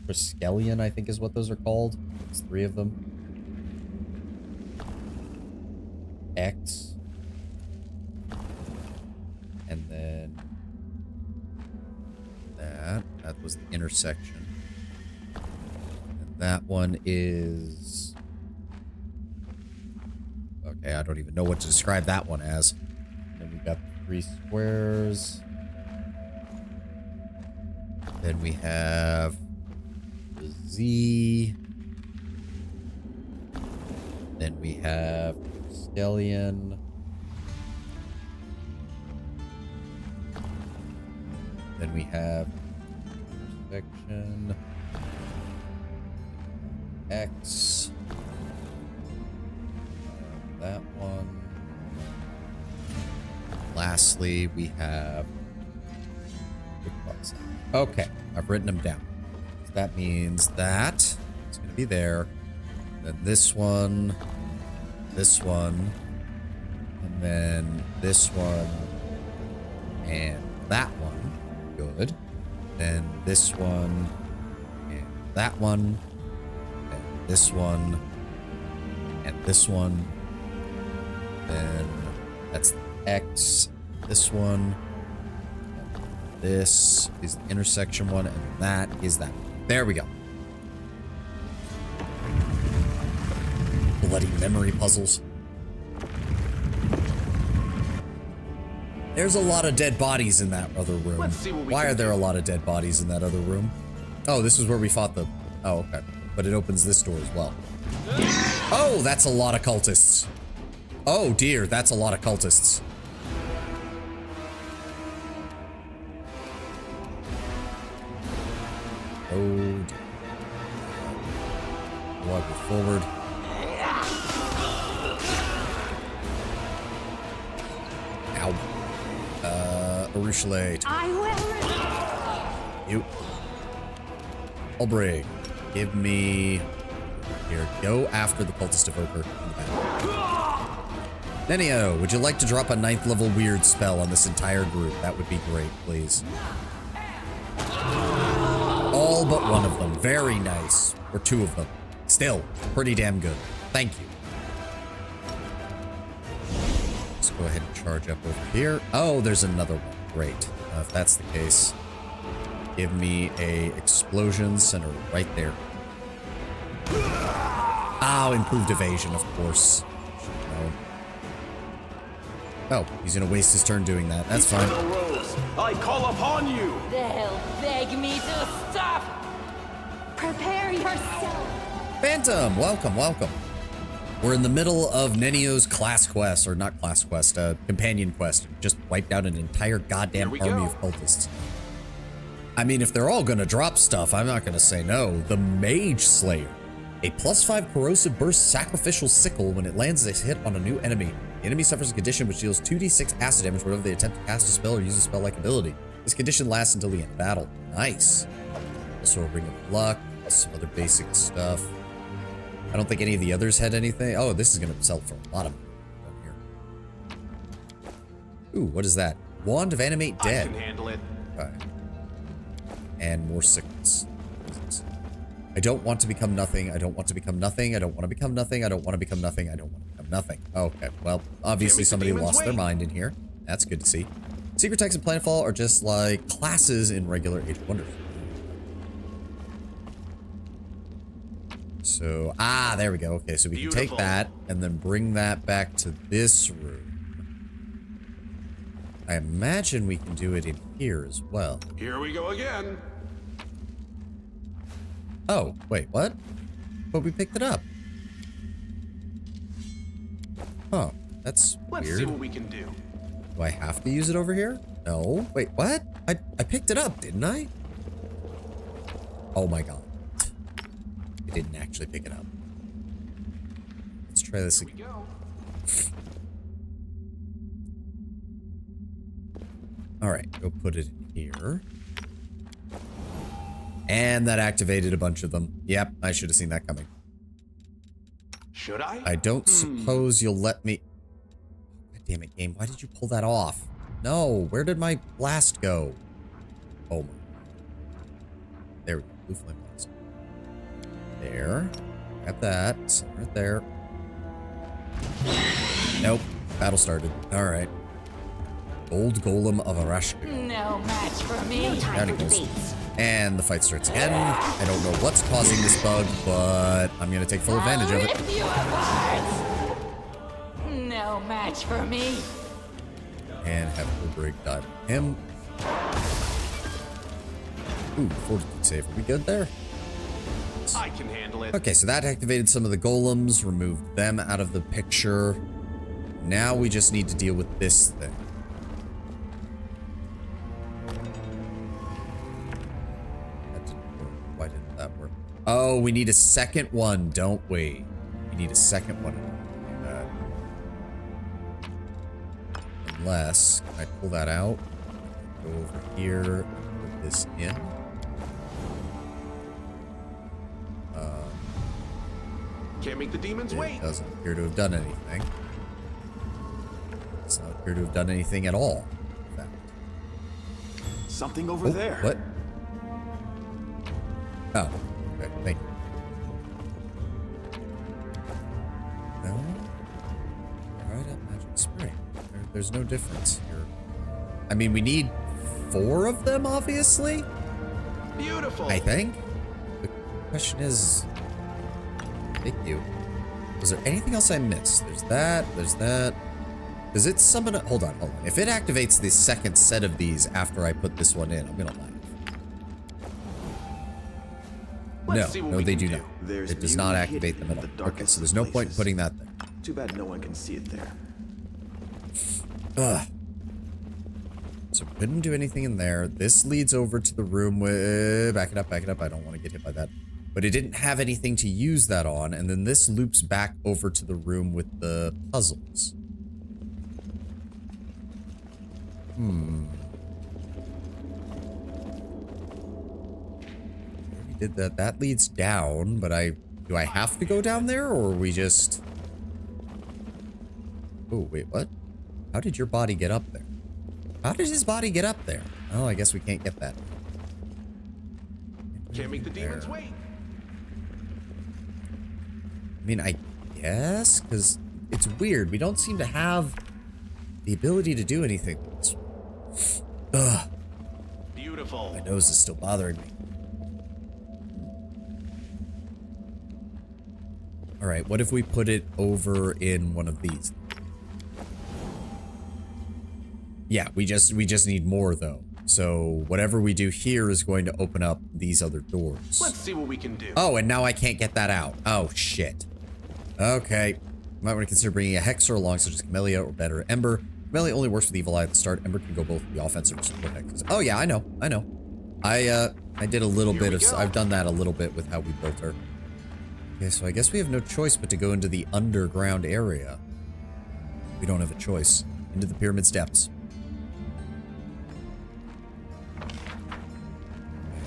Triskelion, I think is what those are called. It's 3 of them. X. And then that. That was the intersection. And That one is... Okay, I don't even know what to describe that one as. Then we got 3 squares. Then we have the Z. Then we have Stellion. Then we have intersection. X. That one. Lastly, we have... Okay, I've written them down. So that means that it's going to be there. Then this one, and then this one, and that one. Good. Then this one, and that one, and this one, and this one. Then that's the X. This one. This is the intersection one, and that is that one. There we go. Bloody memory puzzles. There's a lot of dead bodies in that other room. Why are there a lot of dead bodies in that other room? Oh, this is where we fought the... Oh, okay. But it opens this door as well. Oh, that's a lot of cultists. Oh, dear. That's a lot of cultists. Oh, dear. Walk forward. Ow. Arushale. I will. You. Ulbrich. Give me... Here, go after the cultist evoker in the back. Nenio, would you like to drop a 9th level weird spell on this entire group? That would be great, please. All but one of them. Very nice. Or 2 of them. Still, pretty damn good. Thank you. Let's go ahead and charge up over here. Oh, there's another one. Great. If that's the case, give me a explosion center right there. Oh, improved evasion, of course. No. Oh, he's gonna waste his turn doing that. That's fine. Rose, I call upon you. They'll beg me to stop. Prepare yourself. Phantom, welcome, welcome. We're in the middle of Nenio's class quest, or not class quest, companion quest. Just wiped out an entire goddamn army of cultists. I mean, if they're all gonna drop stuff, I'm not gonna say no. The Mage Slayer. A +5 corrosive burst sacrificial sickle when it lands a hit on a new enemy. The enemy suffers a condition which deals 2d6 acid damage whenever they attempt to cast a spell or use a spell-like ability. This condition lasts until the end of battle. Nice. Also a Ring of Luck, plus some other basic stuff. I don't think any of the others had anything. Oh, this is going to sell for a lot of money down here. Ooh, what is that? Wand of Animate Dead. I can handle it. Okay. And more sickness. I don't want to become nothing. I don't want to become nothing. I don't want to become nothing. I don't want to become nothing. I don't want to become nothing. Okay, well, obviously somebody lost their mind in here. That's good to see. Secret Text and Planetfall are just like classes in regular Age of Wonders. So, there we go. Okay, so we can take that and then bring that back to this room. I imagine we can do it in here as well. Here we go again. Oh, wait, what? But we picked it up. Huh, that's Let's weird. see what we can do. Do I have to use it over here? No. Wait, what? I picked it up, didn't I? Oh my god. I didn't actually pick it up. Let's try this again. Alright, go put it in here. And that activated a bunch of them. Yep, I should have seen that coming. Should I? I don't suppose you'll let me... God damn it, game. Why did you pull that off? No, where did my blast go? Oh my... There we go. Blue flame blast. There. Got that. Right there. Nope. Battle started. Alright. Gold Golem of Arashka. No match for me. No time for There it goes. debates. And the fight starts again. I don't know what's causing this bug, but I'm gonna take full advantage of it. Rip you apart. No match for me. And have Ulbrig dive on him. Ooh, fortitude save. Are we good there? I can handle it. Okay, so that activated some of the golems, removed them out of the picture. Now we just need to deal with this thing. That didn't work. Why didn't that work? Oh, we need a second one, don't we? We need a second one. Unless, can I pull that out? Go over here and put this in. Can't make the demons wait. It doesn't appear to have done anything. Does not appear to have done anything at all. In fact. Something over there. What? Oh, okay, thank you. No? Right up magic spring. There's no difference here. I mean, we need 4 of them, obviously. Beautiful. I think. The question is... Thank you. Was there anything else I missed? There's that. There's that. Does it summon a... Hold on, hold on. If it activates the second set of these after I put this one in, I'm gonna laugh. No, they do not. It does not activate them at all. Okay, so there's no point in putting that there. Too bad no one can see it there. Ugh. So couldn't do anything in there. This leads over to the room with... Back it up, back it up. I don't want to get hit by that. But it didn't have anything to use that on. And then this loops back over to the room with the puzzles. We did that. That leads down, but do I have to go down there, or are we just... Oh, wait, what? How did your body get up there? How did his body get up there? Oh, I guess we can't get that. Can't make the demons wait. I mean, I guess, because it's weird. We don't seem to have the ability to do anything with this one. Ugh. Beautiful. My nose is still bothering me. All right, what if we put it over in one of these? Yeah, we just need more though. So whatever we do here is going to open up these other doors. Let's see what we can do. Oh, and now I can't get that out. Oh, shit. Okay. Might want to consider bringing a Hexer along, such as Camellia or better Ember. Camellia only works with Evil Eye at the start. Ember can go both the offensive or support Hexes. Oh, yeah, I know. I did a little bit of... I've done that a little bit with how we built her. Okay, so I guess we have no choice but to go into the underground area. We don't have a choice. Into the pyramid's depths.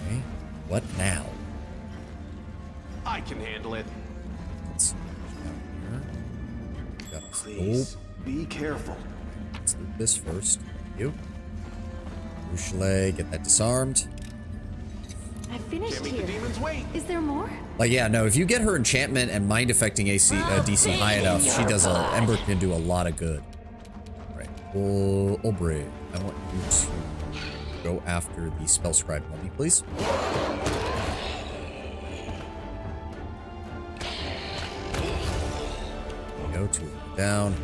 Okay. What now? I can handle it. Let's see down here. Got this. Please, be careful. Let's do this first. Thank you. Rochelet, get that disarmed. I finished Can't make the here. demons wait. Is there more? Like, yeah, no, if you get her enchantment and mind affecting DC high enough, she does Ember can do a lot of good. Right. Ulbrig, I want you to go after the spell scribe mummy, please. Go to it down.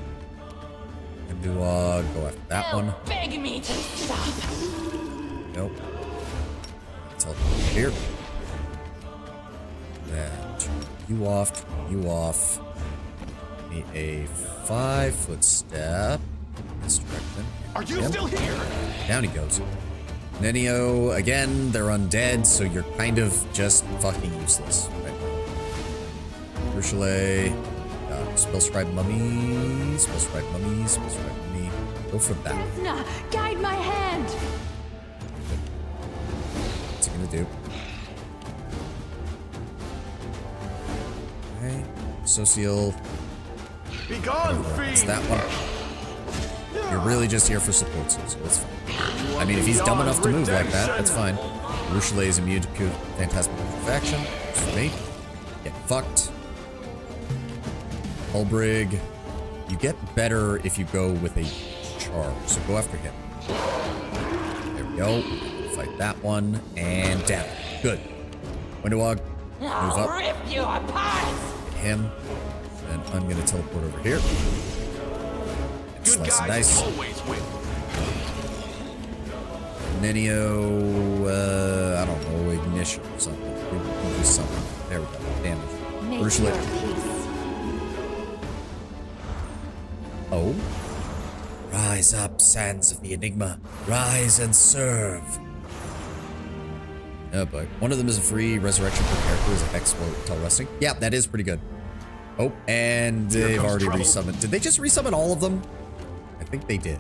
And do go after that one. Beg me to stop. Nope. Let's help you here. Then turn you off, turn you off. Need a 5-foot step. This direction. Are you still here? Down he goes. Nenio, again, they're undead, so you're kind of just fucking useless. Right. Rochelet. Spell scribe mummy. Spell scribe mummy. Spell scribe mummy. Go for that. Ethna, guide my hand. What's it gonna do? Okay. Social. Be gone, It's fiend. that one. You're really just here for support, so it's fine. I mean, if he's dumb enough to move like that, that's fine. Rochelet is immune to Phantasmal Perfection. For me. Get fucked. Ulbrig, you get better if you go with a charge, so go after him. There we go. Fight that one. And down. Good. Windowog. Move I'll up. rip you apart! Get him. And I'm going to teleport over here. And Good slice and guys dice. always win. Nenio, I don't know, ignition or something. We'll do something. There we go. Damage. Make Ursula. your peace. Oh. Rise up, sands of the Enigma. Rise and serve. Oh boy. One of them is a free resurrection per character as a hex while resting. Yeah, that is pretty good. Oh, and they've already resummoned. Did they just resummon all of them? I think they did.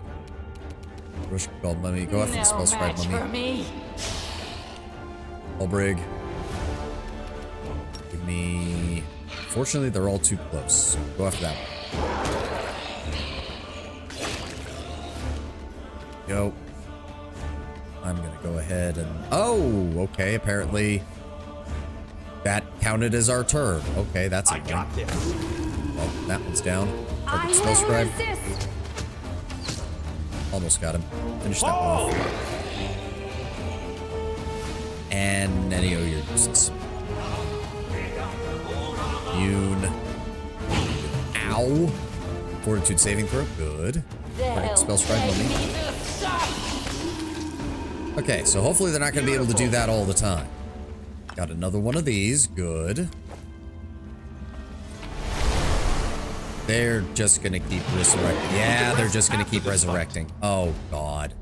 Rush Gold Mummy. Go after the spell scribe match for mummy. me. Olbrig. Give me... Fortunately, they're all too close. So go after that one. Go. I'm gonna go ahead and... Oh, okay. Apparently, that counted as our turn. Okay, that's I got this. Well, that one's down. I Target spell will scribe. resist. Almost got him. Finish that one off. And Nenio, you're useless. Immune. Ow. Fortitude saving throw. Good. Target spell scribe on me. Okay, so hopefully they're not going to be able to do that all the time. Got another one of these. Good. They're just going to keep resurrecting. Yeah, they're just going to keep resurrecting. Oh, God.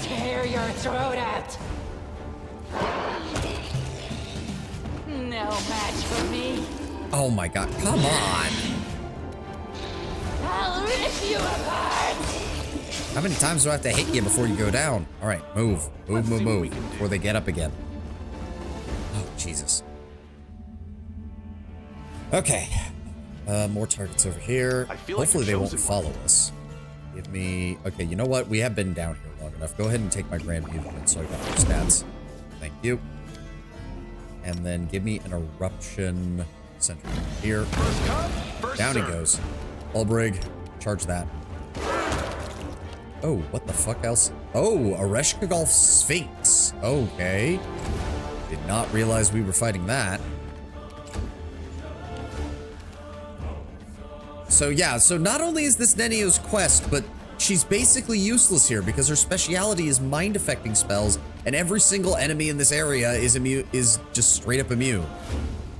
Tear your throat out. No match for me. Oh, my God. Come on. I'll rip you apart. How many times do I have to hit you before you go down? All right, move. Move, move, move. Before they get up again. Oh, Jesus. Okay. More targets over here. Hopefully they won't follow us. Give me... Okay, you know what? We have been down here long enough. Go ahead and take my Grand Movement so I got your stats. Thank you. And then give me an Eruption Center here. Down he goes. Olbrig, charge that. Oh, what the fuck else? Oh, a Reshkagolf Sphinx. Okay. Did not realize we were fighting that. So yeah, so not only is this Nenio's quest, but she's basically useless here because her speciality is mind affecting spells, and every single enemy in this area is just straight up immune.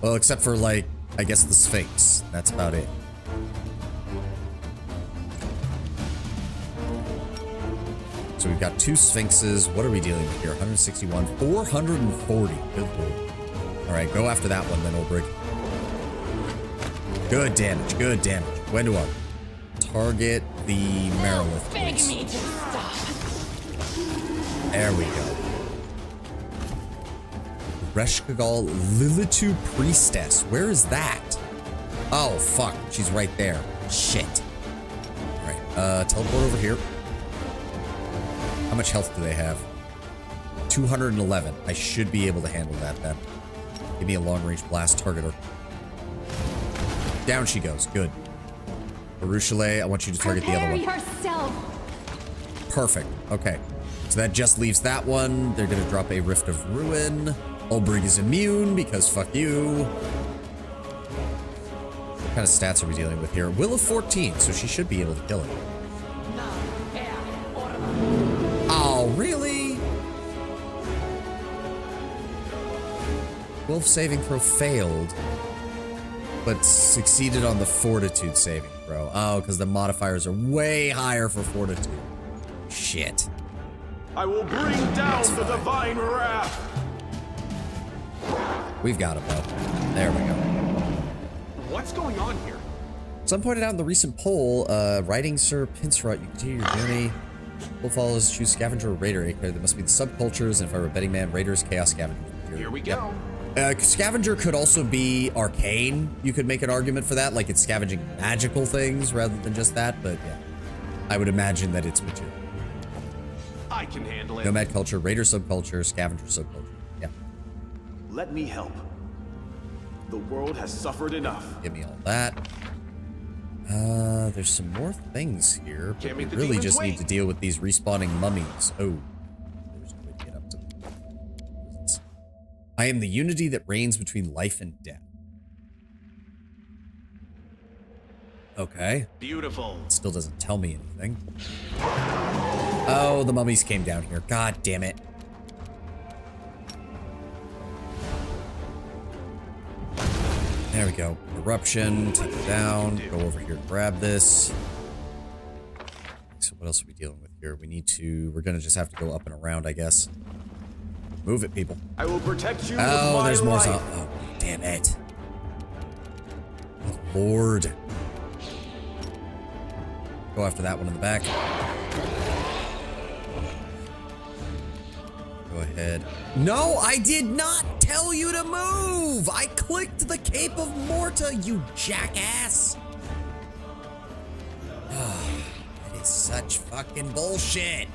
Well, except for like, I guess the Sphinx. That's about it. So we've got 2 Sphinxes. What are we dealing with here? 161, 440. Good lord. All right, go after that one then, Olbrig. Good damage, good damage. When do I target the Merilith, Beg please? me to stop. There we go. Reshkagal Lilitu Priestess. Where is that? Oh, fuck. She's right there. Shit. All right, teleport over here. How much health do they have? 211. I should be able to handle that then. Give me a long-range blast. Target her. Down she goes. Good. Baruchale, I want you to target the other one. Prepare yourself. Perfect. Okay. So that just leaves that one. They're going to drop a Rift of Ruin. Olbrig is immune because fuck you. What kind of stats are we dealing with here? Will of 14, so she should be able to kill it. Oh, really? Wolf saving throw failed, but succeeded on the fortitude saving throw. Oh, because the modifiers are way higher for fortitude. Shit. I will bring down the divine wrath. We've got him, though. There we go. What's going on here? Some pointed out in the recent poll, riding Sir Pincerot, you continue your journey. Poll follows, choose Scavenger or Raider. There must be the subcultures, and if I were a betting man, Raiders, Chaos, Scavenger. Here we go. Scavenger could also be arcane. You could make an argument for that, like it's scavenging magical things rather than just that, but yeah. I would imagine that it's material. I can handle it. Nomad culture, Raider subculture, Scavenger subculture. Yeah. Let me help. The world has suffered enough. Give me all that. There's some more things here. Can't We make the really demons just wait. need to deal with these respawning mummies. Oh. I am the unity that reigns between life and death. Okay. Beautiful. Still doesn't tell me anything. Oh, the mummies came down here. God damn it. There we go. Eruption. Take it down. Go over here and grab this. So what else are we dealing with here? We need to... We're going to just have to go up and around, I guess. Move it, people. I will protect you with Oh, my there's more. life. Oh, damn it. Oh, Lord. Go after that one in the back. Go ahead. No, I did not tell you to move. I clicked the Cape of Morta, you jackass. Oh, that is such fucking bullshit.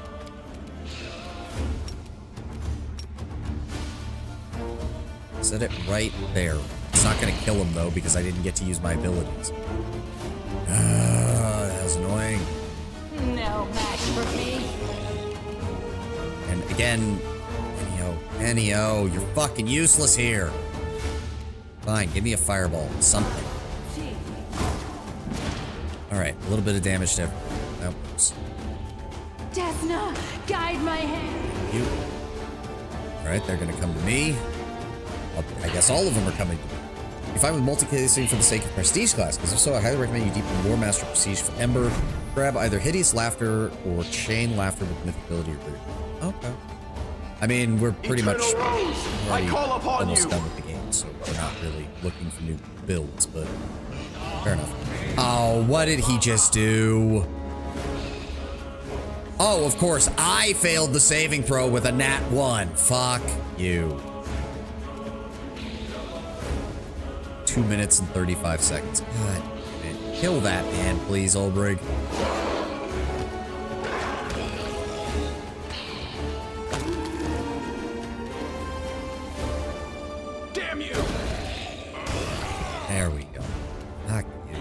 Set it right there. It's not gonna kill him though because I didn't get to use my abilities. That was annoying. No match for me. And again, Ennio, you're fucking useless here. Fine, give me a fireball, something. All right, a little bit of damage to everyone. That works. Desna, guide my hand. You. All right, they're gonna come to me. Well, I guess all of them are coming to me. You find with multicasting for the sake of prestige class, because if so, I highly recommend you deepen War Master Prestige for Ember. Grab either Hideous Laughter or Chain Laughter with Myth ability or Root. Okay. I mean, we're pretty much already almost done with the game, so we're not really looking for new builds, but fair enough. Oh, what did he just do? Oh, of course, I failed the saving throw with a nat 1. Fuck you. 2 minutes and 35 seconds. God damn it. Kill that man, please, Olbrig. Damn you! There we go. Fuck you.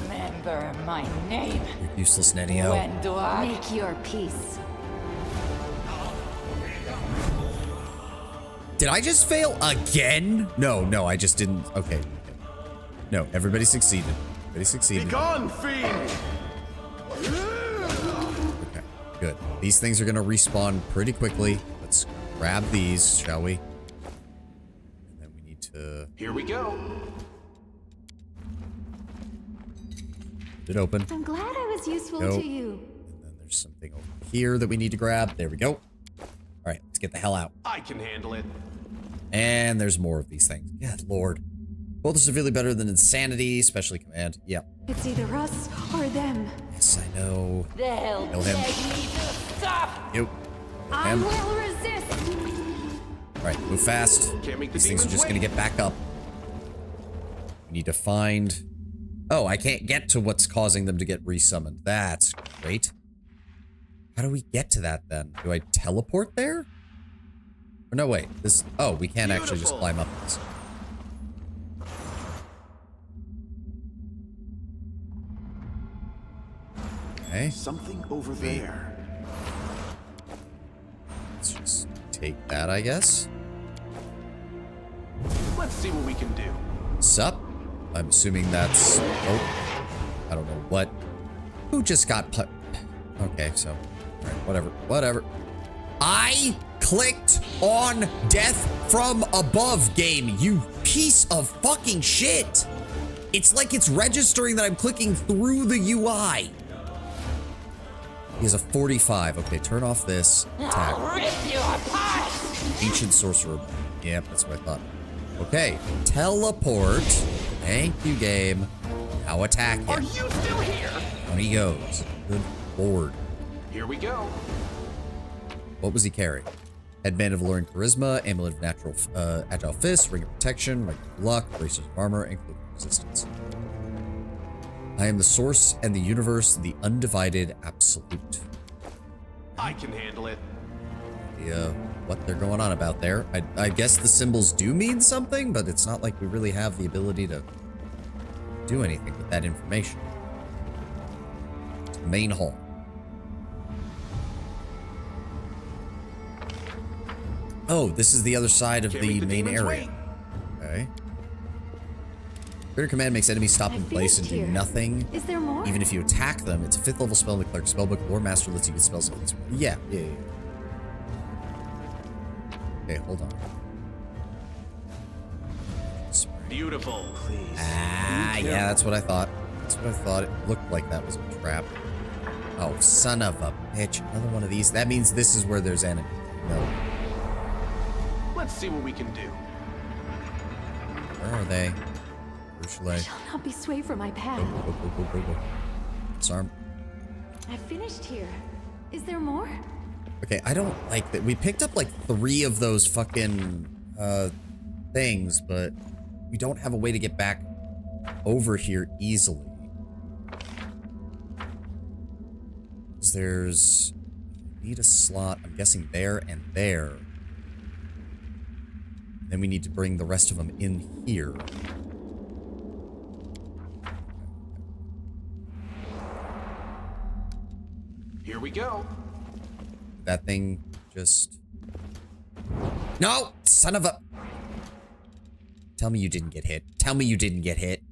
Remember my name. You're useless, Nenio. When do I? Make your peace. Did I just fail again? No, I just didn't. Okay. No, everybody succeeded. Everybody succeeded. Be gone, fiend! Okay, good. These things are gonna respawn pretty quickly. Let's grab these, shall we? And then we need to Here we go. get it open. I'm glad I was useful Nope. to you. And then there's something over here that we need to grab. There we go. All right, let's get the hell out. I can handle it. And there's more of these things. Good lord. Both are severely better than insanity, especially command. Yep. It's either us or them. Yes, I know. They'll Kill beg him. me to stop. You. I Him. will resist. All right, move fast. Can't make the These things are demons just gonna wait. get back up. We need to find... Oh, I can't get to what's causing them to get resummoned. That's great. How do we get to that then? Do I teleport there? Or no, wait. This... Oh, we can't actually just Beautiful. climb up this. Okay. Something over there. Let's just take that, I guess. Let's see what we can do. Sup? I'm assuming that's... Oh. I don't know what. Who just got put... Okay, so... Alright, whatever. I clicked on Death from Above game, you piece of fucking shit! It's like it's registering that I'm clicking through the UI. He has a 45. Okay, turn off this. Attack. I'll rip you apart. Ancient Sorcerer. Yep, that's what I thought. Okay, teleport. Thank you, game. Now attack Are him. you still here? Down he goes. Good lord. Here we go. What was he carrying? Headband of Alluring Charisma, Amulet of Natural Agile Fist, Ring of Protection, Ring of Luck, Bracers of Armor, and Cloak of Resistance. I am the source and the universe, the undivided absolute. I can handle it. Yeah, what they're going on about there. I guess the symbols do mean something, but it's not like we really have the ability to do anything with that information. Main hall. Oh, this is the other side of Can't the make the main demons area. wait. Okay. Greater Command makes enemies stop I in place and finished do here. nothing. Is there more? Even if you attack them, it's a 5th level spell in the Cleric spellbook. Lore Master lets you get spells of this. Yeah. Okay, hold on. Beautiful. Please. Ah, yeah, that's what I thought. That's what I thought. It looked like that was a trap. Oh, son of a bitch. Another one of these. That means this is where there's enemies. No. Let's see what we can do. Where are they? Where I shall not be swayed from my path. Go. Disarm. I finished here. Is there more? Okay, I don't like that. We picked up like 3 of those fucking things, but we don't have a way to get back over here easily. There's need a slot, I'm guessing there and there. Then we need to bring the rest of them in here. Here we go. That thing just... No! Son of a... Tell me you didn't get hit. Tell me you didn't get hit.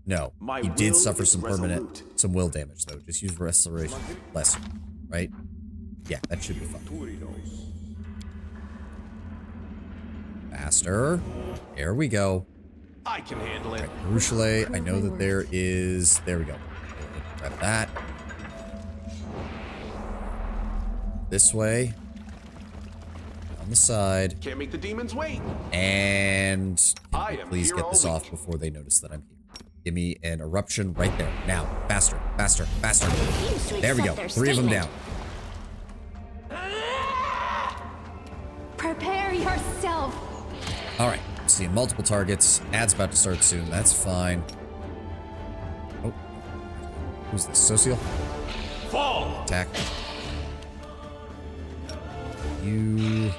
No. My He did will suffer is some resolute. some will damage, though. Just use restoration. Less. Right? Yeah, that should be fine. Faster. There we go. I can handle it. Ruchelet, I know that there is... There we go. Grab that. This way. On the side. Can't make the demons wait. And I am please here get all this off week. before they notice that I'm here. Give me an eruption right there. Now. Faster. Faster. Faster. There we go. 3 of them down. Prepare yourself. All right. Seeing multiple targets. Ad's about to start soon. That's fine. Oh. Who's this? Social? Fall. Attack. You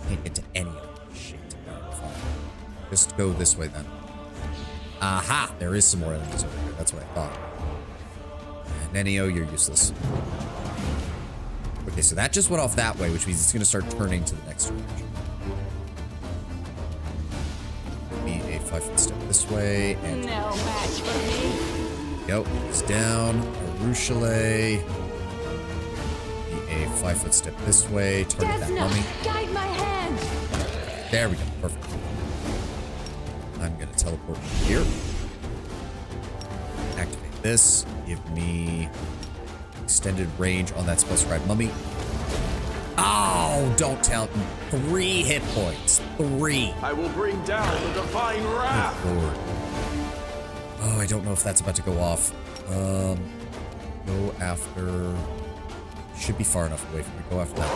can't get to any of them. Shit. Alright, fine. Just go this way then. Aha! There is some more enemies over here. That's what I thought. Nenio, you're useless. Okay, so that just went off that way, which means it's going to start turning to the next direction. Give me a 5-foot step this way, and No match for me. go. He's down. Ruchelet. A 5-foot step this way. Target that Desna, mummy. guide my hand. There we go. Perfect. I'm going to teleport here. Activate this. Give me extended range on that spell scribe mummy. Oh, don't tell me. 3 hit points. 3. I will bring down the divine wrath. Good Lord. Oh, I don't know if that's about to go off. Go after... Should be far enough away from me. Go after that.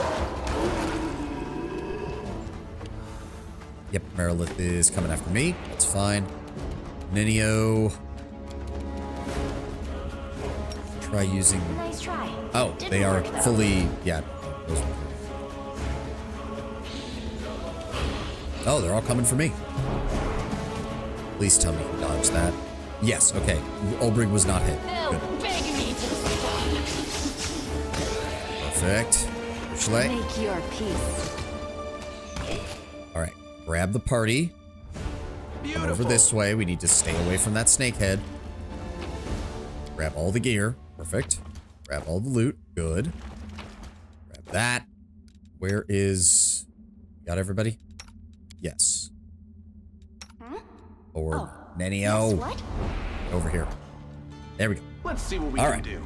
Yep, Merilith is coming after me. That's fine. Nenio. Try using... Nice try. Oh, Didn't they are work, though. fully... Yeah. those ones. Oh, they're all coming for me. Please tell me he dodged that. Yes, okay. Ulbrich was not hit. They'll Good. beg me to stop. Perfect. Ruchelet. Make your peace. All right. Grab the party. Come over this way. We need to stay away from that snake head. Grab all the gear. Perfect. Grab all the loot. Good. Grab that. Where is... Got everybody? Yes. Forward. Nenio. What? Over here. There we go. Let's see what we All can right. do.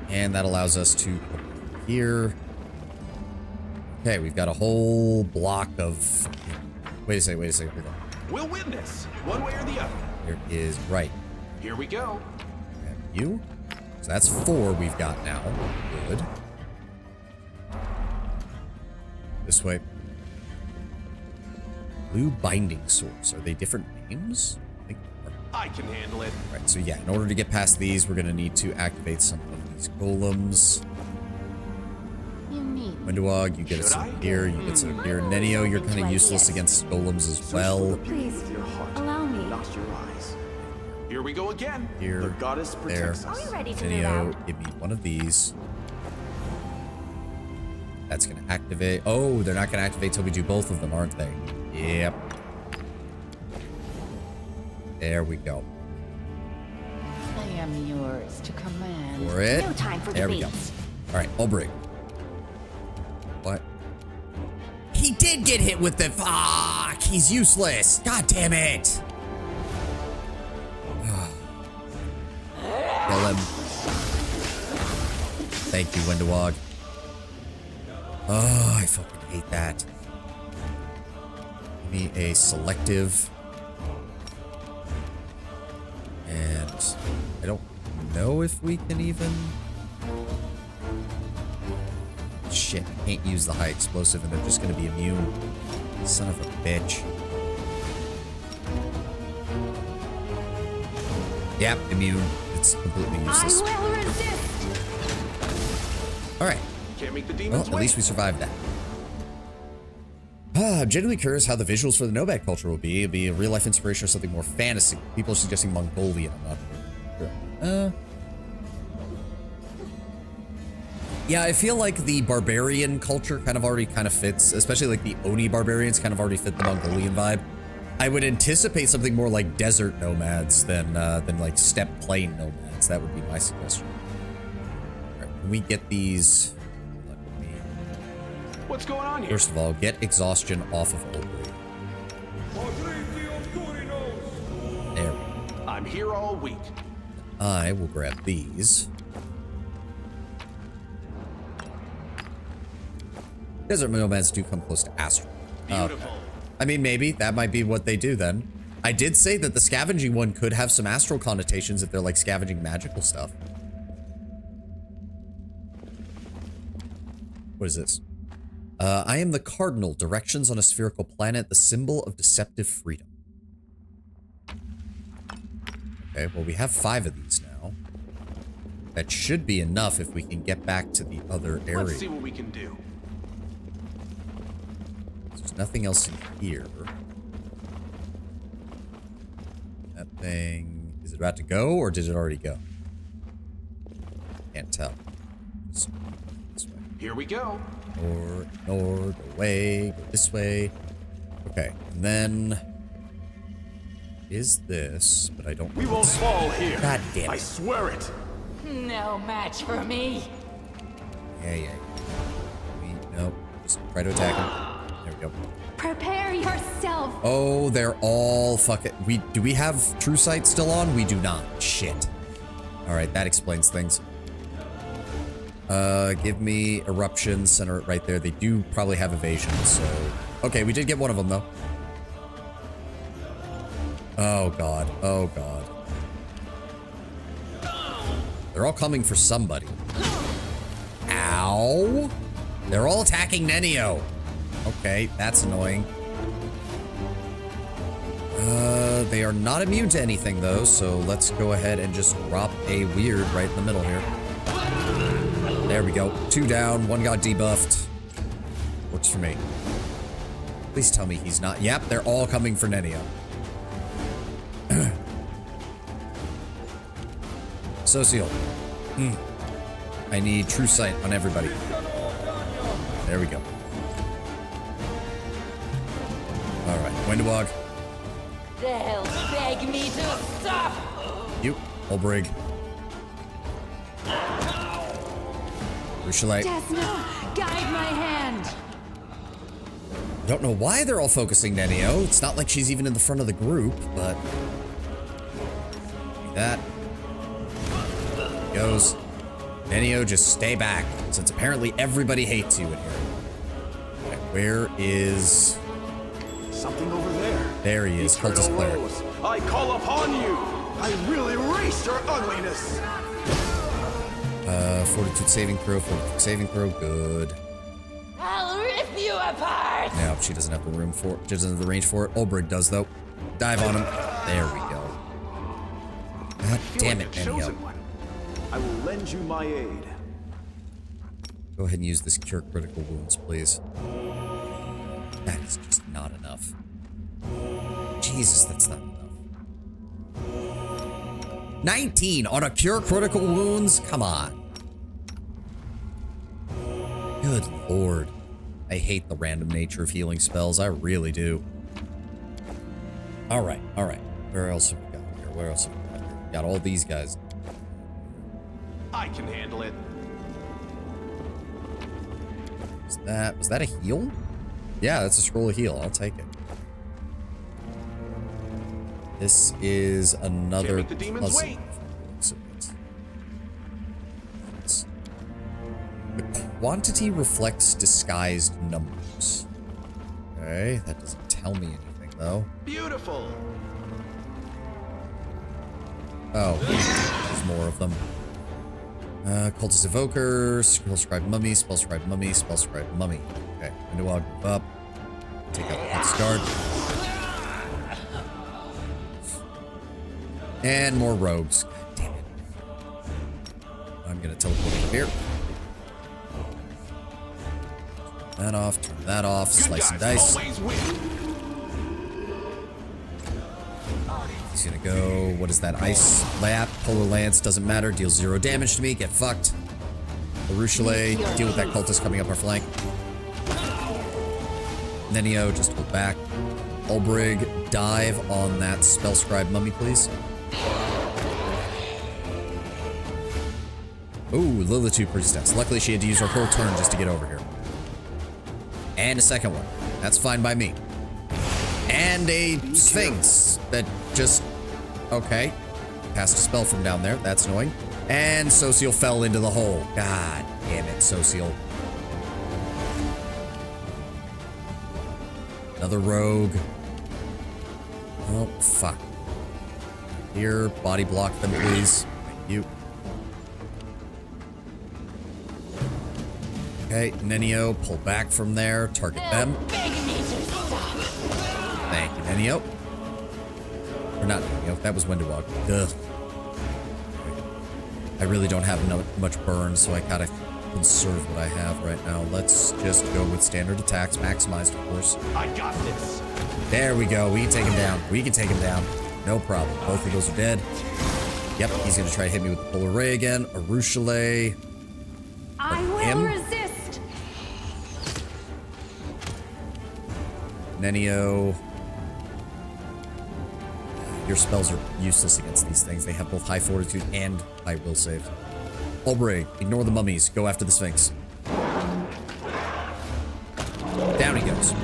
And that allows us to put it here. Okay, we've got a whole block of... Wait a second. Hold on. We'll win this, one way or the other. There is... Right. Here we go. Grab you. So that's 4 we've got now. Good. This way. Blue binding swords. Are they different names? I think they are. I can handle it. Right, so yeah, in order to get past these, we're going to need to activate some of these golems. You mean? Windowog, you get us some here, you get some here. Nenio, you're kind of useless against golems as well. Please, With your heart, allow me. not your eyes. Here we go again. Here, The goddess there. protects us. Are we ready to move Nenio, out? give me one of these. That's going to activate. Oh, they're not going to activate till we do both of them, aren't they? Yep. There we go. I am yours to command. For it. No time for There we go. debates. All right, Ulbrich. What? He did get hit with the... Fuck! He's useless. God damn it. Kill him. Thank you, Windowog. Oh, I fucking hate that. Give me a selective. And I don't know if we can even... Shit, I can't use the high explosive and they're just gonna be immune. Son of a bitch. Yep, immune. It's completely useless. I will resist. Alright. Can't make the Well, demons at wait. least we survived that. I'm genuinely curious how the visuals for the Nomad culture will be. It'll be a real-life inspiration or something more fantasy. People are suggesting Mongolian. I'm not sure. Yeah, I feel like the barbarian culture kind of already fits, especially like the Oni barbarians kind of already fit the Mongolian vibe. I would anticipate something more like desert nomads than like steppe plain nomads. That would be my suggestion. All right, can we get these? Let me, What's going on here? first of all, get exhaustion off of Ulbrich. There we go. I'm here all week. I will grab these. Desert nomads do come close to astral. Beautiful. I mean, maybe that might be what they do then. I did say that the scavenging one could have some astral connotations if they're like scavenging magical stuff. What is this? I am the cardinal. Directions on a spherical planet. The symbol of deceptive freedom. Okay, well, we have 5 of these now. That should be enough if we can get back to the other area. Let's see what we can do. There's nothing else in here. That thing... Is it about to go, or did it already go? Can't tell. This way. Here we go. Ignore, go away, go this way. Okay, and then... Is this, but I don't... We won't fall here. God damn it. I swear it. No match for me. Yeah. Nope. Just try to attack him. There we go. Prepare yourself. Oh, they're all fucking... Do we have True Sight still on? We do not. Shit. Alright, that explains things. Give me Eruption, center it right there. They do probably have evasion, so... Okay, we did get one of them, though. Oh, God. Oh, God. They're all coming for somebody. Ow! They're all attacking Nenio. Okay, that's annoying. They are not immune to anything, though, so let's go ahead and just drop a weird right in the middle here. There we go. 2 down, 1 got debuffed. Works for me. Please tell me he's not. Yep, they're all coming for Nenio. Social. I need True Sight on everybody. There we go. Alright, Windowog. They'll beg me to stop. You, Ulbrich. Rushalite. Desna, guide my hand. Don't know why they're all focusing Nenio. It's not like she's even in the front of the group, but... That. Goes. Nenio, just stay back, since apparently everybody hates you in here. Okay, where is... Something over there. There he is, Eternal Cultist Cleric. Rose, I call upon you. I will erase your ugliness. Fortitude saving throw, good. I'll rip you apart. No, she doesn't have the room for it. She doesn't have the range for it. Ulbrich does, though. Dive on him. There we go. God damn it, the chosen Nenio. one. I will lend you my aid. Go ahead and use this cure critical wounds, please. That is just not enough. Jesus, that's not enough. 19 on a cure critical wounds? Come on. Good lord. I hate the random nature of healing spells. I really do. Alright, alright. Where else have we got here? Where else have we got here? We got all these guys. I can handle it. Was that a heal? Yeah, that's a scroll of heal. I'll take it. This is another Can't make the demons puzzle. wait. The quantity reflects disguised numbers. Okay, that doesn't tell me anything though. Beautiful. Oh, there's more of them. Cultist Evoker, Scroll Scribe Mummy, Spell Scribe Mummy, Spell Scribe Mummy. Okay, Window Log, move up. Take out the Cultist Guard. And more rogues. God damn it. I'm gonna teleport over here. Turn that off, turn that off, slice and dice. Always win. He's gonna go, what is that, Ice Lap, Polar Lance, doesn't matter, deals 0 damage to me, get fucked. Arushale, deal with that cultist coming up our flank. Nenio, just hold back. Ulbrig, dive on that Spellscribe Mummy, please. Ooh, Lilitude Priestess. Luckily she had to use her whole turn just to get over here. And a second one. That's fine by me. And a Sphinx that just... Okay. Cast a spell from down there. That's annoying. And Social fell into the hole. God damn it, Social. Another rogue. Oh, fuck. Here, body block them, please. Thank you. Okay, Nenio, pull back from there. Target them. Thank you, Nenio. Or not Nenio, that was Windowog. Ugh. I really don't have much burn, so I gotta conserve what I have right now. Let's just go with standard attacks, maximized, of course. I got this. There we go. We can take him down. We can take him down. No problem. Both of those are dead. Yep, he's gonna try to hit me with the Polar Ray again. Arushale. I will resist. Nenio. Your spells are useless against these things. They have both high fortitude and high will save. Ulbrig, ignore the mummies. Go after the Sphinx. Down he goes.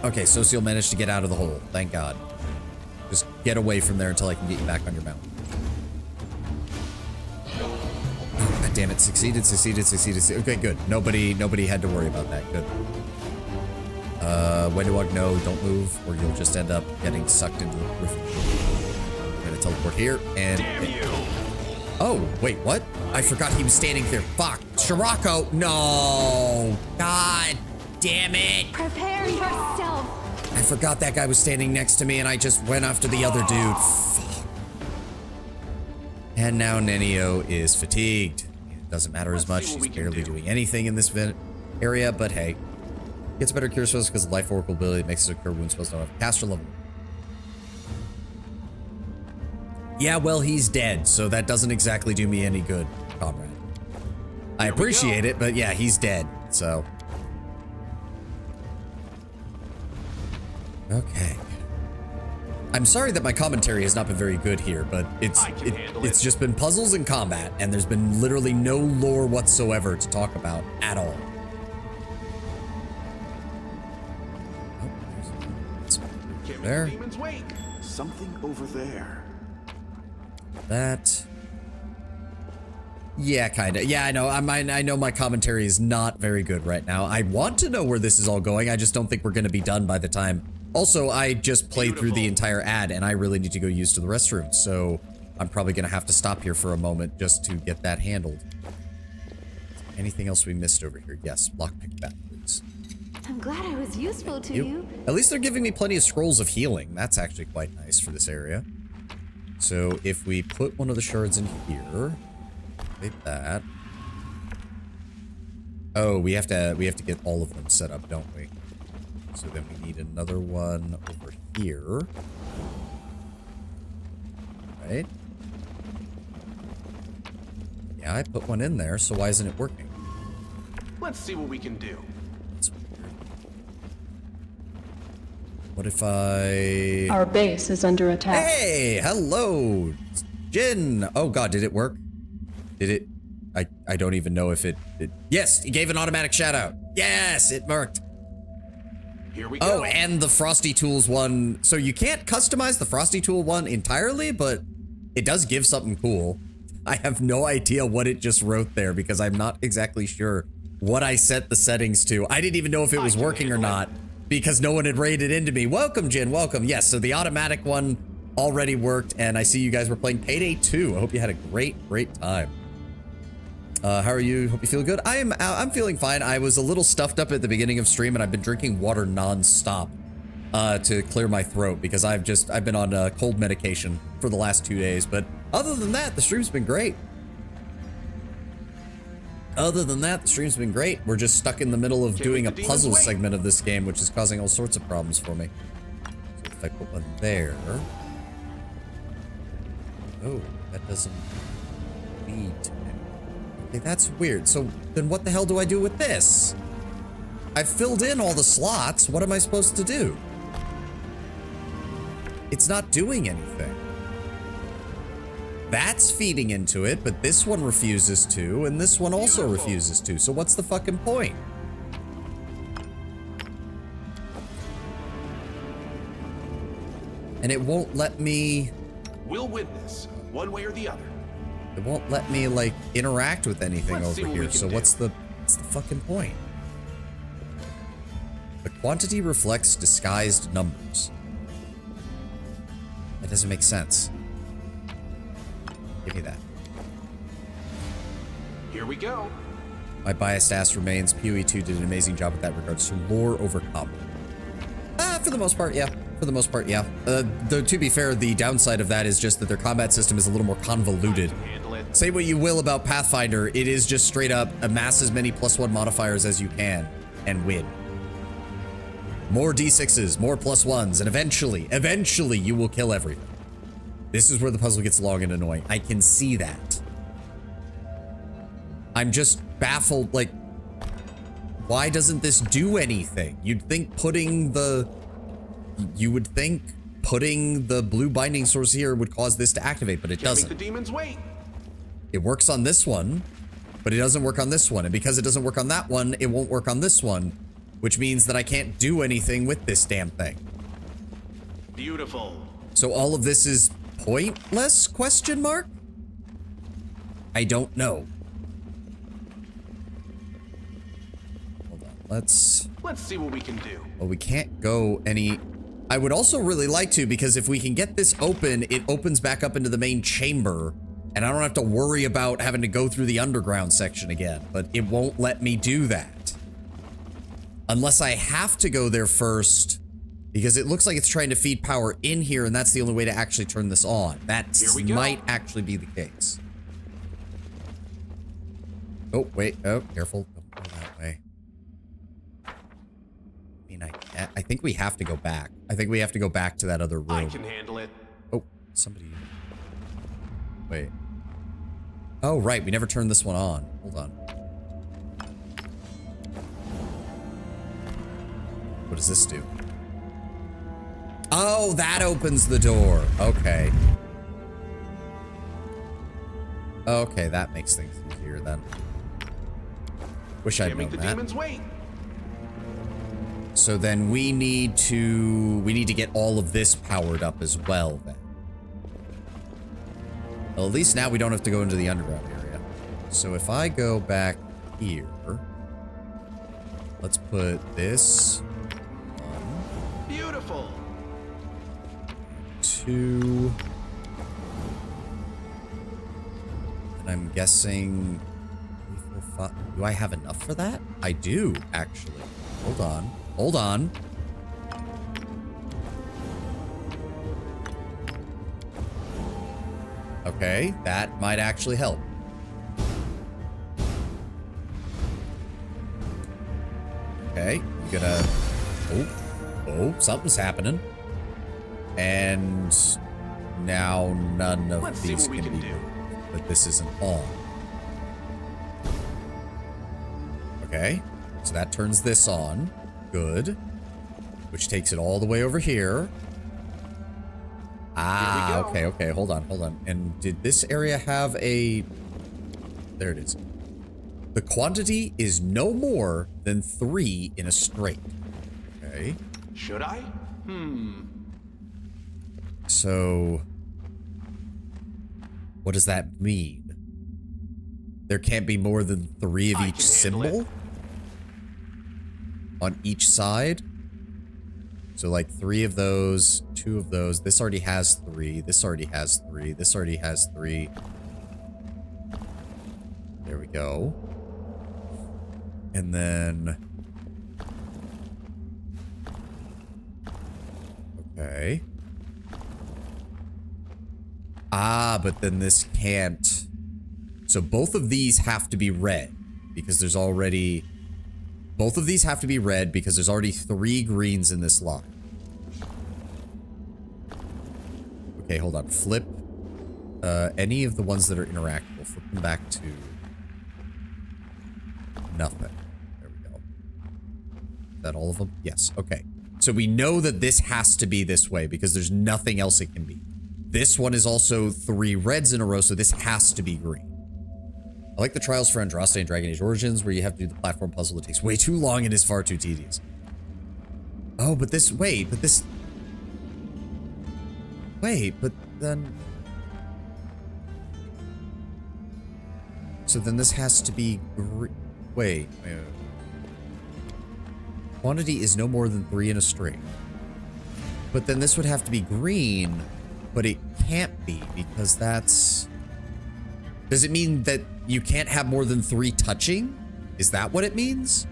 Okay, Social managed to get out of the hole. Thank God. Just get away from there until I can get you back on your mount. Oh, God damn it. Succeeded. Okay, good. Nobody had to worry about that. Good. Wendewog, no, don't move, or you'll just end up getting sucked into the roof. I'm gonna teleport here, and... Damn you. Oh, wait, what? I forgot he was standing there. Fuck. Shirako, no! God damn it! Prepare yourself. I forgot that guy was standing next to me, and I just went after the other dude. Fuck. And now Nenio is fatigued. It doesn't matter as much. She's barely doing anything in this area, but hey. Gets better cure spells because of life oracle ability makes it occur wound spells don't have caster level. Yeah, well, he's dead, so that doesn't exactly do me any good, comrade. I appreciate it, but yeah, he's dead, so. Okay. I'm sorry that my commentary has not been very good here, but it's just been puzzles and combat, and there's been literally no lore whatsoever to talk about at all. There. Demons wait. Something over there. That. Yeah, kind of. Yeah, I know. I know my commentary is not very good right now. I want to know where this is all going. I just don't think we're going to be done by the time. Also, I just played through the entire ad, and I really need to go use to the restroom. So I'm probably going to have to stop here for a moment just to get that handled. Anything else we missed over here? Yes, lockpick that, please. I'm glad I was useful to you. At least they're giving me plenty of scrolls of healing. That's actually quite nice for this area. So if we put one of the shards in here, like that. Oh, we have to get all of them set up, don't we? So then we need another one over here. Right? Yeah, I put one in there, so why isn't it working? Let's see what we can do. What if I... Our base is under attack. Hey, hello, Jin. Oh God, did it work? Did it? I don't even know if it. Yes, it gave an automatic shout out. Yes, it worked. Here we go. Oh, and the Frosty Tools one. So you can't customize the Frosty Tool one entirely, but it does give something cool. I have no idea what it just wrote there because I'm not exactly sure what I set the settings to. I didn't even know if it was working or not because no one had raided into me. Welcome, Jin, welcome. Yes, so the automatic one already worked, and I see you guys were playing Payday 2. I hope you had a great time. How are you? Hope you feel good. I'm feeling fine. I was a little stuffed up at the beginning of stream, and I've been drinking water non-stop to clear my throat because I've been on cold medication for the last 2 days. But other than that, the stream's been great. We're just stuck in the middle of doing a puzzle segment of this game, which is causing all sorts of problems for me. So if I put one there. Oh, that doesn't lead to anything. Okay, that's weird. So then what the hell do I do with this? I've filled in all the slots. What am I supposed to do? It's not doing anything. That's feeding into it, but this one refuses to, and this one also refuses to. So what's the fucking point? And it won't let me... We'll win this, one way or the other. It won't let me, like, interact with anything over here. So what's the fucking point? The quantity reflects disguised numbers. That doesn't make sense. Give me that. Here we go. My biased ass remains. PoE2 did an amazing job with that regards to lore over combat. For the most part, yeah. For the most part, yeah. Though, to be fair, the downside of that is just that their combat system is a little more convoluted. Say what you will about Pathfinder, it is just straight up amass as many +1 modifiers as you can and win. More D6s, more +1s, and eventually you will kill everything. This is where the puzzle gets long and annoying. I can see that. I'm just baffled, like, why doesn't this do anything? You'd think putting the blue binding source here would cause this to activate, but it doesn't. Make the demons wait. It works on this one, but it doesn't work on this one. And because it doesn't work on that one, it won't work on this one, which means that I can't do anything with this damn thing. Beautiful. So all of this is pointless, question mark? I don't know. Hold on, let's see what we can do. Well, we can't go any... I would also really like to, because if we can get this open, it opens back up into the main chamber, and I don't have to worry about having to go through the underground section again, but it won't let me do that. Unless I have to go there first, because it looks like it's trying to feed power in here, and that's the only way to actually turn this on. That might actually be the case. Oh, wait. Oh, careful. Don't go that way. I mean, I think we have to go back. I think we have to go back to that other room. I can handle it. Oh, somebody... Wait. Oh, right. We never turned this one on. Hold on. What does this do? Oh, that opens the door. Okay. Okay, that makes things easier then. Wish I'd known that. Demons wait. So then we need to get all of this powered up as well then. Well, at least now we don't have to go into the underground area. So if I go back here, let's put this on. Beautiful. 2. And I'm guessing 3, 4, 5. Do I have enough for that? I do, actually. Hold on. Hold on. Okay, that might actually help. Okay, you gonna... Oh, something's happening. And now none of these can be moved, but this isn't on. Okay. So that turns this on. Good. Which takes it all the way over here. Ah, okay, okay. Hold on, hold on. And did this area have a... There it is. The quantity is no more than 3 in a straight. Okay. Should I? So... What does that mean? There can't be more than 3 of each symbol? On each side? So like 3 of those, 2 of those. This already has 3. This already has 3. This already has 3. There we go. And then... Okay. Ah, but then this can't... So both of these have to be red. Because there's already... Both of these have to be red because there's already 3 greens in this line. Okay, hold on. Flip any of the ones that are interactable. Flip them back to nothing. There we go. Is that all of them? Yes. Okay. So we know that this has to be this way because there's nothing else it can be. This one is also 3 reds in a row, so this has to be green. I like the trials for Andraste and Dragon Age Origins where you have to do the platform puzzle that takes way too long and is far too tedious. Oh, but this... Wait, but this... Wait, but then... So then this has to be... Wait. Quantity is no more than 3 in a string. But then this would have to be green, but it can't be because that's... Does it mean that you can't have more than 3 touching? Is that what it means?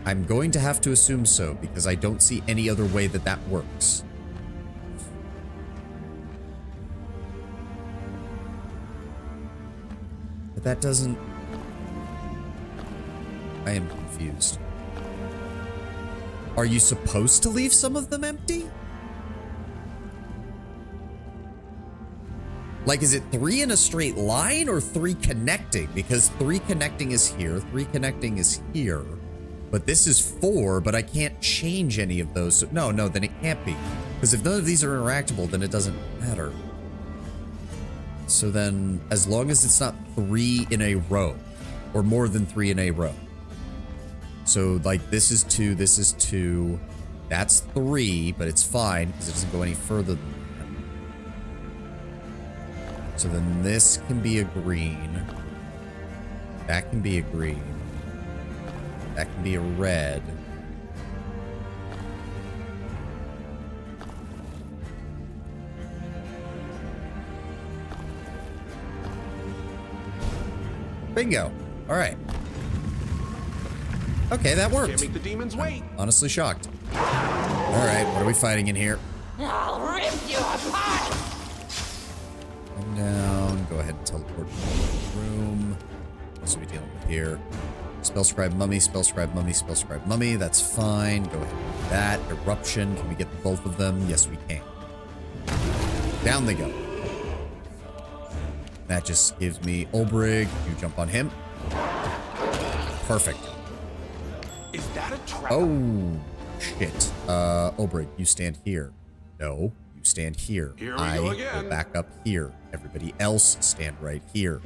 I'm going to have to assume so because I don't see any other way that that works. But that doesn't... I am confused. Are you supposed to leave some of them empty? Like, is it 3 in a straight line or 3 connecting? Because 3 connecting is here, 3 connecting is here. But this is 4, but I can't change any of those. So, no, then it can't be. Because if none of these are interactable, then it doesn't matter. So then, as long as it's not 3 in a row, or more than 3 in a row. So, like, this is 2, this is 2. That's 3, but it's fine, because it doesn't go any further than that. So then this can be a green. That can be a green. That can be a red. Bingo. All right. Okay, that worked. Can't make the demons wait. Honestly shocked. All right, what are we fighting in here? I'll rip you apart! Come down. Go ahead and teleport to the room. What are we dealing with here? Spellscribe mummy, spellscribe mummy, spellscribe mummy. That's fine. Go ahead and do that. Eruption. Can we get both of them? Yes, we can. Down they go. That just gives me Olbrig. You jump on him. Perfect. Is that a trap? Oh, shit. Olbrig, you stand here. No, you stand here. Here we I go again. Go back up here. Everybody else stand right here.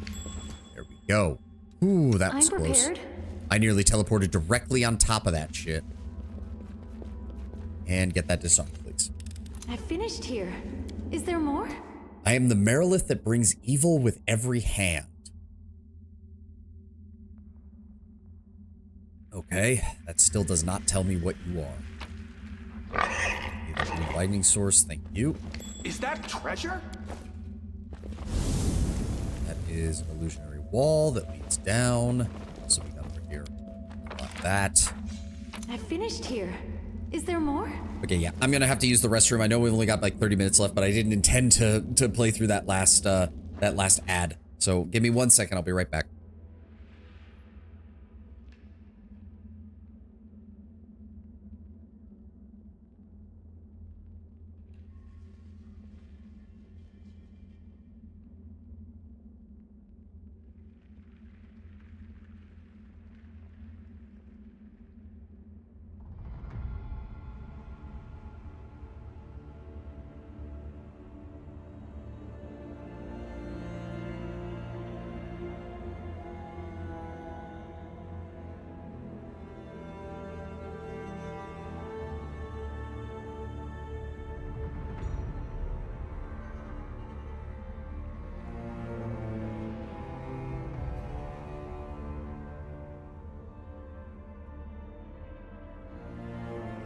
There we go. Ooh, that was I'm close. prepared. I nearly teleported directly on top of that shit. And get that disarmed, please. I finished here. Is there more? I am the Merilith that brings evil with every hand. Okay, that still does not tell me what you are. Blue lightning source, thank you. Is that treasure? That is an illusionary wall that leads down. So we got over here. Got that. I finished here. Is there more? Okay, yeah, I'm gonna have to use the restroom. I know we've only got like 30 minutes left, but I didn't intend to play through that last ad. So give me 1 second. I'll be right back.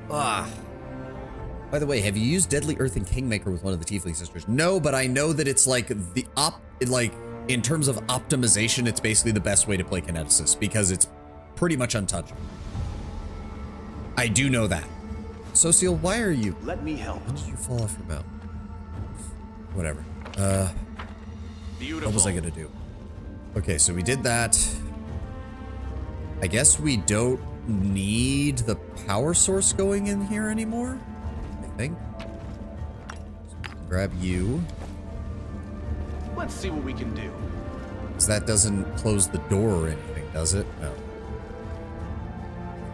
Ah. By the way, have you used Deadly Earth and Kingmaker with one of the Tiefling sisters? No, but I know that it's like in terms of optimization, it's basically the best way to play Kineticist because it's pretty much untouchable. I do know that. Social, why are you? Let me help. When did you fall off your mount? Whatever. Beautiful. What was I gonna do? Okay, so we did that. I guess we don't need the power source going in here anymore. I think. So grab you. Let's see what we can do. Because that doesn't close the door or anything, does it? No.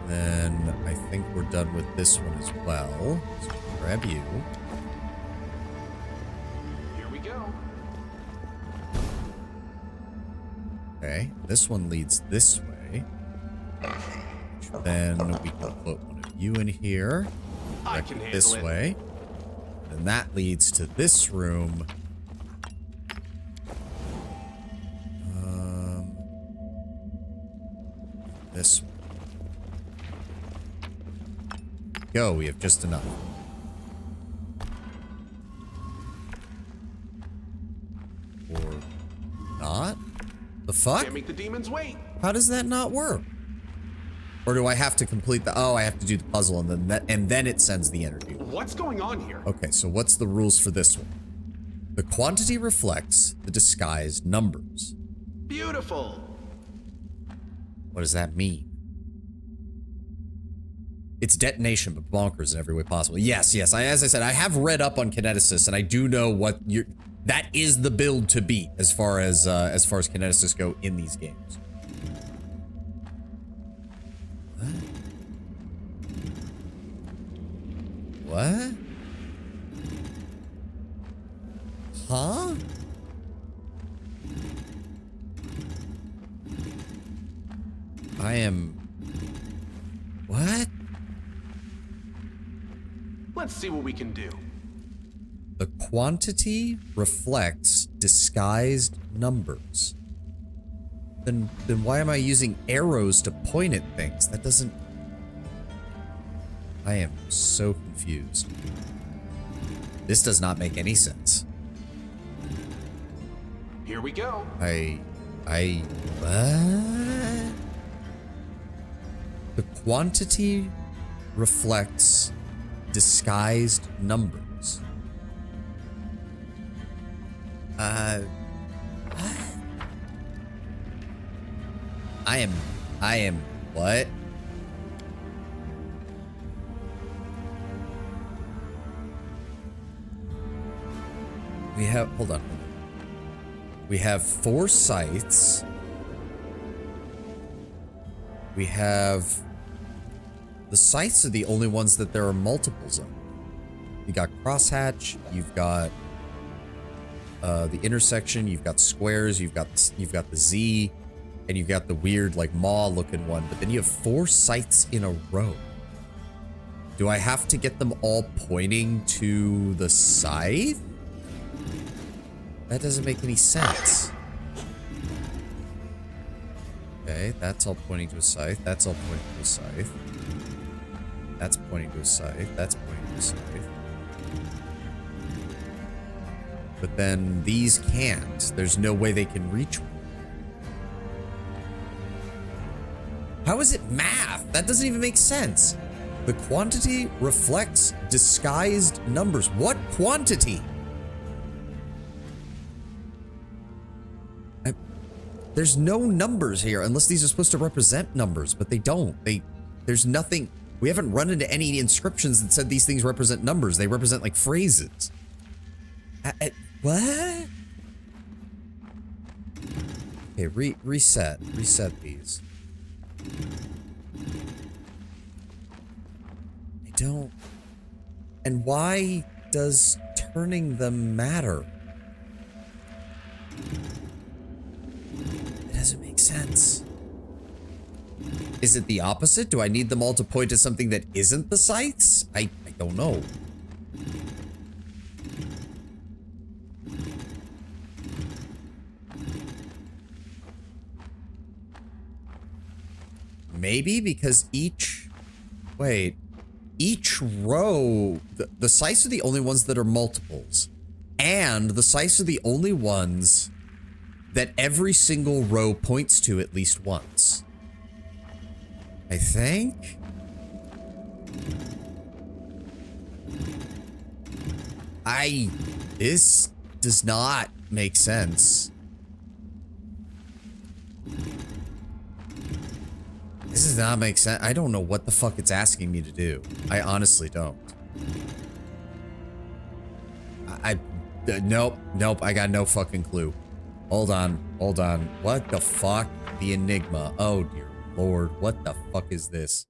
Then I think we're done with this one as well. So grab you. Here we go. Okay, this one leads this way. Then we can put one of you in here. I can handle This it. way. And that leads to this room. This one. Go, we have just enough. Or not? The fuck? Can't make the demons wait. How does that not work? Or do I have to complete the... Oh, I have to do the puzzle and then it sends the energy. What's going on here? Okay, so what's the rules for this one? The quantity reflects the disguised numbers. Beautiful. What does that mean? It's detonation, but bonkers in every way possible. Yes, yes. As I said, I have read up on Kineticist, and I do know what you're... That is the build to beat as far as Kineticists go in these games. What? Huh? I am... What? Let's see what we can do. The quantity reflects disguised numbers. Then why am I using arrows to point at things? That doesn't... I am so confused. This does not make any sense. Here we go. What? The quantity reflects disguised numbers. What? I am, what? We have, hold on. We have 4 sights. We have... The sights are the only ones that there are multiples of. You got crosshatch, you've got the intersection, you've got squares, you've got the Z, and you've got the weird like maw looking one, but then you have 4 sights in a row. Do I have to get them all pointing to the scythe? That doesn't make any sense. Okay, that's all pointing to a scythe. That's all pointing to a scythe. That's pointing to a scythe. That's pointing to a scythe. But then these can't. There's no way they can reach one. How is it math? That doesn't even make sense. The quantity reflects disguised numbers. What quantity? There's no numbers here unless these are supposed to represent numbers, but they don't. There's nothing. We haven't run into any inscriptions that said these things represent numbers. They represent like phrases. What? Okay, reset these. I don't. And why does turning them matter? It doesn't make sense. Is it the opposite? Do I need them all to point to something that isn't the scythes? I don't know. Maybe because each... Wait. each row, the sites are the only ones that are multiples. And the sites are the only ones that every single row points to at least once. I think? This does not make sense. This does not make sense. I don't know what the fuck it's asking me to do. I honestly don't. Nope, I got no fucking clue. Hold on. What the fuck? The enigma. Oh dear lord, what the fuck is this?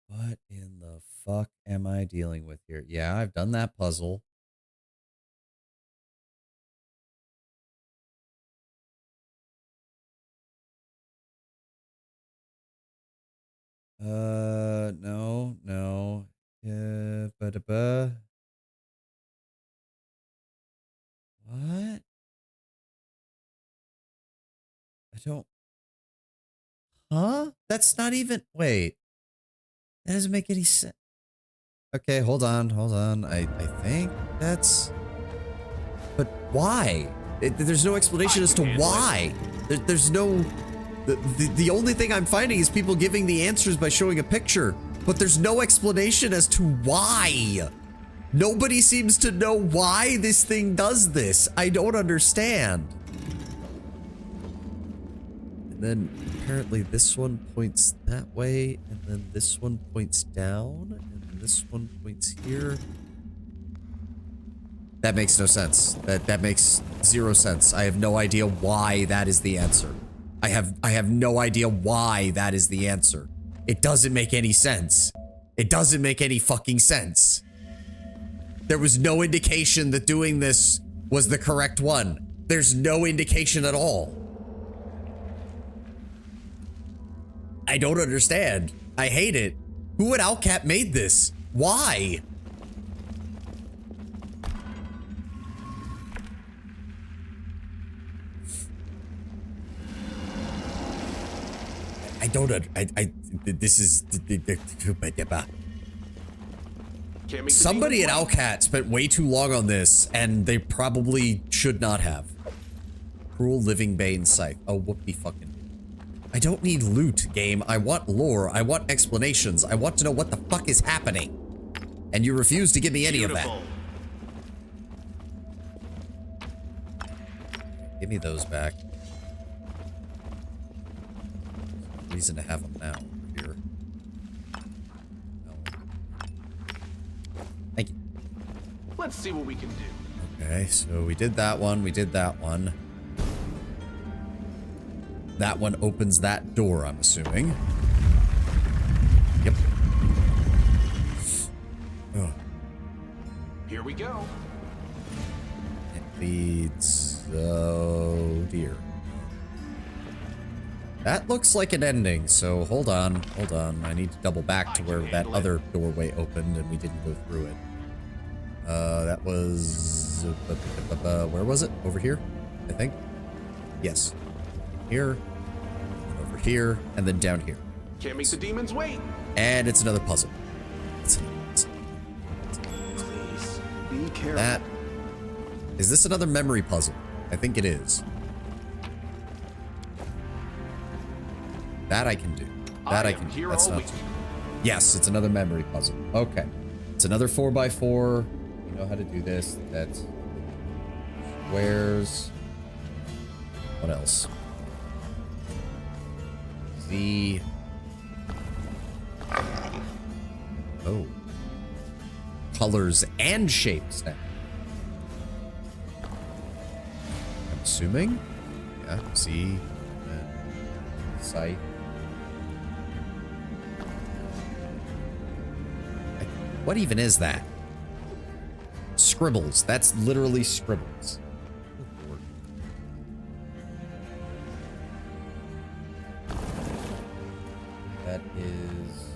What in the fuck am I dealing with here? Yeah, I've done that puzzle. No. What? I don't. Huh? That's not even. Wait. That doesn't make any sense. Okay, hold on. I think that's. But why? There's no explanation as to why. There's no. The only thing I'm finding is people giving the answers by showing a picture, but there's no explanation as to why. Nobody seems to know why this thing does this. I don't understand. And then apparently this one points that way, and then this one points down, and this one points here. That makes no sense. That makes zero sense. I have no idea why that is the answer. I have no idea why that is the answer. It doesn't make any sense. It doesn't make any fucking sense. There was no indication that doing this was the correct one. There's no indication at all. I don't understand. I hate it. Who at Owlcat made this? Why? I don't. This is. Somebody at Owlcat spent way too long on this, and they probably should not have. Cruel living bane scythe. Oh, whoopie fucking. I don't need loot, game. I want lore. I want explanations. I want to know what the fuck is happening. And you refuse to give me any of that. Give me those back. Reason to have them now. Here. No. Thank you. Let's see what we can do. Okay, so we did that one. We did that one. That one opens that door, I'm assuming. Yep. Oh. Here we go. It leads... oh, dear. That looks like an ending, so hold on. I need to double back to where that other doorway opened and we didn't go through it. That was... where was it? Over here, I think? Yes. Here, over here, and then down here. Can't make the demons wait. And it's another puzzle. Please, be careful. That... is this another memory puzzle? I think it is. That I can do. That I can do. That's not too. Yes, it's another memory puzzle. Okay. It's another 4x4. You know how to do this. That's squares. What else? Z. Oh. Colors and shapes now. I'm assuming. Yeah, Z. And sight. What even is that? Scribbles. That's literally scribbles. Good Lord. That is...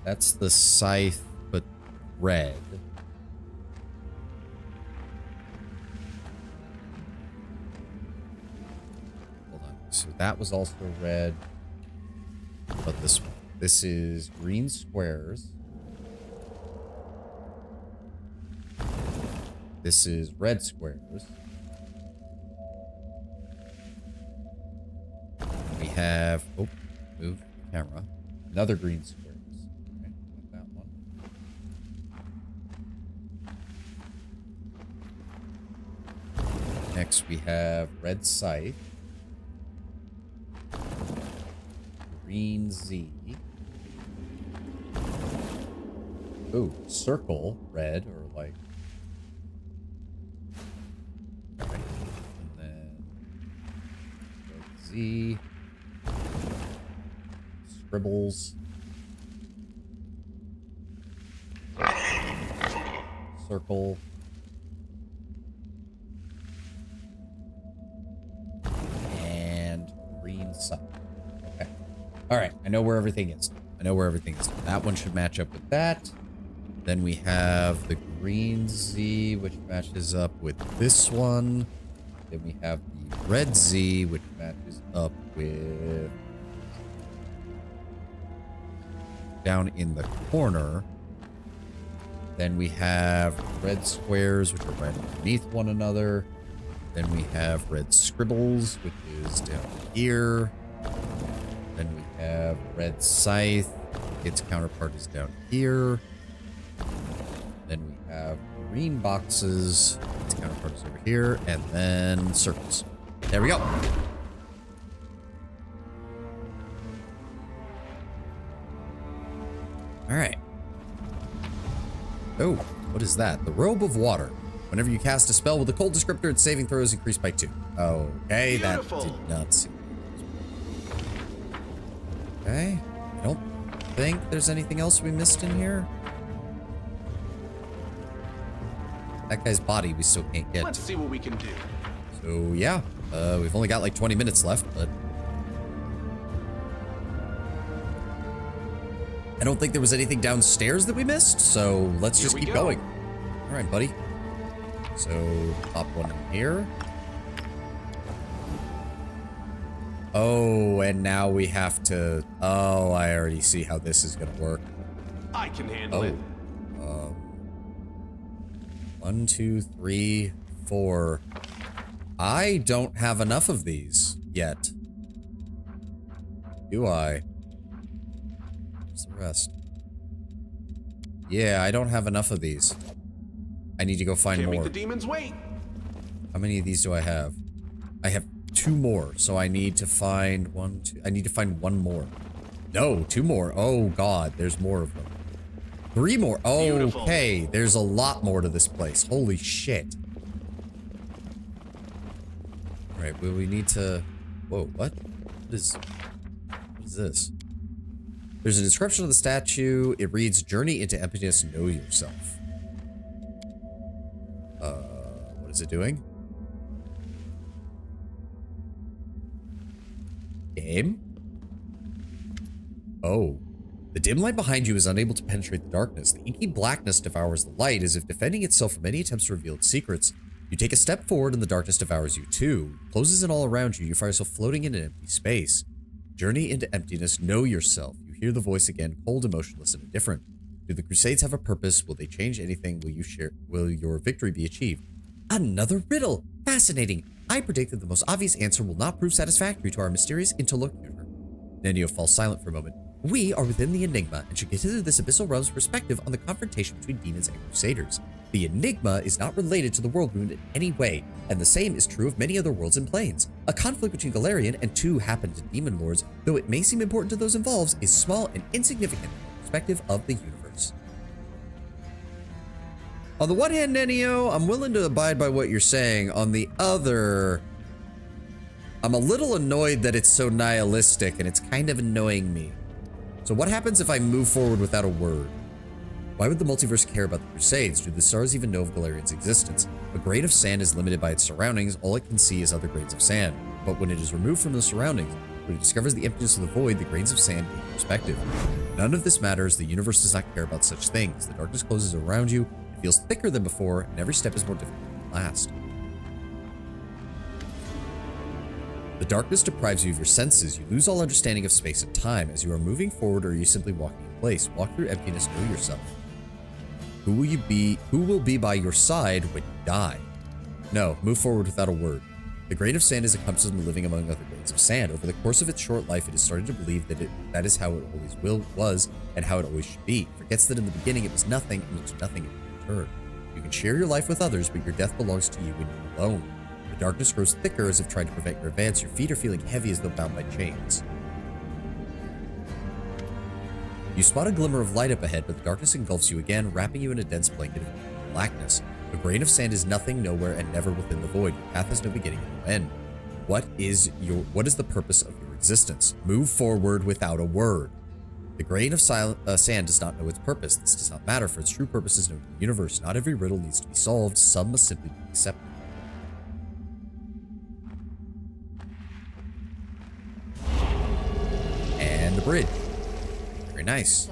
That's the scythe, but red. Hold on. So that was also red. But this one. This is green squares. This is red squares. We have, oh, move camera. Another green squares. Okay, got that one. Next we have red scythe. Green Z. Ooh, circle red or like. Okay. And then red Z. Scribbles. Circle. And green side. Okay. All right. I know where everything is. That one should match up with that. Then we have the green Z, which matches up with this one. Then we have the red Z, which matches up with down in the corner. Then we have red squares, which are right underneath one another. Then we have red scribbles, which is down here. Then we have red scythe. Its counterpart is down here. Then we have green boxes. Its counterpart is over here. And then circles. There we go. All right. Oh, what is that? The robe of water. Whenever you cast a spell with a cold descriptor, its saving throws increase by 2. Okay, Beautiful. That did not seem. Okay, I don't think there's anything else we missed in here. That guy's body we still can't get. Let's see what we can do. So yeah, we've only got like 20 minutes left, but I don't think there was anything downstairs that we missed, so let's just keep going. All right, buddy. So pop one in here. Oh, and now we have to... Oh, I already see how this is going to work. I can handle it. 1, 2, 3, 4. I don't have enough of these yet. Do I? Where's the rest? Yeah, I don't have enough of these. I need to go find Can't more. make the demons wait. How many of these do I have? I have 2 more, so I need to find 1, 2. I need to find 1 more. No, 2 more. Oh god, there's more of them. 3 more. Oh, Beautiful. okay, there's a lot more to this place. Holy shit. All right, well, we need to... Whoa, what? What is this? There's a description of the statue. It reads, "Journey into emptiness, know yourself." What is it doing? Game? Oh. The dim light behind you is unable to penetrate the darkness. The inky blackness devours the light as if defending itself from any attempts to reveal its secrets. You take a step forward and the darkness devours you too. Closes in all around you. You find yourself floating in an empty space. Journey into emptiness, know yourself. You hear the voice again, cold, emotionless, and indifferent. Do the Crusades have a purpose? Will they change anything? Will your victory be achieved? Another riddle! Fascinating! I predict that the most obvious answer will not prove satisfactory to our mysterious interlocutor. Nenio falls silent for a moment. We are within the Enigma and should consider this abyssal realm's perspective on the confrontation between demons and crusaders. The Enigma is not related to the world wound in any way, and the same is true of many other worlds and planes. A conflict between Galarian and 2 happened demon lords, though it may seem important to those involved, is small and insignificant from the perspective of the universe. On the one hand, Nenio, I'm willing to abide by what you're saying. On the other, I'm a little annoyed that it's so nihilistic and it's kind of annoying me. So what happens if I move forward without a word? Why would the multiverse care about the Crusades? Do the stars even know of Galarian's existence? A grain of sand is limited by its surroundings. All it can see is other grains of sand. But when it is removed from the surroundings, When he discovers the emptiness of the void, the grains of sand gain perspective. None of this matters. The universe does not care about such things. The darkness closes around you. It feels thicker than before, and every step is more difficult than the last. The darkness deprives you of your senses. You lose all understanding of space and time. As you are moving forward, or are you simply walking in place? Walk through emptiness, know yourself. Who will be by your side when you die? No, move forward without a word. The grain of sand is accustomed to living among other grains of sand. Over the course of its short life, it has started to believe that is how it always was and how it always should be. It forgets that in the beginning it was nothing and it's nothing in return. You can share your life with others, but your death belongs to you when you're alone. The darkness grows thicker as if trying to prevent your advance. Your feet are feeling heavy as though bound by chains. You spot a glimmer of light up ahead, but the darkness engulfs you again, wrapping you in a dense blanket of blackness. A grain of sand is nothing, nowhere, and never within the void. Your path has no beginning and no end. What is the purpose of your existence? Move forward without a word. The grain of sand does not know its purpose. This does not matter, for its true purpose is known to the universe. Not every riddle needs to be solved. Some must simply be accepted. And the bridge. Very nice.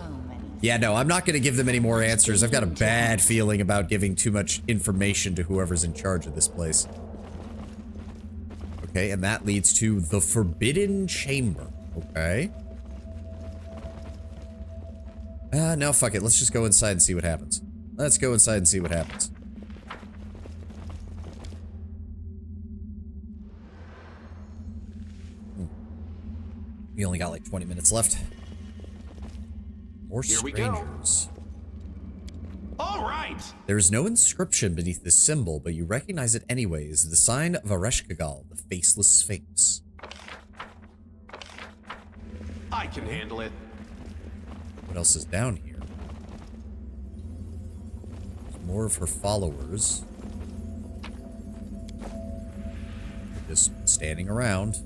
Yeah, no, I'm not going to give them any more answers. I've got a bad feeling about giving too much information to whoever's in charge of this place. Okay, and that leads to the Forbidden Chamber. Okay. No, fuck it. Let's just go inside and see what happens. Let's go inside and see what happens. We only got like 20 minutes left. More strangers. All right. There is no inscription beneath this symbol, but you recognize it anyways. The sign of Ereshkigal, the faceless sphinx. I can handle it. What else is down here? There's more of her followers. Just standing around.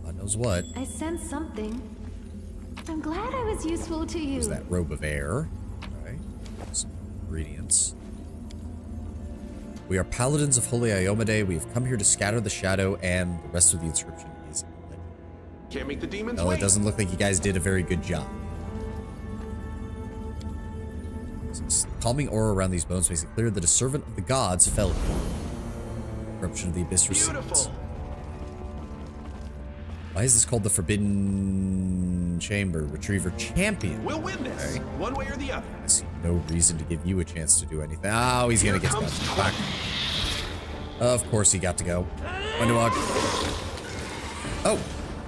God knows what. I sense something. I'm glad I was useful to you. There's that robe of air. Okay. Some ingredients. We are paladins of Holy Iomade. We have come here to scatter the shadow, and the rest of the inscription is illegible. Can't make the demons No, wait. it doesn't look like you guys did a very good job. This calming aura around these bones makes it clear that a servant of the gods fell here. Corruption of the abyss recedes. Beautiful. Why is this called the Forbidden Chamber? Retriever Champion. We'll win this, Okay. one way or the other. I see no reason to give you a chance to do anything. Oh, he's gonna get stuck. Back. Of course he got to go. Windowalk. Oh,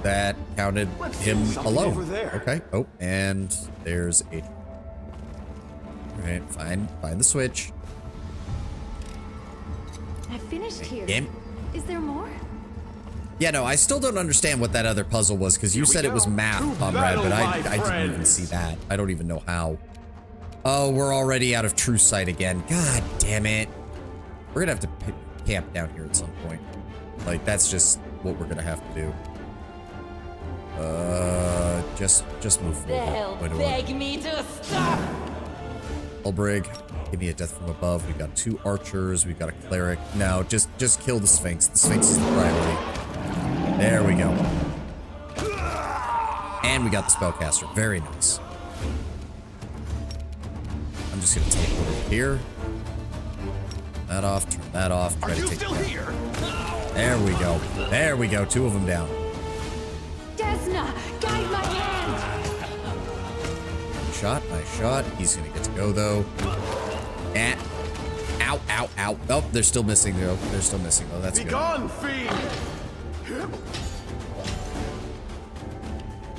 that counted him something alone. over there. Okay. Oh, and there's a. Alright, find the switch. I finished here. Game. Is there more? Yeah, no, I still don't understand what that other puzzle was, because you said it was math, Comrade, but I didn't even see that. I don't even know how. Oh, we're already out of true sight again. God damn it. We're gonna have to camp down here at some point. Like, that's just what we're gonna have to do. Just move They'll forward. beg me to stop. Elbrig, give me a death from above. We've got 2 archers. We've got a cleric. No, just kill the Sphinx. The Sphinx is the priority. There we go. And we got the spellcaster. Very nice. I'm just gonna teleport over here. Turn that off. Turn that off. Try Are to you take still it here? There we go. There we go. 2 of them down. Desna, guide my hand. Nice shot. He's gonna get to go though. Eh. Ow, ow, ow. Oh, they're still missing though. They're still missing though. That's Be good. gone, fiend.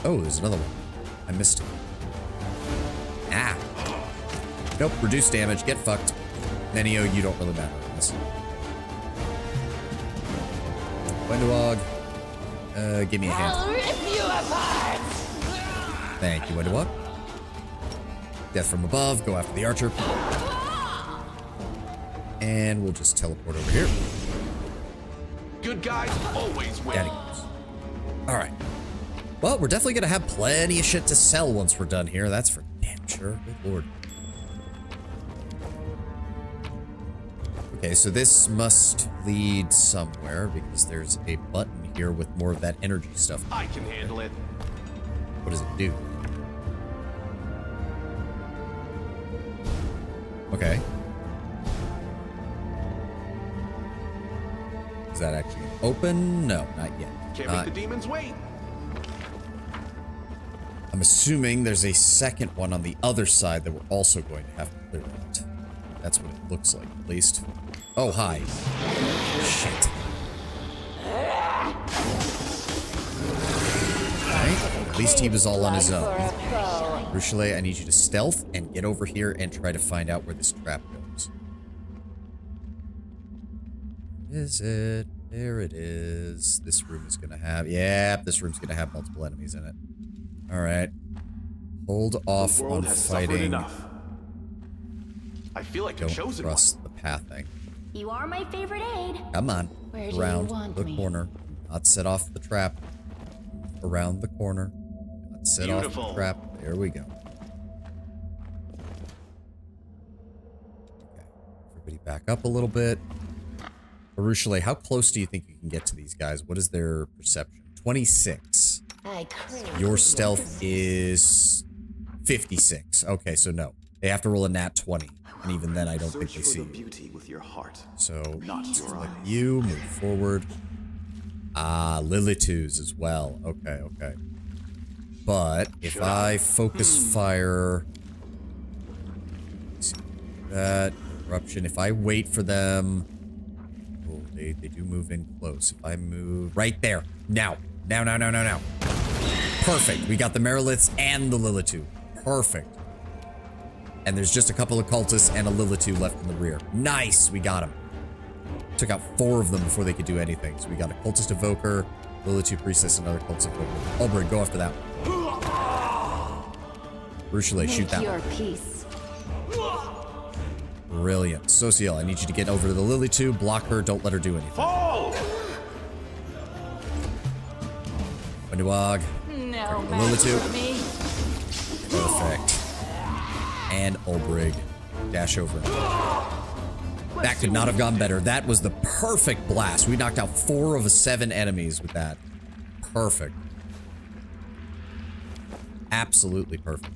Oh, there's another one. I missed it. Ah. Nope, reduce damage. Get fucked. Nenio, you don't really matter in this. Windowog. Give me a hand. I'll rip you apart. Thank you, Windowog. Death from above. Go after the archer. And we'll just teleport over here. Good guys always win. Down he goes. All right. Well, we're definitely going to have plenty of shit to sell once we're done here. That's for damn sure. Good lord. Okay, so this must lead somewhere because there's a button here with more of that energy stuff. I can handle it. What does it do? Okay. Is that actually open? No, not yet. Can't make the demons wait. I'm assuming there's a second one on the other side that we're also going to have to clear out. That's what it looks like, at least. Oh, hi. Shit. Okay. At least he was all on his own. Ruchelet, I need you to stealth and get over here and try to find out where this trap goes. Is it? There it is. This room is gonna have... Yep, this room's gonna have multiple enemies in it. Alright. Hold off on fighting. I feel like the chosen Don't trust the pathing. You are my favorite aide. Come on. Where do you Around want the me? corner. Not set off the trap. Around the corner. Not set off the trap. There we go. Okay. Everybody back up a little bit. Ruchelet, how close do you think you can get to these guys? What is their perception? 26. I crave Your stealth is 56. Okay, so no. They have to roll a nat 20. And even then, I don't think they see you. beauty with your heart. So, Not let's your let eyes. you move forward. Ah, Lilitus as well. Okay, okay. But if I focus fire... Let's see, that eruption. If I wait for them... Oh, they do move in close. If I move... Right there. Now. Now. Perfect. We got the Meriliths and the Lilitu. Perfect. And there's just a couple of cultists and a Lilitu left in the rear. Nice. We got them. Took out 4 of them before they could do anything. So we got a cultist evoker, Lilitu priestess, another cultist evoker. Ulbrich, go after that one. Ruchelet, shoot that your one. peace. Brilliant. Sociel, I need you to get over to the Lilitu, block her, don't let her do anything. Oh! Wendiwog. No The match Lilitu. for me. Perfect. And Ulbrich. Dash over him. That could not have gone better. That was the perfect blast. We knocked out 4 of 7 enemies with that. Perfect. Absolutely perfect.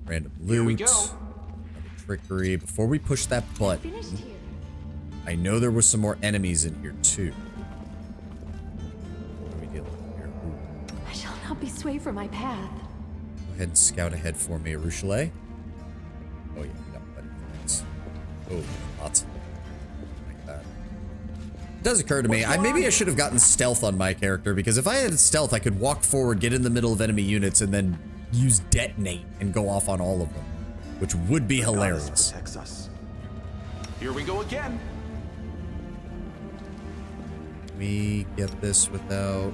Random loot. Here we go. Another trickery. Before we push that button, Finished here. I know there were some more enemies in here too. What are we dealing with here? Ooh. I shall not be swayed from my path. Go ahead and scout ahead for me, Ruchelet. Oh yeah, we got plenty of things. Oh, lots. Like that. It does occur to me, maybe I should have gotten stealth on my character, because if I had stealth, I could walk forward, get in the middle of enemy units, and then use detonate and go off on all of them, which would be hilarious. Protects us. Here we go again. Can we get this without...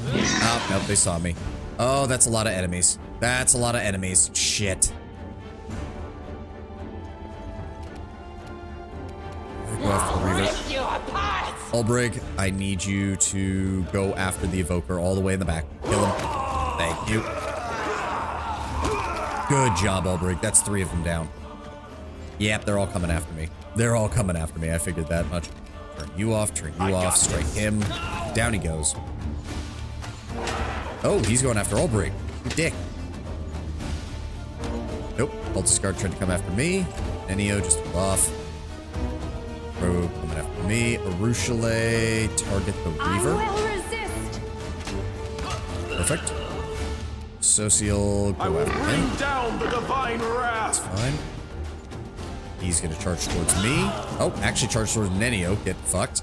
Oh, nope, they saw me. Oh, that's a lot of enemies. That's a lot of enemies. Shit. Go after the Reaver. Rip you apart! Ulbrich, I need you to go after the Evoker all the way in the back. Kill him. Thank you. Good job, Ulbrich. That's 3 of them down. Yep, they're all coming after me. They're all coming after me. I figured that much. Turn you off, strike him. Down he goes. Oh, he's going after Ulbrich. You dick. Nope. Cultist Guard tried to come after me. Nenio just took off. Rogue coming after me. Ruchelet, target the Reaver. I will resist. Perfect. Sociel, I go will after him. bring down the divine wrath. Fine. He's gonna charge towards me. Oh, actually charge towards Nenio. Get fucked.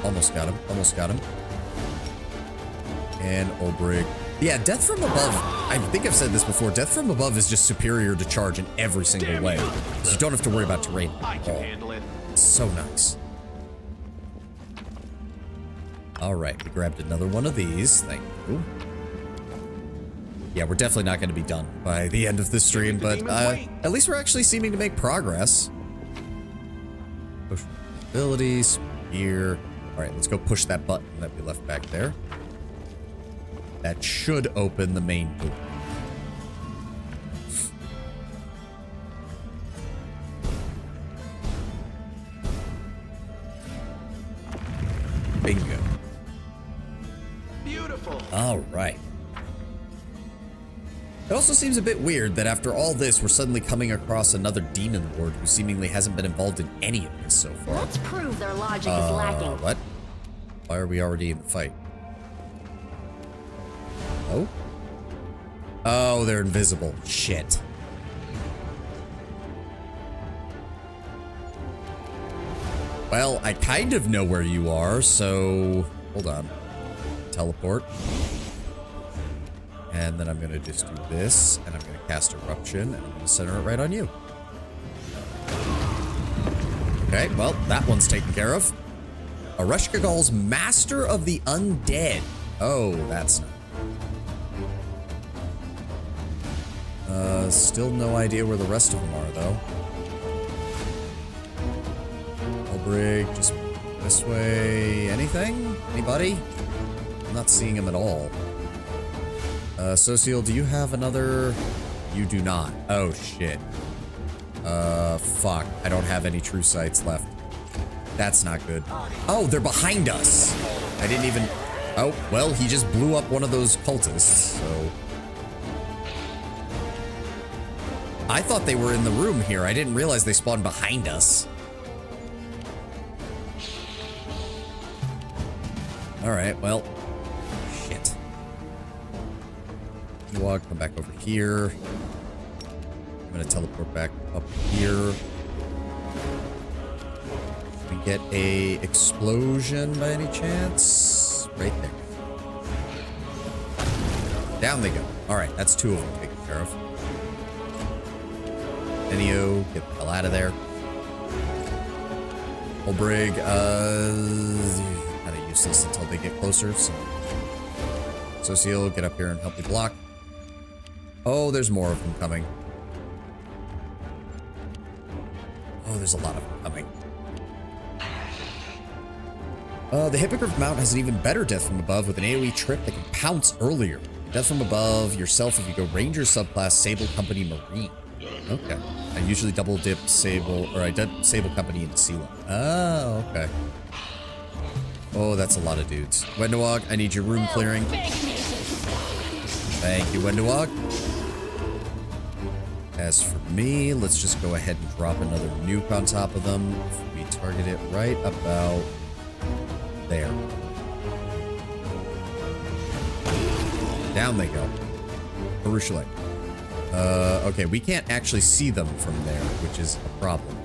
Almost got him. Almost got him. And Ulbrich. Yeah, death from above. I think I've said this before. Death from above is just superior to charge in every single way. Because you don't have to worry about terrain I at can all. handle it. So nice. All right, we grabbed another one of these. Thank you. Yeah, we're definitely not going to be done by the end of this stream, but at least we're actually seeming to make progress. Push abilities here. All right, let's go push that button that we left back there. That should open the main door. Bingo. Beautiful. All right. It also seems a bit weird that after all this, we're suddenly coming across another demon lord who seemingly hasn't been involved in any of this so far. Let's prove their logic is lacking. What? Why are we already in the fight? Oh? Oh, they're invisible. Shit. Well, I kind of know where you are, so... Hold on. Teleport. And then I'm going to just do this, and I'm going to cast Eruption, and I'm going to center it right on you. Okay, well, that one's taken care of. Ereshkigal's Master of the Undead. Oh, that's not... Still no idea where the rest of them are, though. Elbrig, just this way. Anything? Anybody? I'm not seeing him at all. Sociel, do you have another? You do not. Oh, shit. Fuck. I don't have any true sights left. That's not good. Oh, they're behind us. I didn't even... Oh, well, he just blew up one of those cultists, so... I thought they were in the room here. I didn't realize they spawned behind us. Alright, well... Shit. Walk, come back over here. I'm gonna teleport back up here. We get a explosion by any chance? Right there. Down they go. Alright, that's two of them taken care of. Enio, get the hell out of there. Olbrig, kind of useless until they get closer, so... Sociel, get up here and help me block. Oh, there's more of them coming. Oh, there's a lot of them coming. The Hippogriff Mount has an even better death from above with an AoE trip that can pounce earlier. Death from above yourself if you go Ranger subclass Sable Company Marine. Okay. I usually double dip Sable, or I dip Sable Company into Sela. Oh, okay. Oh, that's a lot of dudes. Wendawag, I need your room clearing. Thank you, Wendawag. As for me, let's just go ahead and drop another nuke on top of them. If we target it right about there. Down they go. Barushale. Okay, we can't actually see them from there, which is a problem.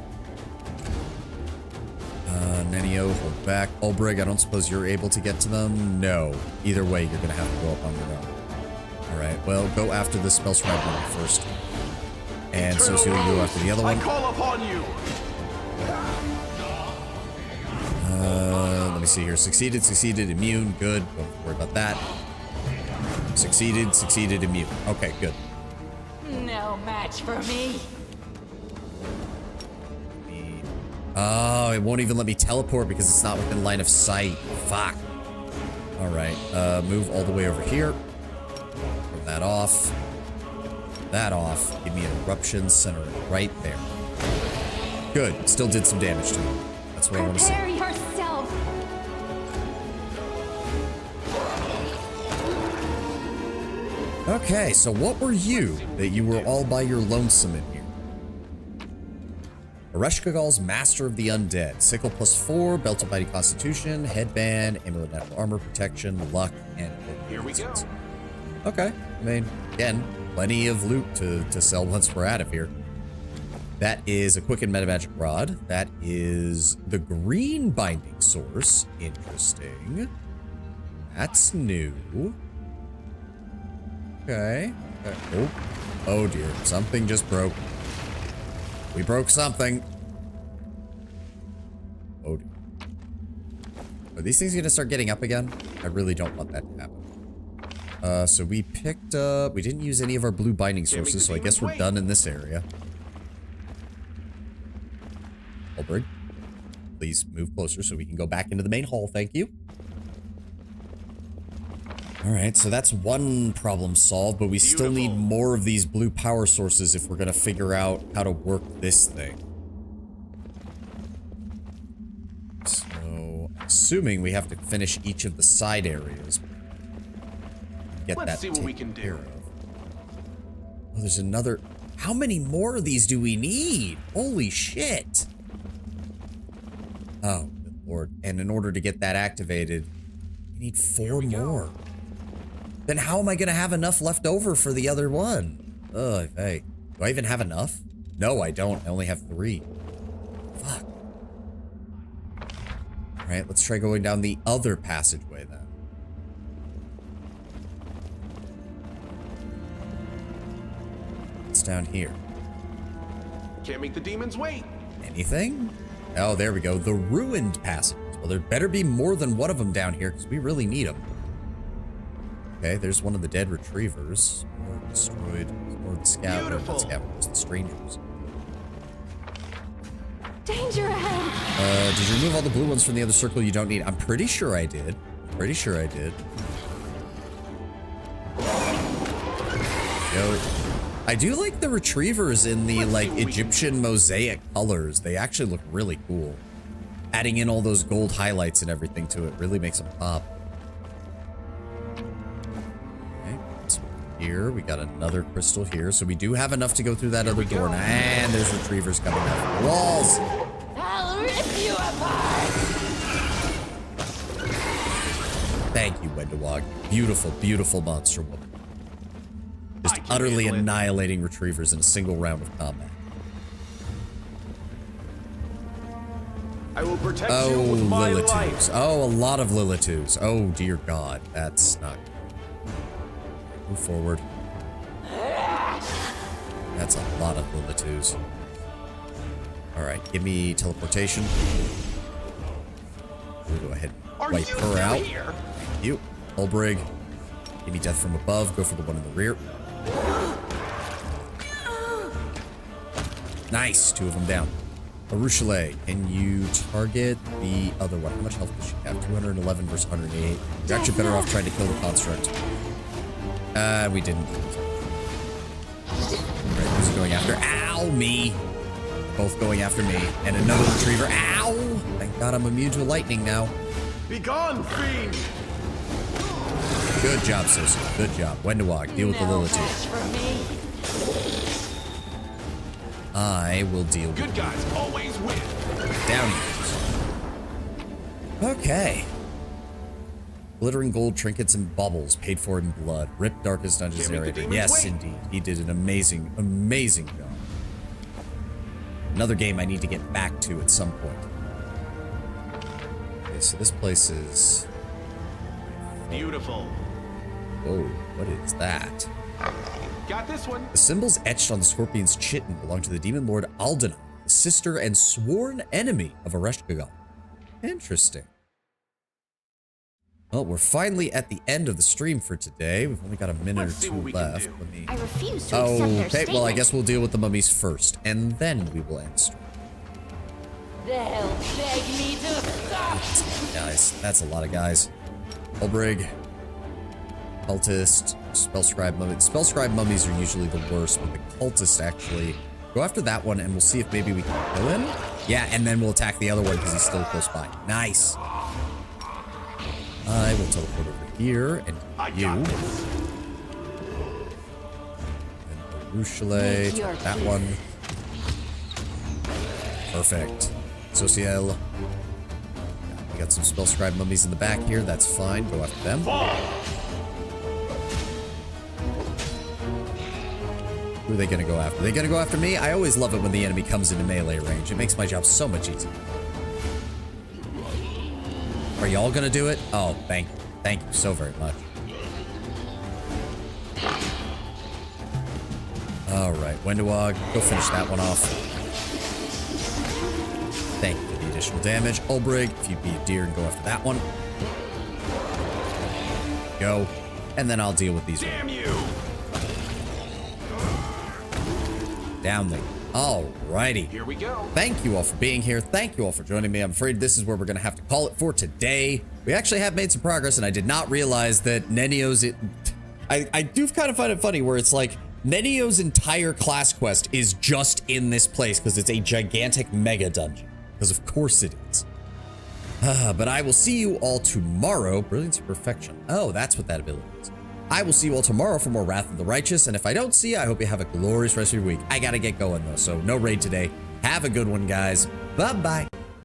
Nenio, hold back. Olbrig, I don't suppose you're able to get to them? No. Either way, you're gonna have to go up on your own. Alright, well, go after the spell scribe one first. And Socio, you go after the other one. I call upon you. Let me see here. Succeeded, succeeded, immune. Good. Don't worry about that. Succeeded, succeeded, immune. Okay, good. No match for me. Oh, it won't even let me teleport because it's not within line of sight. Fuck. All right. Move all the way over here. Turn that off. That off. Give me an eruption. Center it right there. Good. Still did some damage to me. That's what I want to see. Prepare yourself. Okay, so what were you that you were all by your lonesome in here? Ereshkigal's Master of the Undead. Sickle +4, Belt of Mighty Constitution, Headband, Amulet Natural Armor Protection, Luck, and... Here we go. Okay, I mean, again, plenty of loot to sell once we're out of here. That is a Quicken Metamagic Rod. That is the Green Binding Source. Interesting. That's new. Okay. Oh dear. Something just broke. We broke something. Oh dear. Are these things gonna start getting up again? I really don't want that to happen. So we picked up... We didn't use any of our blue binding sources, so I guess we're done in this area. Olbrig, please move closer so we can go back into the main hall. Thank you. Alright, so that's one problem solved, but we still need more of these blue power sources if we're gonna figure out how to work this thing. So, I Assuming we have to finish each of the side areas. Get Let's that see what we taken can care do. of. Oh, there's another. How many more of these do we need? Holy shit. Oh, good lord. And in order to get that activated, we need 4 more. Then how am I going to have enough left over for the other one? Ugh, hey. Do I even have enough? No, I don't. I only have 3. Fuck. All right, let's try going down the other passageway then. It's down here. Can't make the demons wait. Anything? Oh, there we go. The ruined passages. Well, there better be more than one of them down here because we really need them. Okay, there's one of the dead retrievers. Or destroyed. Or the scavengers. Not scavengers, the strangers. Danger ahead! Did you remove all the blue ones from the other circle you don't need? I'm pretty sure I did. Pretty sure I did. Yo. I do like the retrievers in the, like, Egyptian mosaic colors. They actually look really cool. Adding in all those gold highlights and everything to it really makes them pop. Okay, so here, we got another crystal here. So we do have enough to go through that other door now. And there's retrievers coming out of the walls. I'll rip you apart! Thank you, Wendawag. Beautiful, beautiful monster woman. Just utterly annihilating retrievers in a single round of combat. I will protect you with my life. Lilitus. Oh, a lot of Lilitus. Oh, dear God. That's not good. Move forward. That's a lot of Lilitus. Alright, give me teleportation. We'll go ahead and wipe her out. Thank you. Ulbrig. Give me death from above. Go for the one in the rear. Nice. 2 of them down. Arushale, can you target the other one? How much health does she have? 211 versus 188. You're actually better off trying to kill the construct. We didn't. Alright, who's it going after? Ow, me. Both going after me. And another retriever. Ow! Thank God I'm immune to lightning now. Be gone, fiend! Good job, Susan. Good job. Wendawag, deal with the Lilitu. Match for me. I will deal with Good guys always win. Downies. Okay. Glittering gold trinkets and baubles paid for in blood. Rip Darkest Dungeons narrator. Yes, indeed. He did an amazing, amazing job. Another game I need to get back to at some point. Okay, so this place is... Beautiful. Whoa, what is that? Got this one. The symbols etched on the scorpion's chitin belong to the demon lord Aldana, the sister and sworn enemy of Ereshkigal. Interesting. Well, we're finally at the end of the stream for today. We've only got a minute or 2 left. Let me... I refuse to accept their Okay, statement. well, I guess we'll deal with the mummies first, and then we will end stream. They'll beg me to stop. Guys, that's a lot of guys. Ulbrig, Cultist, Spellscribe Mummies. Spellscribe Mummies are usually the worst, but the Cultist actually... Go after that one, and we'll see if maybe we can kill him. Yeah, and then we'll attack the other one because he's still close by. Nice. I will teleport over here, and you. And Arushale, take that one. Perfect. Social. We got some Spellscribe Mummies in the back here. That's fine. Go after them. Who are they going to go after? Are they going to go after me? I always love it when the enemy comes into melee range. It makes my job so much easier. Are y'all going to do it? Oh, thank you. Thank you so very much. All right, Wendawag, go finish that one off. Thank you for the additional damage. Ulbrig, if you'd be a deer and go after that one. Go. And then I'll deal with these. Damn you! Downlink. Alrighty. Here we go. Thank you all for being here. Thank you all for joining me. I'm afraid this is where we're going to have to call it for today. We actually have made some progress, and I did not realize that Nenio's... I do kind of find it funny where it's like Nenio's entire class quest is just in this place because it's a gigantic mega dungeon. Because of course it is. But I will see you all tomorrow. Brilliance of Perfection. Oh, that's what that ability is. I will see you all tomorrow for more Wrath of the Righteous. And if I don't see you, I hope you have a glorious rest of your week. I got to get going, though, so no raid today. Have a good one, guys. Bye-bye.